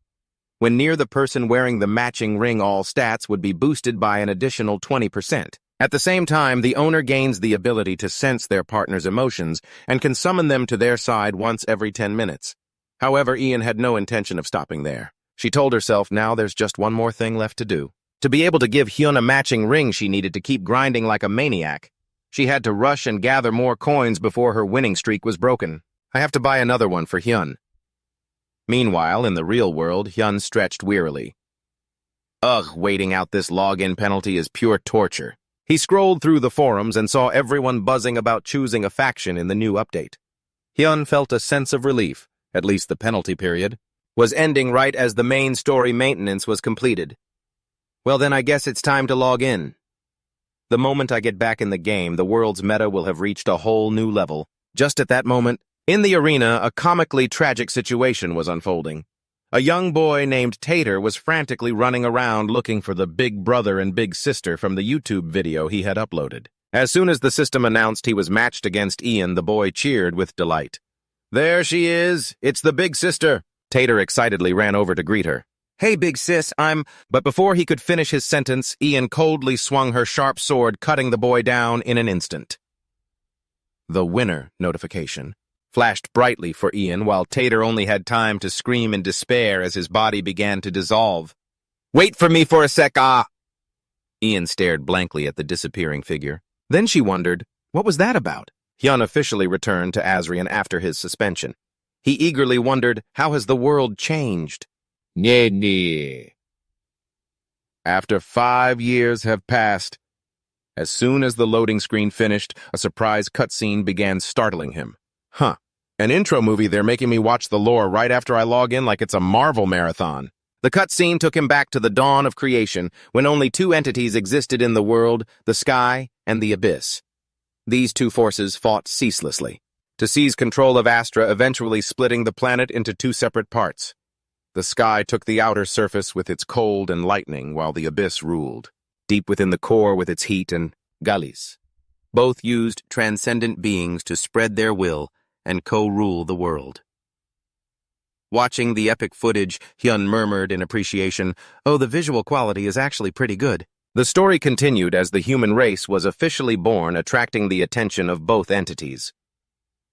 When near the person wearing the matching ring, all stats would be boosted by an additional 20%. At the same time, the owner gains the ability to sense their partner's emotions and can summon them to their side once every 10 minutes. However, Ian had no intention of stopping there. She told herself now there's just one more thing left to do. To be able to give Hyun a matching ring, she needed to keep grinding like a maniac. She had to rush and gather more coins before her winning streak was broken. I have to buy another one for Hyun. Meanwhile, in the real world, Hyun stretched wearily. Ugh, waiting out this login penalty is pure torture. He scrolled through the forums and saw everyone buzzing about choosing a faction in the new update. Hyun felt a sense of relief, at least the penalty period, was ending right as the main story maintenance was completed. Well then, I guess it's time to log in. The moment I get back in the game, the world's meta will have reached a whole new level. Just at that moment, in the arena, a comically tragic situation was unfolding. A young boy named Tater was frantically running around looking for the big brother and big sister from the YouTube video he had uploaded. As soon as the system announced he was matched against Ian, the boy cheered with delight. There she is! It's the big sister! Tater excitedly ran over to greet her. Hey, big sis, But before he could finish his sentence, Ian coldly swung her sharp sword, cutting the boy down in an instant. The winner notification flashed brightly for Ian, while Tater only had time to scream in despair as his body began to dissolve. Wait for me for a sec, ah! Ian stared blankly at the disappearing figure. Then she wondered, what was that about? Hyun officially returned to Asrian after his suspension. He eagerly wondered, how has the world changed? Nee. After 5 years have passed. As soon as the loading screen finished, a surprise cutscene began startling him. An intro movie, they're making me watch the lore right after I log in like it's a Marvel marathon. The cutscene took him back to the dawn of creation, when only two entities existed in the world, the sky and the abyss. These two forces fought ceaselessly, to seize control of Astra, eventually splitting the planet into two separate parts. The sky took the outer surface with its cold and lightning, while the abyss ruled, deep within the core with its heat and gullies. Both used transcendent beings to spread their will and co-rule the world. Watching the epic footage, Hyun murmured in appreciation, "Oh, the visual quality is actually pretty good." The story continued as the human race was officially born, attracting the attention of both entities.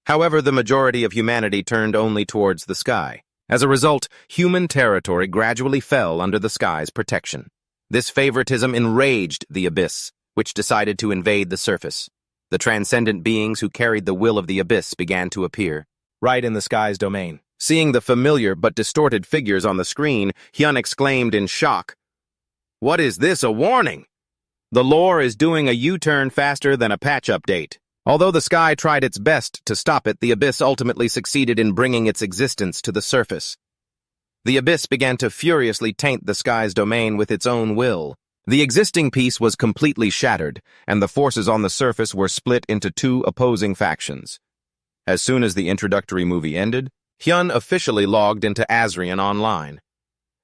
However, the majority of humanity turned only towards the sky. As a result, human territory gradually fell under the sky's protection. This favoritism enraged the abyss, which decided to invade the surface. The transcendent beings who carried the will of the abyss began to appear, right in the sky's domain. Seeing the familiar but distorted figures on the screen, Hyun exclaimed in shock, "What is this, a warning? The lore is doing a U-turn faster than a patch update." Although the sky tried its best to stop it, the abyss ultimately succeeded in bringing its existence to the surface. The abyss began to furiously taint the sky's domain with its own will. The existing peace was completely shattered, and the forces on the surface were split into two opposing factions. As soon as the introductory movie ended, Hyun officially logged into Asrian Online.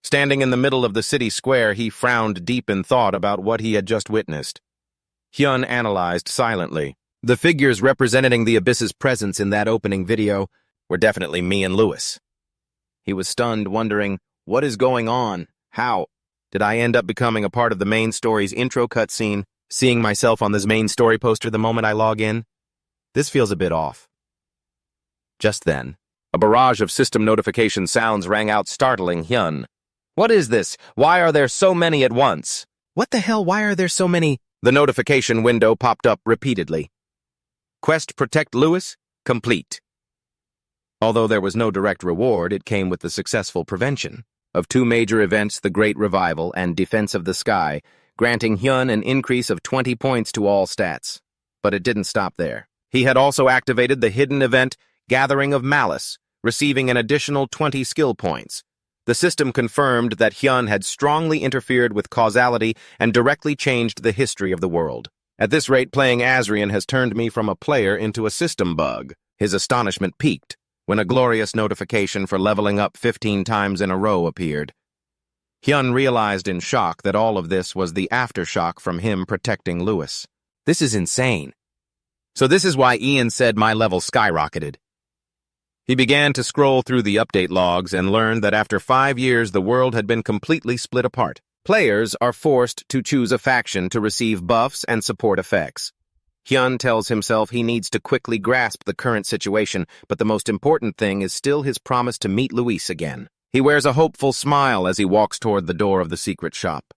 Standing in the middle of the city square, he frowned deep in thought about what he had just witnessed. Hyun analyzed silently. The figures representing the abyss's presence in that opening video were definitely me and Lewis. He was stunned, wondering, what is going on? How did I end up becoming a part of the main story's intro cutscene, seeing myself on this main story poster the moment I log in? This feels a bit off. Just then, a barrage of system notification sounds rang out, startling Hyun. "What is this? Why are there so many at once?" "What the hell? Why are there so many?" The notification window popped up repeatedly. Quest Protect Lewis? Complete. Although there was no direct reward, it came with the successful prevention of two major events, the Great Revival and Defense of the Sky, granting Hyun an increase of 20 points to all stats. But it didn't stop there. He had also activated the hidden event, Gathering of Malice, receiving an additional 20 skill points. The system confirmed that Hyun had strongly interfered with causality and directly changed the history of the world. At this rate, playing Asrian has turned me from a player into a system bug. His astonishment peaked when a glorious notification for leveling up 15 times in a row appeared. Hyun realized in shock that all of this was the aftershock from him protecting Lewis. This is insane. So this is why Ian said my level skyrocketed. He began to scroll through the update logs and learned that after 5 years the world had been completely split apart. Players are forced to choose a faction to receive buffs and support effects. Hyun tells himself he needs to quickly grasp the current situation, but the most important thing is still his promise to meet Luis again. He wears a hopeful smile as he walks toward the door of the secret shop.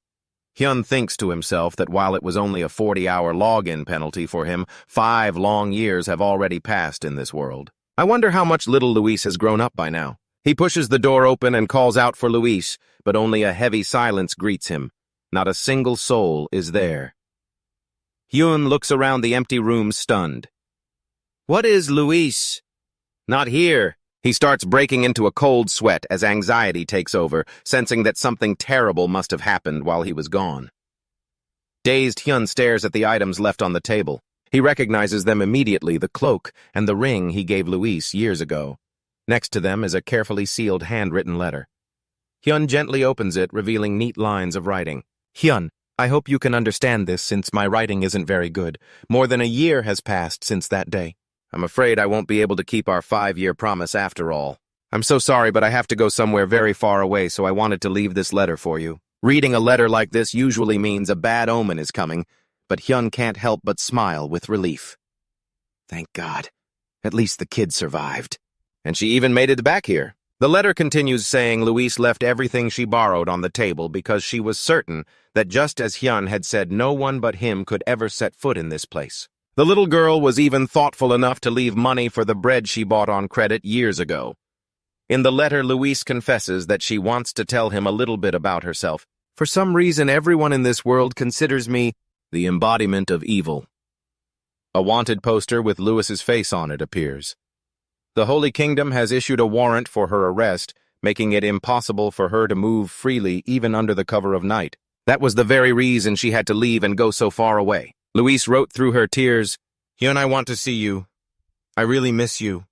Hyun thinks to himself that while it was only a 40-hour login penalty for him, 5 long years have already passed in this world. I wonder how much little Luis has grown up by now. He pushes the door open and calls out for Luis, but only a heavy silence greets him. Not a single soul is there. Hyun looks around the empty room stunned. "What is Luis?" "Not here." He starts breaking into a cold sweat as anxiety takes over, sensing that something terrible must have happened while he was gone. Dazed, Hyun stares at the items left on the table. He recognizes them immediately, the cloak and the ring he gave Luis years ago. Next to them is a carefully sealed handwritten letter. Hyun gently opens it, revealing neat lines of writing. "Hyun, I hope you can understand this since my writing isn't very good. More than a year has passed since that day. I'm afraid I won't be able to keep our 5-year promise after all. I'm so sorry, but I have to go somewhere very far away, so I wanted to leave this letter for you." Reading a letter like this usually means a bad omen is coming, but Hyun can't help but smile with relief. Thank God. At least the kid survived. And she even made it back here. The letter continues saying Luis left everything she borrowed on the table because she was certain that just as Hyun had said, no one but him could ever set foot in this place. The little girl was even thoughtful enough to leave money for the bread she bought on credit years ago. In the letter, Luis confesses that she wants to tell him a little bit about herself. "For some reason, everyone in this world considers me the embodiment of evil." A wanted poster with Luis's face on it appears. The Holy Kingdom has issued a warrant for her arrest making it impossible for her to move freely even under the cover of night. That was the very reason she had to leave and go so far away. Louise wrote through her tears, "Hyun, I want to see you. I really miss you."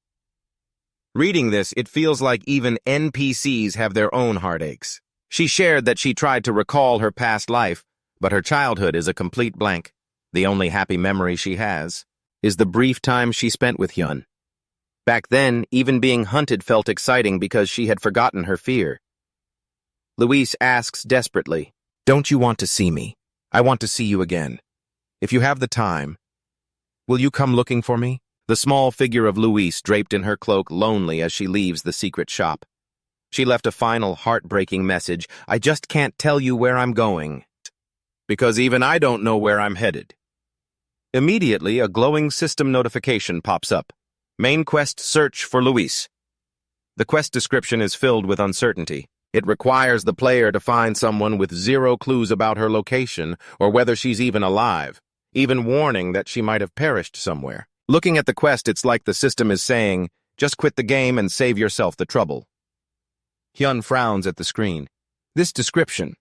Reading this, it feels like even NPCs have their own heartaches. She shared that she tried to recall her past life, but her childhood is a complete blank. The only happy memory she has is the brief time she spent with Hyun. Back then, even being hunted felt exciting because she had forgotten her fear. Louise asks desperately, "Don't you want to see me? I want to see you again. If you have the time, will you come looking for me?" The small figure of Louise draped in her cloak lonely as she leaves the secret shop. She left a final heartbreaking message, "I just can't tell you where I'm going, because even I don't know where I'm headed." Immediately, a glowing system notification pops up. Main quest search for Louise. The quest description is filled with uncertainty. It requires the player to find someone with zero clues about her location or whether she's even alive, even warning that she might have perished somewhere. Looking at the quest, it's like the system is saying, just quit the game and save yourself the trouble. Hyun frowns at the screen. This description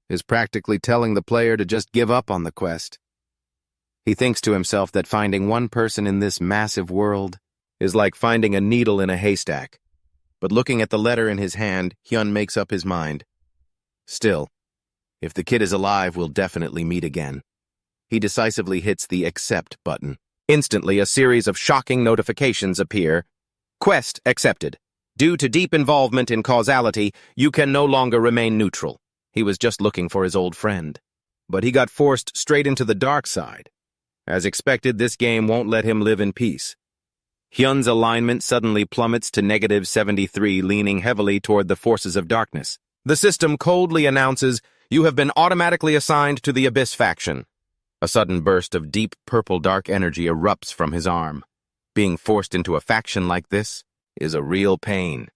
is practically telling the player to just give up on the quest. He thinks to himself that finding one person in this massive world is like finding a needle in a haystack. But looking at the letter in his hand, Hyun makes up his mind. Still, if the kid is alive, we'll definitely meet again. He decisively hits the accept button. Instantly, a series of shocking notifications appear. Quest accepted. Due to deep involvement in causality, you can no longer remain neutral. He was just looking for his old friend. But he got forced straight into the dark side. As expected, this game won't let him live in peace. Hyun's alignment suddenly plummets to -73, leaning heavily toward the forces of darkness. The system coldly announces, "You have been automatically assigned to the Abyss faction." A sudden burst of deep purple dark energy erupts from his arm. Being forced into a faction like this is a real pain.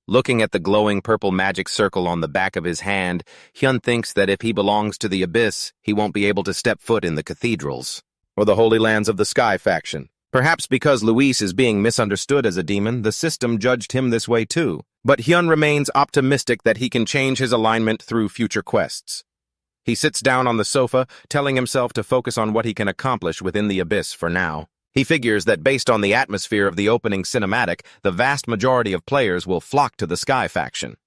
Looking at the glowing purple magic circle on the back of his hand, Hyun thinks that if he belongs to the Abyss, he won't be able to step foot in the cathedrals or the Holy Lands of the Sky faction. Perhaps because Louise is being misunderstood as a demon, the system judged him this way too. But Hyun remains optimistic that he can change his alignment through future quests. He sits down on the sofa, telling himself to focus on what he can accomplish within the Abyss for now. He figures that based on the atmosphere of the opening cinematic, the vast majority of players will flock to the Sky faction,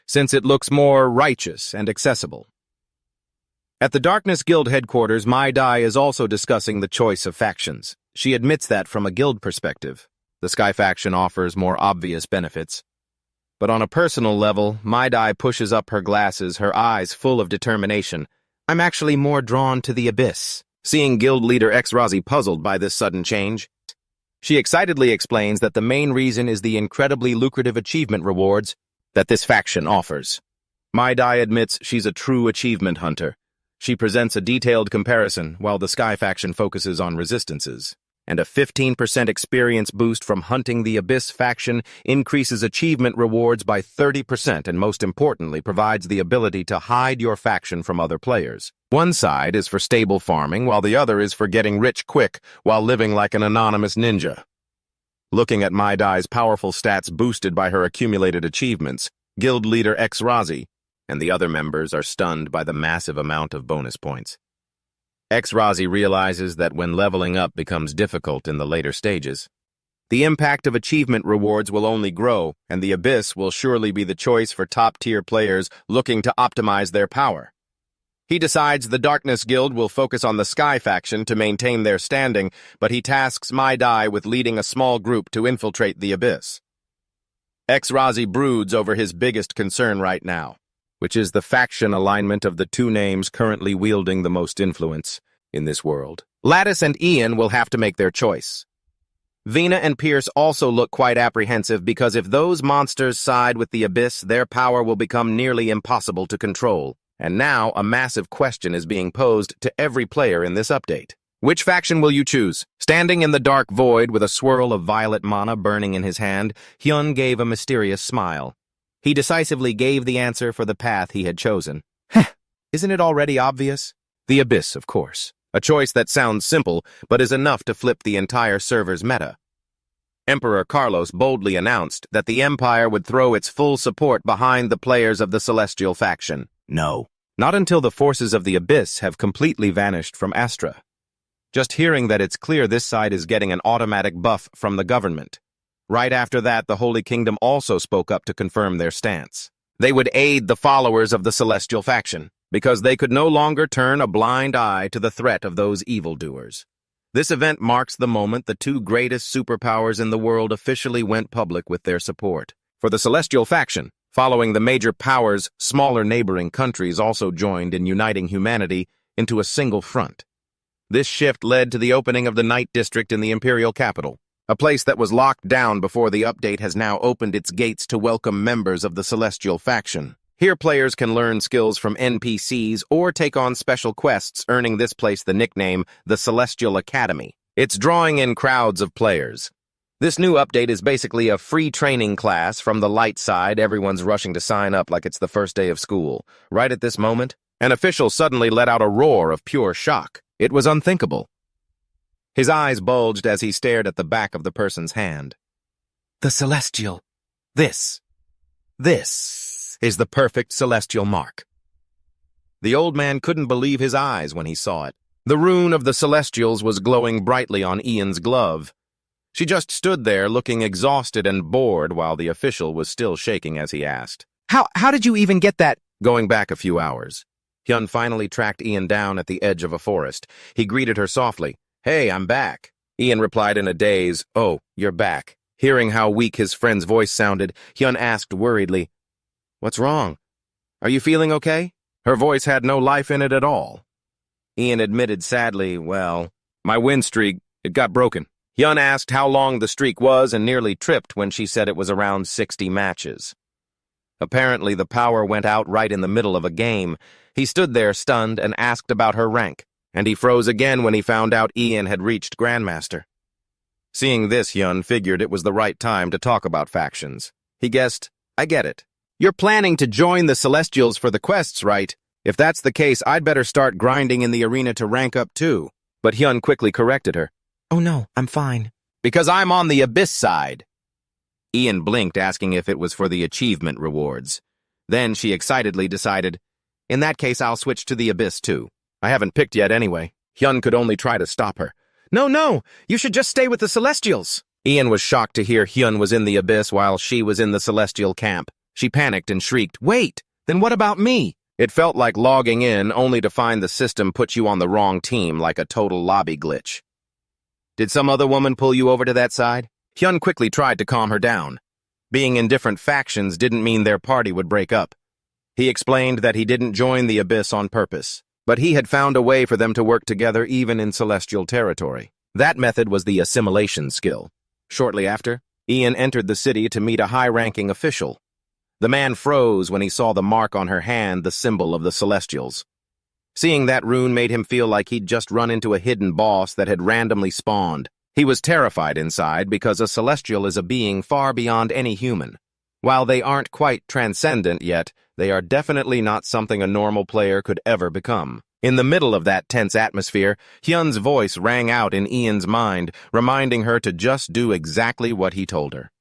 since it looks more righteous and accessible. At the Darkness Guild headquarters, Mai Dai is also discussing the choice of factions. She admits that from a guild perspective, the Sky faction offers more obvious benefits. But on a personal level, Mai Dai pushes up her glasses, her eyes full of determination. "I'm actually more drawn to the Abyss." Seeing guild leader X-Razi puzzled by this sudden change, she excitedly explains that the main reason is the incredibly lucrative achievement rewards that this faction offers. Mai Dai admits she's a true achievement hunter. She presents a detailed comparison, while the Sky faction focuses on resistances. And a 15% experience boost from hunting the Abyss faction increases achievement rewards by 30% and most importantly provides the ability to hide your faction from other players. One side is for stable farming while the other is for getting rich quick while living like an anonymous ninja. Looking at Mai Dai's powerful stats boosted by her accumulated achievements, guild leader X-Razi and the other members are stunned by the massive amount of bonus points. X-Razi realizes that when leveling up becomes difficult in the later stages, the impact of achievement rewards will only grow, and the Abyss will surely be the choice for top-tier players looking to optimize their power. He decides the Darkness Guild will focus on the Sky faction to maintain their standing, but he tasks Mai Dai with leading a small group to infiltrate the Abyss. X-Razi broods over his biggest concern right now, which is the faction alignment of the two names currently wielding the most influence in this world. Lattice and Ian will have to make their choice. Vina and Pierce also look quite apprehensive because if those monsters side with the Abyss, their power will become nearly impossible to control. And now a massive question is being posed to every player in this update. Which faction will you choose? Standing in the dark void with a swirl of violet mana burning in his hand, Hyun gave a mysterious smile. He decisively gave the answer for the path he had chosen. Isn't it already obvious? The Abyss, of course. A choice that sounds simple, but is enough to flip the entire server's meta. Emperor Carlos boldly announced that the Empire would throw its full support behind the players of the Celestial faction. No, not until the forces of the Abyss have completely vanished from Astra. Just hearing that it's clear this side is getting an automatic buff from the government. Right after that, the Holy Kingdom also spoke up to confirm their stance. They would aid the followers of the Celestial faction, because they could no longer turn a blind eye to the threat of those evildoers. This event marks the moment the two greatest superpowers in the world officially went public with their support. For the Celestial faction, following the major powers, smaller neighboring countries also joined in uniting humanity into a single front. This shift led to the opening of the Night District in the Imperial capital. A place that was locked down before the update has now opened its gates to welcome members of the Celestial faction. Here players can learn skills from NPCs or take on special quests, earning this place the nickname the Celestial Academy. It's drawing in crowds of players. This new update is basically a free training class from the light side. Everyone's rushing to sign up like it's the first day of school. Right at this moment, an official suddenly let out a roar of pure shock. It was unthinkable. His eyes bulged as he stared at the back of the person's hand. The Celestial. This is the perfect Celestial mark. The old man couldn't believe his eyes when he saw it. The rune of the Celestials was glowing brightly on Ian's glove. She just stood there looking exhausted and bored while the official was still shaking as he asked, How did you even get that? Going back a few hours. Hyun finally tracked Ian down at the edge of a forest. He greeted her softly. Hey, I'm back. Ian replied in a daze, Oh, you're back. Hearing how weak his friend's voice sounded, Hyun asked worriedly, What's wrong? Are you feeling okay? Her voice had no life in it at all. Ian admitted sadly, Well, my win streak, it got broken. Hyun asked how long the streak was and nearly tripped when she said it was around 60 matches. Apparently, the power went out right in the middle of a game. He stood there stunned and asked about her rank. And he froze again when he found out Ian had reached grandmaster. Seeing this, Hyun figured it was the right time to talk about factions. He guessed, I get it. You're planning to join the Celestials for the quests, right? If that's the case, I'd better start grinding in the arena to rank up too. But Hyun quickly corrected her. Oh no, I'm fine. Because I'm on the Abyss side. Ian blinked, asking if it was for the achievement rewards. Then she excitedly decided, In that case, I'll switch to the Abyss too. I haven't picked yet anyway. Hyun could only try to stop her. No, you should just stay with the Celestials. Ian was shocked to hear Hyun was in the Abyss while she was in the Celestial camp. She panicked and shrieked, Wait, then what about me? It felt like logging in only to find the system put you on the wrong team like a total lobby glitch. Did some other woman pull you over to that side? Hyun quickly tried to calm her down. Being in different factions didn't mean their party would break up. He explained that he didn't join the Abyss on purpose. But he had found a way for them to work together even in Celestial territory. That method was the Assimilation skill. Shortly after, Ian entered the city to meet a high-ranking official. The man froze when he saw the mark on her hand, the symbol of the Celestials. Seeing that rune made him feel like he'd just run into a hidden boss that had randomly spawned. He was terrified inside because a Celestial is a being far beyond any human. While they aren't quite transcendent yet, they are definitely not something a normal player could ever become. In the middle of that tense atmosphere, Hyun's voice rang out in Ian's mind, reminding her to just do exactly what he told her.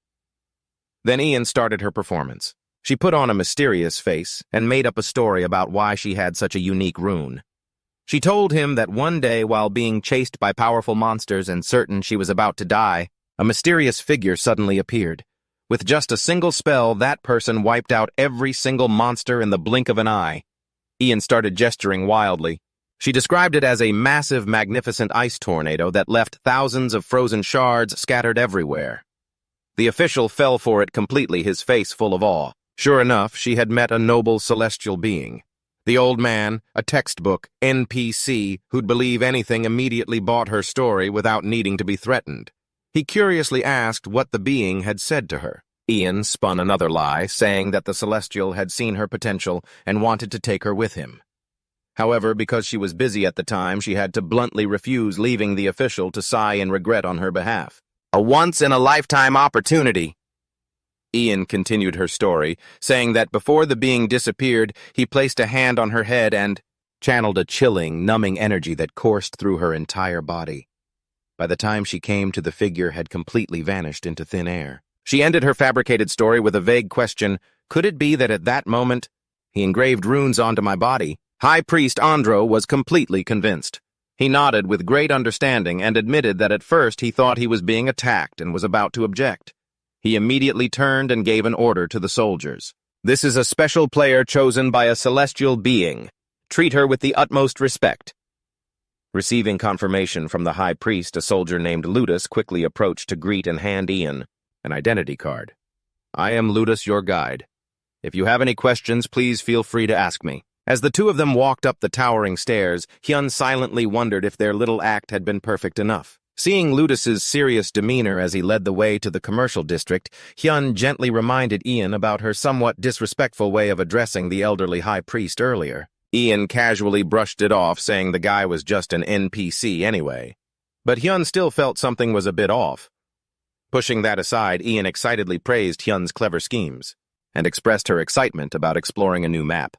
Then Ian started her performance. She put on a mysterious face and made up a story about why she had such a unique rune. She told him that one day while being chased by powerful monsters and certain she was about to die, a mysterious figure suddenly appeared. With just a single spell, that person wiped out every single monster in the blink of an eye. Ian started gesturing wildly. She described it as a massive, magnificent ice tornado that left thousands of frozen shards scattered everywhere. The official fell for it completely, his face full of awe. Sure enough, she had met a noble celestial being. The old man, a textbook NPC who'd believe anything, immediately bought her story without needing to be threatened. He curiously asked what the being had said to her. Ian spun another lie, saying that the Celestial had seen her potential and wanted to take her with him. However, because she was busy at the time, she had to bluntly refuse leaving the official to sigh in regret on her behalf. A once-in-a-lifetime opportunity. Ian continued her story, saying that before the being disappeared, he placed a hand on her head and channeled a chilling, numbing energy that coursed through her entire body. By the time she came to, the figure had completely vanished into thin air. She ended her fabricated story with a vague question. Could it be that at that moment, he engraved runes onto my body? High Priest Andro was completely convinced. He nodded with great understanding and admitted that at first he thought he was being attacked and was about to object. He immediately turned and gave an order to the soldiers. This is a special player chosen by a celestial being. Treat her with the utmost respect. Receiving confirmation from the High Priest, a soldier named Ludus quickly approached to greet and hand Ian an identity card. I am Ludus, your guide. If you have any questions, please feel free to ask me. As the two of them walked up the towering stairs, Hyun silently wondered if their little act had been perfect enough. Seeing Ludus's serious demeanor as he led the way to the commercial district, Hyun gently reminded Ian about her somewhat disrespectful way of addressing the elderly high priest earlier. Ian casually brushed it off, saying the guy was just an NPC anyway. But Hyun still felt something was a bit off. Pushing that aside, Ian excitedly praised Hyun's clever schemes and expressed her excitement about exploring a new map.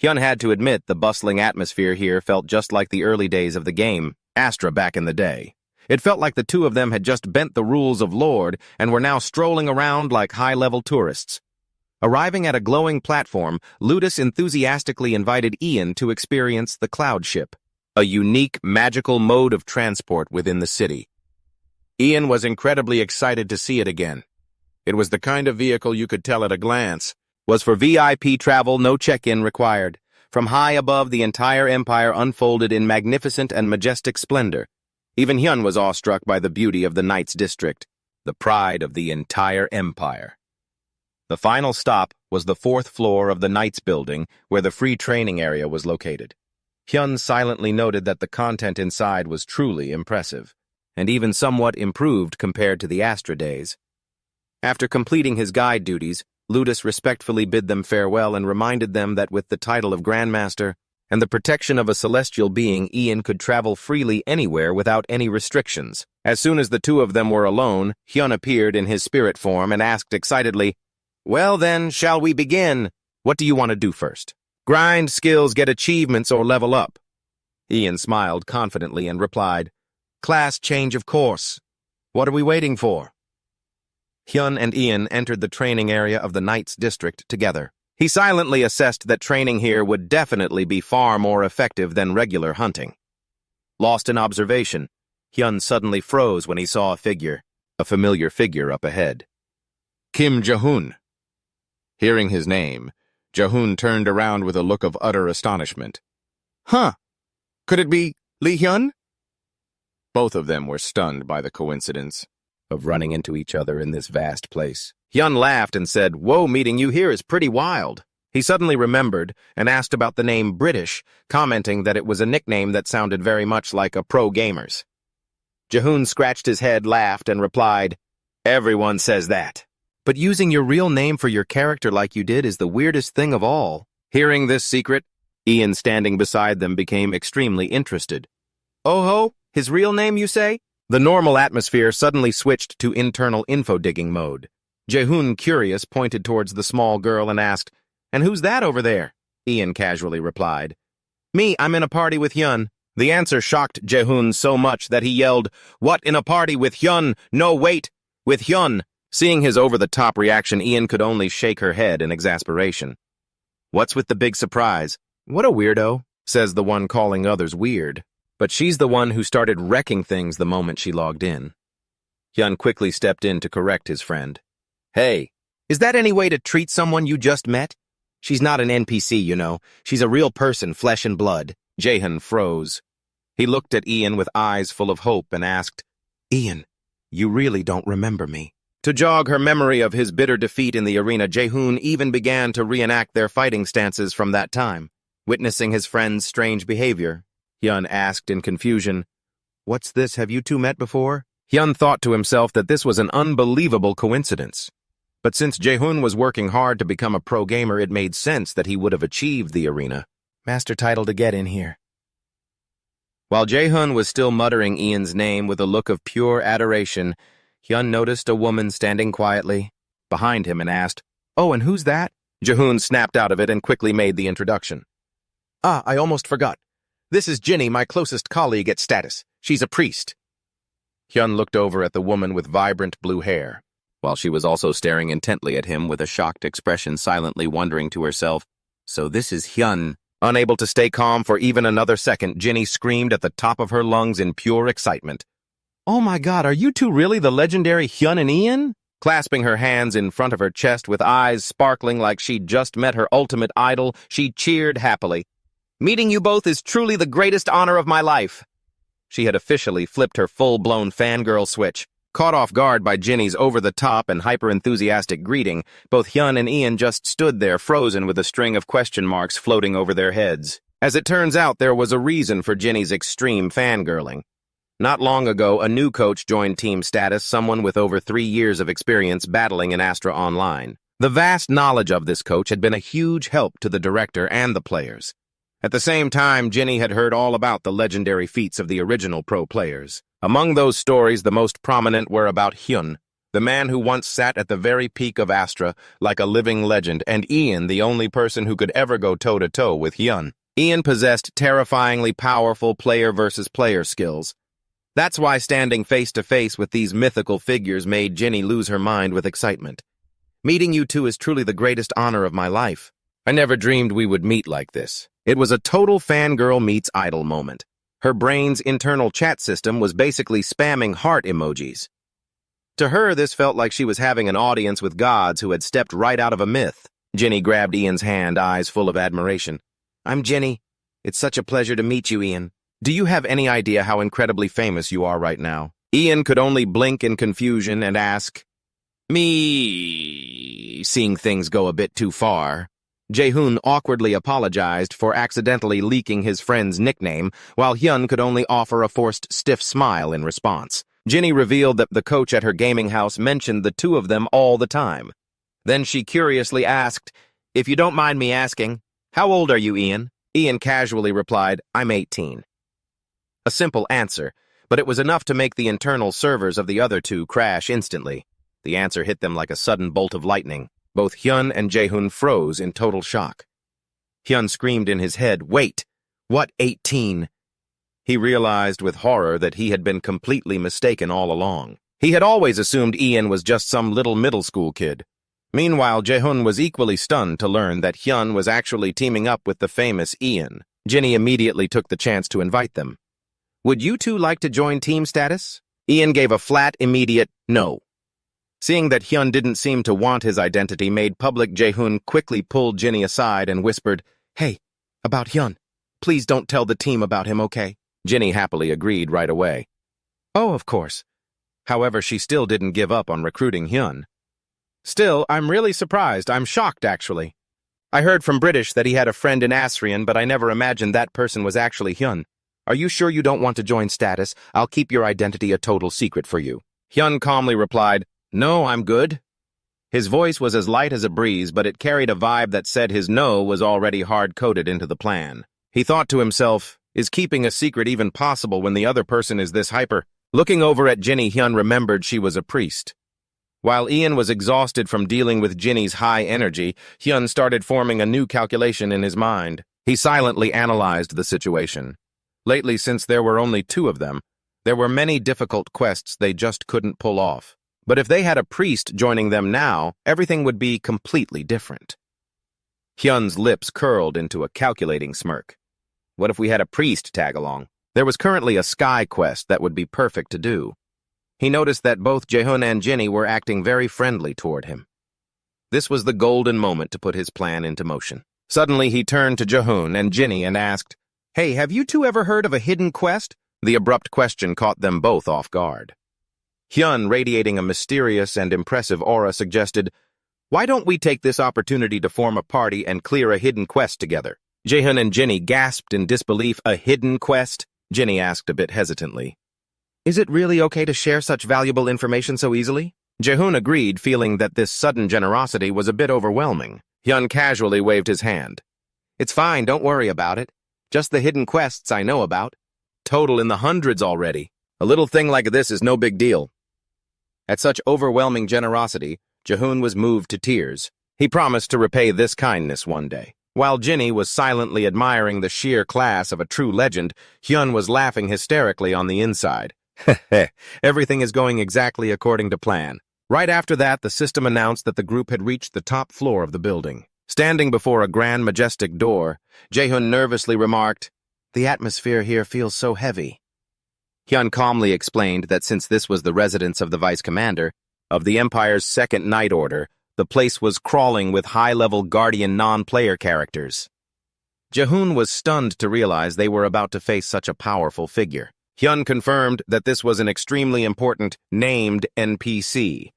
Hyun had to admit the bustling atmosphere here felt just like the early days of the game, Astra back in the day. It felt like the two of them had just bent the rules of Lord and were now strolling around like high-level tourists. Arriving at a glowing platform, Ludus enthusiastically invited Ian to experience the Cloud Ship, a unique, magical mode of transport within the city. Ian was incredibly excited to see it again. It was the kind of vehicle you could tell at a glance was for VIP travel, no check-in required. From high above, the entire empire unfolded in magnificent and majestic splendor. Even Hyun was awestruck by the beauty of the Knights District, the pride of the entire empire. The final stop was the 4th floor of the Knights building, where the free training area was located. Hyun silently noted that the content inside was truly impressive, and even somewhat improved compared to the Astra days. After completing his guide duties, Ludus respectfully bid them farewell and reminded them that with the title of grandmaster and the protection of a celestial being, Ian could travel freely anywhere without any restrictions. As soon as the two of them were alone, Hyun appeared in his spirit form and asked excitedly, "Well then, shall we begin? What do you want to do first? Grind skills, get achievements, or level up?" Ian smiled confidently and replied, "Class change of course. What are we waiting for?" Hyun and Ian entered the training area of the Knights District together. He silently assessed that training here would definitely be far more effective than regular hunting. Lost in observation, Hyun suddenly froze when he saw a familiar figure up ahead. Kim Jae-hoon. Hearing his name, Jae-hoon turned around with a look of utter astonishment. Huh, could it be Lee Hyun? Both of them were stunned by the coincidence of running into each other in this vast place. Hyun laughed and said, "Whoa, meeting you here is pretty wild." He suddenly remembered and asked about the name British, commenting that it was a nickname that sounded very much like a pro gamer's. Jae-hoon scratched his head, laughed, and replied, "Everyone says that. But using your real name for your character like you did is the weirdest thing of all." Hearing this secret, Ian standing beside them became extremely interested. "Oh ho, his real name, you say?" The normal atmosphere suddenly switched to internal info-digging mode. Jae-hoon, curious, pointed towards the small girl and asked, "And who's that over there?" Ian casually replied, "Me, I'm in a party with Hyun." The answer shocked Jae-hoon so much that he yelled, "What, in a party with Hyun? No, wait, with Hyun!" Seeing his over-the-top reaction, Ian could only shake her head in exasperation. "What's with the big surprise?" "What a weirdo," says the one calling others weird. But she's the one who started wrecking things the moment she logged in. Hyun quickly stepped in to correct his friend. "Hey, is that any way to treat someone you just met? She's not an NPC, you know. She's a real person, flesh and blood." Jae-hoon froze. He looked at Ian with eyes full of hope and asked, "Ian, you really don't remember me?" To jog her memory of his bitter defeat in the arena, Jae-hoon even began to reenact their fighting stances from that time. Witnessing his friend's strange behavior, Hyun asked in confusion, "What's this? Have you two met before?" Hyun thought to himself that this was an unbelievable coincidence. But since Jae-hoon was working hard to become a pro gamer, it made sense that he would have achieved the arena master title to get in here. While Jae-hoon was still muttering Ian's name with a look of pure adoration, Hyun noticed a woman standing quietly behind him and asked, "Oh, and who's that?" Jae-hoon snapped out of it and quickly made the introduction. "Ah, I almost forgot. This is Jinny, my closest colleague at Status. She's a priest." Hyun looked over at the woman with vibrant blue hair, while she was also staring intently at him with a shocked expression, silently wondering to herself, "So this is Hyun." Unable to stay calm for even another second, Ginny screamed at the top of her lungs in pure excitement. "Oh my God, are you two really the legendary Hyun and Ian?" Clasping her hands in front of her chest with eyes sparkling like she'd just met her ultimate idol, she cheered happily. "Meeting you both is truly the greatest honor of my life." She had officially flipped her full-blown fangirl switch. Caught off guard by Ginny's over-the-top and hyper-enthusiastic greeting, both Hyun and Ian just stood there frozen with a string of question marks floating over their heads. As it turns out, there was a reason for Ginny's extreme fangirling. Not long ago, a new coach joined Team Status, someone with over 3 years of experience battling in Astra Online. The vast knowledge of this coach had been a huge help to the director and the players. At the same time, Ginny had heard all about the legendary feats of the original pro players. Among those stories, the most prominent were about Hyun, the man who once sat at the very peak of Astra like a living legend, and Ian, the only person who could ever go toe-to-toe with Hyun. Ian possessed terrifyingly powerful player-versus-player skills. That's why standing face-to-face with these mythical figures made Ginny lose her mind with excitement. "Meeting you two is truly the greatest honor of my life. I never dreamed we would meet like this." It was a total fangirl meets idol moment. Her brain's internal chat system was basically spamming heart emojis. To her, this felt like she was having an audience with gods who had stepped right out of a myth. Ginny grabbed Ian's hand, eyes full of admiration. "I'm Ginny. It's such a pleasure to meet you, Ian. Do you have any idea how incredibly famous you are right now?" Ian could only blink in confusion and ask, "Me, seeing things go a bit too far." Jaehoon awkwardly apologized for accidentally leaking his friend's nickname, while Hyun could only offer a forced stiff smile in response. Ginny revealed that the coach at her gaming house mentioned the two of them all the time. Then she curiously asked, "If you don't mind me asking, how old are you, Ian?" Ian casually replied, "I'm 18. A simple answer, but it was enough to make the internal servers of the other two crash instantly. The answer hit them like a sudden bolt of lightning. Both Hyun and Jaehoon froze in total shock. Hyun screamed in his head, "Wait! What 18? He realized with horror that he had been completely mistaken all along. He had always assumed Ian was just some little middle school kid. Meanwhile, Jaehoon was equally stunned to learn that Hyun was actually teaming up with the famous Ian. Ginny immediately took the chance to invite them. "Would you two like to join Team Status?" Ian gave a flat, immediate no. Seeing that Hyun didn't seem to want his identity made public, Jaehoon quickly pulled Ginny aside and whispered, "Hey, about Hyun. Please don't tell the team about him, okay?" Ginny happily agreed right away. "Oh, of course." However, she still didn't give up on recruiting Hyun. "Still, I'm really surprised. I'm shocked, actually. I heard from British that he had a friend in Asrian, but I never imagined that person was actually Hyun. Are you sure you don't want to join Status? I'll keep your identity a total secret for you." Hyun calmly replied, "No, I'm good." His voice was as light as a breeze, but it carried a vibe that said his no was already hard-coded into the plan. He thought to himself, is keeping a secret even possible when the other person is this hyper? Looking over at Ginny, Hyun remembered she was a priest. While Ian was exhausted from dealing with Ginny's high energy, Hyun started forming a new calculation in his mind. He silently analyzed the situation. Lately, since there were only two of them, there were many difficult quests they just couldn't pull off. But if they had a priest joining them now, everything would be completely different. Hyun's lips curled into a calculating smirk. What if we had a priest tag along? There was currently a sky quest that would be perfect to do. He noticed that both Jaehoon and Ginny were acting very friendly toward him. This was the golden moment to put his plan into motion. Suddenly, he turned to Jaehoon and Ginny and asked, "Hey, have you two ever heard of a hidden quest?" The abrupt question caught them both off guard. Hyun, radiating a mysterious and impressive aura, suggested, "Why don't we take this opportunity to form a party and clear a hidden quest together?" Jaehoon and Ginny gasped in disbelief. "A hidden quest?" Ginny asked a bit hesitantly. "Is it really okay to share such valuable information so easily?" Jaehoon agreed, feeling that this sudden generosity was a bit overwhelming. Hyun casually waved his hand. "It's fine, don't worry about it. Just the hidden quests I know about. Total in the hundreds already. A little thing like this is no big deal." At such overwhelming generosity, Jaehoon was moved to tears. He promised to repay this kindness one day. While Ginny was silently admiring the sheer class of a true legend, Hyun was laughing hysterically on the inside. Everything is going exactly according to plan. Right after that, the system announced that the group had reached the top floor of the building. Standing before a grand majestic door, Jae-hoon nervously remarked, "The atmosphere here feels so heavy." Hyun calmly explained that since this was the residence of the vice commander of the Empire's second night order, the place was crawling with high-level guardian non-player characters. Jae-hoon was stunned to realize they were about to face such a powerful figure. Hyun confirmed that this was an extremely important, named NPC.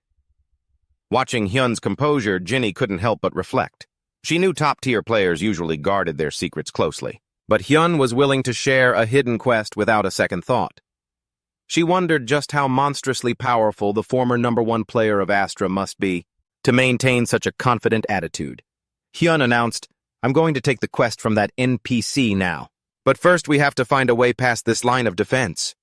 Watching Hyun's composure, Jinny couldn't help but reflect. She knew top-tier players usually guarded their secrets closely, but Hyun was willing to share a hidden quest without a second thought. She wondered just how monstrously powerful the former #1 player of Astra must be to maintain such a confident attitude. Hyun announced, "I'm going to take the quest from that NPC now. But first we have to find a way past this line of defense."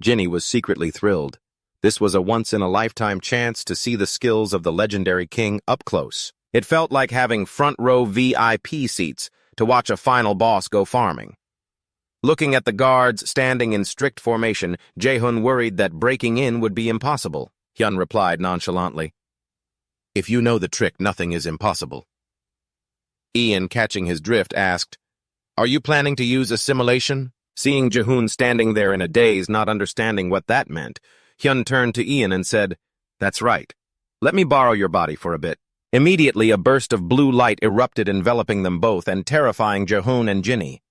Jinny was secretly thrilled. This was a once-in-a-lifetime chance to see the skills of the legendary king up close. It felt like having front-row VIP seats to watch a final boss go farming. Looking at the guards standing in strict formation, Jae-hoon worried that breaking in would be impossible. Hyun replied nonchalantly, "If you know the trick, nothing is impossible." Ian, catching his drift, asked, "Are you planning to use Assimilation?" Seeing Jae-hoon standing there in a daze, not understanding what that meant, Hyun turned to Ian and said, "That's right. Let me borrow your body for a bit." Immediately, a burst of blue light erupted, enveloping them both and terrifying Jae-hoon and Jinny.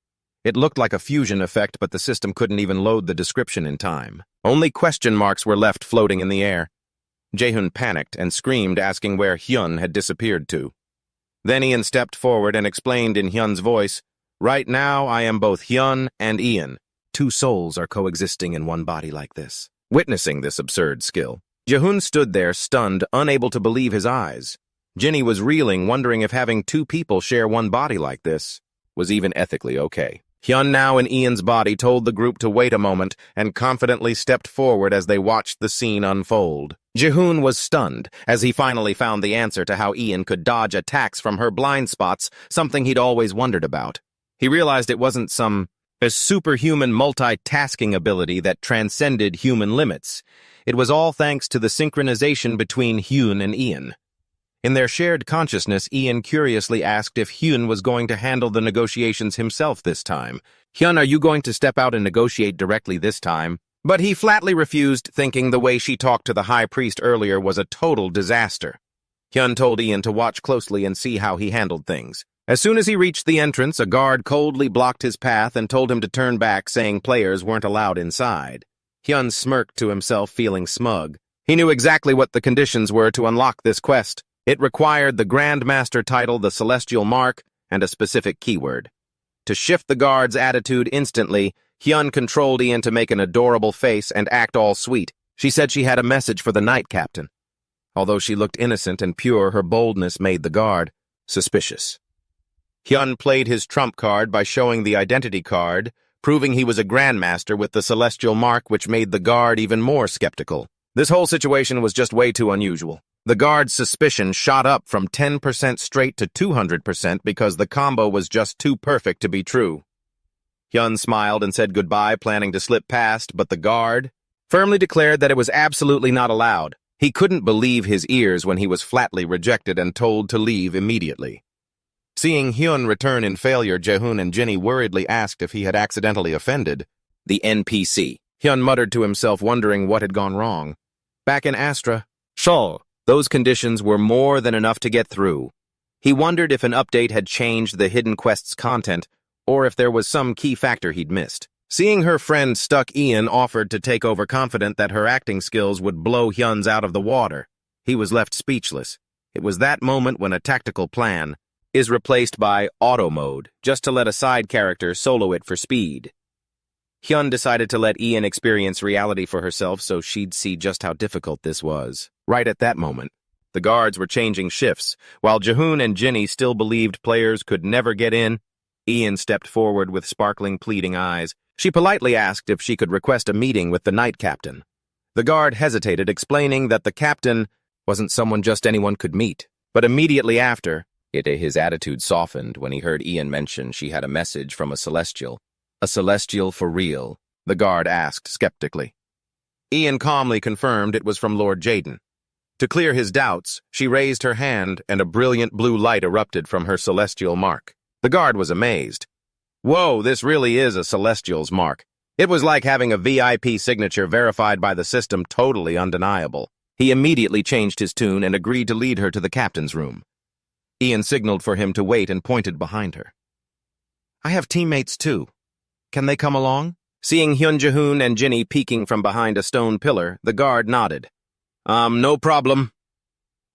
It looked like a fusion effect, but the system couldn't even load the description in time. Only question marks were left floating in the air. Jae-hoon panicked and screamed, asking where Hyun had disappeared to. Then Ian stepped forward and explained in Hyun's voice, "Right now, I am both Hyun and Ian. 2 souls are coexisting in one body like this." Witnessing this absurd skill, Jae-hoon stood there, stunned, unable to believe his eyes. Jinny was reeling, wondering if having 2 people share one body like this was even ethically okay. Hyun, now in Ian's body, told the group to wait a moment and confidently stepped forward as they watched the scene unfold. Jae-hoon was stunned as he finally found the answer to how Ian could dodge attacks from her blind spots, something he'd always wondered about. He realized it wasn't a superhuman multitasking ability that transcended human limits. It was all thanks to the synchronization between Hyun and Ian. In their shared consciousness, Ian curiously asked if Hyun was going to handle the negotiations himself this time. "Hyun, are you going to step out and negotiate directly this time?" But he flatly refused, thinking the way she talked to the high priest earlier was a total disaster. Hyun told Ian to watch closely and see how he handled things. As soon as he reached the entrance, a guard coldly blocked his path and told him to turn back, saying players weren't allowed inside. Hyun smirked to himself, feeling smug. He knew exactly what the conditions were to unlock this quest. It required the grandmaster title, the celestial mark, and a specific keyword. To shift the guard's attitude instantly, Hyun controlled Ian to make an adorable face and act all sweet. She said she had a message for the night captain. Although she looked innocent and pure, her boldness made the guard suspicious. Hyun played his trump card by showing the identity card, proving he was a grandmaster with the celestial mark, which made the guard even more skeptical. This whole situation was just way too unusual. The guard's suspicion shot up from 10% straight to 200% because the combo was just too perfect to be true. Hyun smiled and said goodbye, planning to slip past, but the guard firmly declared that it was absolutely not allowed. He couldn't believe his ears when he was flatly rejected and told to leave immediately. Seeing Hyun return in failure, Jae-hoon and Jinny worriedly asked if he had accidentally offended the NPC. Hyun muttered to himself, wondering what had gone wrong. Back in Astra, those conditions were more than enough to get through. He wondered if an update had changed the hidden quest's content, or if there was some key factor he'd missed. Seeing her friend stuck, Ian offered to take over, confident that her acting skills would blow Hyun's out of the water. He was left speechless. It was that moment when a tactical plan is replaced by auto mode, just to let a side character solo it for speed. Hyun decided to let Ian experience reality for herself so she'd see just how difficult this was. Right at that moment, the guards were changing shifts. While Jae-hoon and Jinny still believed players could never get in, Ian stepped forward with sparkling, pleading eyes. She politely asked if she could request a meeting with the night captain. The guard hesitated, explaining that the captain wasn't someone just anyone could meet. But immediately after, his attitude softened when he heard Ian mention she had a message from a celestial. "A celestial for real?" the guard asked skeptically. Ian calmly confirmed it was from Lord Jaden. To clear his doubts, she raised her hand and a brilliant blue light erupted from her celestial mark. The guard was amazed. Whoa, this really is a celestial's mark. It was like having a VIP signature verified by the system, totally undeniable. He immediately changed his tune and agreed to lead her to the captain's room. Ian signaled for him to wait and pointed behind her. I have teammates too. Can they come along? Seeing Hyun Jae-hoon and Jinny peeking from behind a stone pillar, the guard nodded. No problem.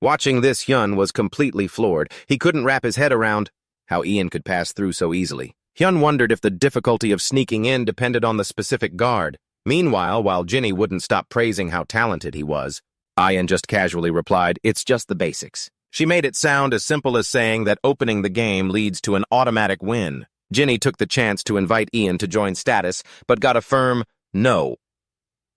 Watching this, Hyun was completely floored. He couldn't wrap his head around how Ian could pass through so easily. Hyun wondered if the difficulty of sneaking in depended on the specific guard. Meanwhile, while Jinny wouldn't stop praising how talented he was, Ian just casually replied, it's just the basics. She made it sound as simple as saying that opening the game leads to an automatic win. Jinny took the chance to invite Ian to join status, but got a firm no.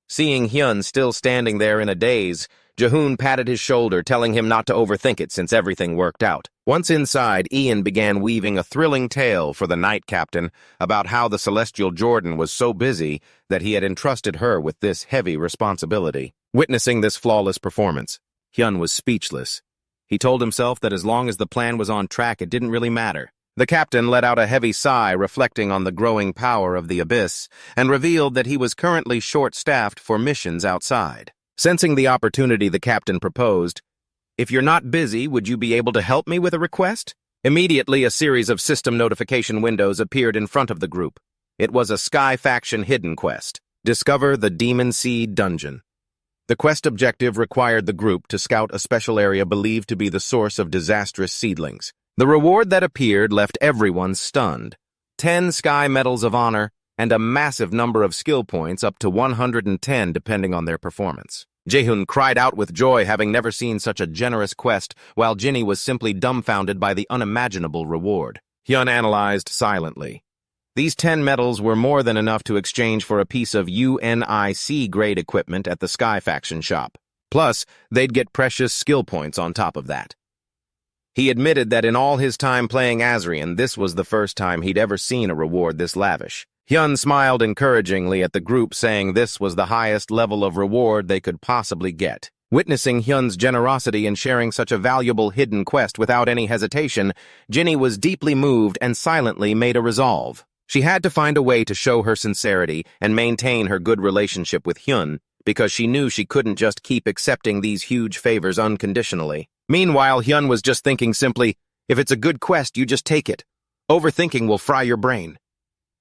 Seeing Hyun still standing there in a daze, Jae-hoon patted his shoulder, telling him not to overthink it since everything worked out. Once inside, Ian began weaving a thrilling tale for the night captain about how the Celestial Jordan was so busy that he had entrusted her with this heavy responsibility. Witnessing this flawless performance, Hyun was speechless. He told himself that as long as the plan was on track, it didn't really matter. The captain let out a heavy sigh, reflecting on the growing power of the abyss, and revealed that he was currently short-staffed for missions outside. Sensing the opportunity, the captain proposed, if you're not busy, would you be able to help me with a request? Immediately, a series of system notification windows appeared in front of the group. It was a Sky Faction hidden quest. Discover the Demon Seed Dungeon. The quest objective required the group to scout a special area believed to be the source of disastrous seedlings. The reward that appeared left everyone stunned. 10 Sky Medals of Honor and a massive number of skill points, up to 110 depending on their performance. Jae-hoon cried out with joy, having never seen such a generous quest, while Jinny was simply dumbfounded by the unimaginable reward. Hyun analyzed silently. These 10 medals were more than enough to exchange for a piece of UNIC-grade equipment at the Sky Faction shop. Plus, they'd get precious skill points on top of that. He admitted that in all his time playing Azrian, this was the first time he'd ever seen a reward this lavish. Hyun smiled encouragingly at the group, saying this was the highest level of reward they could possibly get. Witnessing Hyun's generosity in sharing such a valuable hidden quest without any hesitation, Jinny was deeply moved and silently made a resolve. She had to find a way to show her sincerity and maintain her good relationship with Hyun, because she knew she couldn't just keep accepting these huge favors unconditionally. Meanwhile, Hyun was just thinking simply, if it's a good quest, you just take it. Overthinking will fry your brain.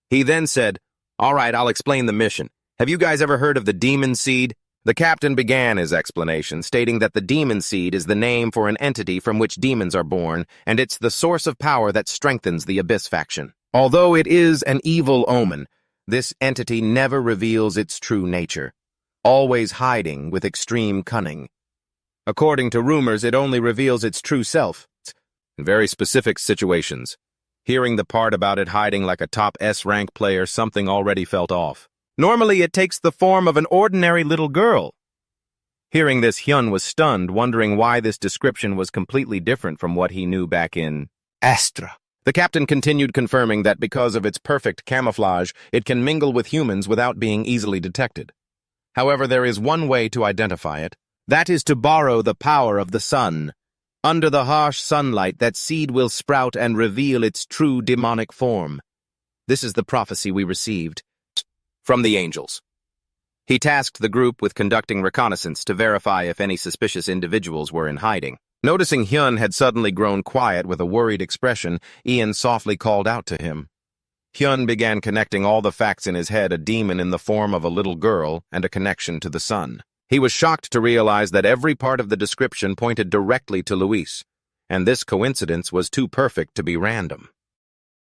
He then said, all right, I'll explain the mission. Have you guys ever heard of the Demon Seed? The captain began his explanation, stating that the Demon Seed is the name for an entity from which demons are born, and it's the source of power that strengthens the Abyss faction. Although it is an evil omen, this entity never reveals its true nature, always hiding with extreme cunning. According to rumors, it only reveals its true self in very specific situations. Hearing the part about it hiding like a top S-rank player, something already felt off. Normally, it takes the form of an ordinary little girl. Hearing this, Hyun was stunned, wondering why this description was completely different from what he knew back in Astra. The captain continued, confirming that because of its perfect camouflage, it can mingle with humans without being easily detected. However, there is one way to identify it. That is to borrow the power of the sun. Under the harsh sunlight, that seed will sprout and reveal its true demonic form. This is the prophecy we received from the angels. He tasked the group with conducting reconnaissance to verify if any suspicious individuals were in hiding. Noticing Hyun had suddenly grown quiet with a worried expression, Ian softly called out to him. Hyun began connecting all the facts in his head, a demon in the form of a little girl and a connection to the sun. He was shocked to realize that every part of the description pointed directly to Luis, and this coincidence was too perfect to be random.